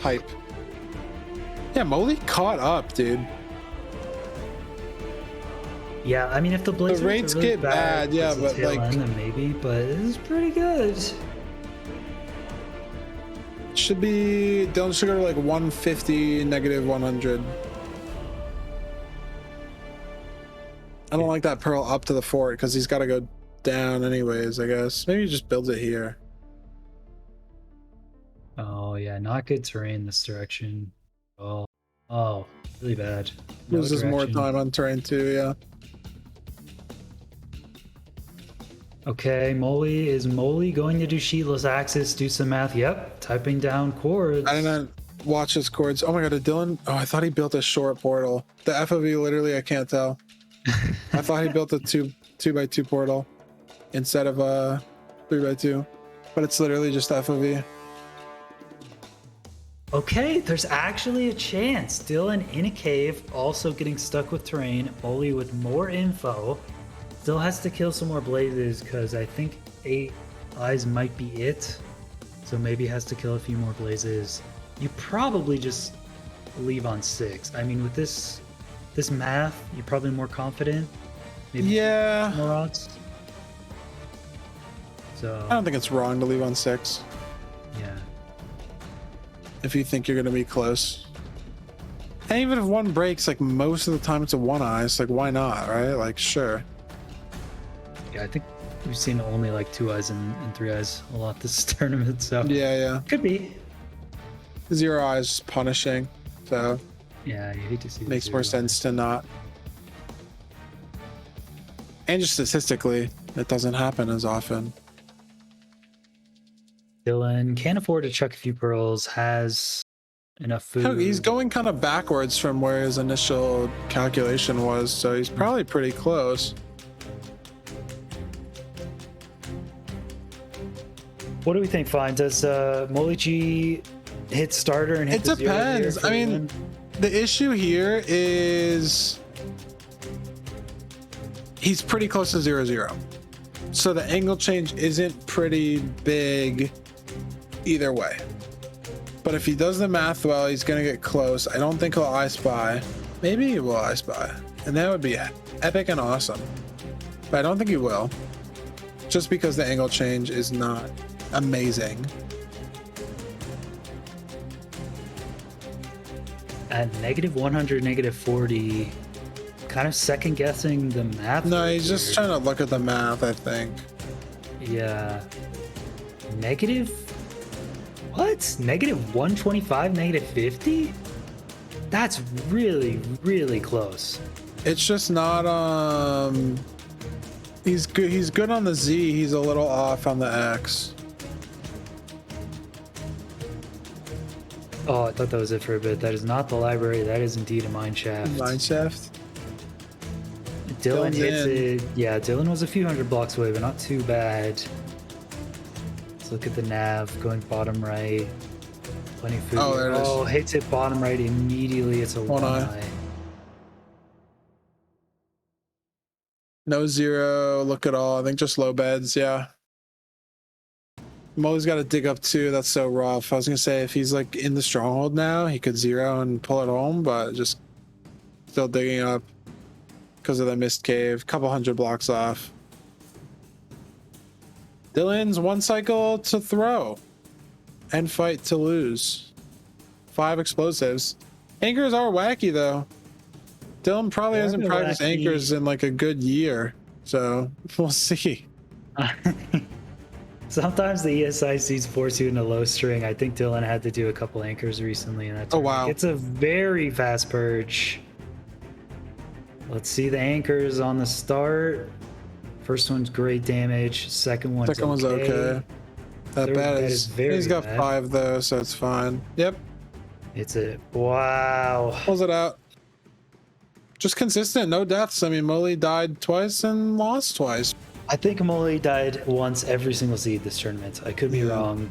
Hype. Yeah, Moley caught up, dude. Yeah, I mean, if the blizzards rates are really get bad, yeah, towards the but, tail like- end, then maybe, but this is pretty good. Should be, Dylan should go to like 150, negative 100. I don't like that pearl up to the fort because he's got to go down anyways, I guess. Maybe he just builds it here. Oh yeah, not good terrain this direction. Oh, really bad. No Loses more direction. time on terrain too, yeah. Okay, is Moley going to do sheetless axis, do some math? Yep, typing down chords. I didn't watch his chords. Oh my god, did Dylan? Oh, I thought he built a short portal. The FOV, literally, I can't tell. I thought he built a 2x2 portal instead of a 3x2, but it's literally just FOV. Okay, there's actually a chance. Dylan in a cave, also getting stuck with terrain. Moley with more info. Still has to kill some more blazes because I think 8 eyes might be it. So maybe has to kill a few more blazes. You probably just leave on 6. I mean, with this math, you're probably more confident. Maybe Yeah, more odds. So I don't think it's wrong to leave on 6 yeah. if you think you're gonna be close. And even if one breaks, like most of the time it's a 1 eye. It's like, why not, right? Like, sure. Yeah, I think we've seen only like 2 eyes and 3 eyes a lot this tournament, so Yeah. could be. 0 eyes is punishing, so Yeah, you hate to see. the makes more 0 sense to not. And just statistically, it doesn't happen as often. Dylan can't afford to chuck a few pearls. Has enough food. Oh, he's going kind of backwards from where his initial calculation was, so he's probably pretty close. What do we think, Fine? Does MoleyG hit starter and hit It the 0 here depends. for I the mean, win? the issue here is he's pretty close to 0-0. So the angle change isn't pretty big either way. But if he does the math well, he's going to get close. I don't think he'll I Spy. Maybe he will I Spy. And that would be epic and awesome. But I don't think he will. Just because the angle change is not amazing. At negative 100, negative 40, kind of second guessing the math. No, he's here. just trying to look at the math, I think. Yeah. Negative. What? Negative 125, negative 50? That's really, really close. It's just not he's good on the Z, he's a little off on the X. Oh, I thought that was it for a bit. That is not the library. That is indeed a mine shaft. Mineshaft. Dylan Dylan's hits in. it. Yeah, Dylan was a few hundred blocks away, but not too bad. Let's look at the nav going bottom right. Plenty of food. Oh, there it is. Oh, hits it bottom right immediately. It's a 1 1 eye. eye. No 0, look at all. I think just low beds, yeah. Molly's got to dig up too. That's so rough. I was gonna say if he's like in the stronghold now, he could 0 and pull it home, but just still digging up because of the missed cave. Couple hundred blocks off. Dylan's 1 cycle to throw and fight to lose. 5 explosives. Anchors are wacky though. Dylan probably They're hasn't practiced wacky. anchors in like a good year, so we'll see. Sometimes the ESICs force you into low string. I think Dylan had to do a couple anchors recently in that Oh, tournament. wow. It's a very fast purge. Let's see the anchors on the start. First one's great damage. Second one's Second one's okay. That Third bad bet is is very he's got bad. 5 though, so it's fine. Yep, It's a wow. pulls it out. Just consistent, no deaths. I mean, Moley died twice and lost twice. I think Moley died once every single seed this tournament. I could be Yeah. wrong,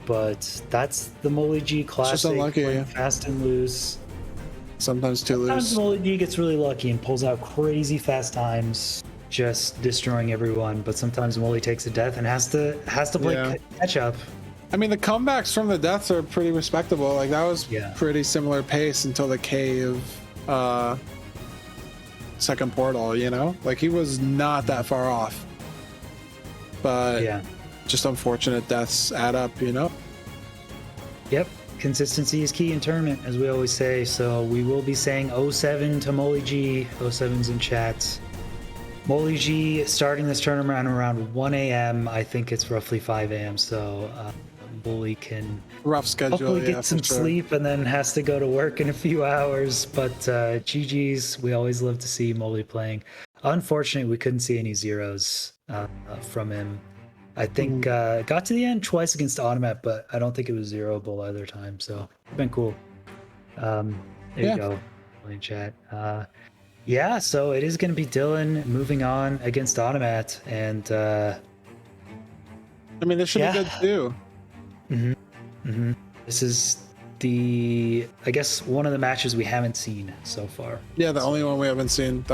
but that's the MoleyG classic. unlucky. Playing fast and loose. Sometimes too Sometimes loose. MoleyG gets really lucky and pulls out crazy fast times. just destroying everyone, but sometimes Moley takes a death and has to play Yeah. catch up. I mean, the comebacks from the deaths are pretty respectable. Like that was pretty similar pace until the cave, second portal. You know, like he was not that far off. But Yeah. just unfortunate deaths add up. You know. Yep. Consistency is key in tournament, as we always say. So we will be saying 07 to MoleyG. 07's in chat. MoleyG starting this tournament around 1 a.m. I think it's roughly 5 a.m. So Moley can Rough schedule. hopefully Yeah, get some for sure. sleep and then has to go to work in a few hours. But GG's, we always love to see Moley playing. Unfortunately, we couldn't see any zeros from him. I think got to the end twice against Automatt, but I don't think it was zeroable either time. So it's been cool. There you go, in chat. Yeah, so it is going to be Dylqn moving on against Automatt, and I mean, this should be good too. This is I guess one of the matches we haven't seen so far. Yeah, the only one we haven't seen.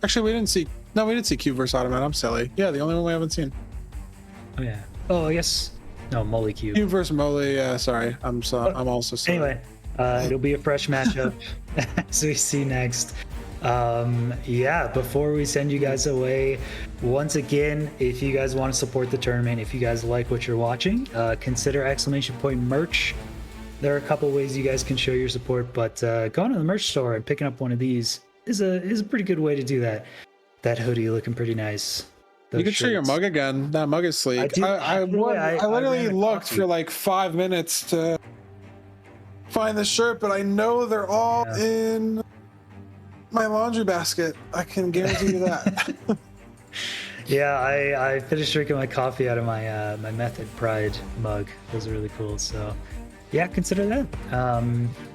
Actually, we didn't see. No, we didn't see Q versus Automatt. I'm silly. Yeah, the only one we haven't seen. Oh yeah. Oh, I guess no, MoleyG. Q versus Moley. Yeah, sorry. I'm also sorry. Anyway, it'll be a fresh matchup as we see next. Yeah, before we send you guys away, once again, if you guys want to support the tournament, if you guys like what you're watching, consider !merch. There are a couple ways you guys can show your support, but going to the merch store and picking up one of these is a pretty good way to do that. That hoodie looking pretty nice. You could show your mug again. That mug is sleek. I literally looked for like 5 minutes to find the shirt, but I know they're all in my laundry basket. I can guarantee you that. Yeah, I finished drinking my coffee out of my my Method Pride mug. Those are really cool. So yeah, consider that.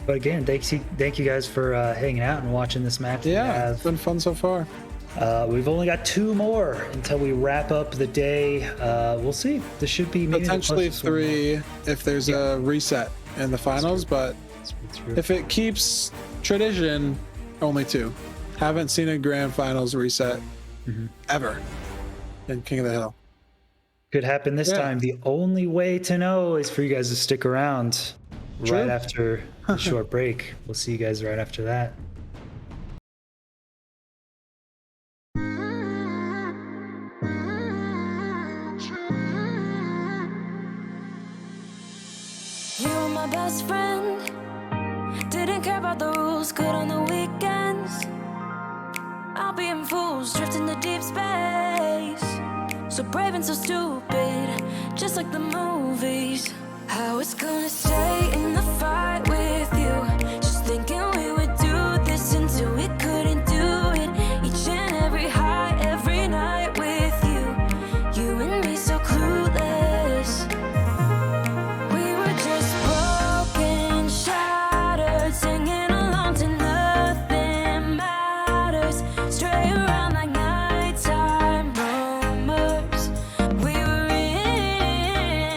But again, thank you guys for hanging out and watching this match. Yeah, it's been fun so far. We've only got 2 more until we wrap up the day. We'll see. This should be maybe potentially 3 if there's a reset in the finals, but if it keeps tradition, only 2. Haven't seen a grand finals reset ever in King of the Hill. Could happen this time. The only way to know is for you guys to stick around right after the short break. We'll see you guys right after that. You were my best friend. Didn't care about the rules, good on the weekends. I'll be in fools, drifting to deep space. So brave and so stupid, just like the movies. I was gonna stay in the fight with you, just thinking we would do this until we couldn't do it. Each and every high, every night with you. You and me so clueless. We were just broken, shattered, singing along to nothing matters. Stray around like nighttime rumors. We were in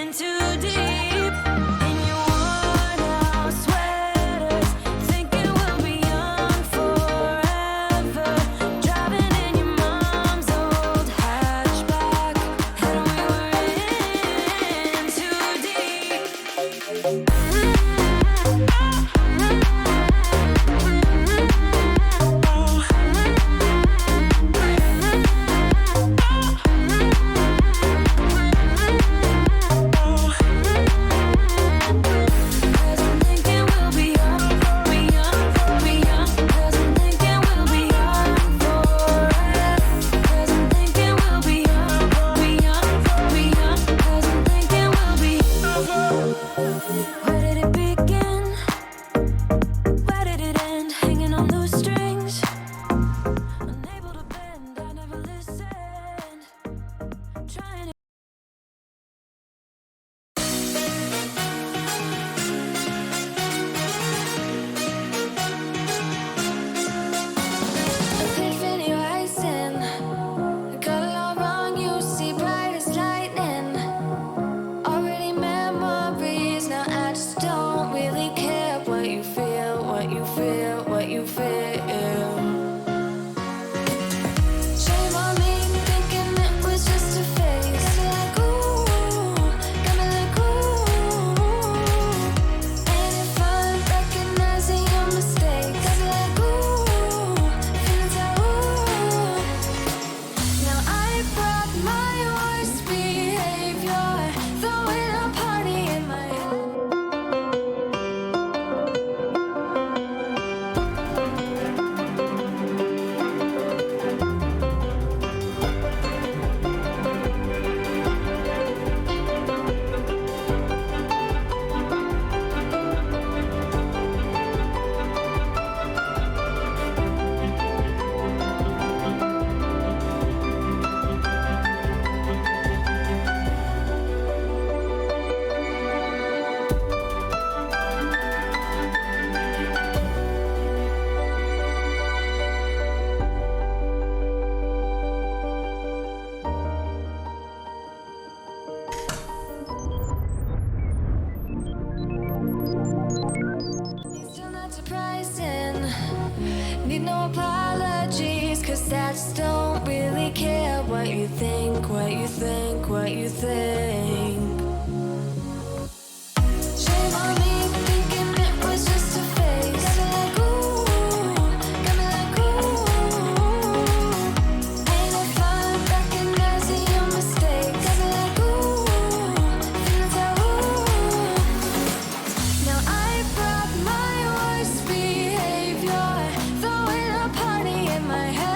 stats don't really care what you think, what you think, what you think. Shame on me thinking it was just a phase. Got me like ooh, got me like ooh. Ain't it fun recognizing your mistakes? Got me like ooh, feeling so ooh. Now I brought my worst behavior, throwing a party in my head.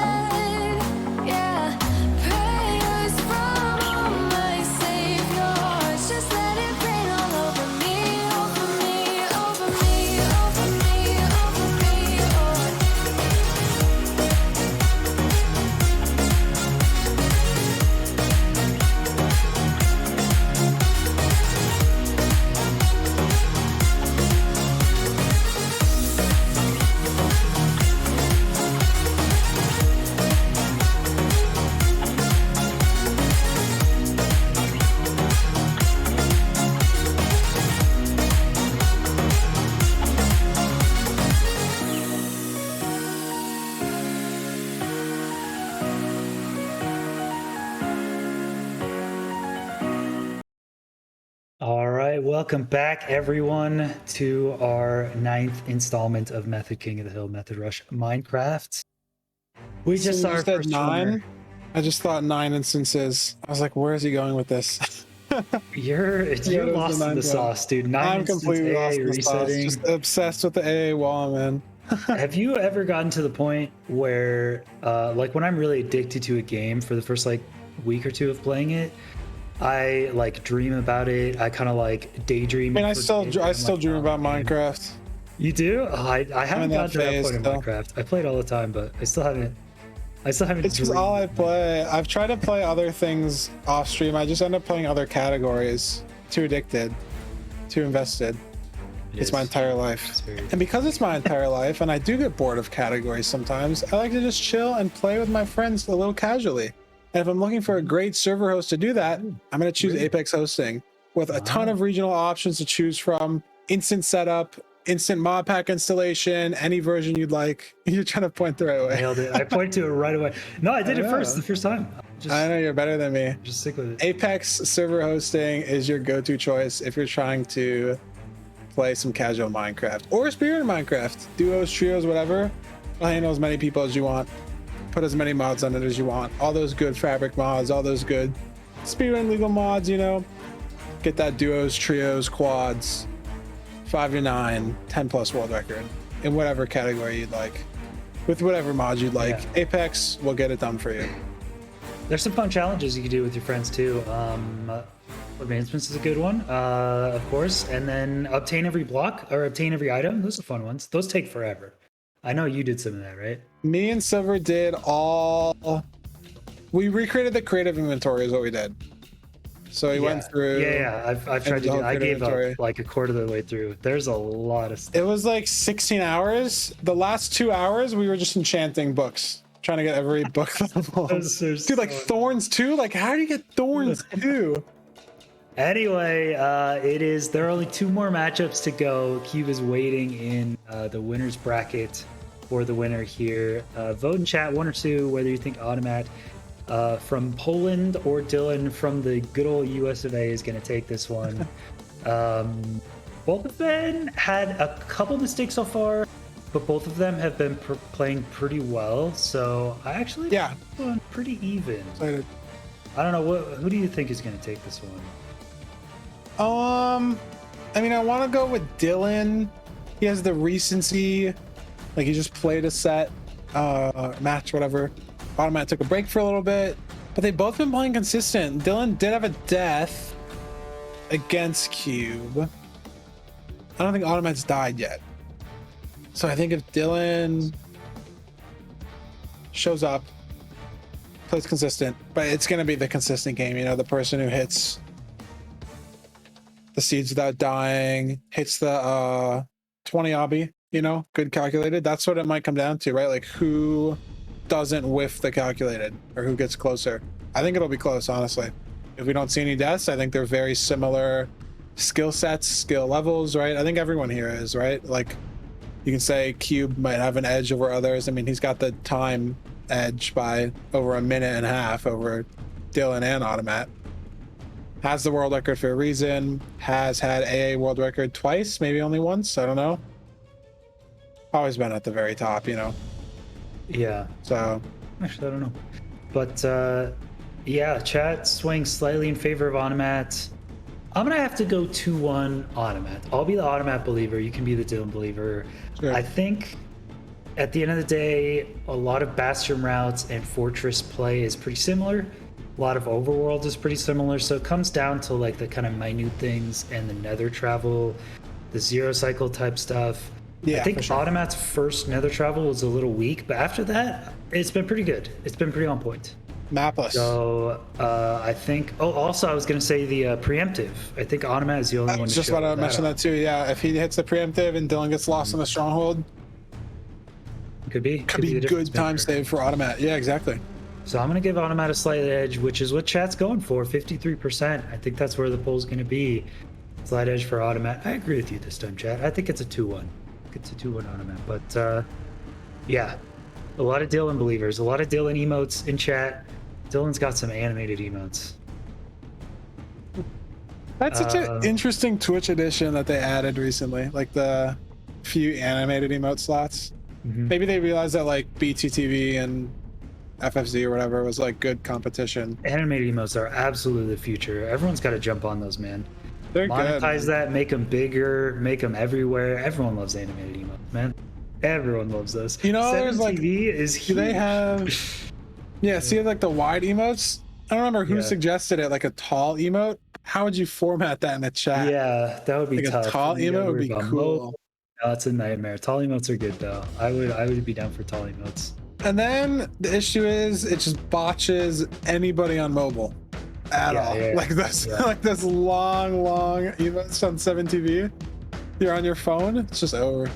Yeah, prayers from all my saviors. Just let it rain all over me, over me, over me, over me, over me. All right, welcome back, everyone, to our 9th installment of Method King of the Hill, Method Rush Minecraft. We So just you saw our said first 9. winner. I just thought 9 instances. I was like, where is he going with this? You're Yeah, it was lost the in the 9 sauce, dude. 9 I'm instance completely AA lost in the sauce. resetting. Just obsessed with the AA wall, man. Have you ever gotten to the point where, like, when I'm really addicted to a game for the first like week or two of playing it, I like dream about it. I kind of like daydream. I mean, I for still days, and I'm like, dream "Oh, about man." Minecraft. You do? Oh, I haven't that gotten to that phase point in still. Minecraft. I play it all the time, but I still haven't. It's just all I play. I've tried to play other things off stream. I just end up playing other categories. Too addicted, too invested. It's my entire life. And because it's my entire life, and I do get bored of categories sometimes, I like to just chill and play with my friends a little casually. And if I'm looking for a great server host to do that, I'm going to choose Apex Hosting with a ton of regional options to choose from, instant setup, instant mod pack installation, any version you'd like. You're trying to point the right way. Nailed it. I pointed to it right away. No, I did it first, the first time. I know you're better than me. Just stick with it. Apex server hosting is your go-to choice if you're trying to play some casual Minecraft or spirit Minecraft, duos, trios, whatever. I'll handle as many people as you want. Put as many mods on it as you want. All those good fabric mods, all those good speedrun legal mods, you know. Get that duos, trios, quads, 5-9, 10+ world record in whatever category you'd like, with whatever mods you'd like. Yeah. Apex will get it done for you. There's some fun challenges you can do with your friends too. Advancements is a good one, of course, and then obtain every block or obtain every item. Those are fun ones. Those take forever. I know you did some of that, right? Me and Silver did all. We recreated the creative inventory is what we did. So we went through. Yeah. I've tried to do. I gave up like a quarter of the way through. There's a lot of stuff. It was like 16 hours. The last 2 hours, we were just enchanting books, trying to get every book level. Dude, like thorns too. Like, how do you get thorns too? Anyway, there are only 2 more matchups to go. Cube is waiting in the winner's bracket for the winner here. Vote in chat 1 or 2 whether you think Automatt from Poland or Dylqn from the good old US of A is going to take this one. Both of them had a couple mistakes so far, but both of them have been playing pretty well. So I actually think it's going pretty even. Excited. I don't know, who do you think is going to take this one? I mean, I want to go with Dylqn. He has the recency, like he just played a set, match, whatever. Automatt took a break for a little bit, but they've both been playing consistent. Dylqn did have a death against Cube. I don't think Automatt's died yet. So I think if Dylqn shows up, plays consistent, but it's going to be the consistent game, you know, the person who hits the seeds without dying, hits the 20 obby, you know, good calculated. That's what it might come down to, right? Like who doesn't whiff the calculated or who gets closer. I think it'll be close, honestly. If we don't see any deaths, I think they're very similar skill sets, skill levels, right? I think everyone here is, right? Like you can say Cube might have an edge over others. I mean, he's got the time edge by over a minute and a half over Dylqn and Automatt. Has the world record for a reason. Has had AA world record twice, maybe only once. I don't know. Always been at the very top, you know. Yeah. So Actually, I don't know. But yeah, chat swings slightly in favor of Automatt. I'm gonna have to go 2-1 Automatt. I'll be the Automatt believer. You can be the Dylqn believer. Sure. I think at the end of the day, a lot of Bastion routes and Fortress play is pretty similar. A lot of Overworld is pretty similar. So it comes down to like the kind of minute things and the Nether travel, the zero cycle type stuff. Yeah, I think for sure. Automatt's first Nether travel was a little weak, but after that, it's been pretty good. It's been pretty on point. mapless. So I think. Oh, also I was gonna say the preemptive. I think Automatt is the only I one. was to just show about to mention up. that too. Yeah, if he hits the preemptive and Dylqn gets lost in the stronghold, Could be. could be the difference good time maker. save for Automatt. Yeah, exactly. So I'm gonna give Automatt a slight edge, which is what chat's going for. 53%. I think that's where the poll's gonna be. Slight edge for Automatt. I agree with you this time, chat. I think it's a 2-1. It's a 2-1 Automatt. But yeah, a lot of Dylqn believers, a lot of Dylqn emotes in chat. Dylqn's got some animated emotes. That's such an interesting Twitch edition that they added recently, like the few animated emote slots. Maybe they realized that like BTTV and FFZ or whatever was like good competition. Animated emotes are absolutely the future. Everyone's got to jump on those, man. They're good. Monetize that, make them bigger, make them everywhere. Everyone loves animated emotes, man. Everyone loves those. You know, there's like, TV is huge. do they have? Yeah, see like the wide emotes. I don't remember who Yeah. suggested it, like a tall emote. How would you format that in the chat? Yeah, that would be Like tough. a tall And you gotta emote would worry be about cool. mobile. No, it's a nightmare. Tall emotes are good though. I would be down for tall emotes. And then the issue is it just botches anybody on mobile at Yeah, all. yeah, Like this, yeah. like this long emotes on 7TV. You're on your phone, it's just over.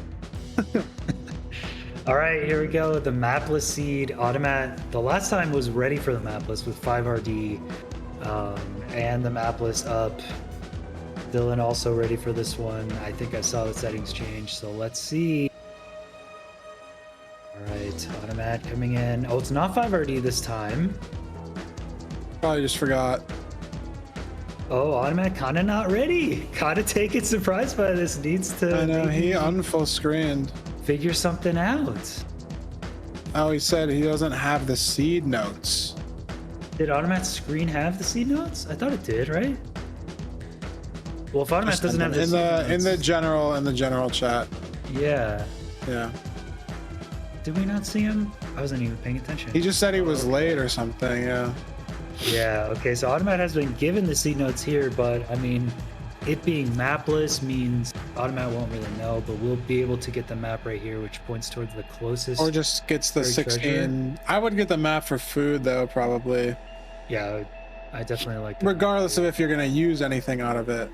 All right, here we go. The mapless seed Automatt. The last time was ready for the mapless with 5RD and the mapless up. Dylqn also ready for this one. I think I saw the settings change, so let's see. All right, Automatt coming in. Oh, it's not 5RD this time. Probably just forgot. Oh, Automatt kind of not ready. Kind of taken surprised by this. Needs to I know, maybe he unfull screened. figure something out. Oh, he said he doesn't have the seed notes. Did Automatt's screen have the seed notes? I thought it did, right? Well, if Automatt doesn't have the in seed the notes, in the general chat. yeah. Yeah. Did we not see him? I wasn't even paying attention. He just said he was late or something, yeah. Yeah, okay, so Automatt has been given the seed notes here, but I mean, it being mapless means Automatt won't really know, but we'll be able to get the map right here, which points towards the closest. Or just gets the Buried 16. treasure. I would get the map for food though, probably. Yeah, I definitely like that. Regardless of if you're gonna use anything out of it.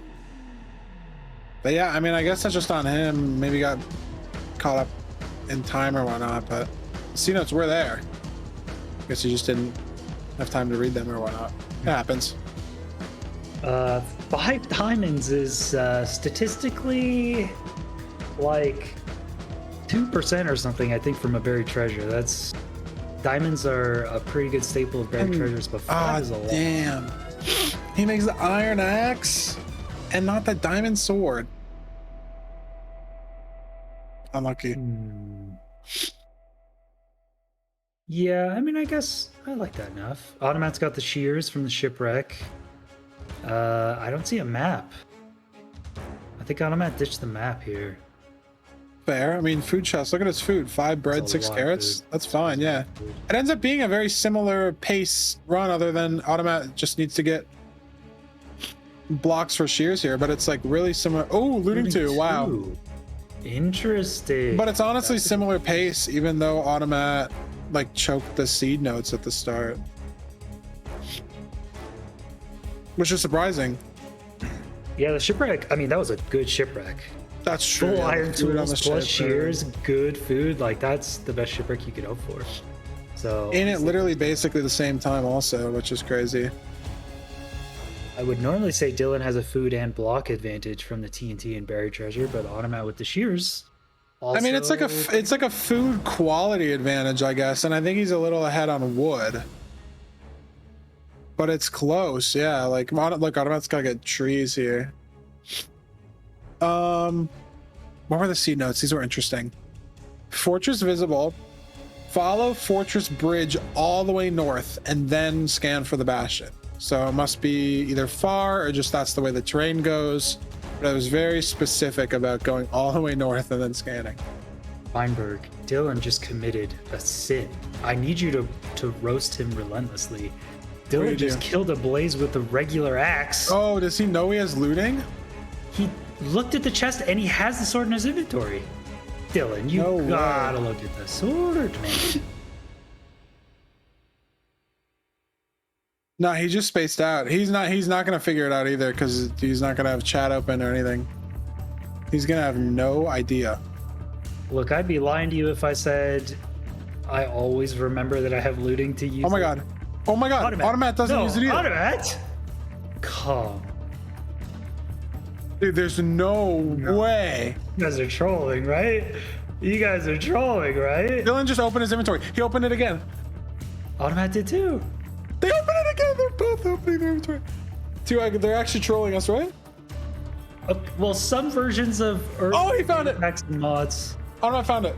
But yeah, I mean, I guess that's just on him. Maybe got caught up in time or whatnot, but C notes were there. I guess he just didn't have time to read them or whatnot. It happens. 5 diamonds is statistically like 2% or something, I think, from a buried treasure. That's diamonds are a pretty good staple of buried treasures, but 5 is a lot. Damn. He makes the iron axe and not the diamond sword. Unlucky. Yeah, I mean, I guess I like that enough. Automatt's got the shears from the shipwreck. I don't see a map. I think Automatt ditched the map here. Fair. I mean, food chest. Look at his food. 5 bread, That's a 6 lot of carrots. food. That's fine, yeah. Food. It ends up being a very similar pace run, other than Automatt just needs to get blocks for shears here, but it's like really similar. Oh, looting 2. Wow. Two. Interesting. But it's honestly That's a- similar pace, even though Automatt like choked the seed notes at the start, which is surprising. Yeah, the shipwreck. I mean, that was a good shipwreck. That's true. Full yeah, iron the food on tools the plus ship, shears, good food. Like that's the best shipwreck you could hope for. So and it literally basically the same time also, which is crazy. I would normally say Dylqn has a food and block advantage from the TNT and buried treasure, but Automatt with the shears I mean, it's like Also- it's like a food quality advantage, I guess, and I think he's a little ahead on wood. But it's close, yeah. Like, look, Automatt's gotta get trees here. What were the seed notes? These were interesting. Fortress visible. Follow Fortress Bridge all the way north, and then scan for the Bastion. So it must be either far or just that's the way the terrain goes. But I was very specific about going all the way north and then scanning. Feinberg, Dylqn just committed a sin. I need you to roast him relentlessly. do you Dylqn just do? killed a blaze with a regular axe. Oh, does he know he has looting? He looked at the chest and he has the sword in his inventory. Dylqn, you No way. gotta look at the sword, man. No, he just spaced out. He's not gonna figure it out either because he's not gonna have chat open or anything. He's gonna have no idea. Look, I'd be lying to you if I said I always remember that I have looting to use. Oh my god. Oh my god. Automatt doesn't no, use it either. Automatt? Come. Dude, there's no way. You guys are trolling, right? You guys are trolling, right? Dylqn just opened his inventory. He opened it again. Automatt did too. They opened it again. They're both opening their inventory. They're actually trolling us, right? Okay, well, some versions of early Oh, he found it. packs and mods. Automatt found it.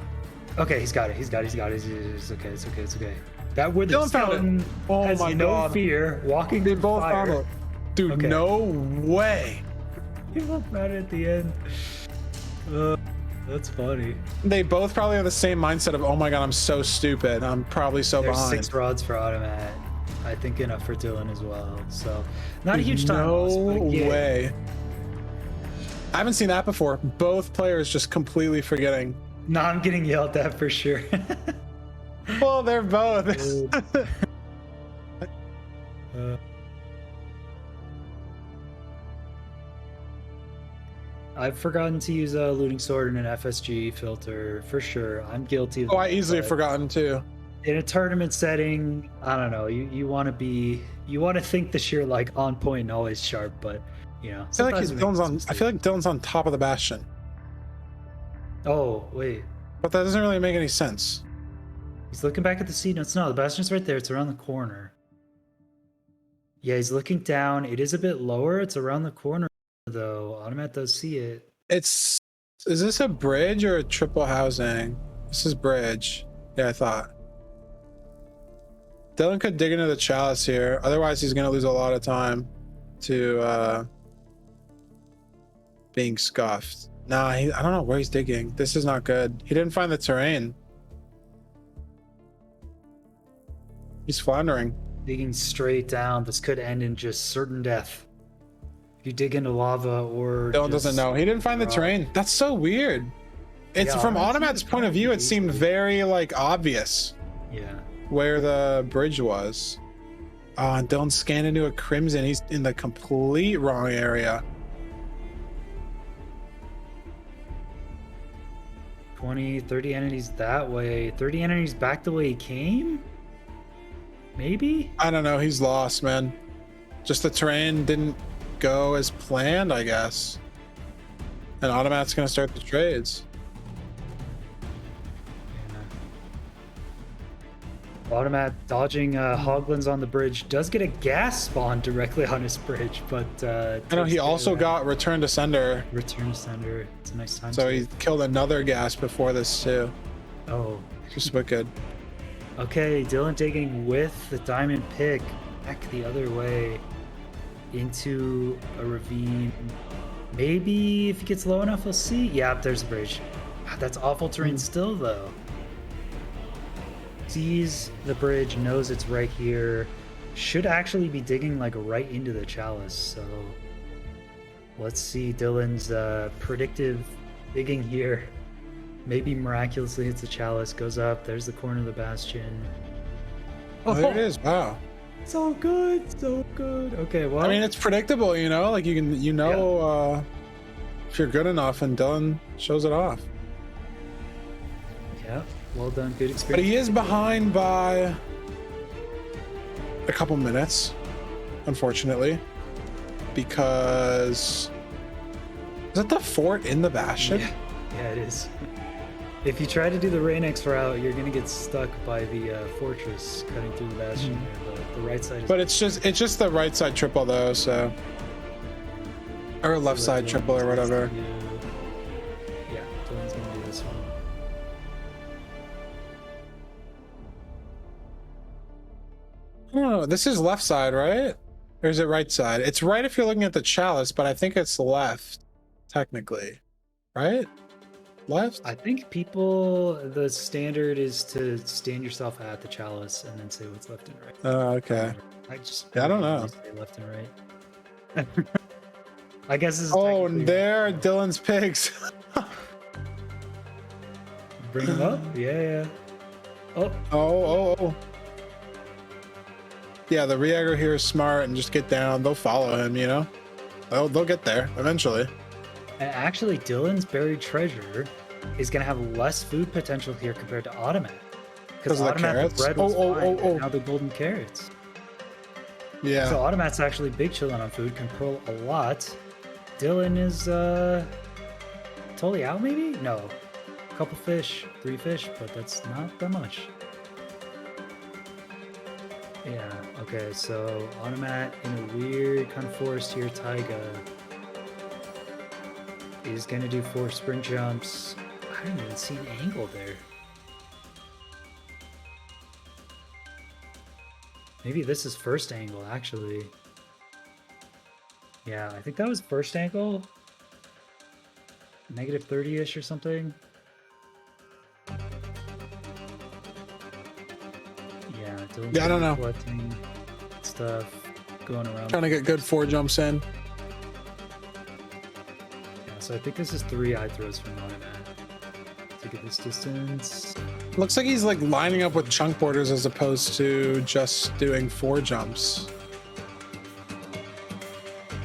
Okay, he's got it. He's got it. It's okay. It's okay. It's okay. That where the Dylqn found it. skeleton Oh has my no God. fear, walking They through both fire. found it. Dude, Okay. no way. He both found it at the end. That's funny. They both probably have the same mindset of, oh my god, I'm so stupid. I'm probably so There's behind. 6 rods for Automatt. I think enough for Dylqn as well. So not a huge time No loss, but yeah. way. I haven't seen that before. Both players just completely forgetting. No, I'm getting yelled at for sure. Well, they're both. I've forgotten to use a looting sword in an FSG filter for sure. I'm guilty of Oh, I that, easily have but forgotten too. in a tournament setting, I don't know. You want to think that you're like on point and always sharp, but you know. I feel like sometimes we make Dylqn's on. mistakes. I feel like Dylqn's on top of the Bastion, Oh wait, but that doesn't really make any sense. he's looking back at the seed notes. No, the bastion's right there. It's around the corner. Yeah, he's looking down. It is a bit lower. It's around the corner though. Automatt does see it. Is this a bridge or a triple housing? This is bridge. Yeah, I thought. Dylqn could dig into the chalice here. Otherwise, he's gonna lose a lot of time to being scuffed. Nah, I don't know where he's digging. This is not good. He didn't find the terrain. He's floundering. Digging straight down. This could end in just certain death. If you dig into lava or Dylqn doesn't just- know. He didn't find the terrain. That's so weird. It's Yeah, from honestly, Automatt's it's point of view. It easy. seemed very like obvious Yeah. where the bridge was. Oh, and Dylqn scanned into a crimson. He's in the complete wrong area. 20, 30 entities that way. 30 entities back the way he came? Maybe? I don't know. He's lost, man. Just the terrain didn't go as planned, I guess. And Automatt's gonna start the trades. Automatt dodging hoglins on the bridge does get a gas spawn directly on his bridge, but I know takes he it also around. got return to sender, Return to sender. It's a nice time. so skip. he killed another gas before this too. Oh, Just wicked. okay. Dylqn digging with the diamond pick back the other way into a ravine. Maybe if he gets low enough, we'll see. Yeah, there's a bridge. God, that's awful terrain still, though. Sees the bridge, knows it's right here. Should actually be digging like right into the chalice. So let's see Dylqn's predictive digging here. Maybe miraculously hits the chalice, goes up. There's the corner of the bastion. Oh, there it is. Wow. So good, so good. Okay, well, I mean, it's predictable, you know. Like if you're good enough, and Dylqn shows it off. yeah, well done, good experience. But he is behind by a couple minutes, unfortunately, because is that the fort in the bastion? Yeah, it is. If you try to do the Rain-X route, you're gonna get stuck by the fortress cutting through the bastion there. The right side is. But it's just the right side triple though, so or left side triple or whatever. Yeah, Dylan's gonna do this one. Oh, this is left side, right? Or is it right side? It's right if you're looking at the chalice, but I think it's left, technically. Right? Left? I think people, the standard is to stand yourself at the chalice and then say what's left and right. Oh, okay. I just Yeah, I don't know. say left and right. I guess this is Oh, and technically- there are Dylan's pigs. Bring them up? Yeah. Oh, Oh. Yeah, the re-aggro here is smart and just get down. They'll follow him, you know? They'll get there eventually. and actually Dylan's buried treasure is going to have less food potential here compared to Automatt. Because Because of the Automatt, carrots? the bread was fine, Oh. and now the golden carrots. Yeah. So Automatt's actually big chilling on food, can pearl a lot. Dylan is totally out maybe? No. A couple fish, 3 fish, but that's not that much. Yeah, okay, so Automatt in a weird kind of forest here, taiga, is gonna do 4 sprint jumps. I don't even see an angle there. Maybe this is first angle, actually. Yeah, I think that was first angle. Negative 30-ish or something. Yeah, Dylan's Yeah, I don't know. collecting stuff, going around. Trying to get good 4 jumps in. Yeah, so I think this is 3 eye throws from Automatt to get this distance. Looks like he's like lining up with chunk borders as opposed to just doing 4 jumps.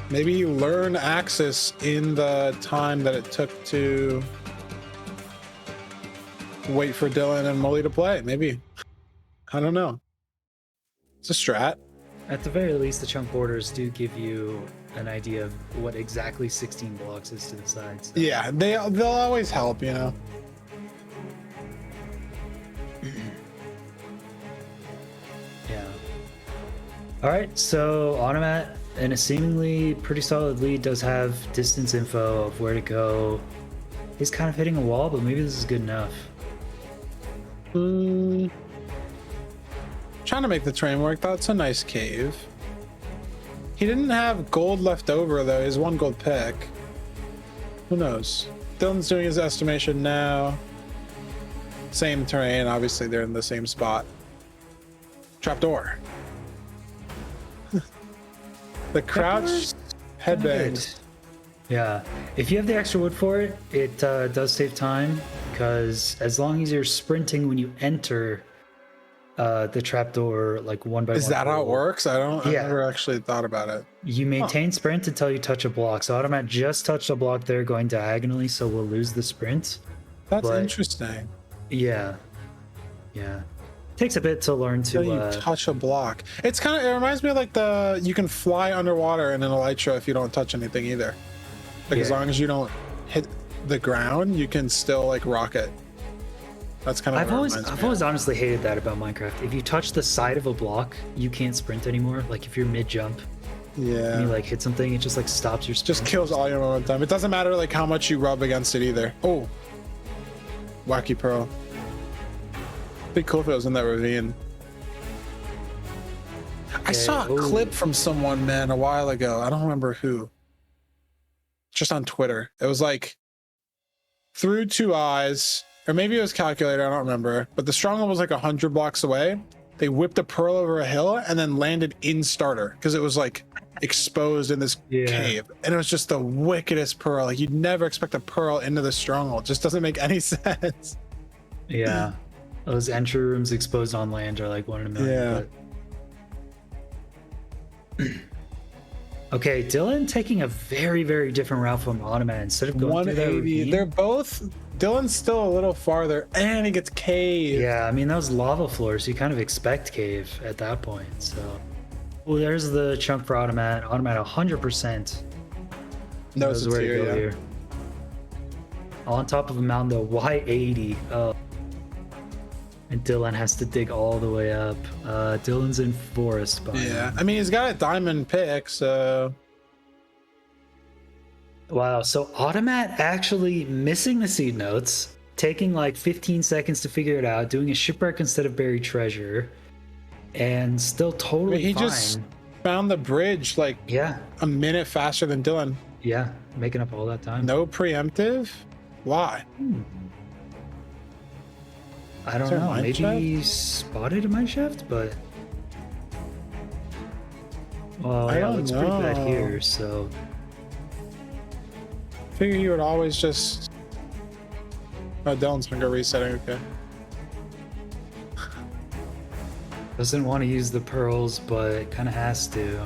Maybe you learn Axis in the time that it took to wait for Dylan and Molly to play. Maybe. I don't know. It's a strat. At the very least, the chunk borders do give you an idea of what exactly 16 blocks is to the sides. So. Yeah, they'll always help, you know. Yeah. All right, so Automatt in a seemingly pretty solid lead does have distance info of where to go. He's kind of hitting a wall, but maybe this is good enough. Trying to make the train work. That's a nice cave. He didn't have gold left over though. His 1 gold pick. Who knows? Dylan's doing his estimation now. Same terrain. Obviously, they're in the same spot. Trapdoor. The crouch headbang. Yeah, if you have the extra wood for it, it does save time, because as long as you're sprinting when you enter the trapdoor, like 1 by 1. Is that how it works? I Yeah. never actually thought about it. You maintain sprint until you touch a block. So Automatt just touched a block there going diagonally, so we'll lose the sprint. That's But- interesting. Yeah. Takes a bit to learn Until you to touch a block. It's kind of, it reminds me of like you can fly underwater in an elytra if you don't touch anything either. Like as Yeah. long as you don't hit the ground, you can still like rocket. That's kind of I've always honestly hated that about Minecraft. If you touch the side of a block, you can't sprint anymore. Like if you're mid jump and you Yeah. like hit something, it just like stops your sprint. Just kills all your momentum. It doesn't matter like how much you rub against it either. Oh. Wacky Pearl. Be cool if it was in that ravine. I saw a ooh. clip from someone, man, a while ago. I don't remember who. Just on Twitter. It was like through 2 eyes, or maybe it was calculator, I don't remember. But the stronghold was like 100 blocks away. They whipped a pearl over a hill and then landed in starter because it was like exposed in this cave. And it was just the wickedest pearl. Like you'd never expect a pearl into the stronghold. It just doesn't make any sense. Yeah. Those entry rooms exposed on land are like 1 in a million. Yeah. But... Okay, Dylan taking a very, very different route from Automatt. Instead of going through that 180. ravine, They're both. Dylan's still a little farther, and he gets cave. yeah, I mean, that was lava floor, so you kind of expect cave at that point. So, well, there's the chunk for Automatt. Automatt 100% Knows it's where to here, go yeah. here. On top of a mountain though. Why 80? Oh. And Dylqn has to dig all the way up. Dylan's in forest biome. Yeah, I mean, he's got a diamond pick, so... Wow, so Automatt actually missing the seed notes, taking like 15 seconds to figure it out, doing a shipwreck instead of buried treasure, and still totally he fine. just found the bridge like a minute faster than Dylqn. Yeah, making up all that time. No preemptive? Why? I don't know. Maybe he spotted a mine shaft, but... Well, yeah, it looks pretty bad here, so... Figure he would always just... Oh, Dylan's gonna go resetting, okay. Doesn't want to use the pearls, but kind of has to.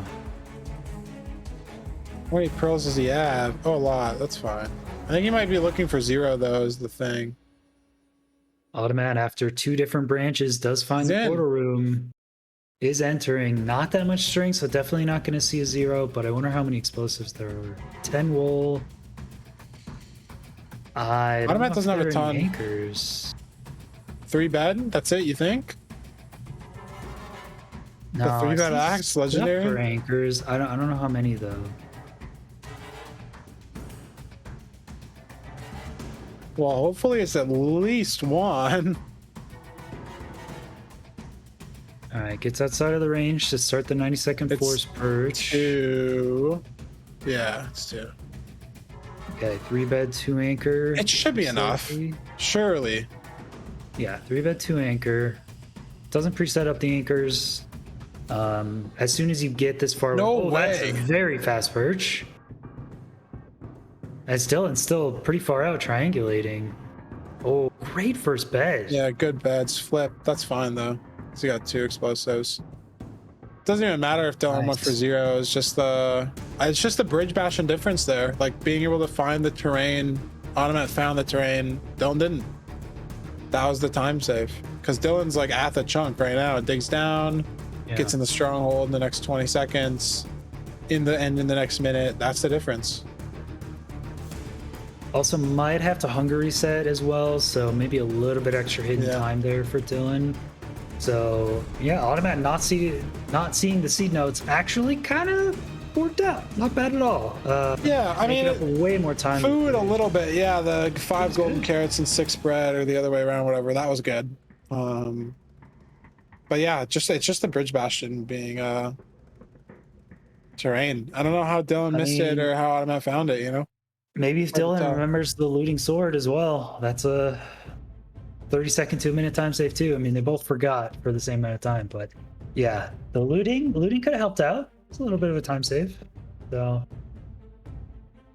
How many pearls does he have? Oh, a lot. That's fine. I think he might be looking for 0, though, is the thing. Automatt, after 2 different branches, does find the portal room. Is entering. Not that much string, so definitely not going to see a 0, but I wonder how many explosives there are. 10 wool. Automatt doesn't have a ton. Anchors. 3 bed? That's it, you think? No, the 3 bed axe, legendary? For anchors. I don't know how many, though. Well, hopefully it's at least 1. All right, gets outside of the range to start the 90-second force purge. 2. Yeah, it's 2. Okay, 3 bed, 2 anchor. It should be enough. Surely. Yeah, 3 bed, 2 anchor. Doesn't preset up the anchors. As soon as you get this far, no way. That's a very fast perch. And still pretty far out, triangulating. Oh, great first bed. Yeah, good beds. Flip. That's fine though. So you got 2 explosives. Doesn't even matter if Dylqn went for 0. It's just the bridge bastion difference there. Like being able to find the terrain. Automatt found the terrain. Dylqn didn't. That was the time save. Because Dylan's like at the chunk right now. It digs down, gets in the stronghold in the next 20 seconds, in the next minute. That's the difference. Also might have to hunger reset as well, so maybe a little bit extra hidden time there for Dylqn. So yeah, Automatt not seeing the seed notes actually kind of worked out. Not bad at all. Yeah, I mean, way more time. Food a little bit, yeah. The 5 golden carrots and 6 bread, or the other way around, whatever. That was good. But yeah, it's just the bridge bastion being terrain. I don't know how Dylqn missed it or how Automatt found it. You know. Maybe if Dylqn remembers the looting sword as well. That's a 30-second to a minute time save too. I mean, they both forgot for the same amount of time, but yeah, the looting could have helped out. It's a little bit of a time save. So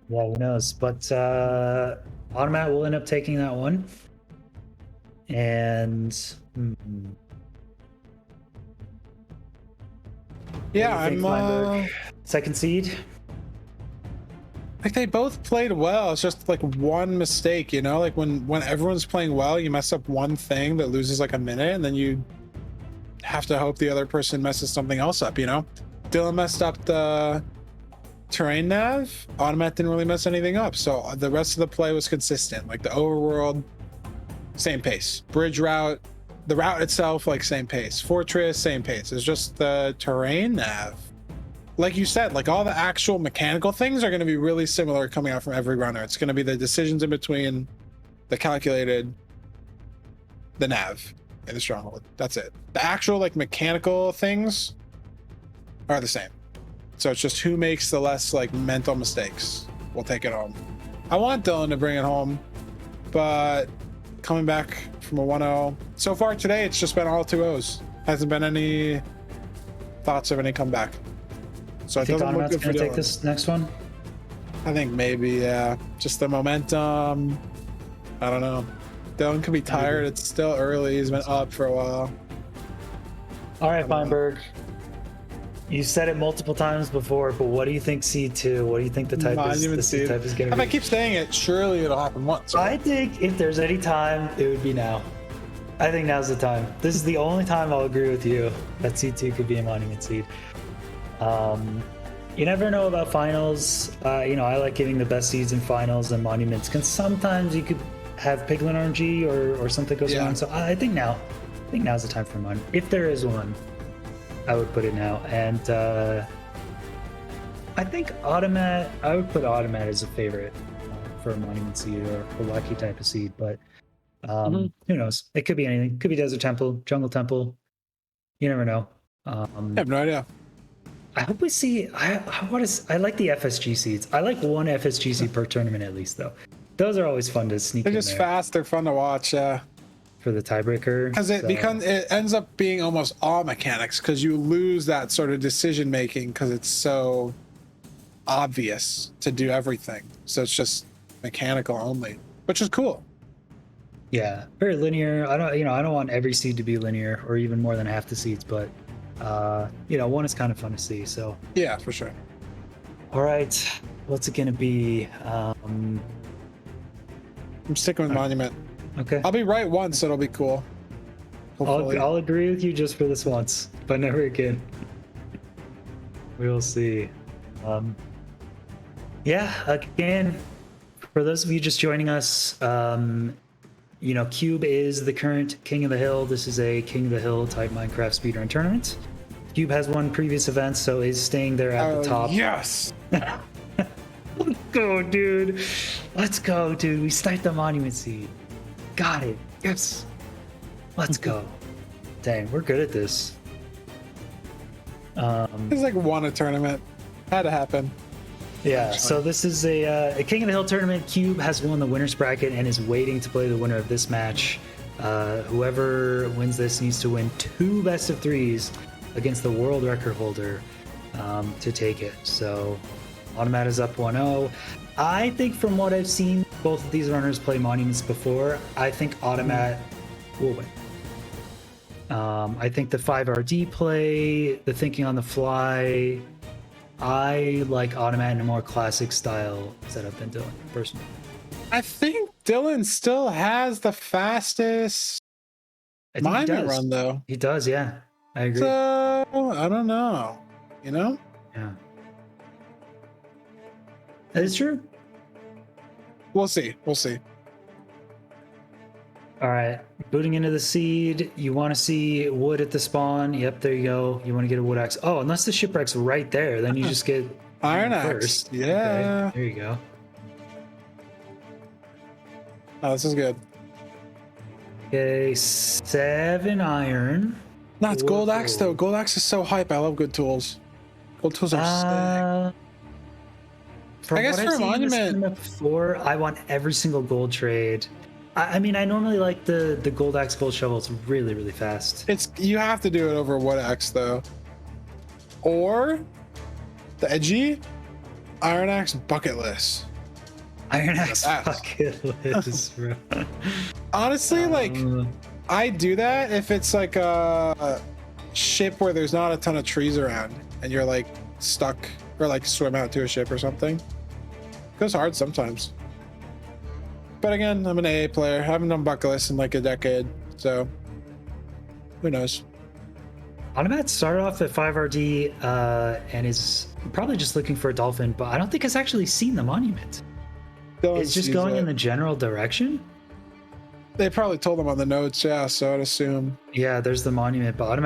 yeah, who knows? But Automatt will end up taking that one. And yeah, I'm second seed. Like they both played well. It's just like one mistake, you know, like when everyone's playing well, you mess up one thing that loses like a minute, and then you have to hope the other person messes something else up, you know. Dylqn messed up the terrain nav. Automatt didn't really mess anything up, so the rest of the play was consistent. Like the overworld, same pace. Bridge route, the route itself, like same pace. Fortress, same pace. It's just the terrain nav. Like you said, like all the actual mechanical things are going to be really similar coming out from every runner. It's going to be the decisions in between, the calculated, the nav, and the stronghold. That's it. The actual like mechanical things are the same. So it's just who makes the less like mental mistakes will take it home. I want Dylqn to bring it home, but coming back from a 1-0 so far today, it's just been all 2-0s. Hasn't been any thoughts of any comeback. So I think Automatt's gonna take this next one. I think maybe, yeah. Just the momentum. I don't know. Dylqn could be tired. It's still early. He's been up for a while. All right, Feinberg. You said it multiple times before, but what do you think C2? What do you think the type is? The C type is gonna be? If I keep saying it, surely it'll happen once. Right? I think if there's any time, it would be now. I think now's the time. This is the only time I'll agree with you that C2 could be a monument seed. You never know about finals. You know, I like giving the best seeds in finals and monuments because sometimes you could have Piglin RNG or something goes wrong. So I think now's the time for one. If there is one, I would put it now. And I think Automatt. I would put Automatt as a favorite for a monument seed or a lucky type of seed. But who knows? It could be anything. It could be Desert Temple, Jungle Temple. You never know. I have no idea. I hope we see. I like the FSG seeds. I like one FSG seed per tournament at least, though. Those are always fun to sneak. They're in just there fast. They're fun to watch. Yeah. For the tiebreaker, Because it ends up being almost all mechanics because you lose that sort of decision making because it's so obvious to do everything. So it's just mechanical only, which is cool. Yeah, very linear. I don't want every seed to be linear or even more than half the seeds, but one is kind of fun to see. So yeah, for sure. All right, what's it gonna be? I'm sticking with Monument. Okay, I'll be right once, so it'll be cool. I'll agree with you just for this once, but never again. We will see. Yeah, again, for those of you just joining us, Cube is the current King of the Hill. This is a King of the Hill type Minecraft speedrun tournament. Cube has won previous events, so is staying there at the top. Yes! Let's go, dude. Let's go, dude. We start the monument seed. Got it. Yes. Let's go. Dang, we're good at this. It's like won a tournament. Had to happen. Yeah, so this is a King of the Hill tournament. Cube has won the winner's bracket and is waiting to play the winner of this match. Whoever wins this needs to win 2 best of 3s against the world record holder to take it. So Automatt is up 1-0. I think from what I've seen, both of these runners play monuments before. I think Automatt will win. I think the 5RD play, the thinking on the fly, I like Automatt in a more classic style setup than Dylqn, personally. I think Dylqn still has the fastest monument run, though. He does, yeah. I agree. So, I don't know. You know? Yeah. That is true. We'll see. We'll see. All right. Booting into the seed. You want to see wood at the spawn. Yep, there you go. You want to get a wood axe. Oh, unless the shipwreck's right there, then you just get iron axe first. Yeah. Okay, there you go. Oh, this is good. Okay, 7 iron. No, it's gold axe, though. Gold axe is so hype. I love good tools. Gold tools are sick. I guess for a monument before, I want every single gold trade. I mean, I normally like the gold axe gold shovel. It's really, really fast. You have to do it over wood axe, though. Or the edgy iron axe bucket list. Iron axe bucket list, bro. Honestly, like I do that if it's like a ship where there's not a ton of trees around and you're like stuck or like swim out to a ship or something. It goes hard sometimes. But again, I'm an AA player. I haven't done bucket lists in like a decade, so who knows? Automatt started off at 5RD and is probably just looking for a dolphin, but I don't think it's actually seen the monument. It's just going in the general direction. They probably told them on the notes, yeah, so I'd assume. Yeah, there's the monument, but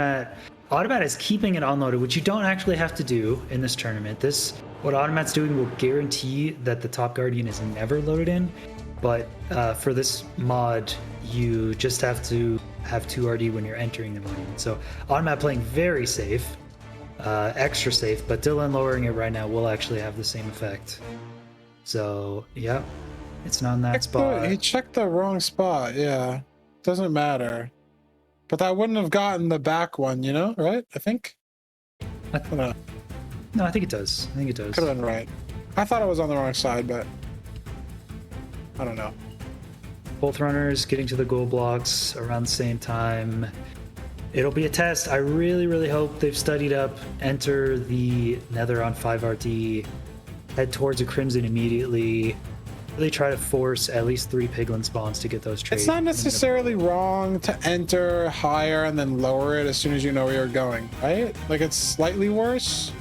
Automatt is keeping it unloaded, which you don't actually have to do in this tournament. What Automatt's doing will guarantee that the top guardian is never loaded in. But for this mod, you just have to have 2RD when you're entering the monument. So Automatt playing very safe, extra safe, but Dylqn lowering it right now will actually have the same effect. So, yeah, it's not in that spot. He checked the wrong spot, yeah. Doesn't matter. But that wouldn't have gotten the back one, you know, right? I think? I don't know. No, I think it does. I think it does. Could have been right. I thought it was on the wrong side, but I don't know. Both runners getting to the goal blocks around the same time. It'll be a test. I really, really hope they've studied up, enter the Nether on 5RD, head towards a Crimson immediately, really try to force at least 3 Piglin spawns to get those trades. It's not necessarily wrong to enter higher and then lower it as soon as you know where you're going, right? Like, it's slightly worse,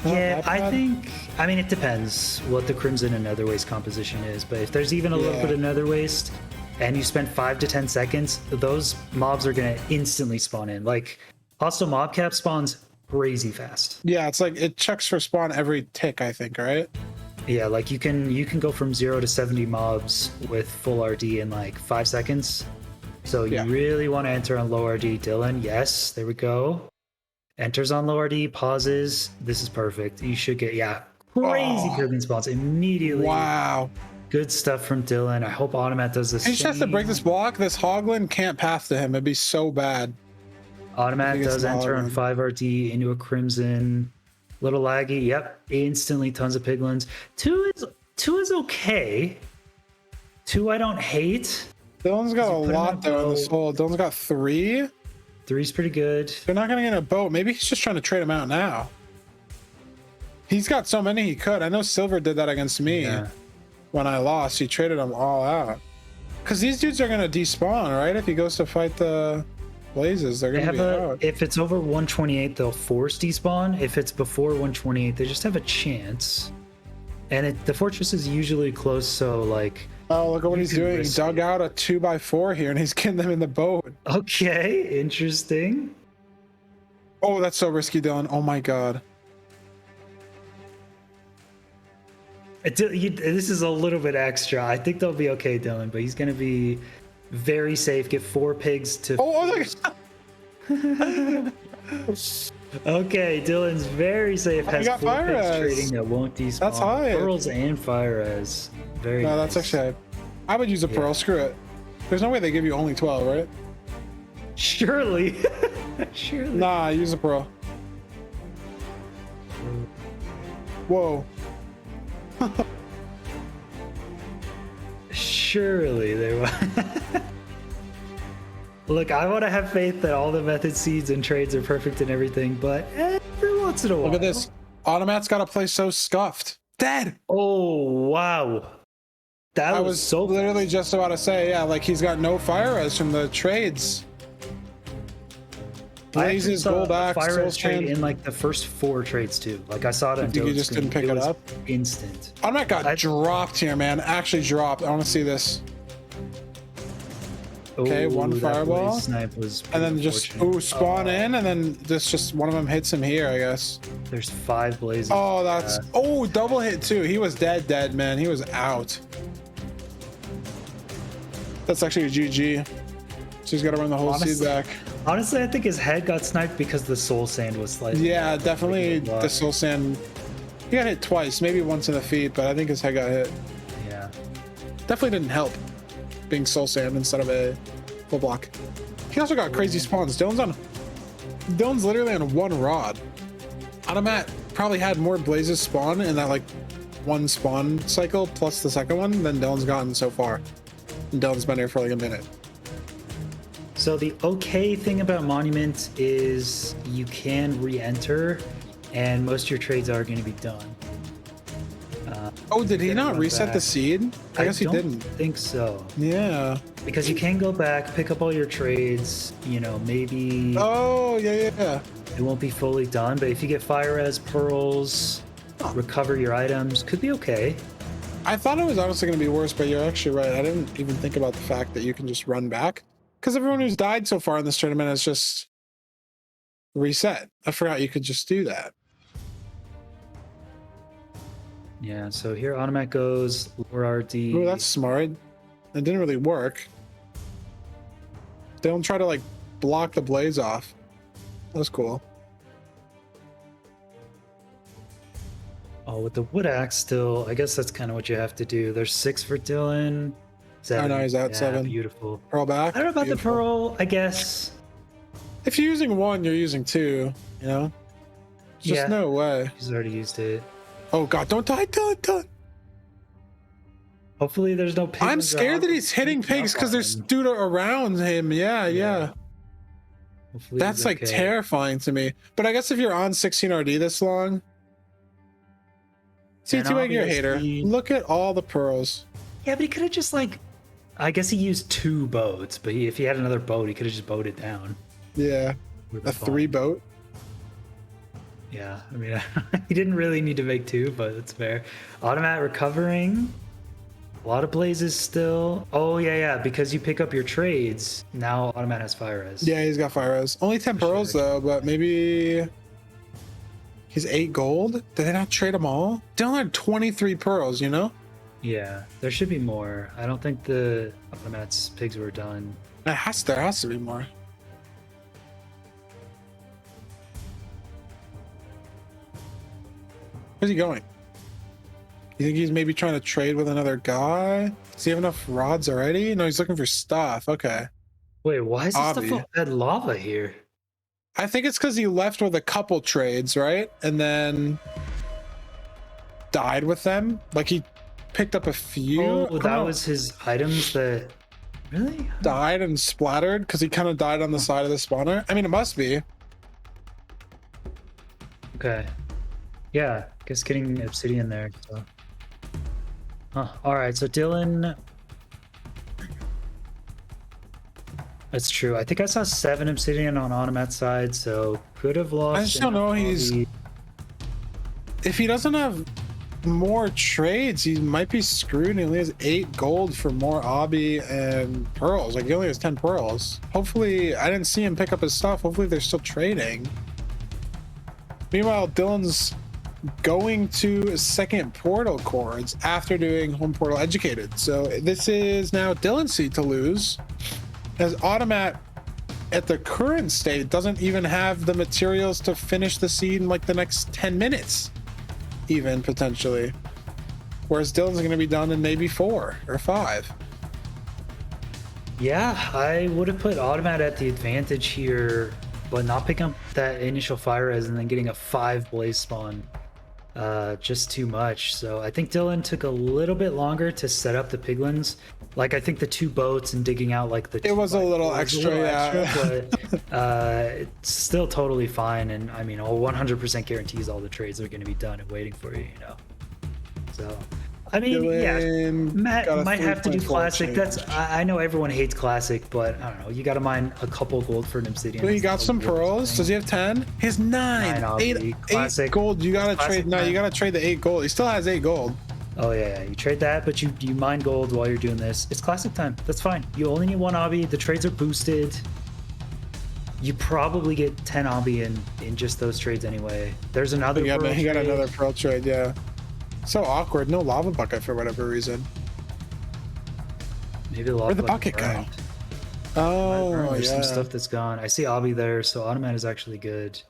Yeah, that I bad. think. I mean, it depends what the Crimson and Nether Waste composition is. But if there's even a little Yeah. bit of Nether Waste, and you spend 5 to 10 seconds, those mobs are gonna instantly spawn in. Like, also mob cap spawns crazy fast. Yeah, it's like it checks for spawn every tick, I think, right? Yeah, like you can go from 0 to 70 mobs with full RD in like 5 seconds. So you Yeah. really want to enter on low RD, Dylan. Yes, there we go. Enters on low RD, pauses. This is perfect. You should get crazy Oh. Pyramid spawns immediately. Wow. Good stuff from Dylan. I hope Automatt does this. He just has to break this block. This Hoglin can't path to him. It'd be so bad. Automatt gets does enter on Hoglin. 5 RD into a Crimson. Little laggy. Yep. Instantly tons of piglins. 2 is okay. 2 I don't hate. Dylan's got a put him lot in a though in this boat. hole. Dylan's got 3. 3's pretty good. They're not gonna get in a boat. Maybe he's just trying to trade him out now. He's got so many he could. I know Silver did that against me Yeah. when I lost. He traded them all out. Because these dudes are gonna despawn, right? If he goes to fight the Blazes, they're They gonna have be out. if it's over 128, they'll force despawn. If it's before 128, they just have a chance. And the fortress is usually close, so like, Oh, look at what you he's can doing. He risk dug it. out a 2x4 here and he's getting them in the boat. okay, interesting. Oh, that's so risky, Dylan. Oh my god. This is a little bit extra. I think they'll be okay, Dylan, but he's gonna be very safe. Get 4 pigs to. Oh, look. Okay, Dylan's very safe. Oh, Has you got 4 fire pigs res. trading that won't despawn. That's high. Pearls and fire res. Very. No, that's nice. actually. I would use a pearl. Screw it. There's no way they give you only 12, right? Surely. Surely. Nah, use a pearl. Whoa. Surely they will. Look, I want to have faith that all the method seeds and trades are perfect and everything, but every once in a while. Look at this. Automat's got to play so scuffed. Dead. Oh, wow. That I was was so literally just about to say, yeah, like he's got no fire res from the trades. I actually Blazes, saw gold a axe, fire soul res trade stand. in like the first 4 trades too. Like I saw it on think you Dylan's just screen. didn't pick it was up? Instant. Automat got I- dropped here, man. Actually dropped. I want to see this. Okay, one that fireball. blaze snipe was And then pretty just unfortunate. spawn in, and then this just one of them hits him here, I guess. There's 5 blazes. Oh, that's double hit too. He was dead, man. He was out. That's actually a GG. So he's got to run the whole seed Honestly- back. Honestly, I think his head got sniped because the soul sand was slightly. Yeah, definitely Luck. the soul sand. He got hit twice, maybe once in the feet, but I think his head got hit. Yeah. Definitely didn't help being soul sand instead of a full block. He also got crazy spawns. Dylan's literally on 1 rod. Automat probably had more blazes spawn in that like 1 spawn cycle plus the second one than Dylan's gotten so far. And Dylan's been here for like a minute. So the okay thing about Monument is you can re-enter, and most of your trades are going to be done. Oh, did he Get not one reset the back. seed? I guess he don't didn't. think so, Yeah. because you can go back, pick up all your trades. You know, maybe Oh, yeah. it won't be fully done, but if you get fire res, pearls, recover your items, could be okay. I thought it was honestly going to be worse, but you're actually right. I didn't even think about the fact that you can just run back. Because everyone who's died so far in this tournament has just reset. I forgot you could just do that. Yeah. So here, Automat goes lower RD. Oh, that's smart. It didn't really work. They don't try to like block the blaze off. That was cool. Oh, with the wood axe still, I guess that's kind of what you have to do. There's 6 for Dylan. 7. know, he's at Yeah, 7. Beautiful. Pearl back. I don't know about Beautiful. the pearl, I guess. If you're using 1, you're using 2, you know? There's just Yeah. no way. He's already used it. Oh god, don't die, Dylan. Hopefully there's no pigs. I'm scared that he's hitting pigs because there's dude around him. Yeah. Hopefully That's he's like okay. terrifying to me. But I guess if you're on 16 RD this long, And C2 egg, you're a hater. obviously- Look at all the pearls. Yeah, but he could have just like, I guess he used 2 boats, but if he had another boat, he could have just boated down. Yeah, Would've a been 3 fine. boat. Yeah, I mean, he didn't really need to make 2, but it's fair. Automatt recovering. A lot of blazes still. Oh, yeah, because you pick up your trades. Now Automatt has fire res. Yeah, he's got fire res. Only 10 pearls though, but maybe he's 8 gold. Did they not trade them all? They only had 23 pearls, you know? Yeah, there should be more. I don't think the Automatt's pigs were done. There has to be more. Where's he going? You think he's maybe trying to trade with another guy? Does he have enough rods already? No, he's looking for stuff. Okay. Wait, why is this Obvi. stuff at lava here? I think it's because he left with a couple trades, right? And then died with them. Like he picked up a few. Oh, that was his items that... Really? Died and splattered because he kind of died on the side of the spawner. I mean, it must be. Okay. Yeah, guess getting obsidian there. So. Huh. All right, so Dylqn. That's true. I think I saw 7 obsidian on Automatt's side, so could have lost. I just don't know. If he doesn't have more trades, he might be screwed. He only has 8 gold for more obby and pearls. Like he only has 10 pearls. Hopefully, I didn't see him pick up his stuff. Hopefully, they're still trading. Meanwhile, Dylan's going to second portal chords after doing home portal educated. So this is now Dylqn's seed to lose, as Automatt at the current state doesn't even have the materials to finish the seed in like the next 10 minutes, even potentially. Whereas Dylqn's going to be done in maybe 4 or 5. Yeah, I would have put Automatt at the advantage here, but not picking up that initial fire res and then getting a 5 blaze spawn. Just too much. So I think Dylqn took a little bit longer to set up the piglins. Like I think the 2 boats and digging out like the... It was a little extra, but it's still totally fine. And I mean, 100% guarantees all the trades are going to be done and waiting for you, you know. So I mean, yeah, Matt might have to do classic. change. That's I know everyone hates classic, but I don't know. You got to mine a couple gold for an obsidian. Well, he got some pearls. Does he have 10? He has 9. 9 8 classic. gold. You gotta Classic trade. No, you man. gotta trade the 8 gold. He still has 8 gold. Oh yeah, you trade that, but you mine gold while you're doing this. It's classic time. That's fine. You only need 1 obby. The trades are boosted. You probably get 10 obby in just those trades anyway. There's another. He got trade. another pearl trade. Yeah. So awkward. No lava bucket for whatever reason. Maybe the Where'd the bucket go? Oh, There's yeah. some stuff that's gone. I see obby there, so Automatt is actually good.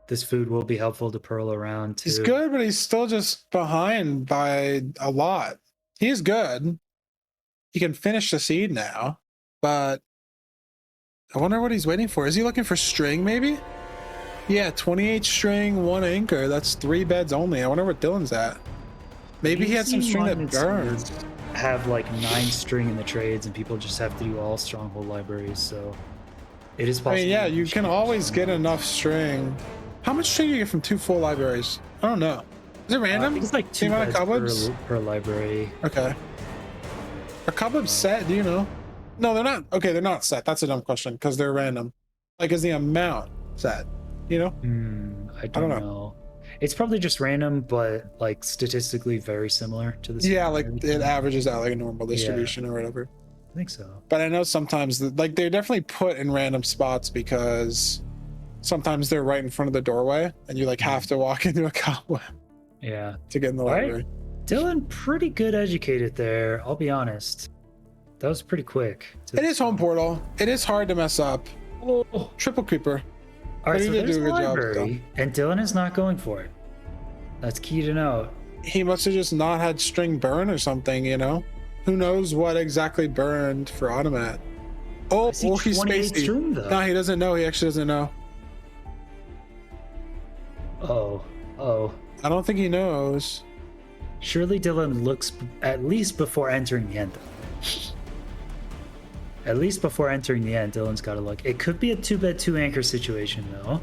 This food will be helpful to pearl around too. He's good, but he's still just behind by a lot. He is good. He can finish the seed now, but I wonder what he's waiting for. Is he looking for string maybe? Yeah, 28 string, 1 anchor. That's 3 beds only. I wonder what Dylqn's at. Maybe he had some string that burned. Have like 9 string in the trades, and people just have to do all stronghold libraries. So it is possible. I mean, yeah, you can always get enough string. How much string do you get from 2 full libraries? I don't know. Is it I random? think it's like 2 The amount of beds cobwebs? per library. Okay. Are cobwebs set? Do you know? No, they're not. Okay, they're not set. That's a dumb question because they're random. Like, is the amount set? You know? I don't know. It's probably just random, but like statistically very similar to the. Yeah, like it averages out like a normal distribution or whatever. I think so. But I know sometimes like they're definitely put in random spots because sometimes they're right in front of the doorway and you like have to walk into a cobweb Yeah. to get in the All right. library. Dylqn, pretty good educated there. I'll be honest. That was pretty quick. It is home portal. It is hard to mess up. Oh. Triple creeper. All right, But so he did there's do a a good job, library, and Dylqn is not going for it. That's key to note. He must have just not had string burn or something, you know? Who knows what exactly burned for Automatt? Oh, I see he's 28 spacey. string, though. No, he doesn't know. He actually doesn't know. Oh. I don't think he knows. Surely Dylqn looks at least before entering the end. At least before entering the end, Dylqn's got to look. It could be a 2-bed 2 anchor situation though.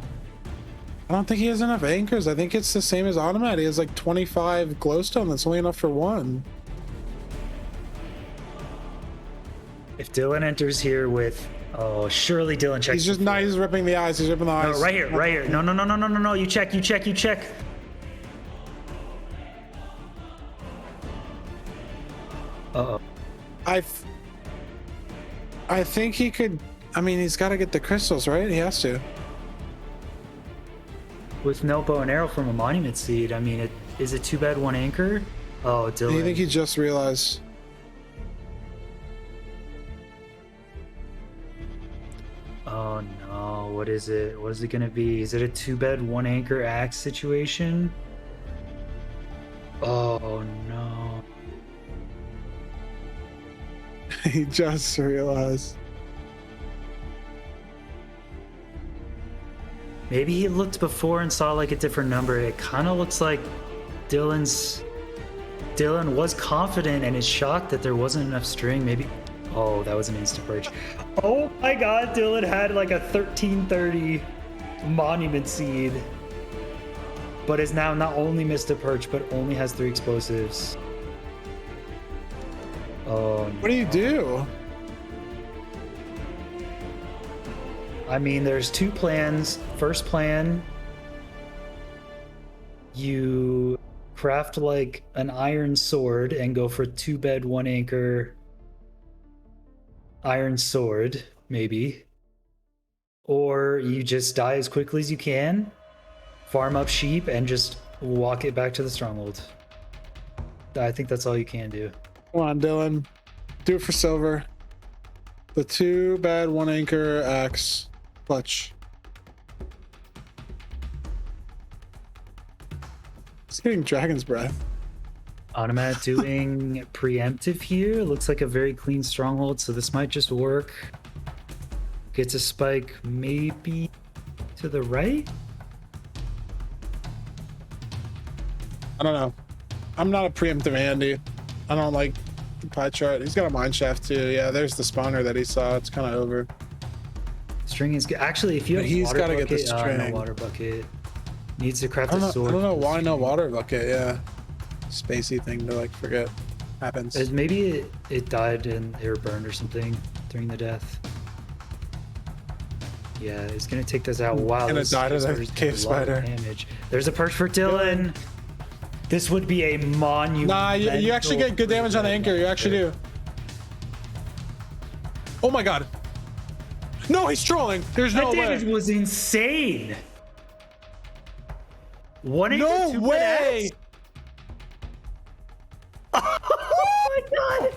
I don't think he has enough anchors. I think it's the same as Automatt. He has like 25 glowstone. That's only enough for 1. If Dylqn enters here with Oh, surely Dylqn checks. He's just not. He's ripping the eyes. He's ripping the eyes. No, right here, right here. No, no, no, no, no, no, no. You check, you check, you check. Uh-oh. I think he could. I mean, he's got to get the crystals, right? He has to. With no bow and arrow from a monument seed, I mean, is it too bad one anchor? Oh, Dylqn. I think he just realized. Oh no, what is it? What is it gonna be? Is it a two bed, one anchor axe situation? Oh no. He just realized. Maybe he looked before and saw like a different number. It kind of looks like Dylqn was confident and is shocked that there wasn't enough string. Maybe. Oh, that was an insta perch. Oh my god, Dylqn had like a 1330 monument seed, but is now not only missed a perch, but only has 3 explosives. Oh, What do you do? I mean, there's 2 plans. First plan, you craft like an iron sword and go for 2 bed, 1 anchor iron sword, maybe. Or you just die as quickly as you can, farm up sheep, and just walk it back to the stronghold. I think that's all you can do. Come on, Dylqn. Do it for silver. The 2 bad 1 anchor axe clutch. He's getting dragon's breath. Automatt doing preemptive here. Looks like a very clean stronghold, so this might just work. Gets a spike maybe to the right? I don't know. I'm not a preemptive handy. I don't like the pie chart. He's got a mine shaft too. Yeah, there's the spawner that he saw. It's kind of over. String is good. Actually, if you have He's water gotta bucket, get the string. no water bucket. Needs to craft I a don't sword. know why no water bucket. Yeah, spacey thing to like forget. Happens. Maybe it died and they were burned or something during the death. Yeah, it's gonna take this out. Wow, And it this died as a sword is cave a lot of spider. damage. There's a perch for Dylqn. This would be a monument. Nah, you actually get good damage on the anchor. You actually do. Oh my god. No, he's trolling. There's That no damage way. was insane. One anchor, No 2 way. Oh my god.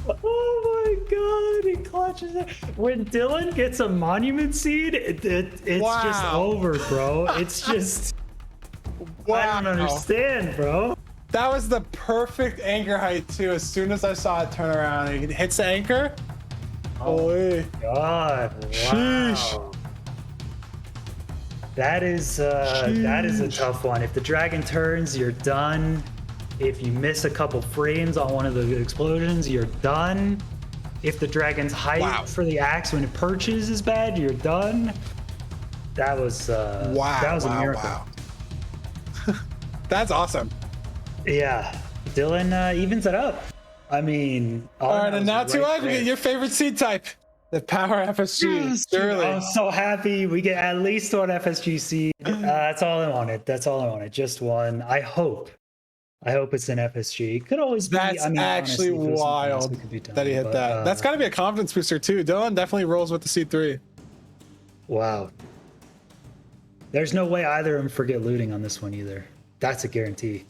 Oh my god, he clutches it. When Dylqn gets a monument seed, it's just Wow. over, bro. It's just, Wow. I don't understand, bro. That was the perfect anchor height too. As soon as I saw it turn around, it hits the anchor. Holy. God, wow. Sheesh. That is a Sheesh. tough one. If the dragon turns, you're done. If you miss a couple frames on one of the explosions, you're done. If the dragon's height Wow. for the axe when it perches is bad, you're done. That was Wow. that was a wow, miracle. wow. That's awesome. Yeah, Dylqn evens it up. I mean, All right, and now to aggregate your favorite seed type, the power FSG. Surely. I'm so happy we get at least one FSG seed. That's all I wanted. That's all I wanted. Just one. I hope it's an FSG. Could always be. That's I mean, actually honestly, if it was something else, wild we could be done, that he hit but, that. That's got to be a confidence booster too. Dylqn definitely rolls with the C3. Wow. There's no way either of them forget looting on this one either. That's a guarantee.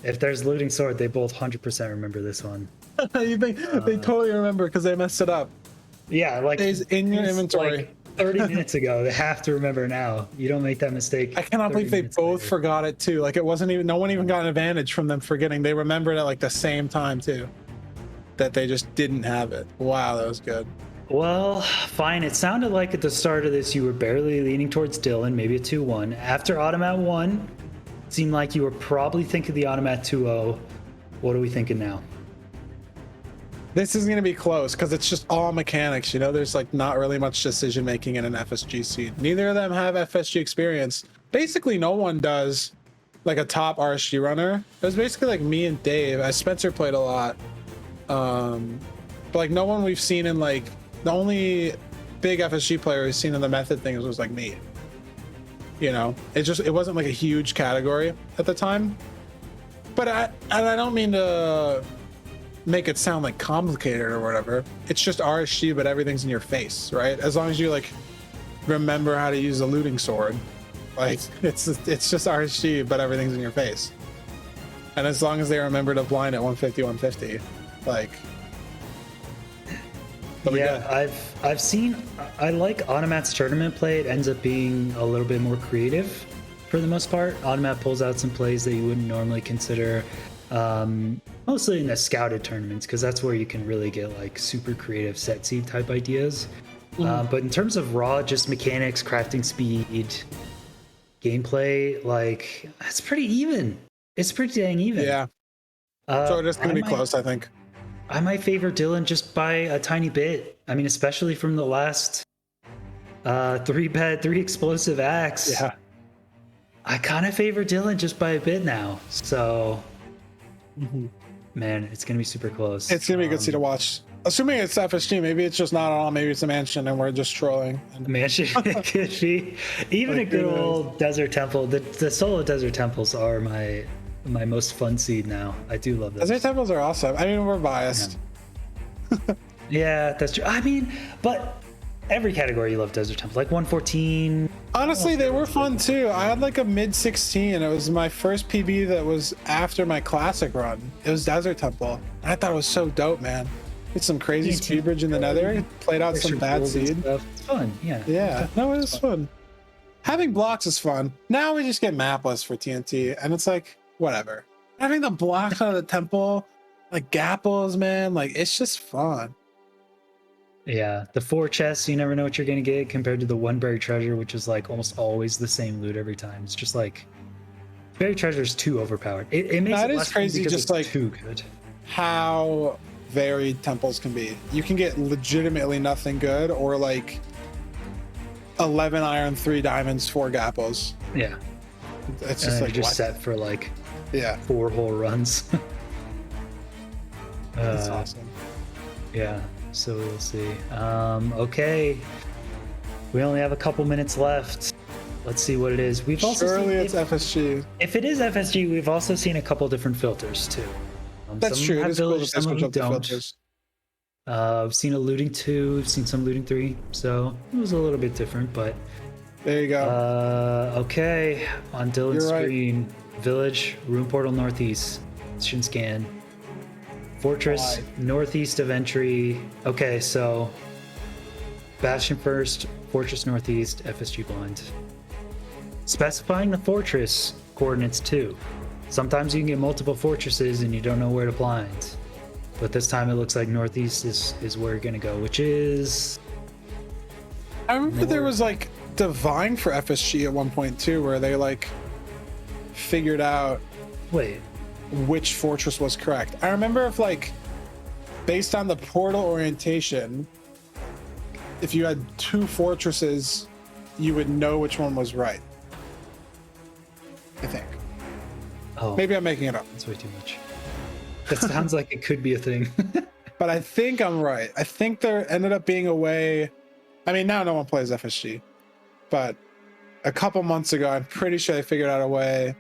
If there's looting sword, they both 100% remember this one. You think they totally remember because they messed it up. Yeah, like It's in your it's inventory. like 30 minutes ago. They have to remember now. You don't make that mistake. I cannot 30 believe they minutes both later. forgot it too. Like it wasn't even, no one even got an advantage from them forgetting. They remembered at like the same time too. That they just didn't have it. Wow, that was good. Well, fine. It sounded like at the start of this you were barely leaning towards Dylqn, maybe a 2-1. After Automatt 1, it seemed like you were probably thinking the Automatt 2-0. What are we thinking now? This is going to be close because it's just all mechanics. You know, there's like not really much decision making in an FSG seed. Neither of them have FSG experience. Basically, no one does like a top RSG runner. It was basically like me and Dave. As Spencer played a lot. But like no one we've seen in like the only big FSG player we've seen in the method things was like me. You know, it wasn't like a huge category at the time. But I don't mean to make it sound like complicated or whatever. It's just RSG, but everything's in your face, right? As long as you like remember how to use a looting sword, like it's just RSG, but everything's in your face. And as long as they remember to blind at 150, like. Yeah, I've seen. I like Automatt's tournament play. It ends up being a little bit more creative for the most part. Automatt pulls out some plays that you wouldn't normally consider, mostly in the scouted tournaments, because that's where you can really get like super creative set seed type ideas. But in terms of raw, just mechanics, crafting speed, gameplay, like it's pretty even. It's pretty dang even. Yeah. So it is going to be close, I think. I might favor Dylqn just by a tiny bit. I mean, especially from the last 3 explosive acts. Yeah. I kind of favor Dylqn just by a bit now. So, man, it's going to be super close. It's going to be a good scene to watch. Assuming it's FSG, maybe it's just not on. Maybe it's a mansion and we're just trolling. Mansion could be. Even like a good old desert temple. The solo desert temples are my most fun seed now. I do love those. Desert temples are awesome. I mean, we're biased. Yeah, that's true. I mean, but every category you love desert temples. Like 114. Honestly, they were fun too. I had like a mid 16. It was my first PB that was after my classic run. It was desert temple. I thought it was so dope, man. It's some crazy speed bridge in the nether. Played out some bad seed. It's fun, yeah. Yeah, no, it was fun. Having blocks is fun. Now we just get mapless for TNT, and it's like, whatever. Having the blocks out of the temple, like gapples, man, like it's just fun. Yeah, the 4 chests, you never know what you're gonna get compared to the 1 buried treasure, which is like almost always the same loot every time. It's just like buried treasure is too overpowered. It makes that it is less crazy, because just it's like too good. How varied temples can be. You can get legitimately nothing good, or like 11 iron, 3 diamonds, 4 gapples. Yeah, It's just like just what? set for like 4 whole runs. That's awesome. Yeah, so we'll see. Okay, we only have a couple minutes left. Let's see what it is. We've also Surely seen, it's FSG. if it is FSG, we've also seen a couple different filters too. That's some true. It have is cool village, to some of switch them up the don't. filters. I've seen a looting 2, we've seen some looting 3, so it was a little bit different, but There you go. okay, on Dylqn's You're right. screen, village, room portal northeast, Shin scan, fortress Why? northeast of entry. Okay, so bastion first, fortress northeast, FSG blind. Specifying the fortress coordinates too. Sometimes you can get multiple fortresses and you don't know where to blind, but this time it looks like northeast is where you're gonna go, which is I remember there was like divine for FSG at one point too, where they like figured out wait. which fortress was correct. I remember if like based on the portal orientation, if you had 2 fortresses, you would know which one was right. I think. Oh, Maybe I'm making it up, that's way too much. That sounds like it could be a thing. but I think I'm right. I think there ended up being a way. I mean, now no one plays FSG, but a couple months ago, I'm pretty sure they figured out a way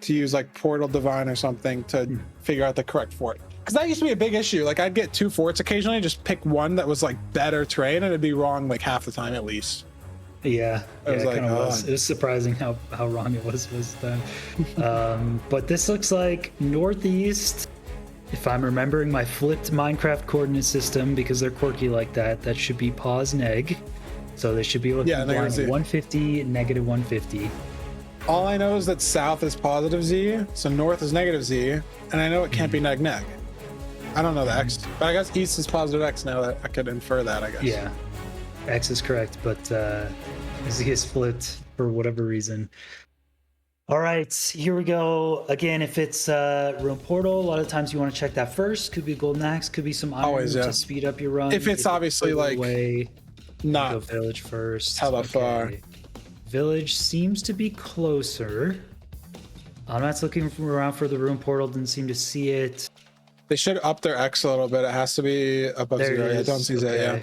to use like Portal Divine or something to figure out the correct fort. Because that used to be a big issue. Like I'd get 2 forts occasionally, just pick one that was like better terrain, and it'd be wrong like half the time at least. Yeah, I was it like, kind of oh. was. It was surprising how wrong it was most of the time. But this looks like northeast. If I'm remembering my flipped Minecraft coordinate system, because they're quirky like that, that should be pause neg. So they should be looking Yeah, blind negative Z. 150, negative 150. All I know is that south is positive Z, so north is negative Z, and I know it can't be neg. I don't know the X, but I guess east is positive X now that I could infer that, I guess. Yeah, X is correct, but Z is flipped for whatever reason. All right, here we go. Again, if it's room portal, a lot of times you want to check that first. Could be a golden axe, could be some iron Always, yeah. to speed up your run. If it's obviously further like away, go not village first. hella far. Village seems to be closer. I'm not looking around for the room portal. Didn't seem to see it. They should up their X a little bit. It has to be above There it 0. Yeah, is. don't see that. Yeah.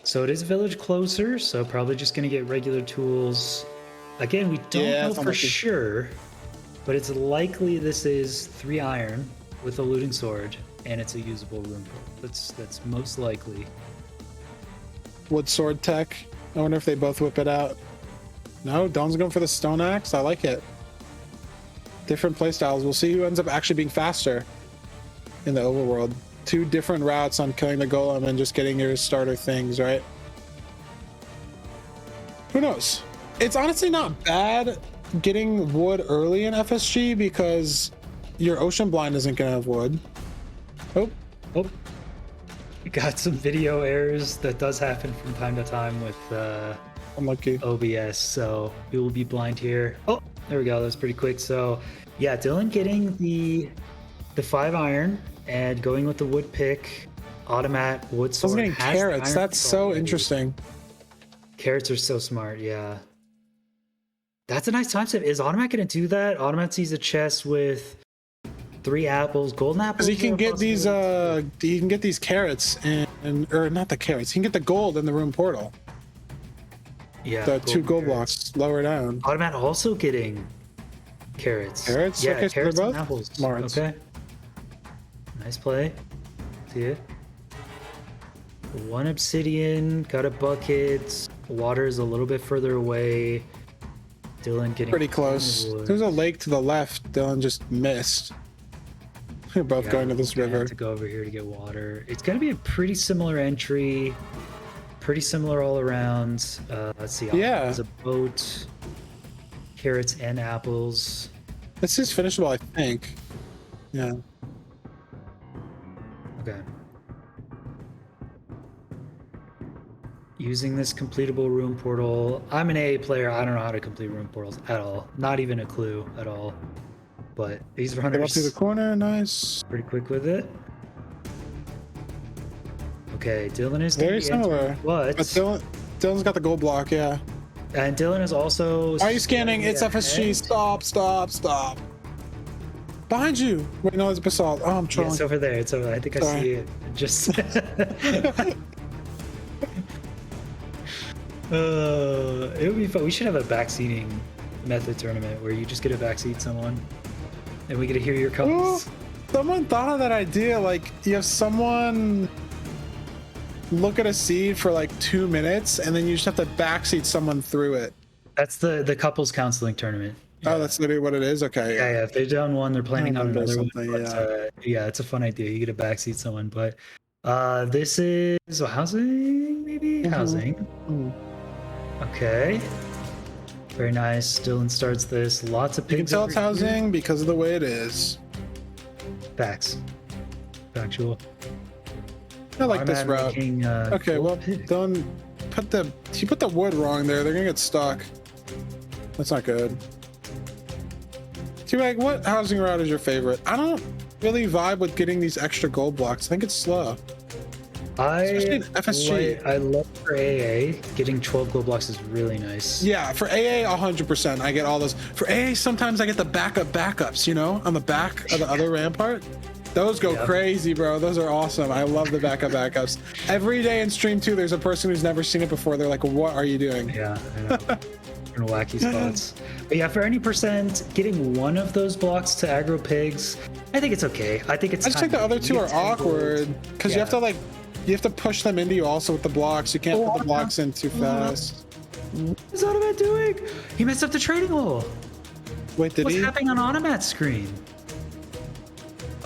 So it is village closer, so probably just gonna get regular tools. Again, we don't Yeah, know it's for unlucky. sure, but it's likely this is 3 iron with a looting sword, and it's a usable room portal. That's most likely. Wood sword tech. I wonder if they both whip it out. No, Dawn's going for the stone axe. I like it. Different playstyles. We'll see who ends up actually being faster in the overworld. 2 different routes on killing the golem and just getting your starter things, right? Who knows? It's honestly not bad getting wood early in FSG because your ocean blind isn't going to have wood. Oh, Oh, we got some video errors that does happen from time to time with unlucky. OBS, so we will be blind here. Oh, there we go. That was pretty quick. So, yeah, Dylqn getting the 5 iron and going with the wood pick. Automatt wood I sword. was getting has the carrots. iron That's pick so already. interesting. Carrots are so smart. Yeah, that's a nice time step. Is Automatt gonna do that? Automatt sees a chest with 3 apples, golden apples. Because he can are get these possible? he can get these carrots and or not the carrots. He can get the gold in the room portal. Yeah, The 2 golden gold carrots. blocks lower down. Automatt also getting carrots. Carrots? Yeah, Okay, so carrots they're and both apples. smart. Okay. Nice play. See it. 1 obsidian, got a bucket. Water is a little bit further away. Dylqn getting Pretty close. wood. There's a lake to the left. Dylan just missed. We're both Yeah, going to this we're gonna have river. to go over here to get water. It's gonna be a pretty similar entry, pretty similar all around. Let's see. Yeah. There's a boat, carrots and apples. This is finishable, I think. Yeah. Okay. Using this completable room portal. I'm an AA player. I don't know how to complete room portals at all. Not even a clue at all. But these Get up runners to the corner. Nice. pretty quick with it. Okay, Dylqn is gonna Very be entering, similar. But Dylan's got the gold block. Yeah. and Dylqn is also. Are you scanning? It's ahead. FSG. Stop! Stop! Stop! Behind you. Wait, no, it's basalt. Oh, I'm Yeah, trolling. it's over there. It's over there. I think I Sorry. see it. Just. It would be fun. We should have a backseating method tournament where you just get to backseat someone, and we get to hear your Ooh, calls. someone thought of that idea. Like, you have someone look at a seed for like 2 minutes, and then you just have to backseat someone through it. That's the couples counseling tournament. Oh, that's literally what it is. Okay. Yeah, if they're down one, they're planning on remember another one. something, But, yeah. yeah, it's a fun idea. You get to backseat someone, but this is housing, maybe Mhm. housing. Mm. Okay. Very nice. Dylqn starts this. Lots of You can pigs. tell over it's here. housing because of the way it is. Facts. Factual. I like this Automatt route. making, Okay, gold well, pig. Dylan he put the wood wrong there. They're gonna get stuck. That's not good. T-Bag, what housing route is your favorite? I don't really vibe with getting these extra gold blocks. I think it's slow. Especially in FSG. I love for AA. Getting 12 gold blocks is really nice. Yeah, for AA, 100%. I get all those. For AA, sometimes I get the backups, you know, on the back of the other rampart. Those go Yep. crazy, bro. Those are awesome. I love the backups. Every day in stream 2, there's a person who's never seen it before. They're like, what are you doing? Yeah, I know. In wacky spots. But yeah, for any percent, getting one of those blocks to aggro pigs, I think it's okay. I think it's I just think the other 2 are awkward because you have to you have to push them into you also with the blocks. You can't put the blocks in too fast. What is Automatt doing? He messed up the trading hole. Wait, did What's he? happening on Automatt's screen?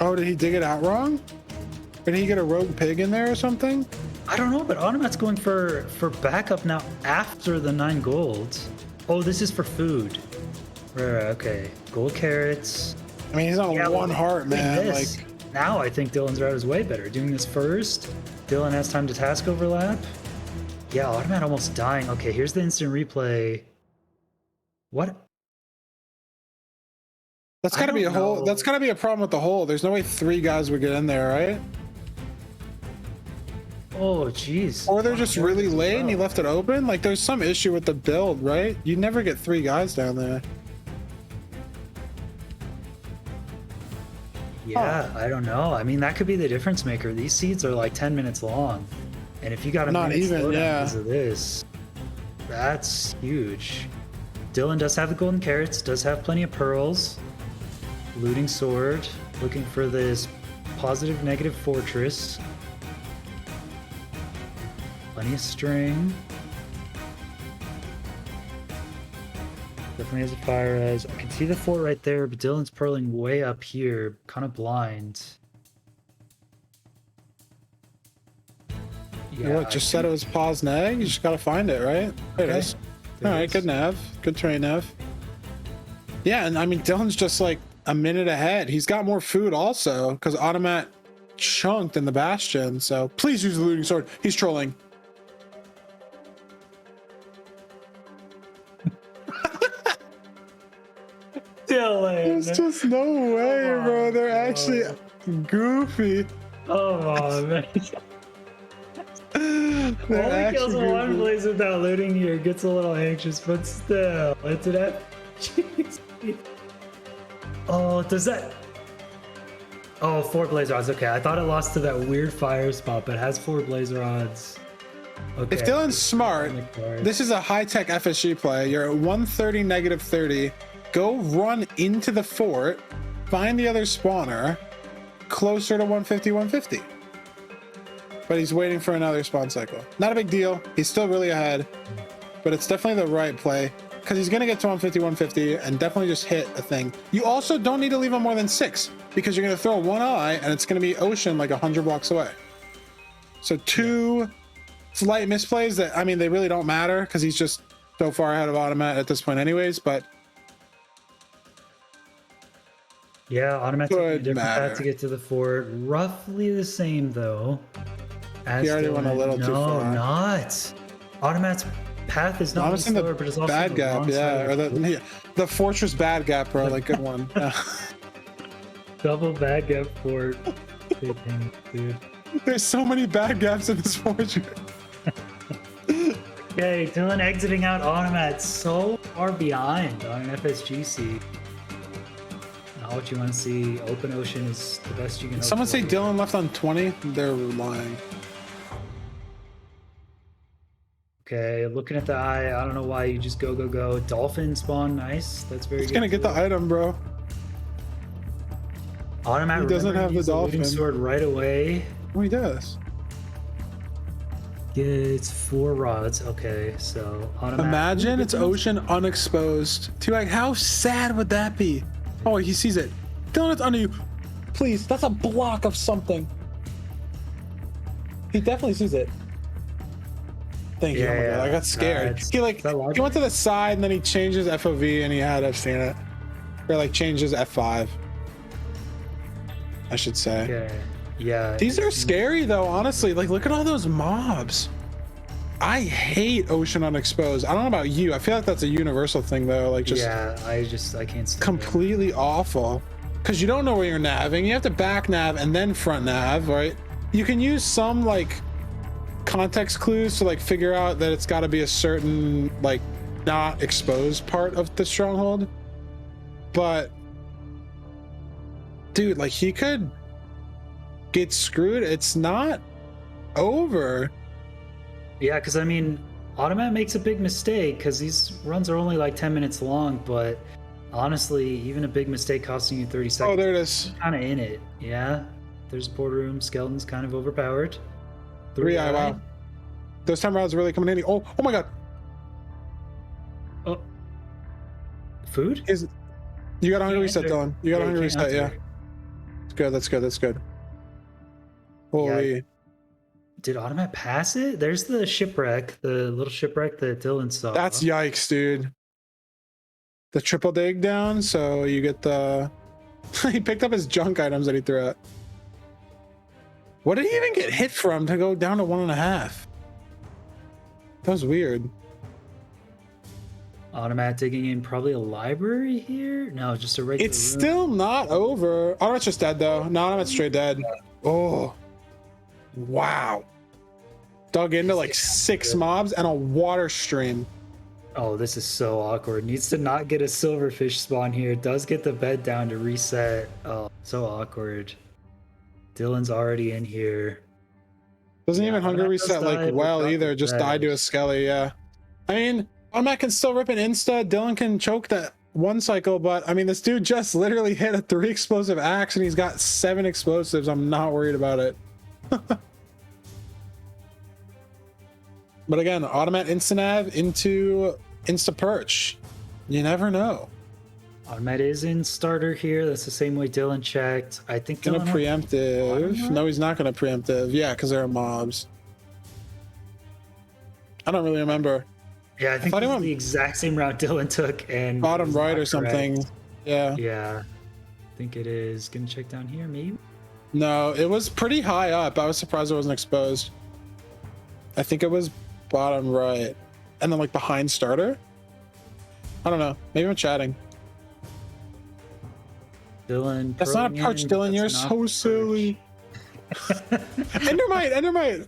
Oh, did he dig it out wrong? Did he get a rogue pig in there or something? I don't know, but Automatt's going for backup now after the 9 golds. Oh, this is for food. Right, okay. Gold carrots. I mean, he's on Yeah, one heart, look at man. this. Like, Now I think Dylqn's route is way better. Doing this first, Dylqn has time to task overlap. Yeah, Automatt almost dying. Okay, here's the instant replay. What? that's I gotta be a don't hole. know. That's gotta be a problem with the hole. There's no way 3 guys would get in there, right? Oh, jeez. Or they're just really late and he left it open. Like, there's some issue with the build, right? You never get 3 guys down there. Yeah, I don't know. I mean, that could be the difference maker. These seeds are like 10 minutes long. And if you got a Not minute even, slowdown yeah. because of this, that's huge. Dylqn does have the golden carrots, does have plenty of pearls. Looting sword, looking for this positive negative fortress. Plenty of string. Definitely has a fire res. I can see the fort right there, but Dylqn's pearling way up here, kind of blind. Yeah, what, just said it was pause neg? You just gotta find it, right? There it is. All right, good nav. Good train nav. Yeah, and I mean, Dylqn's just like a minute ahead. He's got more food also, because Automatt chunked in the Bastion, so please use the looting sword. He's trolling. Dylqn! There's just no way, Come bro. on, They're bro. actually goofy. Come on, man. They're Only kills actually one goofy. blaze without looting here. Gets a little anxious, but still, it's an FG. Oh, does that? Oh, 4 blaze rods. Okay, I thought it lost to that weird fire spot, but it has 4 blaze rods. Okay. If Dylqn's smart, this is a high-tech FSG play. You're at 130, negative 30. Go run into the fort, find the other spawner, closer to 150, 150. But he's waiting for another spawn cycle. Not a big deal. He's still really ahead, but it's definitely the right play because he's going to get to 150, 150 and definitely just hit a thing. You also don't need to leave him more than 6 because you're going to throw one eye and it's going to be ocean like 100 blocks away. So 2 slight misplays that, I mean, they really don't matter because he's just so far ahead of Automatt at this point anyways, but yeah, Automatt taking a Could different matter. path to get to the fort. Roughly the same though. As He already went a Dylqn. little too far. No, not. Automatt's path is not I only was in the slower, but it's also bad the gap, wrong side yeah, of or the fortress bad gap, bro, like good one. Yeah. double bad gap fort. Big thing, dude. There's so many bad gaps in this fortress. Okay, Dylqn exiting out Automatt so far behind on an FSGC. Not what you want to see. Open ocean is the best you can hope Someone for. say Dylqn left on 20. They're lying. Okay, looking at the eye, I don't know why you just go. Dolphin spawn, nice. That's very He's good. gonna get the item, bro. Automatt He doesn't remember, have the needs a looting dolphin. sword right away. Oh, he does. Gets 4 rods. Okay, so Automatt. Imagine it's ocean unexposed. To like, how sad would that be? Oh, he sees it. Dylqn, it's under you. Please, that's a block of something. He definitely sees it. Thank you. Oh my God, I got scared. He like he went to the side and then he changed his FOV and he had I've seen it. Or like changed his F5. I should say. Okay. Yeah. These are scary though, honestly. Like, look at all those mobs. I hate ocean unexposed. I don't know about you. I feel like that's a universal thing though. Like, just yeah, I can't stand it. completely awful. Because you don't know where you're navving. You have to back nav and then front nav, right? You can use some like context clues to like figure out that it's got to be a certain like not exposed part of the stronghold. But dude, like he could get screwed. It's not over. Yeah, because I mean, Automatt makes a big mistake because these runs are only like 10 minutes long, but honestly, even a big mistake costing you 30 seconds. Oh, there it is. Kind of in it. Yeah. There's a border room. Skeleton's kind of overpowered. 3 eye, wow. Those time rounds are really coming in. Oh my God. Oh. Food? You got a hunger Yeah, reset, enter. Dylan. You got a Yeah, hunger you reset, can't yeah. enter. That's good, that's good, that's good. Holy. Did Automatt pass it? There's the shipwreck, the little shipwreck that Dylqn saw. That's yikes, dude. The triple dig down, so you get the... He picked up his junk items that he threw out. What did he even get hit from to go down to 1.5? That was weird. Automatt digging in probably a library here? No, just a regular It's room. still not over. Automatt's just dead, though. No, Automatt's straight dead. Oh. Wow. Dug into like 6 mobs and a water stream. Oh, this is so awkward. Needs to not get a silverfish spawn here. Does get the bed down to reset. Oh, so awkward. Dylan's already in here. Doesn't Yeah, even hunger Automatt does reset like die well without either. the Just died to a bed. skelly. Yeah. I mean, Automatt can still rip an insta. Dylan can choke that one cycle, but I mean, this dude just literally hit a 3 explosive axe and he's got 7 explosives. I'm not worried about it. But again, Automatt instanav into insta perch. You never know. Automatt is in starter here. That's the same way Dylan checked. I think Gonna Dylan preemptive. Automatt? No, he's not gonna preemptive. Yeah, because there are mobs. I don't really remember. Yeah, I think thought he this is went the exact same route Dylan took and Bottom was right not or something. correct. Yeah. Yeah, I think it is. Gonna check down here, maybe. No, it was pretty high up. I was surprised it wasn't exposed. I think it was bottom right. And then like behind starter? I don't know. Maybe I'm chatting. Dylan. That's not a curling perch, in, Dylan. that's You're not so perch. silly. Endermite, Endermite.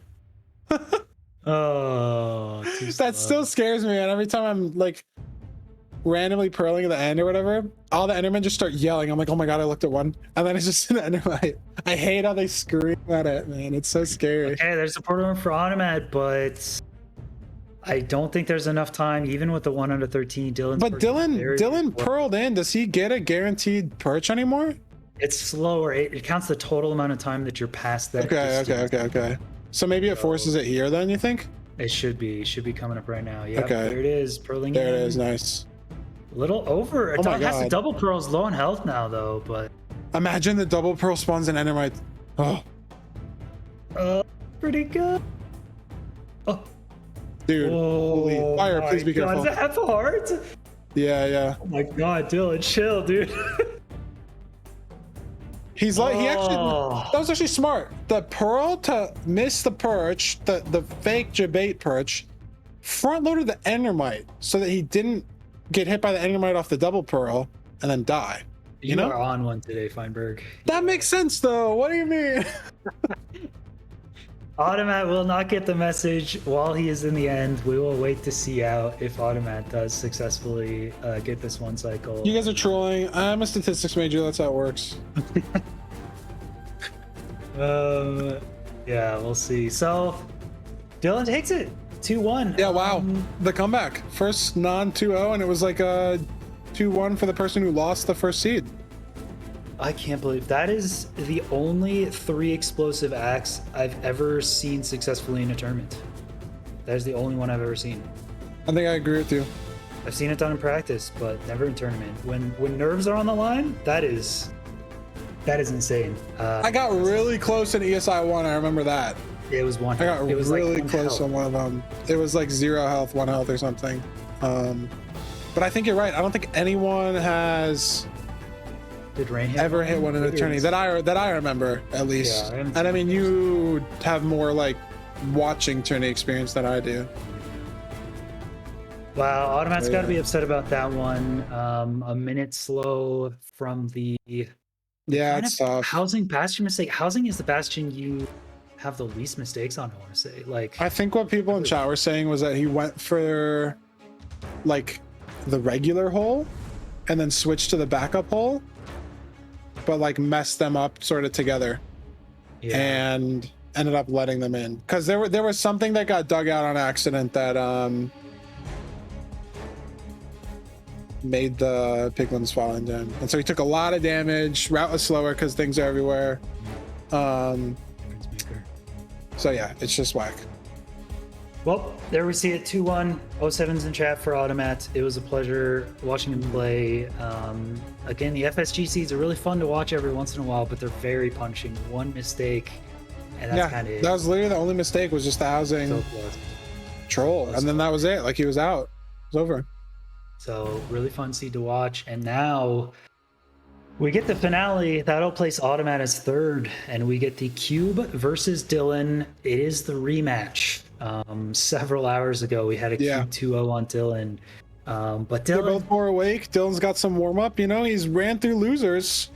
Oh, too That slow. still scares me, and every time I'm like randomly pearling at the end or whatever, all the Endermen just start yelling. I'm like, oh my god, I looked at one, and then it's just an Endermite. I hate how they scream at it, man. It's so scary. Okay, there's a portal room for Automatt, but I don't think there's enough time, even with the 1 under 13. But Dylan pearled in. Does he get a guaranteed perch anymore? It's slower. It counts the total amount of time that you're past that. Okay. So maybe it forces it here then, you think? It should be coming up right now. Yeah, Okay. there it is. Pearling There in. it is. Nice. A little over. Oh my It has to God. double pearls, low on health now though, but Imagine the double pearl spawns an Endermite. Oh, pretty good. Oh, dude. Holy fire, please be careful. Does it have heart? Yeah. Oh my god, Dylan, chill, dude. He's like, he actually, Oh. that was actually smart. The pearl to miss the perch, the fake debate perch, front loaded the Endermite so that he didn't get hit by the Endermite off the double pearl and then die. You know? are on one today, Feinberg. That makes sense though. What do you mean? Automatt will not get the message while he is in the end. We will wait to see out if Automatt does successfully get this one cycle. You guys are trolling. I'm a statistics major. That's how it works. Yeah, we'll see. So, Dylan takes it 2-1. Yeah, wow. The comeback. First non-2-0, and it was like a 2-1 for the person who lost the first seed. I can't believe that is the only 3 explosive acts I've ever seen successfully in a tournament. That is the only one I've ever seen. I think I agree with you. I've seen it done in practice, but never in tournament. When nerves are on the line, that is insane. I got really close in ESI 1. I remember that. It was one. I got it was really like one close health. on one of them. It was like 0 health, 1 health or something. But I think you're right. I don't think anyone has Did Rain ever hit one in a tourney that I remember, at least. Yeah, I haven't And I seen mean, you have more like watching tourney experience than I do. Wow, Automatt's got to Yeah. be upset about that one. A minute slow from the Yeah, kind it's of tough. housing bastion mistake. Housing is the bastion you have the least mistakes on, I want to say. Like, I think what people in chat were saying was that he went for like the regular hole and then switched to the backup hole, but like messed them up sort of together yeah. and ended up letting them in. Because there was something that got dug out on accident that made the piglins fall into him. And so he took a lot of damage. Route was slower because things are everywhere. Maker. So yeah, it's just whack. Well, there we see it, 2-1. 07's in chat for Automatt. It was a pleasure watching him play. Again, the FSG seeds are really fun to watch every once in a while, but they're very punishing. One mistake, and that's kind of it. That was literally the only mistake, was just the housing So close. troll, and then that was it. Like, he was out. It was over. So really fun seed to watch. And now we get the finale. That'll place Automatt as third, and we get the Cube versus Dylqn. It is the rematch. Several hours ago, we had a Yeah. Cube 2-0 on Dylqn. But They're Dylqn both more awake. Dylan's got some warm up. You know, he's ran through losers.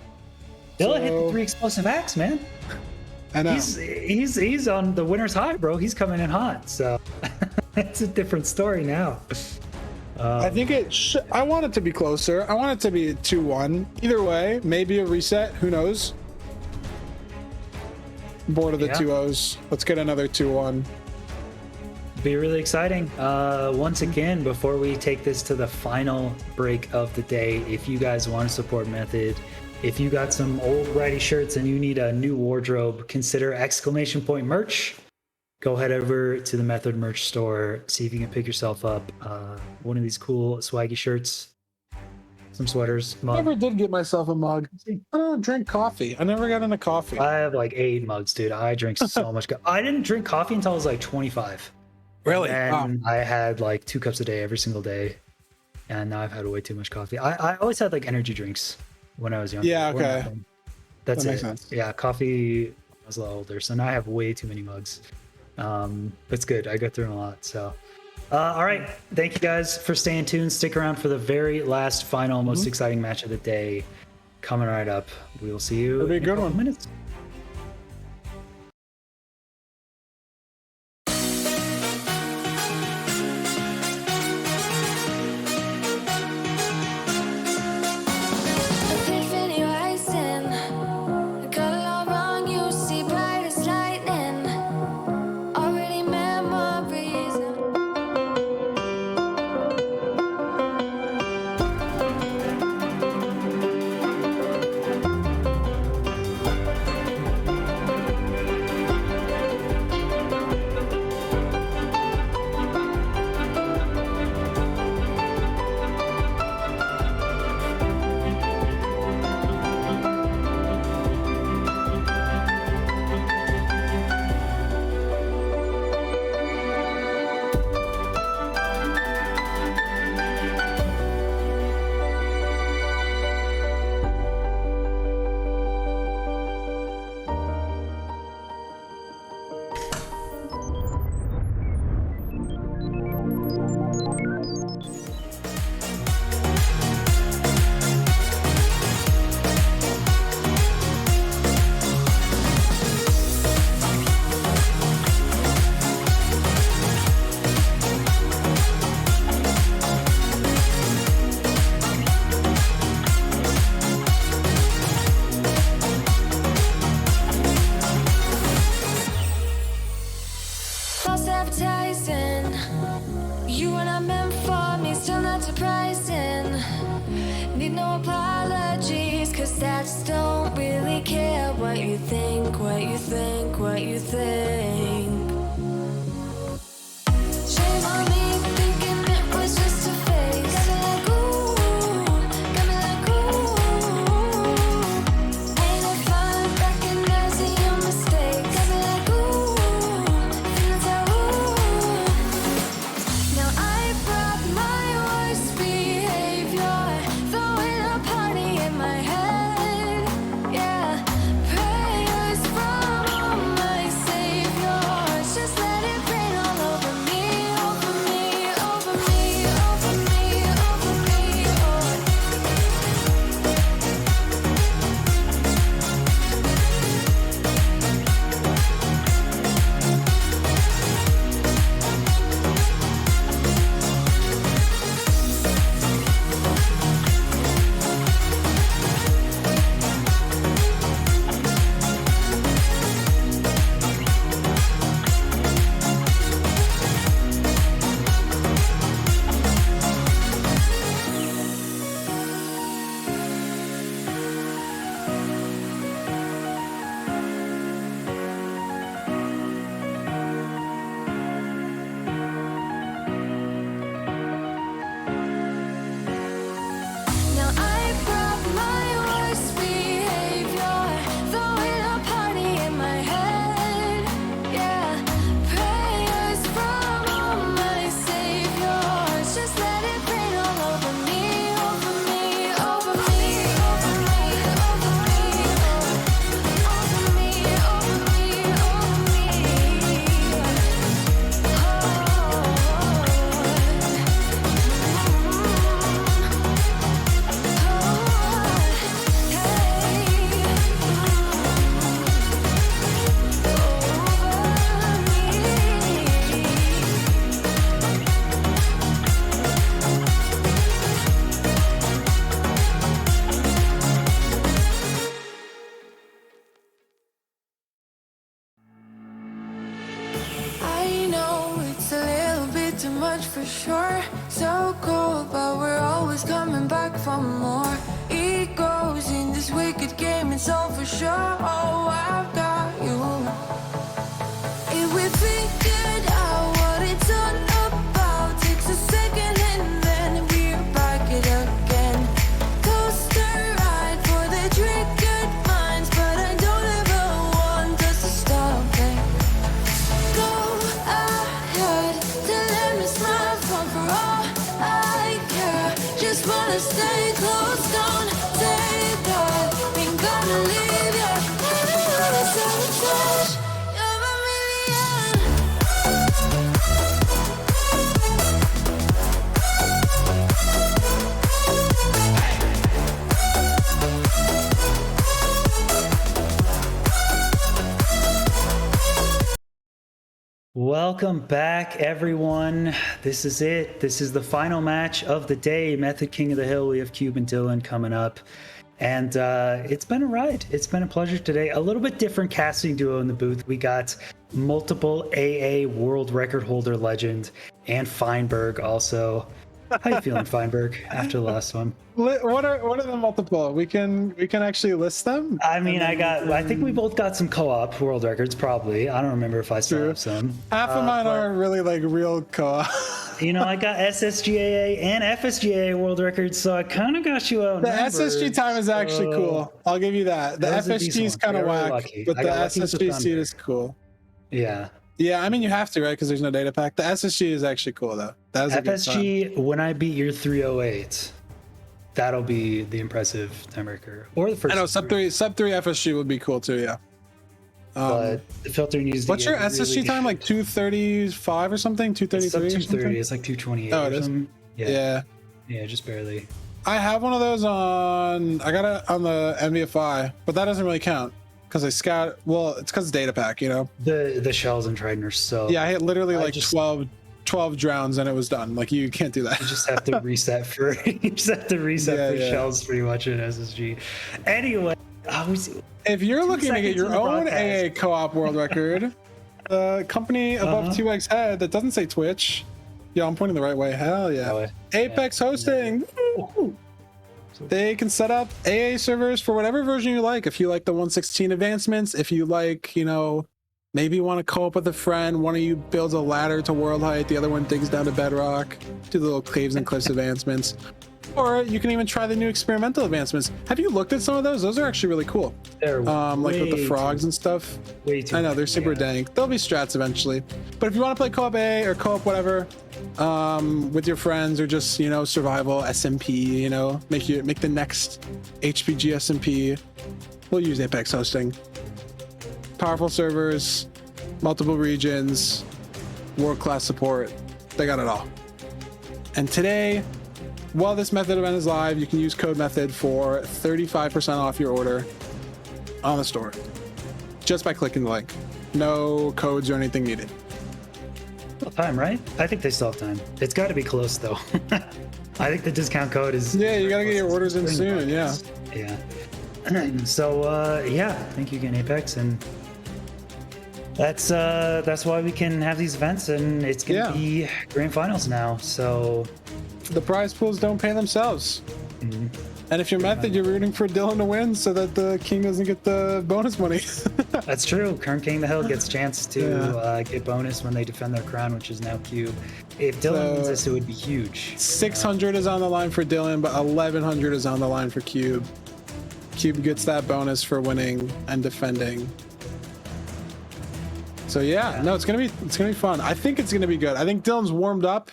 hit So- the 3 explosive acts, man. I know. He's on the winner's high, bro. He's coming in hot. So it's a different story now. I think I want it to be closer. I want it to be 2-1. Either way, maybe a reset. Who knows? Bored of the 2-0s. Let's get another 2-1. Be really exciting. Once again, before we take this to the final break of the day, if you guys want to support Method, if you got some old righty shirts and you need a new wardrobe, consider exclamation point merch. Go head over to the Method merch store, see if you can pick yourself up one of these cool swaggy shirts, some sweaters, I mug. never did get myself a mug. I don't drink coffee. I never got into coffee. I have like 8 mugs, dude. I drink so much. I didn't drink coffee until I was like 25. Really? And I had like 2 cups a day every single day. And now I've had way too much coffee. I always had like energy drinks when I was younger. Yeah, okay. That's That it. makes sense. Yeah, coffee when I was a little older. So now I have way too many mugs. It's good. I go through them a lot. So, all right. Thank you guys for staying tuned. Stick around for the very last, final, most exciting match of the day coming right up. We will see you It'll be a in good couple one. minutes. Epiphany rising. I got a lot wrong, you see bright as lightning. Already memories. for sure. So cold, but we're always coming back for more. Egos in this wicked game, it's all for sure. Oh, I've got you. If we figured out what it's all about, takes a second and then we're back it again. Coaster ride for the triggered minds, but I don't ever want us to stop it. Go ahead to let me smile for all I care. Just wanna stay close, don't take that. Ain't gonna leave ya. Sabotage. You're a million. Welcome back, everyone. This is it. This is the final match of the day. Method King of the Hill. We have Cube and Dylqn coming up. And it's been a ride. It's been a pleasure today. A little bit different casting duo in the booth. We got multiple AA world record holder legend and Feinberg also. How you feeling, Feinberg, after the last one? What are the multiple? We can actually list them. I mean, I think we both got some co-op world records, probably. I don't remember if I still have some. Half of mine aren't really like real co-op. You know, I got SSGAA and FSGAA world records, so I kind of got you out. The SSG time is actually cool. I'll give you that. The FSG is kind of whack, but the SSG seed is cool. Yeah. Yeah, I mean, you have to, right? Because there's no data pack. The SSG is actually cool, though. That was a good time. FSG, when I beat your 308, that'll be the impressive tiebreaker. Or the first. I know, sub 3 FSG would be cool, too, yeah. But the filter needs to what's your SSG time? Like 235 or something? 233 It's or 230. something? It's like 228 Oh, it or is? something. Yeah. Yeah, just barely. I have one of those on... I got it on the MVFI, but that doesn't really count. Because I scout... Well, it's because it's data pack, you know? The shells in Trident are so... Yeah, I hit literally like 12 drowns and it was done. Like, you can't do that. You just have to reset for shells pretty much in SSG. Anyway, if you're looking to get seconds in your the own broadcast. AA co-op world record, the company above 2x head that doesn't say Twitch. Yeah, I'm pointing the right way. Hell yeah. That way. Apex hosting. Woo! They can set up AA servers for whatever version you like. If you like the 116 advancements, if you like, you know, maybe you want to co-op with a friend, one of you builds a ladder to world height, the other one digs down to bedrock, do the little caves and cliffs advancements. Or you can even try the new experimental advancements. Have you looked at some of those? Those are actually really cool. They're like with the frogs and stuff. way too I know they're super yeah. dank. They'll be strats eventually. But if you want to play co-op A or co-op whatever, with your friends or just, you know, survival SMP, you know, make the next HPG SMP, we'll use Apex hosting. Powerful servers, multiple regions, world-class support. They got it all. And today, while this method event is live, you can use code method for 35% off your order on the store just by clicking the link. No codes or anything needed. Still time, right? I think they still have time. It's got to be close though. I think the discount code is. Yeah, you got to get your orders in soon. Yeah. Yeah. So yeah, thank you again, Apex, and that's why we can have these events, and it's gonna be grand finals now. So the prize pools don't pay themselves. Mm-hmm. And if you're Method, you're rooting for Dylqn to win so that the king doesn't get the bonus money. that's true. Current King of the Hill gets a chance to get bonus when they defend their crown, which is now Cube. If Dylqn wins this, it would be huge. 600 is on the line for Dylqn, but 1100 is on the line for Cube. Cube gets that bonus for winning and defending. So yeah, no, it's gonna be fun. I think it's gonna be good. I think Dylqn's warmed up.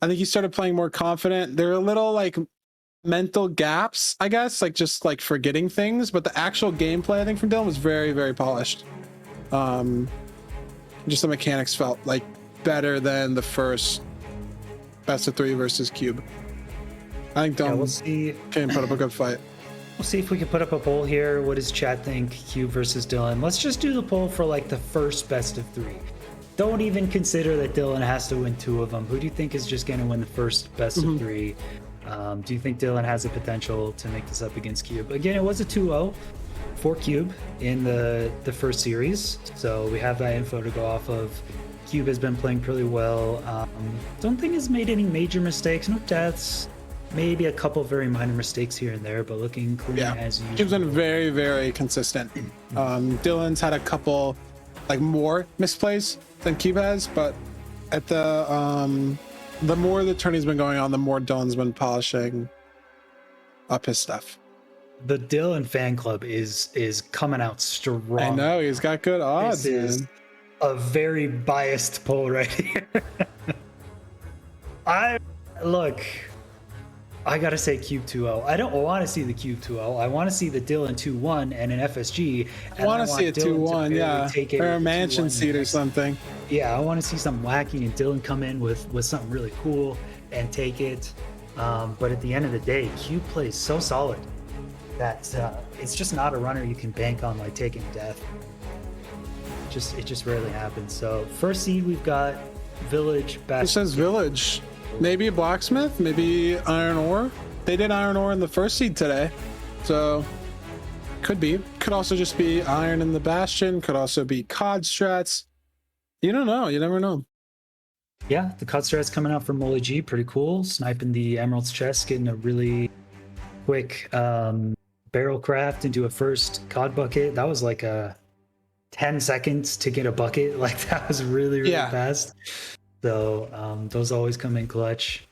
I think he started playing more confident. There are little like mental gaps, I guess, like just like forgetting things, but the actual gameplay I think from Dylqn was very, very polished. Just the mechanics felt like better than the first best of 3 versus Cube. I think Dylqn can put up a good fight. We'll see if we can put up a poll here. What does chat think? Cube versus Dylqn. Let's just do the poll for like the first best of 3. Don't even consider that Dylqn has to win 2 of them. Who do you think is just going to win the first best of 3? Do you think Dylqn has the potential to make this up against Cube? Again, it was a 2-0 for Cube in the first series, so we have that info to go off of. Cube has been playing pretty well. Don't think he's made any major mistakes. No deaths. Maybe a couple very minor mistakes here and there, but looking clean as usual. Cube's been very, very consistent. Dylan's had a couple like more misplays than Cube has, but at the more the tourney's been going on, the more Dylan's been polishing up his stuff. The Dylqn fan club is coming out strong. I know, he's got good odds. This is a very biased poll right here. I gotta say Cube 2-0. I don't want to see the Cube 2-0. I want to see the Dylqn 2-1 and an FSG. I want to see a 2-1, yeah, or a mansion seat or something. Yeah, I want to see something wacky and Dylqn come in with something really cool and take it. But at the end of the day, Cube plays so solid that it's just not a runner you can bank on like taking death. It just rarely happens. So first seed we've got Village. It says Village. Maybe a blacksmith, maybe iron ore. They did iron ore in the first seed today, so could be. Could also just be iron in the bastion. Could also be COD strats. You don't know. You never know. Yeah, the COD strats coming out from MoleyG, pretty cool. Sniping the Emerald's chest, getting a really quick barrel craft into a first COD bucket. That was like a 10 seconds to get a bucket. Like that was really fast. So those always come in clutch.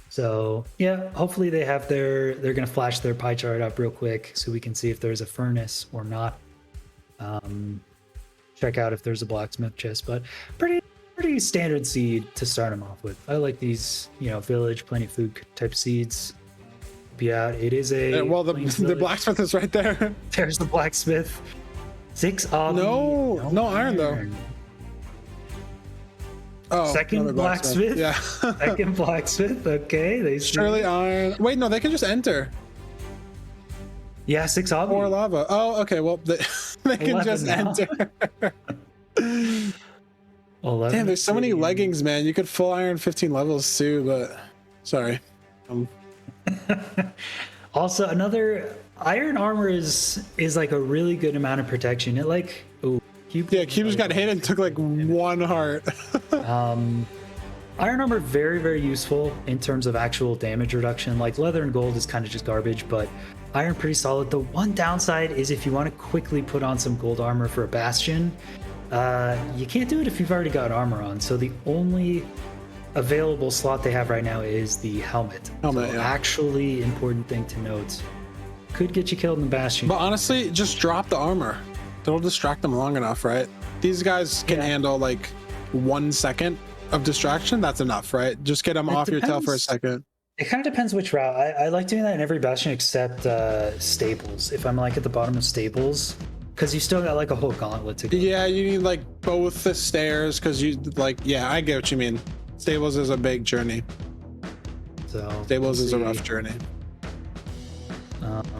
So yeah, hopefully they're gonna flash their pie chart up real quick so we can see if there's a furnace or not. Check out if there's a blacksmith chest, but pretty standard seed to start them off with. I like these, village, plenty of food type seeds. Yeah, it is a the blacksmith is right there. There's the blacksmith. 6 obby. No iron though. Oh, second blacksmith. Yeah. Second blacksmith. Okay, they surely iron. Wait, no, they can just enter. Yeah, 6 obby. Or lava. Oh, okay. Well, they can just enter. 11. Damn, there's so many leggings, man. You could full iron 15 levels too, but sorry. Also, another iron armor is like a really good amount of protection. It like Cube just got hit and took like 1 heart. Iron armor very, very useful in terms of actual damage reduction. Like leather and gold is kind of just garbage, but iron pretty solid. The one downside is if you want to quickly put on some gold armor for a bastion, you can't do it if you've already got armor on. So the only available slot they have right now is the helmet. Actually important thing to note. Could get you killed in the bastion. But honestly, just drop the armor. It'll distract them long enough, right? These guys can handle like 1 second of distraction. That's enough, right? Just get them off your tail for a second. It kind of depends which route. I like doing that in every bastion except stables. If I'm like at the bottom of stables, because you still got like a whole gauntlet to go. Yeah, you need like both the stairs because you like. Yeah, I get what you mean. Stables is a big journey. So stables is a rough journey.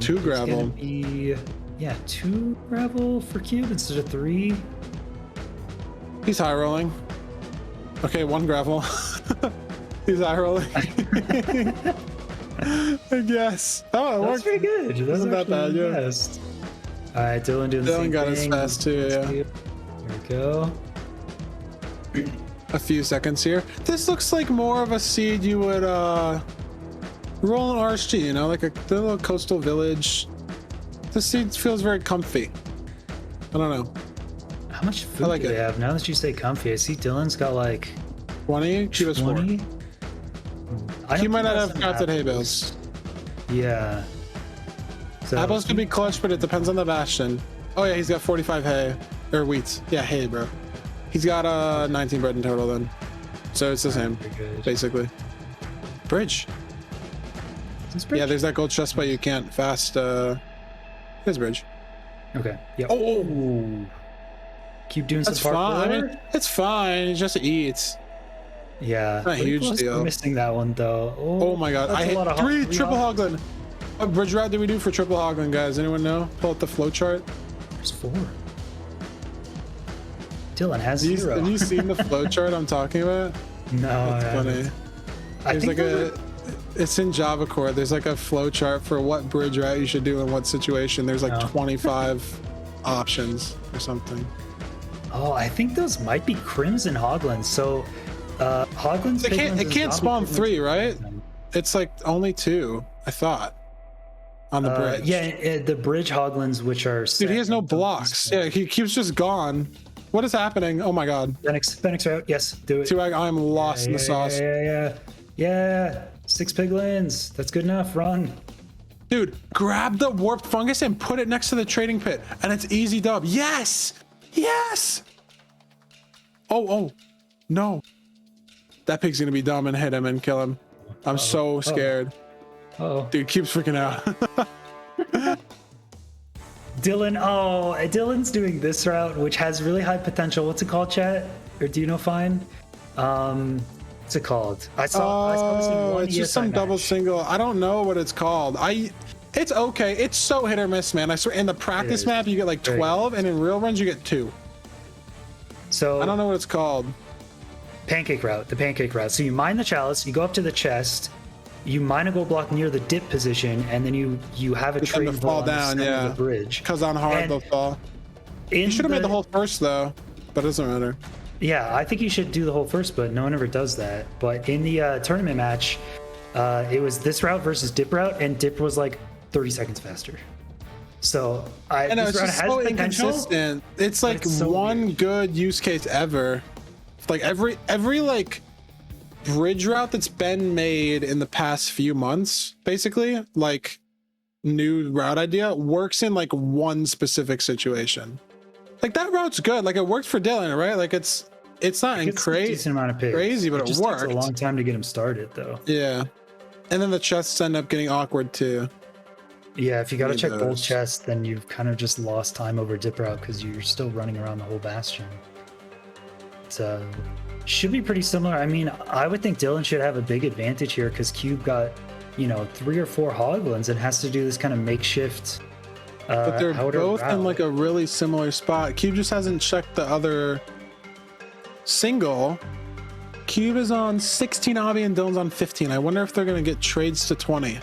2 gravel. 2 gravel for Cube instead of 3. He's high rolling. Okay, 1 gravel. He's high rolling. I guess. Oh, it worked. Pretty good. That wasn't that bad, yeah. Fast. All right, Dylqn doing the same got thing. his fast too, yeah. There we go. A few seconds here. This looks like more of a seed you would roll an RSG, like a little coastal village. This seed feels very comfy. I don't know. How much food do they have? Now that you say comfy, I see Dylan's got like 20. She was 20. He might not have crafted hay bales. Yeah. So hay bales could be clutch, but it depends on the bastion. Oh yeah, he's got 45 hay or wheat. Yeah, hay, bro. He's got 19 bread in total then. So it's the same, basically. Bridge. Yeah, there's that gold chest, but you can't fast. Here's bridge. Okay. Yeah. Oh. Keep doing some That's fine. parkour. I mean, it's fine. It just eats. Yeah. Not a huge deal. Missing that one though. Oh my god! I hit 3 triple hogland. What bridge route did we do for triple hogland, guys? Anyone know? Pull up the flow chart. There's 4. Dylan has 0. Have you seen the flow chart I'm talking about? No. It's funny. There's like it's in Java core. There's like a flow chart for what bridge route you should do in what situation. There's like 25 options or something. Oh, I think those might be Crimson Hoglins. So, Hoglins. It can't spawn 3, right? It's like only 2, I thought. On the bridge. Yeah, the bridge Hoglins, which are. Dude, he has no blocks. Yeah, he keeps just gone. What is happening? Oh my god. Fenix route. Yes, do it. 2-egg, I'm lost in the sauce. Yeah. 6 piglins. That's good enough. Run. Dude, grab the warped fungus and put it next to the trading pit, and it's easy dub. Yes! Yes! Oh, no. That pig's gonna be dumb and hit him and kill him. I'm so scared. Oh, Dude, keeps freaking out. Dylan's doing this route, which has really high potential. What's it called, chat? Or do you know, Fine? What's it called? I saw this in one it's just ESI some match. double single. I don't know what it's called. It's okay. It's so hit or miss, man. I swear. In the practice map, you get like 12, and in real runs, you get 2. So I don't know what it's called. The pancake route. So you mine the chalice, you go up to the chest, you mine a gold block near the dip position, and then you have a trade to fall down, the bridge. Because on hard they'll fall. You should have made the whole first though, but it doesn't matter. Yeah, I think you should do the whole first, but no one ever does that. But in the tournament match, it was this route versus dip route, and dip was like 30 seconds faster. So I know, this it's route just has so potential. inconsistent. It's like it's so one weird. good use case ever. Like every like bridge route that's been made in the past few months, basically, like new route idea works in like one specific situation. Like that route's good. Like it worked for Dylqn, right? Like it's not Decent amount of pigs. crazy, but it just worked. takes a long time to get him started, though. Yeah, and then the chests end up getting awkward too. Yeah, if you got to Need check both those. chests, then you've kind of just lost time over dip route because you're still running around the whole bastion. So should be pretty similar. I mean, I would think Dylqn should have a big advantage here because Cube got, 3 or 4 Hoglins and has to do this kind of makeshift. But they're outer both route. in like a really similar spot. Cube just hasn't checked the other single. Cube is on 16 obby and Dylqn's on 15. I wonder if they're gonna get trades to 20.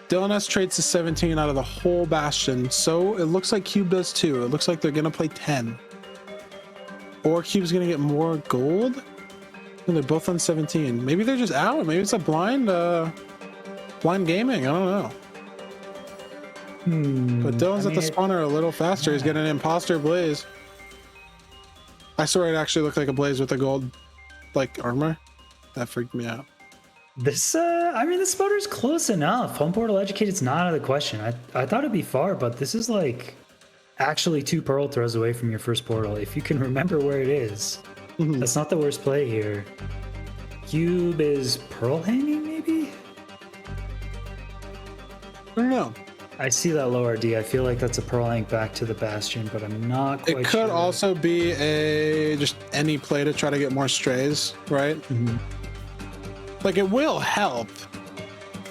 Dylqn has trades to 17 out of the whole bastion, so it looks like Cube does too. It looks like they're gonna play 10. Or Cube's gonna get more gold? And they're both on 17. Maybe they're just out. Maybe it's a blind gaming. I don't know. But Dylqn's at the spawner a little faster. He's getting an imposter blaze. I swear it actually looked like a blaze with a gold like armor. That freaked me out. This, I mean, the spawner's close enough. Home portal educated's not out of the question. I thought it'd be far, but this is like actually 2 pearl throws away from your first portal. If you can remember where it is, that's not the worst play here. Cube is pearl hanging, maybe? I don't know. I see that low RD. I feel like that's a pearl hang back to the bastion, but I'm not quite It sure. could also be a just any play to try to get more strays, right? Like it will help.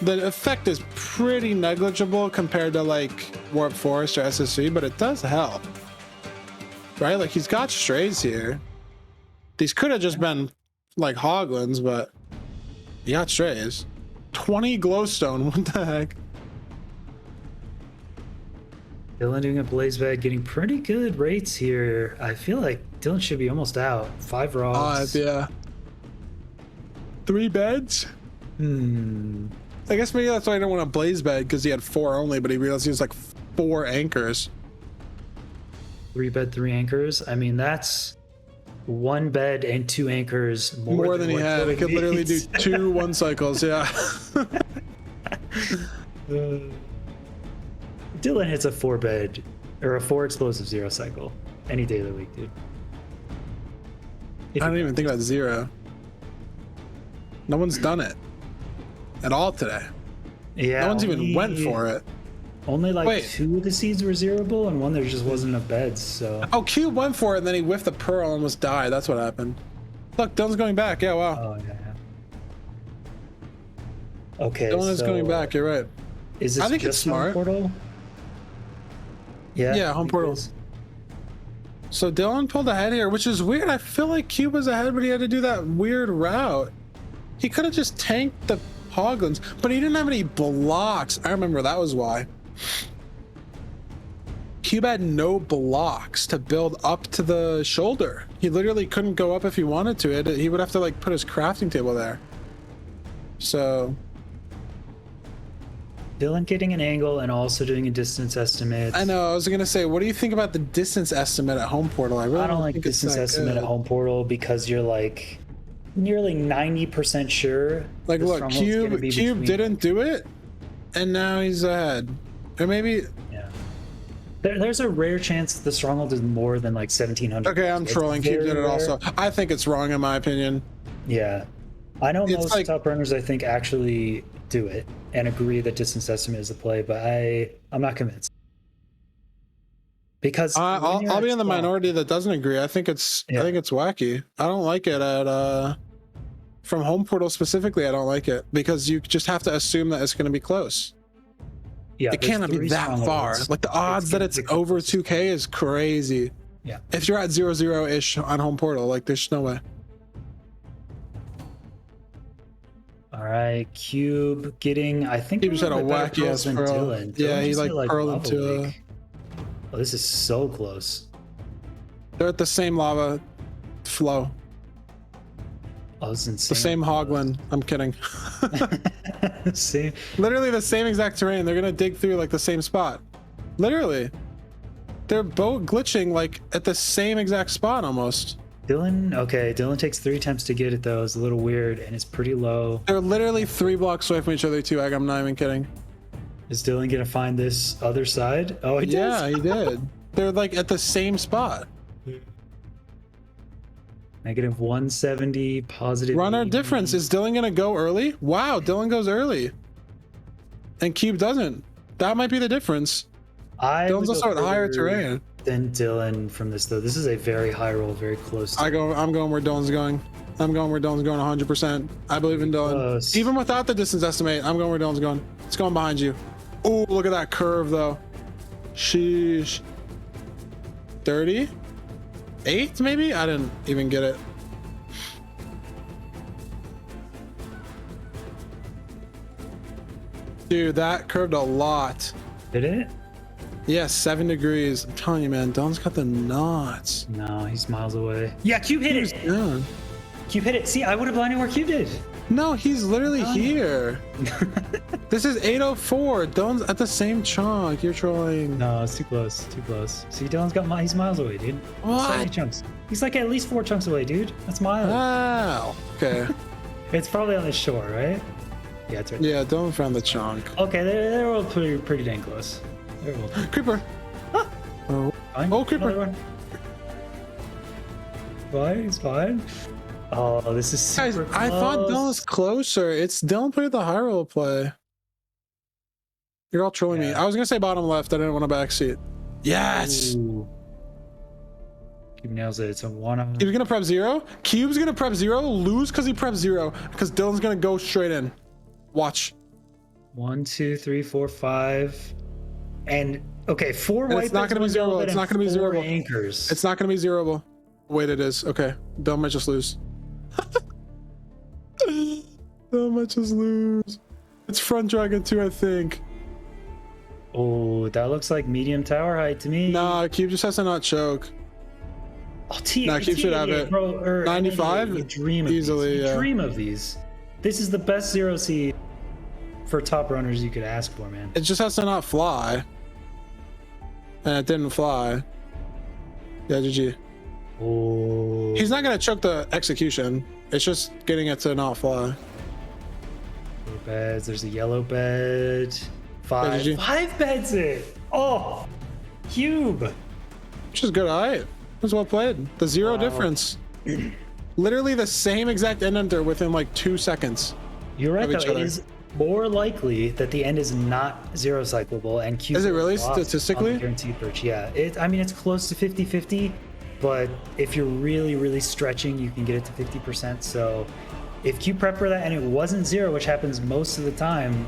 The effect is pretty negligible compared to like Warp Forest or SSV, but it does help. Right? Like he's got strays here. These could have just been like Hoglins, but he got strays. 20 glowstone, what the heck? Dylqn doing a blaze bag, getting pretty good rates here. I feel like Dylqn should be almost out. 5 raws. 5, yeah. 3 beds? I guess maybe that's why I didn't want a blaze bed, because he had 4 only, but he realized he was like 4 anchors. 3 bed, 3 anchors. I mean, that's 1 bed and 2 anchors More than he what had. He Dylqn could literally do needs. 2 1 cycles, yeah. Dylqn hits a 4 bed or a 4 explosive 0 cycle any day of the week, dude. I don't even think about 0. No one's done it at all today. Yeah, No one's even went for it. Only like Wait. 2 of the seeds were zeroable, and 1 there just wasn't enough beds. So Oh, Cube went for it and then he whiffed the pearl and almost died. That's what happened. Look, Dylqn's going back. Yeah, wow. oh yeah. Okay, Dylqn is so going back. You're right. Is this I think just it's smart. home portal? Yeah. Yeah, I home think it portal. is. So Dylqn pulled ahead here, which is weird. I feel like Cube was ahead, but he had to do that weird route. He could have just tanked the Hoglins, but he didn't have any blocks. I remember that was why. Cube had no blocks to build up to the shoulder. He literally couldn't go up if he wanted to. He would have to like put his crafting table there. So Dylqn getting an angle and also doing a distance estimate. I know. I was gonna say, what do you think about the distance estimate at home portal? I really I don't like think it's distance that estimate good. at home portal because you're like nearly 90% sure. Like, the look, stronghold's gonna Cube be Cube between- didn't do it, and now he's ahead. Or maybe. Yeah. There's a rare chance the stronghold is more than like 1700. Okay, I'm It's trolling. Cube very did it rare. also. I think it's wrong in my opinion. Yeah. I know It's most like- top runners I think actually do it and agree that distance estimate is the play, but I'm not convinced. Because when I'll you're be at in the strong- minority that doesn't agree. I think it's wacky. I don't like it at from home portal specifically. I don't like it because you just have to assume that it's going to be close. Yeah, It there's cannot be three that far. strongholds. Like the odds that gonna it's be over close. 2K is crazy. Yeah. If you're at 0-0-ish on home portal, like there's no way. All right, Cube getting. I think He just had a wacky ass than pearl. Dylqn. Yeah, Dylqn he just like hit, pearled lava into a. wake. Oh, this is so close. They're at the same lava flow, Oh, this is the insane. same Hogland. I'm kidding. Same. Literally the same exact terrain. They're gonna dig through like the same spot. Literally, they're both glitching like at the same exact spot almost. Dylqn. Okay, Dylqn takes 3 attempts to get it though. It's a little weird and it's pretty low. They're literally 3 blocks away from each other too. I'm not even kidding. Is Dylqn gonna find this other side? Oh, he Yeah, does. he did. They're like at the same spot. Negative 170, positive. Run our 80. difference. Is Dylqn gonna go early? Wow, Dylqn goes early, and Cube doesn't. That might be the difference. I would Dylqn's go also at higher further terrain. than Dylqn from this though. This is a very high roll, very close. To I'm going where Dylqn's going. I'm going where Dylqn's going 100%. I believe in Dylqn. Close. Even without the distance estimate, I'm going where Dylqn's going. It's going behind you. Oh, look at that curve though. Sheesh. 38 maybe? I didn't even get it. Dude, that curved a lot. Did it? Yeah, 7 degrees. I'm telling you, man, Dylqn's got the knots. No, he's miles away. Yeah, Cube hit it. Yeah. Cube hit it. See, I would have blinded where Cube did. No, he's literally here. This is 804. Dylqn's at the same chunk. You're trolling. No, it's too close. Too close. See, Dylqn's got he's miles away, dude. What? So many chunks. He's like at least 4 chunks away, dude. That's miles. Wow. Okay. It's probably on the shore, right? Yeah, it's right. Yeah, Dylqn found the chunk. Okay, they're all pretty dang close. They're all Creeper. Oh. fine. Oh, creeper. Another one. Fine, he's fine. Oh, this is Guys, super I thought close. Dylqn was closer. It's Dylqn played the high roll play. You're all trolling me. Yeah. I was gonna say bottom left. I didn't want a backseat. Yes. Ooh. Cube nails it. It's a 1-0. Cube's gonna prep 0. Cube's gonna prep 0. Lose because he prepped 0. Because Dylqn's gonna go straight in. Watch. 1, 2, 3, 4, 5. And okay, 4 And white it's not beds, gonna be 1 zero. yellow bed, It's and not gonna be 4 zero. anchors. It's not gonna be 0able. Wait, it is. Okay. Dylqn might just lose. Dylqn might just lose. It's front dragon too, I think. Oh, that looks like medium tower height to me. Nah, Cube just has to not choke. Oh, Nah, Cube should have it. Bro, 95? You dream of Easily, these. You yeah. dream of these. This is the best 0 seed for top runners you could ask for, man. It just has to not fly. And it didn't fly. Yeah, GG. Oh, He's not gonna choke the execution. It's just getting it to not fly. 4 beds. There's a yellow bed. 5. GG. 5 beds it. Oh, Cube. Which is good, alright. It was well played. The 0 Wow. difference. Literally the same exact end enter within like 2 seconds. You're right, Of each though. It other. is more likely that the end is not 0 cyclable and Cube Is it will really flop statistically? on the guaranteed perch. Yeah, I mean, it's close to 50-50, but if you're really stretching, you can get it to 50%. So if Cube prep for that and it wasn't 0, which happens most of the time,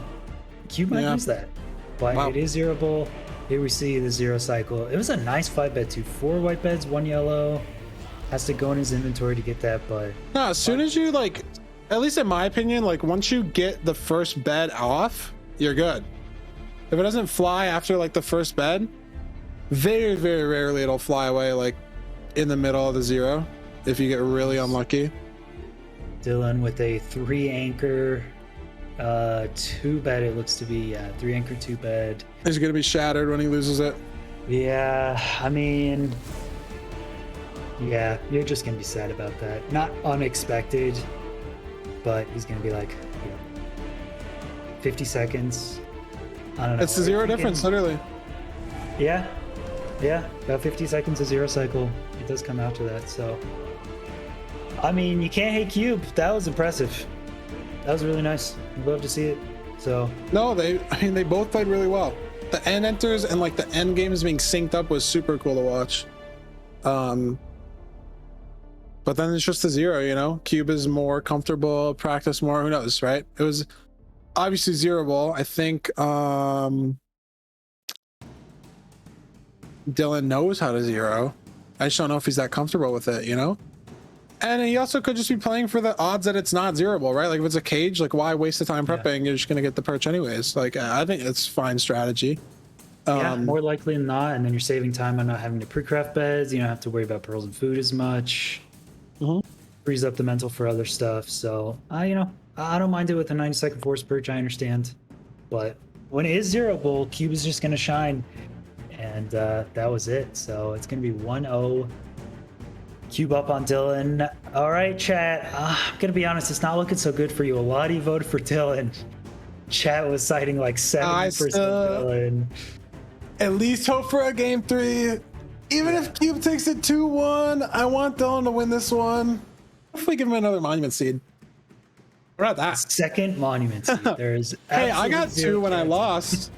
Cube might Yeah. lose that. But Wow. it is 0able. Here we see the 0 cycle. It was a nice 5 bed too. 4 white beds, 1 yellow. Has to go in his inventory to get that, but No, as soon as you like, at least in my opinion, like once you get the first bed off, you're good. If it doesn't fly after like the first bed, Very, very rarely it'll fly away like in the middle of the 0 if you get really unlucky. Dylqn with a 3 anchor, 2 bed. It looks to be 3 anchor, 2 bed. He's gonna be shattered when he loses it. Yeah, I mean, yeah, you're just gonna be sad about that. Not unexpected, but he's gonna be like, 50 seconds. I don't know. It's the 0 difference, literally. Yeah, about 50 seconds of 0 cycle. It does come after that, so. I mean, you can't hate Cube. That was impressive. That was really nice. I'd love to see it. So. No, they both played really well. The end enters and like the end games being synced up was super cool to watch. But then it's just a 0, you know? Cube is more comfortable, practice more, who knows, right? It was obviously 0 ball. I think Dylqn knows how to 0. I just don't know if he's that comfortable with it, you know? And he also could just be playing for the odds that it's not 0 ball, right? Like if it's a cage, like why waste the time prepping? Yeah. You're just gonna get the perch anyways. Like I think it's fine strategy. Yeah, more likely than not, and then you're saving time on not having to pre-craft beds. You don't have to worry about pearls and food as much. Frees up the mental for other stuff. So I don't mind it with a 90-second force perch. I understand, but when it is 0 ball, Cube is just gonna shine, and that was it. So it's gonna be 1-0. Cube up on Dylqn. All right, chat. I'm gonna be honest, it's not looking so good for you. A lot of you voted for Dylqn. Chat was citing like 70% Dylqn. At least hope for a game 3. Even if Cube takes it 2-1, I want Dylqn to win this one. Hopefully give him another monument seed. What about that? Second monument seed. There's hey, I got 2 when I lost.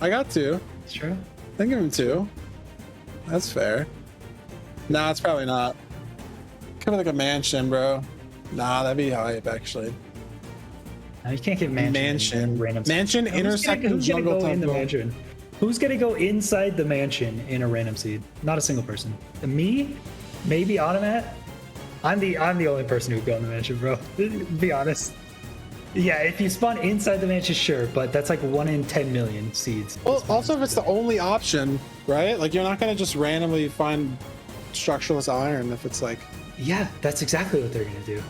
I got 2. It's true. I give him 2. That's fair. Nah, it's probably not. Could be like a mansion, bro. Nah, that'd be hype, actually. No, you can't get mansion. Mansion intersecting jungle temple. Who's gonna go inside the mansion in a random seed? Not a single person. Me? Maybe Automatt? I'm the only person who would go in the mansion, bro. Be honest. Yeah, if you spawn inside the mansion, sure, but that's like 1 in 10 million seeds. Well, also if it's the only option, right? Like you're not gonna just randomly find structureless iron if it's like. Yeah, that's exactly what they're gonna do.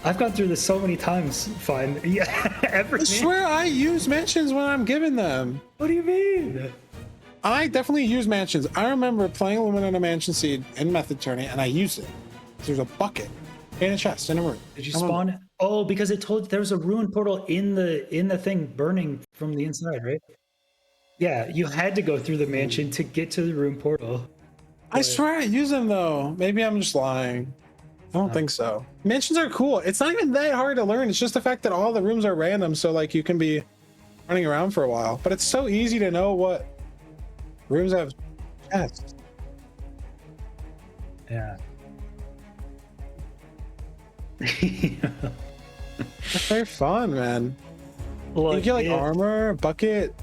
I've gone through this so many times. Fine. Yeah, I swear I use mansions when I'm given them. What do you mean? I definitely use mansions. I remember playing Lumina in a mansion seed in Method Tourney, and I used it. There's a bucket in a chest in a room. Did you spawn it? Oh, because it told there was a ruin portal in the thing burning from the inside, right? Yeah, you had to go through the mansion to get to the ruin portal. I swear I use them though. Maybe I'm just lying. I don't think so. Mansions are cool. It's not even that hard to learn. It's just the fact that all the rooms are random, so like you can be running around for a while. But it's so easy to know what rooms have chests. Yeah. They're fun, man. Look, you get like armor, a bucket.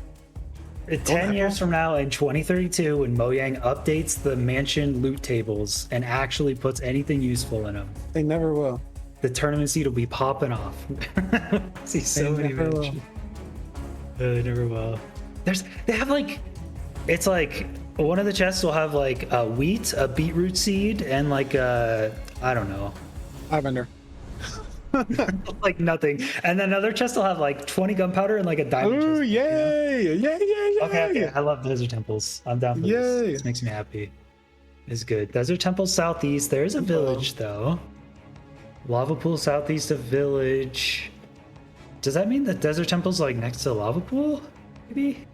10 years from now in 2032, when Mojang updates the mansion loot tables and actually puts anything useful in them, they never will. The tournament seed will be popping off. See so many mansions. They never will. They have like, it's like one of the chests will have like a wheat, a beetroot seed, and like I don't know. Lavender. Like nothing, and then another chest will have like 20 gunpowder and like a diamond. Ooh, chest, yay! You know? Yay! Okay, I love desert temples. I'm down for this. This makes me happy. It's good. Desert temple southeast. There is a village though. Lava pool southeast of village. Does that mean that desert temple's like next to lava pool? Maybe.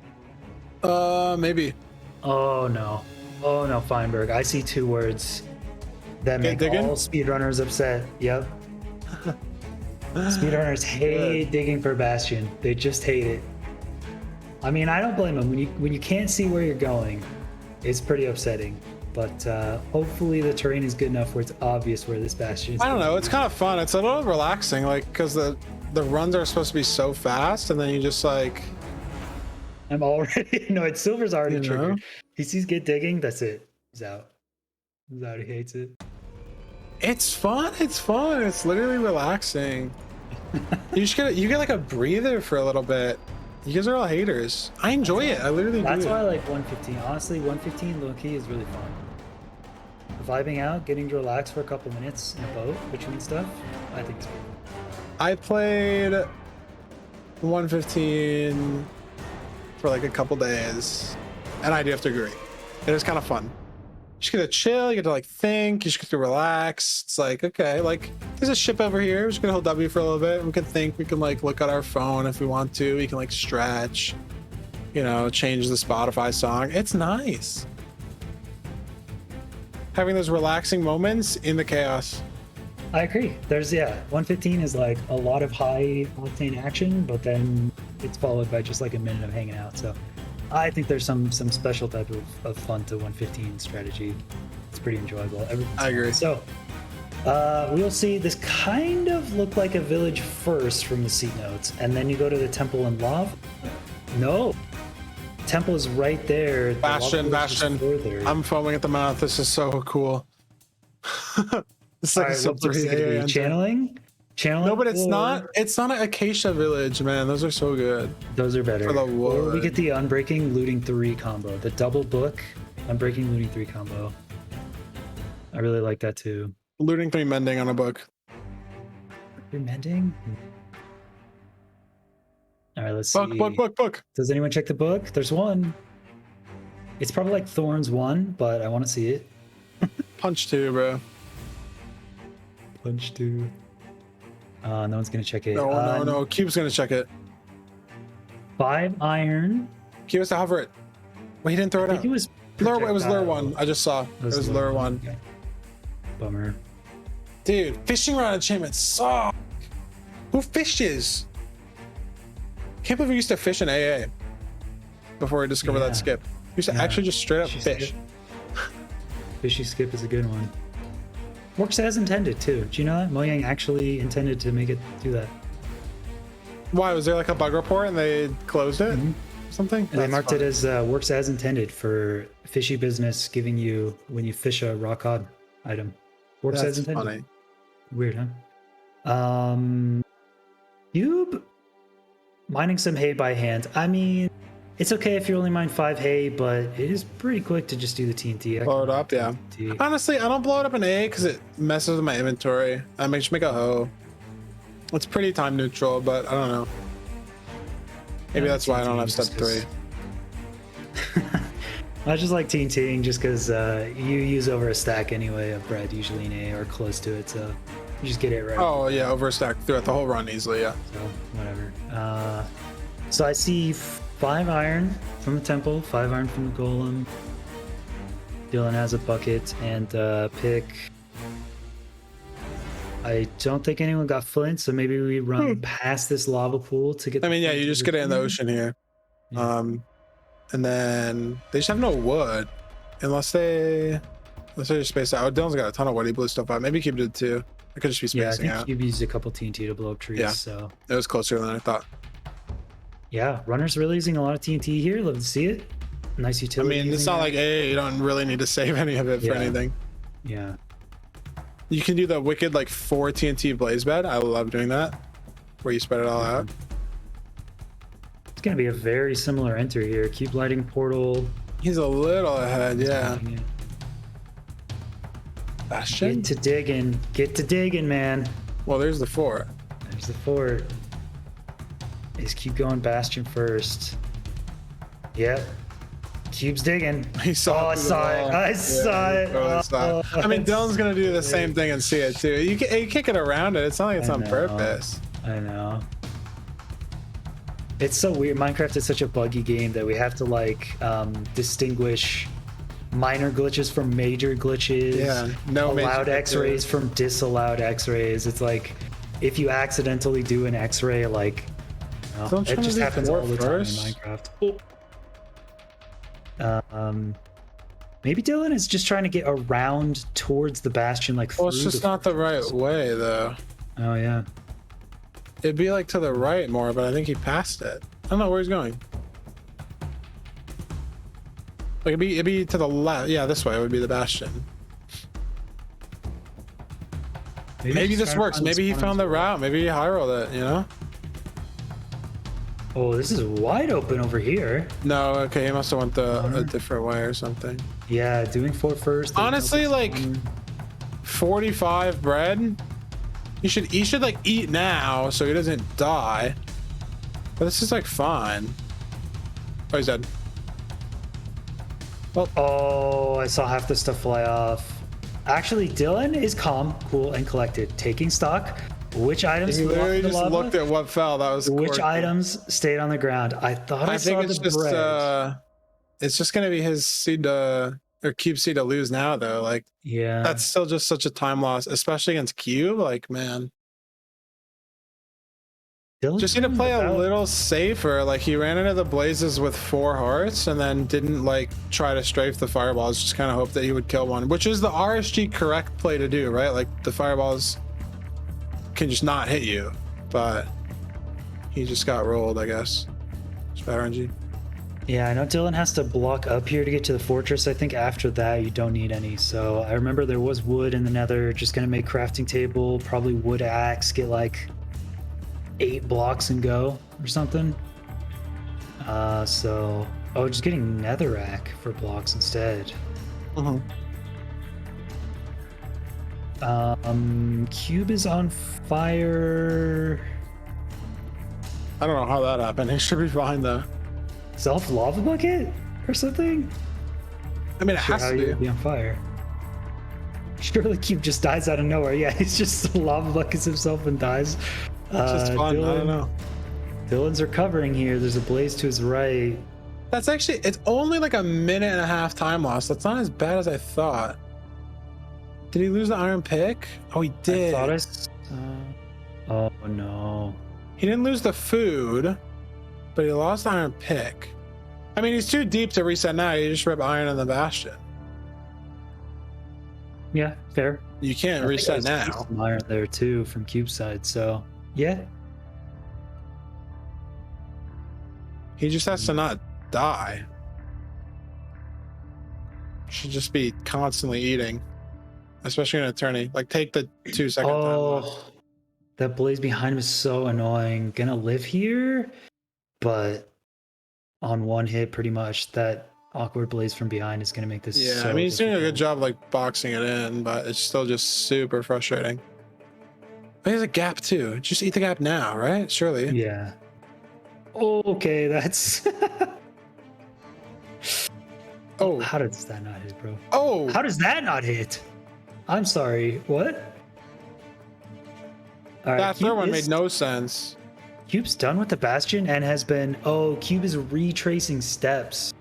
Maybe. Oh no. Oh no, Feinberg. I see 2 words that make all speedrunners upset. Yep. Speedrunners hate digging for Bastion. They just hate it. I mean, I don't blame them. When you can't see where you're going, it's pretty upsetting. But hopefully the terrain is good enough where it's obvious where this Bastion is. I don't know. It's kind of fun. It's a little relaxing, like because the runs are supposed to be so fast, and then you just like. I'm already it's Silver's already triggered. He sees get digging. That's it. He's out. He's out. He hates it. It's fun. It's fun. It's literally relaxing. You get like a breather for a little bit. You guys are all haters. I enjoy it. I literally That's do. why I like 115. Honestly, 115 low key is really fun. Vibing out, getting to relax for a couple minutes in a boat between stuff, I think it's cool. I played 115 for like a couple days, and I do have to agree. It was kind of fun. You just get to chill, you get to like think, you just get to relax. It's like, okay, like there's a ship over here. We're just gonna hold W for a little bit. We can think, we can like look at our phone if we want to. We can like stretch, you know, change the Spotify song. It's nice. Having those relaxing moments in the chaos. I agree. There's 115 is like a lot of high octane action, but then it's followed by just like a minute of hanging out. So I think there's some special type of fun to 115 strategy. It's pretty enjoyable. I agree. So we'll see. This kind of looked like a village first from the seat notes, and then you go to the temple and lava. No, temple is right there. The lava Bastion. is further. I'm foaming at the mouth. This is so cool. It's like All a right, what's it gonna be? Channeling. No, but it's not. It's not an acacia village, man. Those are so good. Those are better. For the Or we wood. get the unbreaking looting 3 combo, the double book unbreaking looting 3 combo. I really like that too. Looting 3 mending on a book. You're mending. All right, let's see. Book. Does anyone check the book? There's one. It's probably like Thorns 1, but I want to see it. Punch 2, bro. Punch 2. No one's gonna check it. No. Cube's gonna check it. 5 iron. Cube has to hover it. Well, he didn't throw I it think out. it was. Lure, it was lure projectile. 1. I just saw. It was lure 1. Okay. Bummer. Dude, fishing rod enchantments suck. Who fishes? Can't believe we used to fish in AA before we discovered Yeah. that skip. We used to Yeah. actually just straight up Fishy fish. skip. Fishy skip is a good one. Works as intended too. Do you know that Mojang actually intended to make it do that? Why was there like a bug report and they closed it? Mhm. Something? And they marked it as works as intended for fishy business, giving you when you fish a raw cod item. Works as That's intended. funny. Weird, huh? Cube mining some hay by hand. I mean, it's okay if you only mine 5 hay, but it is pretty quick to just do the TNT. Blow it up, yeah. TNT. Honestly, I don't blow it up in A because it messes with my inventory. I just make a hoe. It's pretty time neutral, but I don't know. Maybe Yeah, that's why I don't have TNT step just 3. I just like TNTing just because you use over a stack anyway of bread, usually in A or close to it, so you just get it right. Oh yeah, overstack throughout the whole run easily, yeah. So whatever. So I see 5 iron from the temple, 5 iron from the golem. Dylan has a bucket and pick. I don't think anyone got flint, so maybe we run past this lava pool to get. I mean, yeah, flint you to just get it in the thing. ocean here. Yeah. And then they just have no wood. Unless they just space out. Dylan's got a ton of wood, he blew stuff out. Maybe Cube did too. I could just be Yeah, I spacing think out. you've used a couple TNT to blow up trees. Yeah. So It was closer than I thought. yeah, runners really using a lot of TNT here. Love to see it. Nice I utility. mean, it's using not that. like, hey, you don't really need to save any of it for Yeah. anything. Yeah. You can do the wicked like 4 TNT blaze bed. I love doing that, where you spread it all out. It's gonna be a very similar enter here. Keep lighting portal. He's a little ahead, yeah. Get Bastion. to digging. Get to digging, man. Well, there's the 4. There's the fort. Just keep going Bastion first. Yep. Cube's digging. He saw. Oh, I through the saw it. wall. I saw he it. totally saw it. Oh, I mean, it's Dylan's gonna do the same thing and see it too. You can't get around it. It's not like it's I on know. purpose. I know. It's so weird. Minecraft is such a buggy game that we have to like distinguish minor glitches from major glitches. Yeah, no major allowed glitches. X-rays from disallowed X-rays. It's like if you accidentally do an X-ray, like you know, Don't it try just to do happens 4 all the first. time in Minecraft. Maybe Dylan is just trying to get around towards the bastion, like Well, it's through just not the right way though. Oh yeah. It'd be like to the right more, but I think he passed it. I don't know where he's going. Like it'd be to the left. Yeah, this way would be the bastion. Maybe he's this trying to works. find Maybe he spawn found the as well. route. Maybe he high rolled it, you know? Oh, this is wide open over here. No, okay, he must have went a different way or something. Yeah, doing 4 first. Honestly, like 45 bread. He should like eat now so he doesn't die. But this is like fine. Oh, he's dead. Well, oh, I saw half the stuff fly off. Actually, Dylan is calm, cool, and collected, taking stock. Which items? He literally just looked at what fell. That was which quirky. items stayed on the ground. I thought I think saw it's the just bread. it's just gonna be his seed to or Cube seed to lose now though. Like Yeah, that's still just such a time loss, especially against Cube. Like man, Dylan's just need to doing play a about- little safer. Like he ran into the blazes with 4 hearts and then didn't like try to strafe the fireballs. Just kind of hope that he would kill one, which is the RSG correct play to do, right? Like the fireballs can just not hit you, but he just got rolled, I guess. It's bad RNG. Yeah, I know Dylan has to block up here to get to the fortress. I think after that you don't need any. So I remember there was wood in the nether. Just gonna make crafting table, probably wood axe, get like 8 blocks and go or something. So just getting netherrack for blocks instead. Cube is on fire. I don't know how that happened. He should be fine though. Self lava bucket or something? I mean, it has How to you would be. be on fire. Surely Cube just dies out of nowhere. Yeah, he's just lava buckets himself and dies. It's just fun. I don't know. Dylan's recovering here. There's a blaze to his right. That's actually, it's only like a minute and a half time loss. That's not as bad as I thought. Did he lose the iron pick? Oh, he did. I thought I saw... Oh no. He didn't lose the food, but he lost the iron pick. I mean, he's too deep to reset now. You just rip iron on the bastion. Yeah, fair. You can't I think reset I see now. some iron there too from Cube side. So yeah, He just has to not die. Should just be constantly eating, especially in an attorney. Like take the 2-second time loss. Oh, that blaze behind him is so annoying. Gonna live here, but on one hit, pretty much that awkward blaze from behind is gonna make this. Yeah, so I mean he's doing a good difficult. job like boxing it in, but it's still just super frustrating. But there's a gap too. Just eat the gap now, right? Surely. Yeah. Okay, that's. Oh, How does that not hit, bro? oh, How does that not hit? I'm sorry. What? All right, that third Cube one is- made no sense. Cube's done with the bastion and has been. Oh, Cube is retracing steps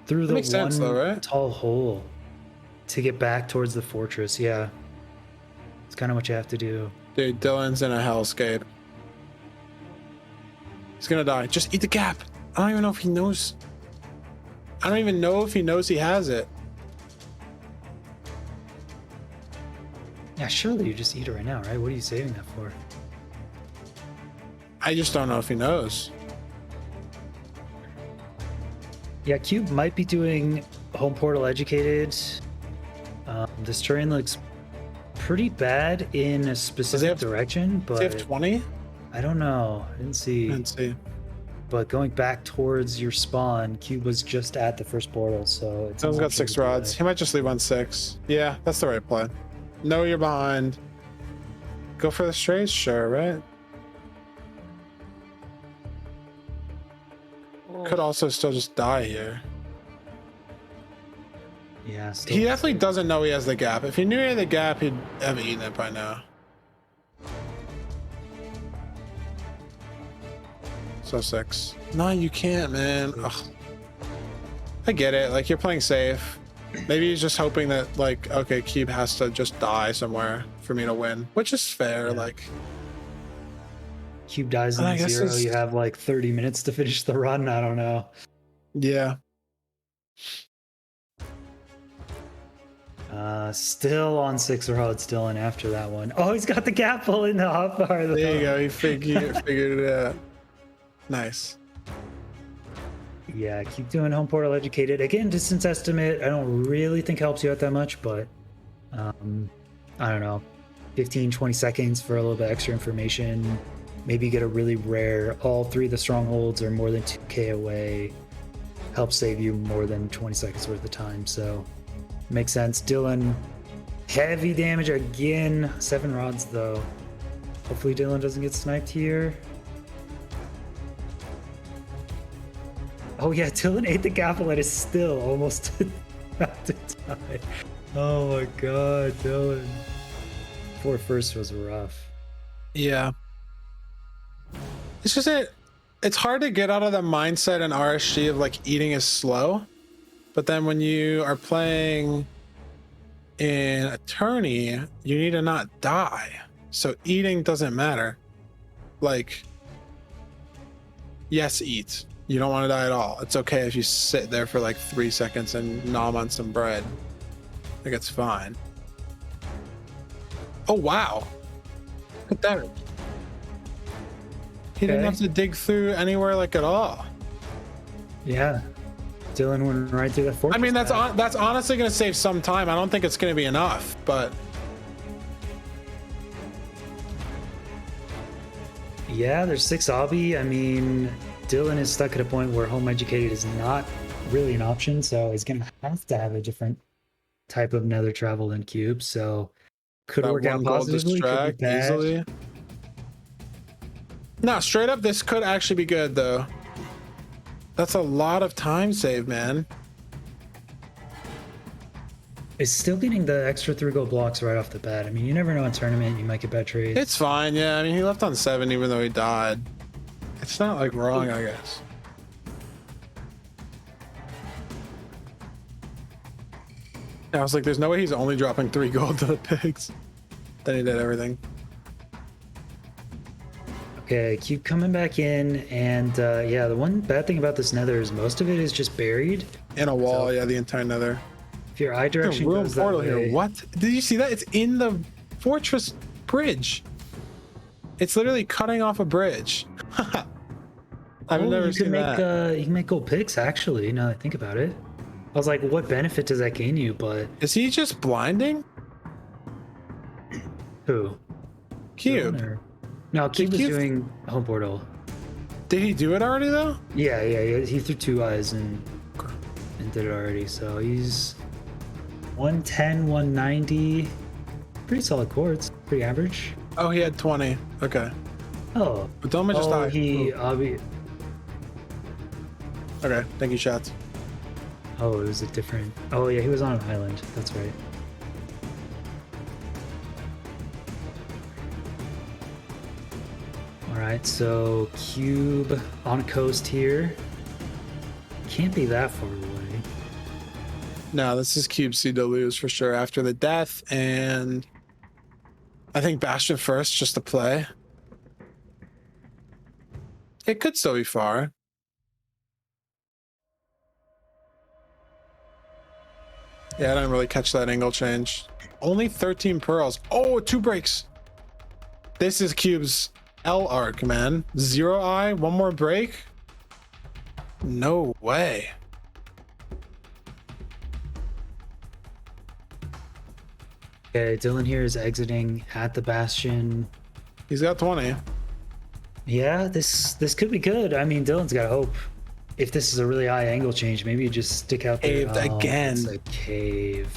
through the makes one sense though, right? tall hole to get back towards the fortress. Yeah, it's kind of what you have to do. Dude, Dylan's in a hellscape. He's gonna die. Just eat the gap. I don't even know if he knows. I don't even know if he knows he has it. Yeah, surely you just eat it right now, right? What are you saving that for? I just don't know if he knows. Yeah, Cube might be doing home portal educated. This terrain looks pretty bad in a specific direction, Does he have but 20? I don't know. I didn't see. Let's see. But going back towards your spawn, Cube was just at the first portal, so it's. Dylan's an got option 6 to do rods. that. He might just leave on 6. Yeah, that's the right play. Know you're behind. Go for the strays? Sure, right? Could also still just die here. Yeah, still. He definitely doesn't know he has the gap. If he knew he had the gap, he'd have eaten it by now. So 6. No, you can't, man. Ugh. I get it. Like, you're playing safe. Maybe he's just hoping that, like, okay, Cube has to just die somewhere for me to win, which is fair. Yeah. Like, Cube dies in I the guess 0. it's- You have like 30 minutes to finish the run. I don't know. yeah. Still on 6 rods, still in after that one. Oh, he's got the gap pull in the hotbar. There you go. He figured it out. Nice. Yeah, keep doing home portal educated. Again, distance estimate, I don't really think helps you out that much, but I don't know. 15, 20 seconds for a little bit extra information maybe get a really rare. All 3 of the strongholds are more than 2k away. Helps save you more than 20 seconds worth of time. So makes sense. Dylqn, heavy damage again. 7 rods though. Hopefully Dylqn doesn't get sniped here. Oh yeah, Dylqn ate the gapple and is still almost about to die. Oh my god, Dylqn. 4 first was rough. Yeah. It's just it's hard to get out of the mindset in RSG of like eating is slow. But then when you are playing in a tourney, you need to not die. So eating doesn't matter. Like, yes, eat. You don't want to die at all. It's okay if you sit there for like 3 seconds and nom on some bread. Like, it's fine. Oh, wow. Look at that. He didn't have to dig through anywhere like at all. Yeah. Dylqn went right through that fortress. I mean, that's honestly going to save some time. I don't think it's going to be enough, but yeah, there's 6 obby. I mean, Dylqn is stuck at a point where home educated is not really an option, so he's going to have a different type of nether travel than cube. So could that work out one gold positively, could be distract bad. easily. No, straight up, this could actually be good though. That's a lot of time saved, man. It's still getting the extra 3 gold blocks right off the bat. I mean, you never know in tournament, you might get bad trades. It's fine, yeah. I mean, he left on 7 even though he died. It's not like wrong, I guess. I was like, there's no way he's only dropping 3 gold to the pigs. Then he did everything. Okay, keep coming back in, and yeah, the one bad thing about this nether is most of it is just buried. In a wall, So- yeah, the entire nether. If your eye direction Room goes that portal way, here. What? Did you see that? It's in the fortress bridge. It's literally cutting off a bridge. I've never you seen can make that. you can make gold picks actually. Now that I think about it, I was like, what benefit does that gain you? But Is he just blinding? who? Cube. Or- No, Cube was Cube- doing home portal. Did he do it already though? Yeah, he threw 2 eyes and did it already. So he's 110, 190. Pretty solid quartz. Pretty average. Oh, he had 20. Okay. Oh. But don't just die. he Ooh. obvi- Okay, thank you, shots. Oh, it was a different. Oh yeah, he was on an island. That's right. All right, so Cube on coast here. Can't be that far away. No, this is Cube CW's for sure after the death, and I think Bastion first just to play. It could still be far. Yeah, I didn't really catch that angle change. Only 13 pearls. Oh, 2 breaks. This is Cube's L arc, man. 0 eye, 1 more break. No way. Okay, Dylqn here is exiting at the Bastion. He's got 20. Yeah, this could be good. I mean, Dylan's got hope. If this is a really high angle change, maybe you just stick out there. Caved again. It's a cave.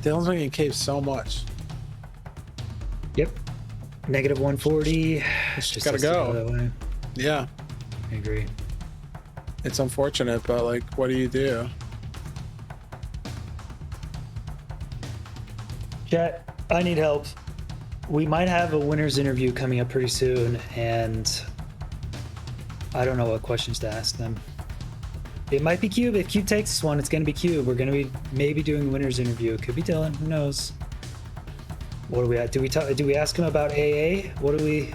Dylan's making cave so much. Yep. Negative 140. It's just Gotta has to go. that way. Yeah, I agree. it's unfortunate, but like, what do you do? Chat, I need help. We might have a winner's interview coming up pretty soon, and I don't know what questions to ask them. It might be Cube. If Cube takes this one, it's going to be Cube. We're going to be maybe doing a winner's interview. It could be Dylqn. Who knows? What do we at? Do we ask him about AA? What do we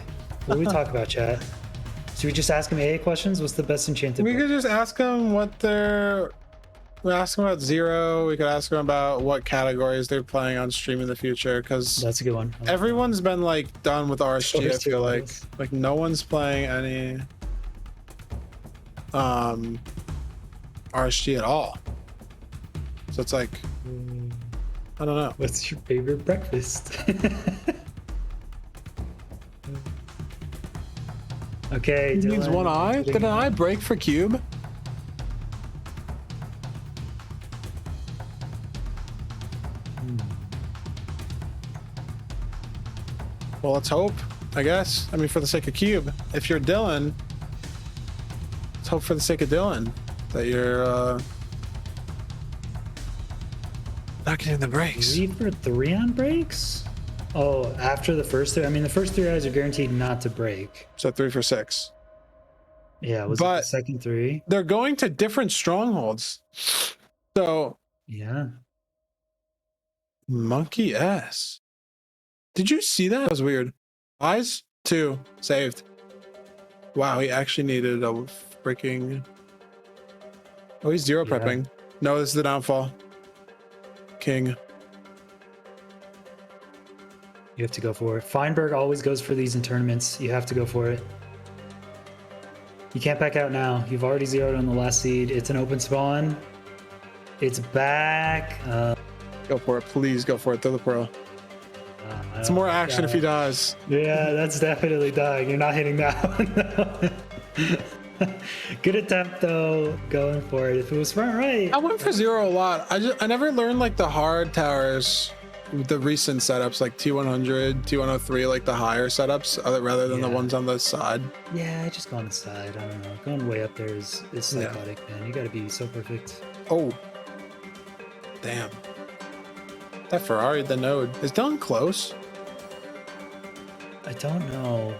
talk about, chat? Should we just ask him AA questions? What's the best enchanted We book? could just ask them what they're. We ask them about Zero. We could ask them about what categories they're playing on stream in the future, because That's a good one. everyone's been like done with RSG. I Source feel like tutorials. no one's playing any RSG at all. So it's like, I don't know. What's your favorite breakfast? Okay, He needs Dylan, one eye. Did an eye break for Cube? Well, let's hope, I guess. I mean, for the sake of Cube. If you're Dylan, let's hope for the sake of Dylan that you're not getting the breaks. 3 for 3 on breaks? Oh, after the first 3? I mean, the first 3 eyes are guaranteed not to break. So 3 for 6. Yeah, was it the second 3? They're going to different strongholds. So Yeah. Monkey S. Did you see that? That was weird. Eyes 2 saved. Wow, he actually needed a freaking. Oh, he's 0 Yeah. prepping. No, this is the downfall. King. You have to go for it. Feinberg always goes for these in tournaments. You have to go for it. You can't back out now. You've already zeroed on the last seed. It's an open spawn. It's back. Go for it. Please go for it. Throw the pro. It's more action if he dies. Yeah, that's definitely dying. You're not hitting that one. Good attempt though, going for it. If it was front right. I went for 0 a lot. I never learned like the hard towers, the recent setups like T100, T103, like the higher setups rather than the ones on the side. Yeah, I just go on the side. I don't know. Going way up there is psychotic, man. You gotta be so perfect. Oh. Damn. That Ferrari, the node. Is Dylqn close? I don't know.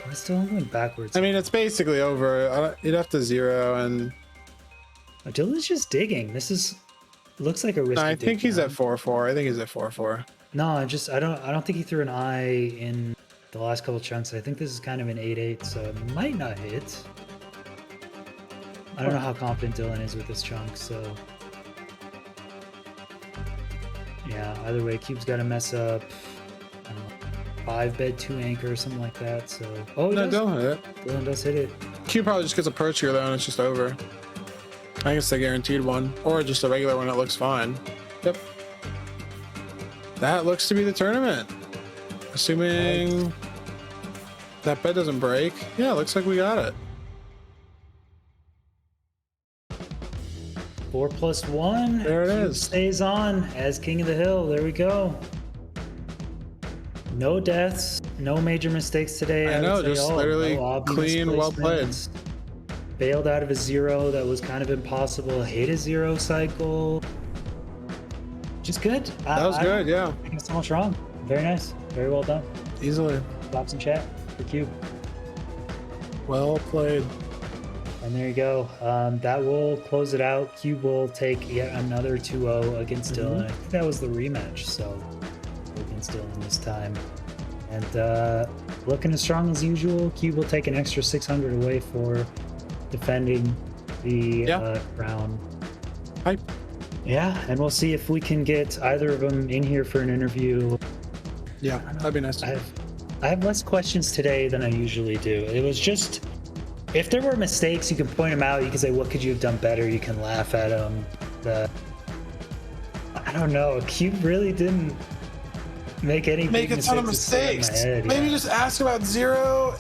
I'm still going backwards. I mean, it's basically over. You'd have to 0 and. Dylan's just digging. This is looks like a risky. I think he's at 4-4. I think he's at 4-4. No, I don't think he threw an eye in the last couple chunks. I think this is kind of an 8-8, so it might not hit. I don't know how confident Dylqn is with this chunk, so yeah, either way, Cube's got to mess up. I don't know, 5 bed 2 anchor or something like that. So No, Dylqn hit it. Dylqn does hit it. Q probably just gets a perch here though, and it's just over. I guess the guaranteed one, or just a regular one that looks fine. Yep. That looks to be the tournament. Assuming that bed doesn't break. Yeah, looks like we got it. 4+1. There it Cube is. stays on as King of the Hill. There we go. No deaths, no major mistakes today. I know, would say. just Oh, literally no obvious clean, well played. placements. Bailed out of a 0 that was kind of impossible. Hit a 0 cycle. Just good. That was good, yeah. I think it's so much wrong. Very nice. Very well done. Easily. Claps in chat for Cube. Well played. And there you go. That will close it out. Cube will take yet another 2-0 against Dylqn. I think that was the rematch, so against Dylqn this time. And looking as strong as usual. Cube will take an extra 600 away for defending the crown. Hype. Yeah, and we'll see if we can get either of them in here for an interview. Yeah, that'd be nice. I have less questions today than I usually do. It was just, if there were mistakes, you can point them out. You can say, what could you have done better? You can laugh at them. I don't know. Cube really didn't make any Make big a ton of mistakes. mistakes. Head, Maybe just ask about 0.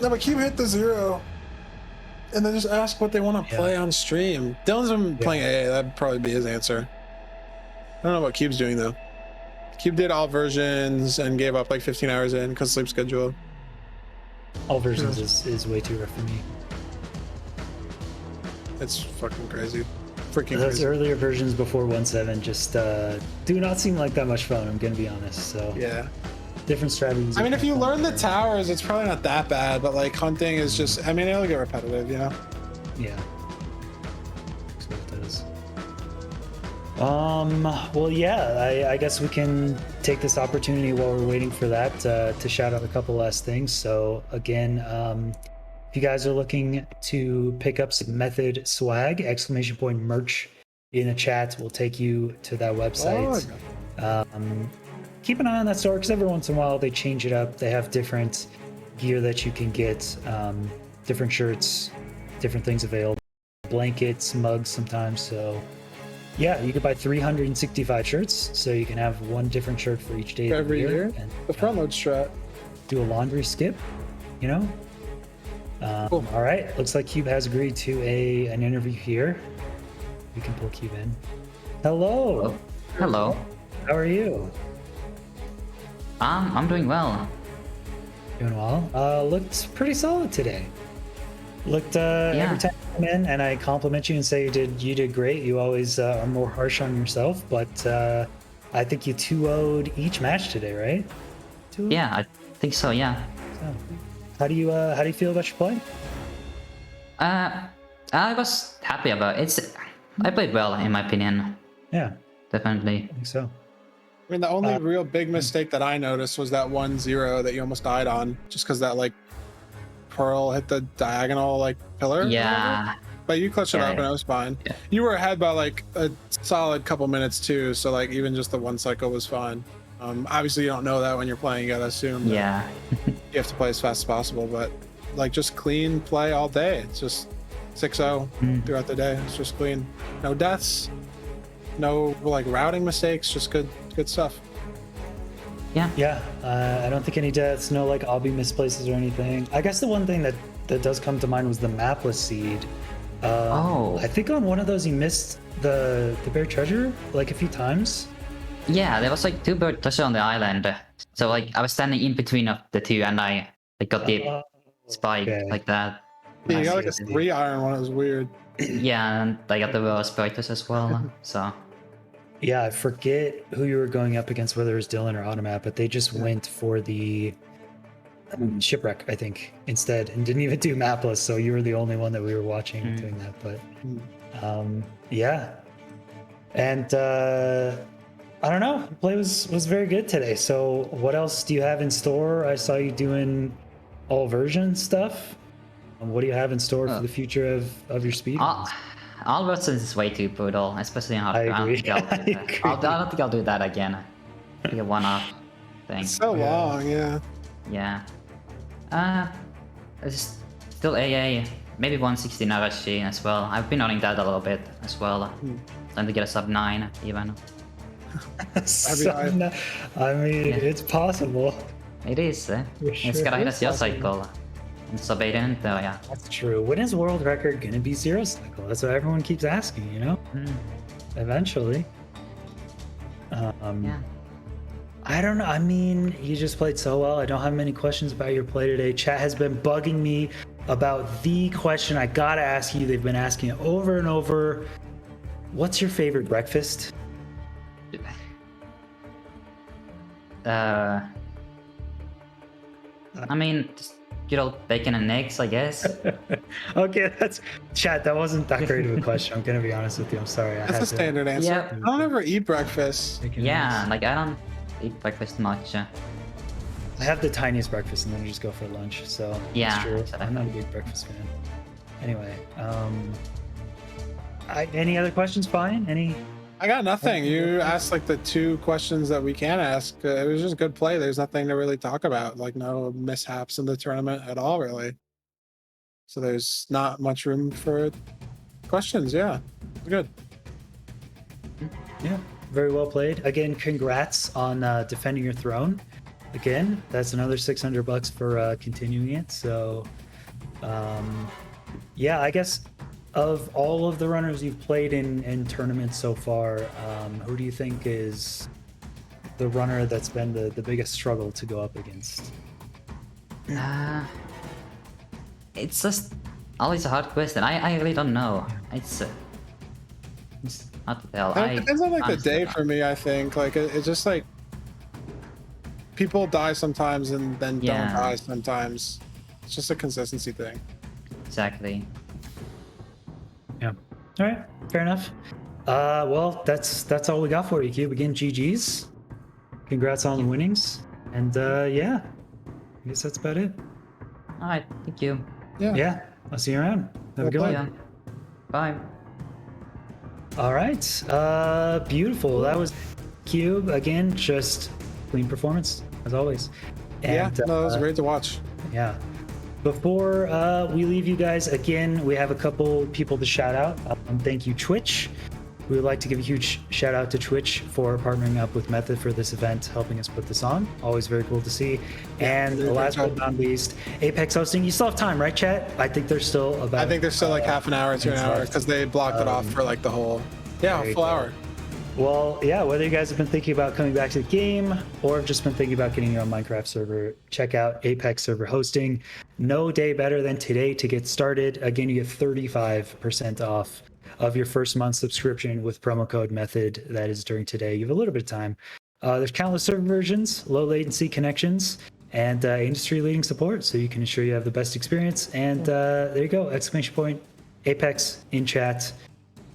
No, but Cube hit the 0. And then just ask what they want to play on stream. Dylan's been playing AA. That'd probably be his answer. I don't know what Cube's doing though. Cube did all versions and gave up like 15 hours in because sleep schedule. All versions is way too rough for me. It's fucking crazy. Freaking Those crazy. earlier versions before 1.7 just do not seem like that much fun, I'm going to be honest. So Yeah. different strategies. I mean, if you are learn the fun. towers, it's probably not that bad, but like hunting is just, I mean, it'll get repetitive, you know? Yeah. That's what it does. Well, yeah, I guess we can take this opportunity while we're waiting for that to shout out a couple last things. So again, if you guys are looking to pick up some Method swag, ! merch in the chat will take you to that website. Keep an eye on that store because every once in a while they change it up. They have different gear that you can get, different shirts, different things available, blankets, mugs sometimes. So yeah, you could buy 365 shirts, so you can have one different shirt for each day of the Every year? And, The front load strat. do a laundry skip, you know. Cool. All right, looks like Cube has agreed to an interview here. We can pull Cube in. Hello. Hello. How are you? I'm doing well. Doing well. Looked pretty solid today. Looked every time I come in and I compliment you and say you did great. You always are more harsh on yourself, but I think you 2-0'd each match today, right? 2-0? Yeah, I think so. Yeah. So, how do you feel about your play? I was happy about it. I played well, in my opinion. Yeah, Definitely. I think so. I mean, the only real big mistake that I noticed was that 1-0 that you almost died on, just because that like pearl hit the diagonal like pillar. Yeah. But you clutched it Yeah, up and it was fine. yeah. You were ahead by like a solid couple minutes too, so like even just the one cycle was fine. Obviously you don't know that when you're playing. You gotta assume that Yeah. you have to play as fast as possible, but like just clean play all day. It's just 6-0 throughout the day. It's just clean. No deaths, no like routing mistakes, just good stuff. Yeah, I don't think any deaths, no like obby misplaces or anything. I guess the one thing that does come to mind was the mapless seed. I think on one of those you missed the buried treasure like a few times. Yeah, there was like 2 bird touches on the island. So like I was standing in between of the two and I like got the spike okay. like that. Yeah, you got like a see. 3-iron one. It was weird. Yeah, and I got the spike touch as well. So Yeah, I forget who you were going up against, whether it was Dylqn or Automatt, but they just went for the shipwreck, I think, instead, and didn't even do mapless. So you were the only one that we were watching doing that. But yeah, and I don't know, play was very good today. So what else do you have in store? I saw you doing all version stuff. What do you have in store for the future of your speed? all versions is way too brutal, especially in hardcore. I agree. I don't think I'll do that again. Be a one-off thing. It's so long, yeah. Yeah. It's still AA. Maybe 160 Narashi as well. I've been running that a little bit as well. Trying to get a sub 9 even. I mean, it's possible. It is. It's gotta hit a 0 cycle. And sub 8 in it though, yeah. That's true. When is world record gonna be 0 cycle? That's what everyone keeps asking, you know? Eventually. Yeah. I don't know. I mean, you just played so well. I don't have many questions about your play today. Chat has been bugging me about the question I gotta ask you. They've been asking it over and over. What's your favorite breakfast? I mean, just good old bacon and eggs, I guess. Okay, that's chat. That wasn't that great of a question. I'm gonna be honest with you. I'm sorry. That's a standard answer. Yeah. I don't ever eat breakfast. Yeah, like I don't eat breakfast much. I have the tiniest breakfast and then I just go for lunch. So Yeah, it's true. exactly. I'm not a big breakfast fan. Anyway, any other questions? Fine. Any? I got nothing. You asked like the 2 questions that we can ask. It was just good play. There's nothing to really talk about. Like no mishaps in the tournament at all, really. So there's not much room for questions. Yeah, good. Yeah, very well played. Again, congrats on defending your throne. Again, that's another $600 for continuing it. So, yeah, I guess of all of the runners you've played in tournaments so far, who do you think is the runner that's been the biggest struggle to go up against? It's just always a hard question. I really don't know. It's hard to tell. It depends on like the honestly day don't. for me. I think like it's just like people die sometimes and then don't Yeah. die sometimes. It's just a consistency thing. Exactly. Yeah. All right. Fair enough. Well, that's all we got for you, Cube. Again, GG's. Congrats on the winnings. And yeah, I guess that's about it. All right. Thank you. Yeah. Yeah. I'll see you around. Have a good Well one. Yeah. Bye. All right. Beautiful. That was Cube again. Just clean performance as always. Yeah, And, no, it was great to watch. Yeah. Before we leave you guys, again, we have a couple people to shout out. Thank you, Twitch. We would like to give a huge shout out to Twitch for partnering up with Method for this event, helping us put this on. Always very cool to see. And last but not least, Apex hosting. You still have time, right, chat? I think there's still about. I think there's still like half an hour to an hour because they blocked it off for like the whole full hour. Well, yeah, whether you guys have been thinking about coming back to the game or have just been thinking about getting your own Minecraft server, check out Apex server hosting. No day better than today to get started. Again, you get 35% off of your first month subscription with promo code METHOD. That is during today. You have a little bit of time. There's countless server versions, low latency connections, and industry-leading support, so you can ensure you have the best experience. And there you go, exclamation point, Apex in chat.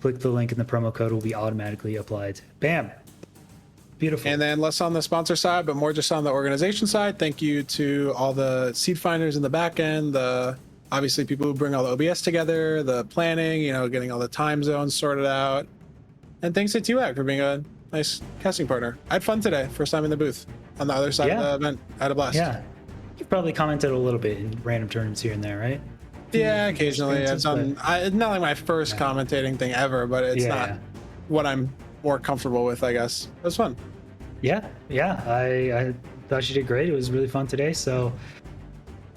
Click the link and the promo code will be automatically applied. Bam. Beautiful. And then less on the sponsor side, but more just on the organization side. Thank you to all the seed finders in the back end, the obviously people who bring all the OBS together, the planning, getting all the time zones sorted out. And thanks to TWAG for being a nice casting partner. I had fun today, first time in the booth on the other side of the event. I had a blast. Yeah. You've probably commented a little bit in random tournaments here and there, right? Yeah, occasionally. I've done not like my first commentating thing ever, but it's not what I'm more comfortable with, I guess. It was fun. Yeah. I thought you did great. It was really fun today. So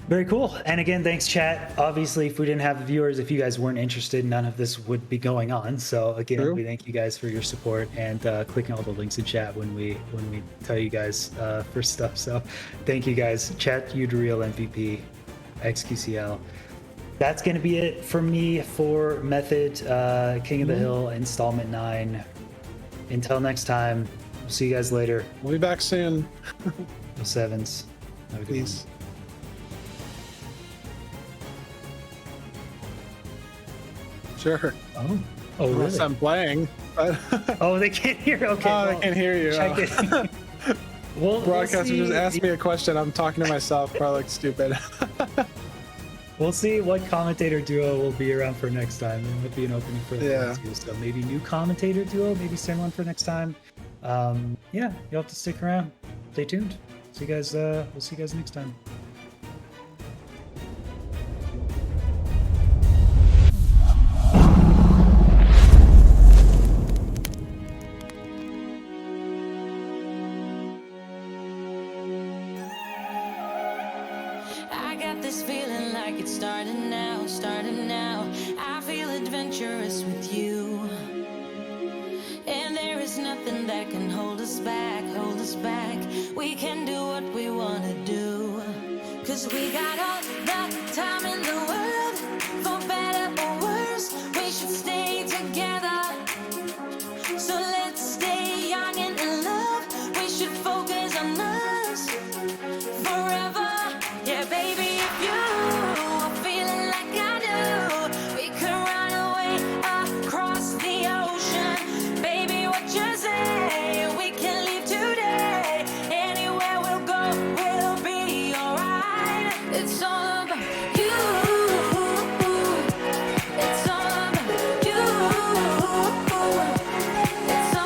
very cool. And again, thanks, chat. Obviously, if we didn't have the viewers, if you guys weren't interested, none of this would be going on. So again, we thank you guys for your support and clicking all the links in chat when we tell you guys for stuff. So thank you guys. Chat, you the real MVP, XQCL. That's going to be it for me for Method, King of the Hill, Installment 9. Until next time, we'll see you guys later. We'll be back soon. The sevens. Have a good Peace. One. Sure. Oh, Unless really? I'm playing. But Oh, they can't hear. Okay. oh, they can't hear you. Check it. Broadcaster we'll just asked me a question. I'm talking to myself. Probably look stupid. We'll see what commentator duo will be around for next time. There might be an opening for that too. So maybe new commentator duo, maybe same one for next time. Yeah, you'll have to stick around. Stay tuned. See you guys. We'll see you guys next time. I got this feeling like it's starting now, starting now. I feel adventurous with you. And there is nothing that can hold us back, hold us back. We can do what we want to do. 'Cause we got all the time in the world. For better or worse, we should stay together. So let's stay young and in love. We should focus on us forever. Yeah, baby, if you are feeling like I do, we could run away across the ocean. Baby, what you say? We can leave today. Anywhere we'll go, we'll be alright. It's all about you. It's all about you. It's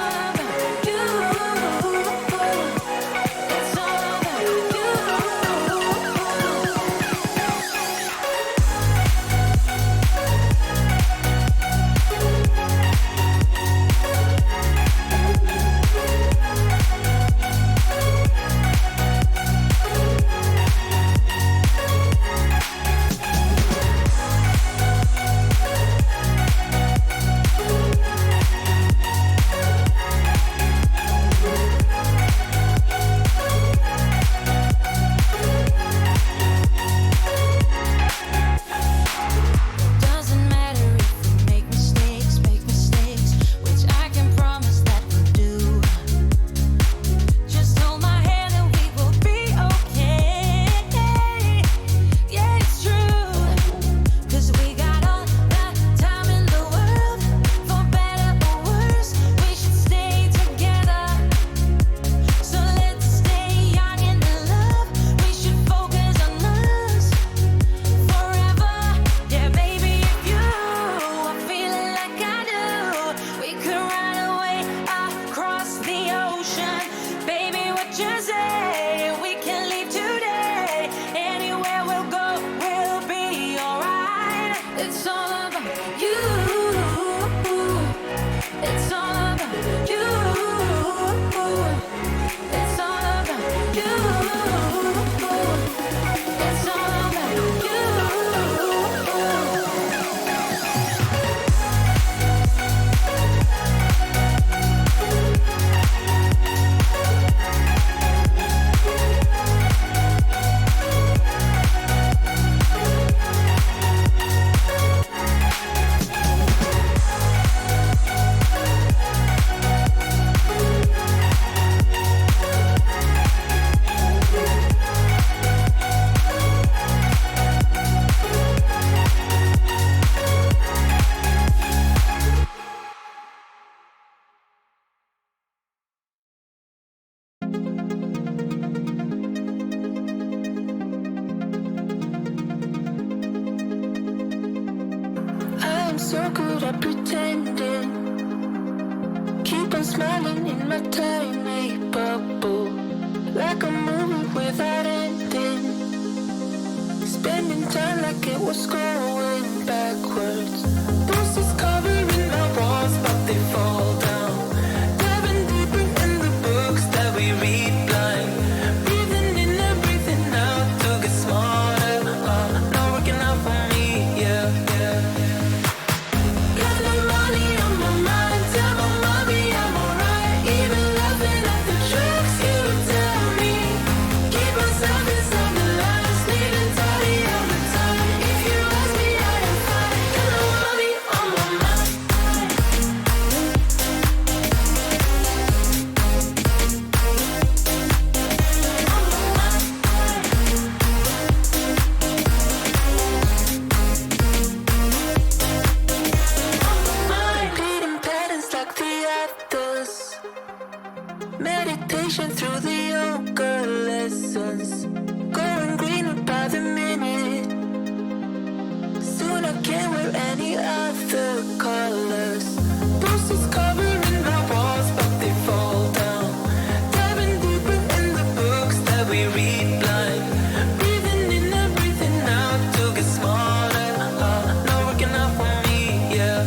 smiling in my tiny bubble, like a movie without ending. Spending time like it was going backwards. Posters covering our walls, but they fall down. Diving deeper in the books that we read blind. Breathing in and breathing out to get smarter. Not working out for me, yeah. Got no money on my mind, tell my mommy I'm alright. Even laughing at the jokes you tell me. Keep myself inside the lines, neat and tidy all the time. If you ask me, I am fine. Got no money on my mind. Repeating patterns like the others. Meditation through the yoga lessons. Going greener by the minute. Soon I can't wear any other colors. Posters covering our walls, but they fall down. Diving deeper in the books that we read blind. Breathing in and breathing out to get smarter. Not working out for me, yeah.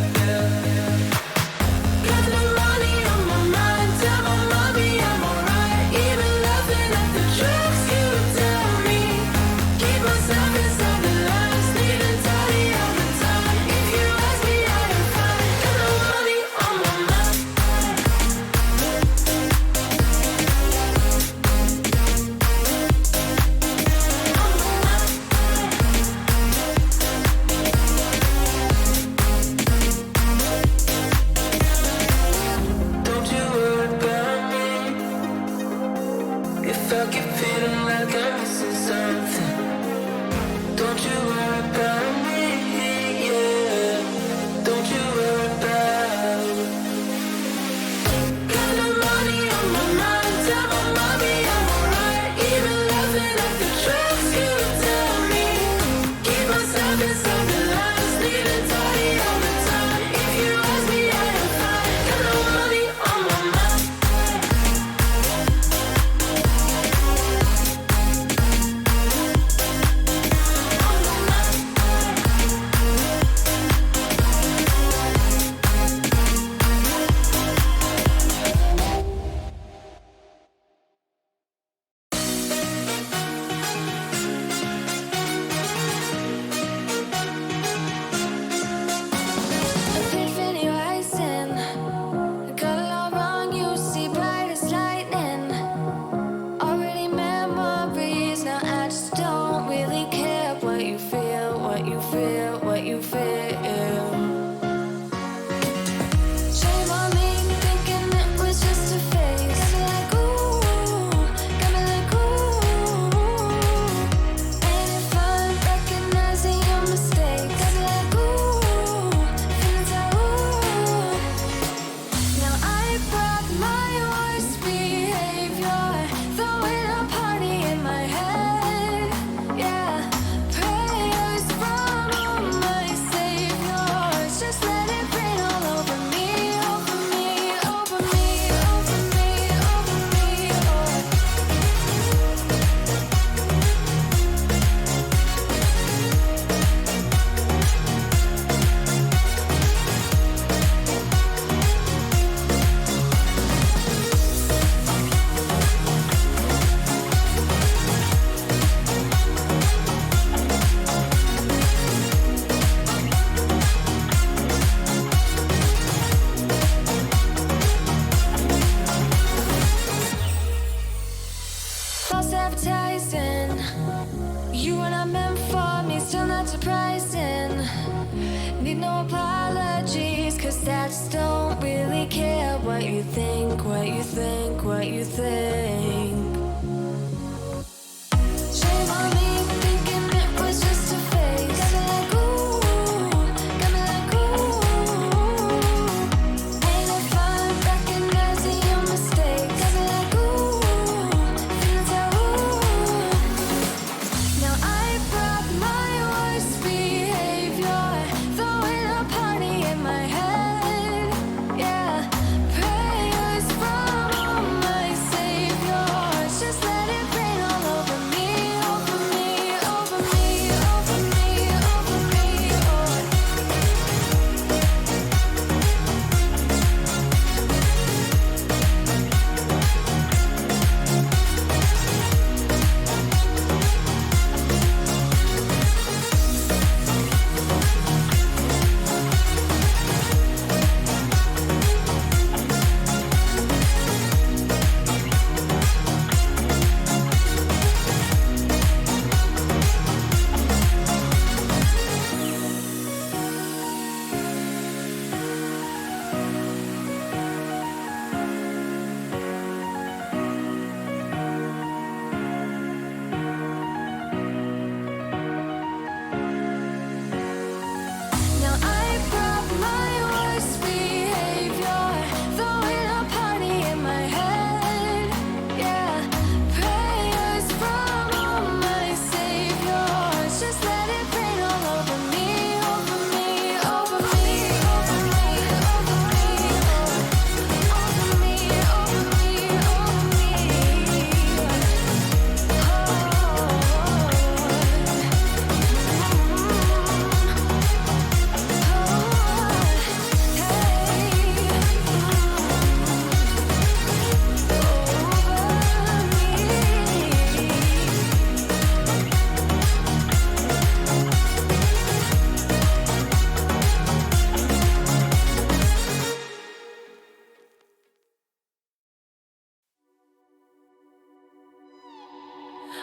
Got no money on my mind, tell my mommy I'm alright. Even laughing at the jokes you tell me. Keep myself inside the lines, neat and tidy all the time. If you ask me, I am fine. Got no money on my mind. Don't you worry about me. If I keep feeling like I'm missing something, don't you worry about me, yeah. Don't you worry about it. Got no money on my mind, tell my mommy I'm alright. Even laughing at the jokes you tell me. Keep myself inside the lines, neat and tidy all the time. If you ask me, I am fine. Got no money on my mind. Epiphany rising. Got it all wrong, you see bright as lightning. Already memories, now I just don't really care what you feel, what you feel, what you feel. Shame on me, thinking it was just a phase. Got me like ooh, got me like ooh. And if I'm recognizing your mistakes, got me like ooh, feeling so ooh. Now I brought my worst behavior, throwing a party in my head. Yeah, prayers from all my saviors. Just let it rain all over me, over me, over me, over me, over me. False advertising. You were not meant for me, still not surprising. Need no apologies, cause I just don't really care what you think, what you think, what you think. Shame on me, thinking it was just a phase. Got me like ooh, got me like ooh. And if I'm recognizing your mistakes, got me like ooh, feeling so ooh. Now I brought my worst behavior, throwing a party in my head. Yeah, prayers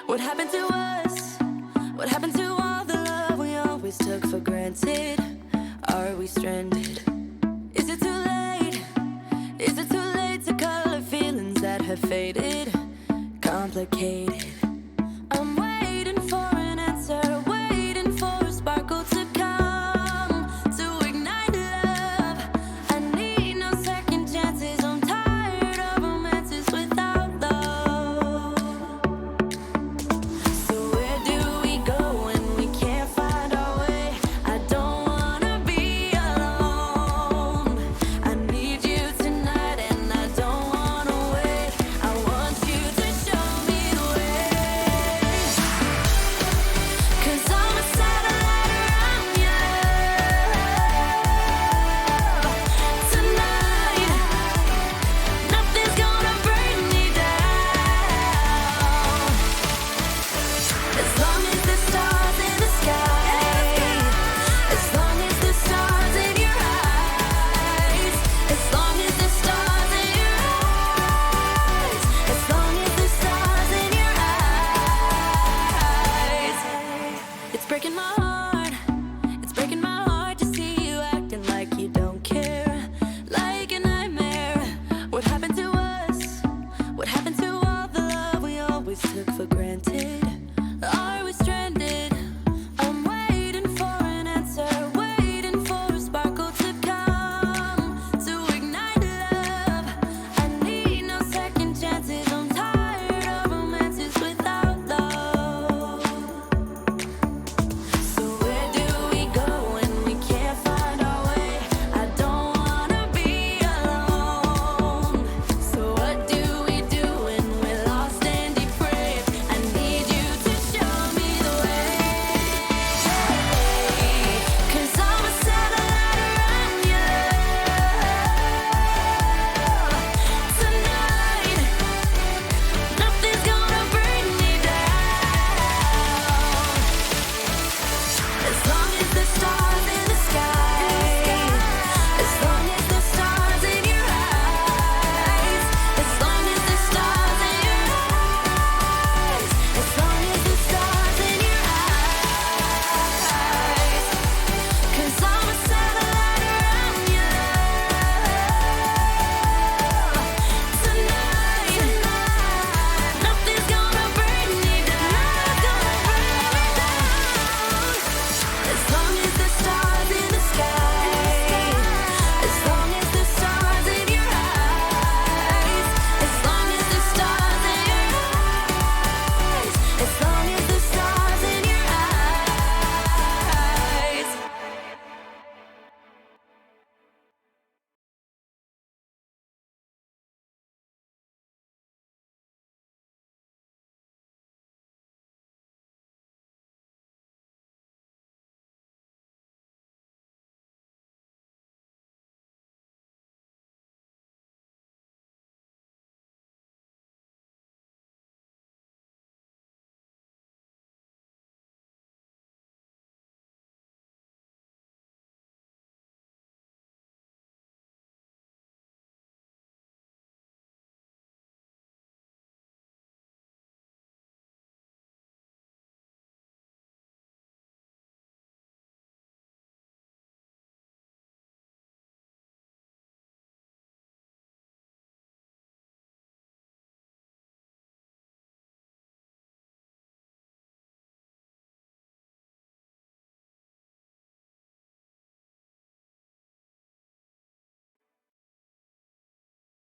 What happened to us? What happened to all the love we always took for granted? Are we stranded? Is it too late? Is it too late to color feelings that have faded? Complicated.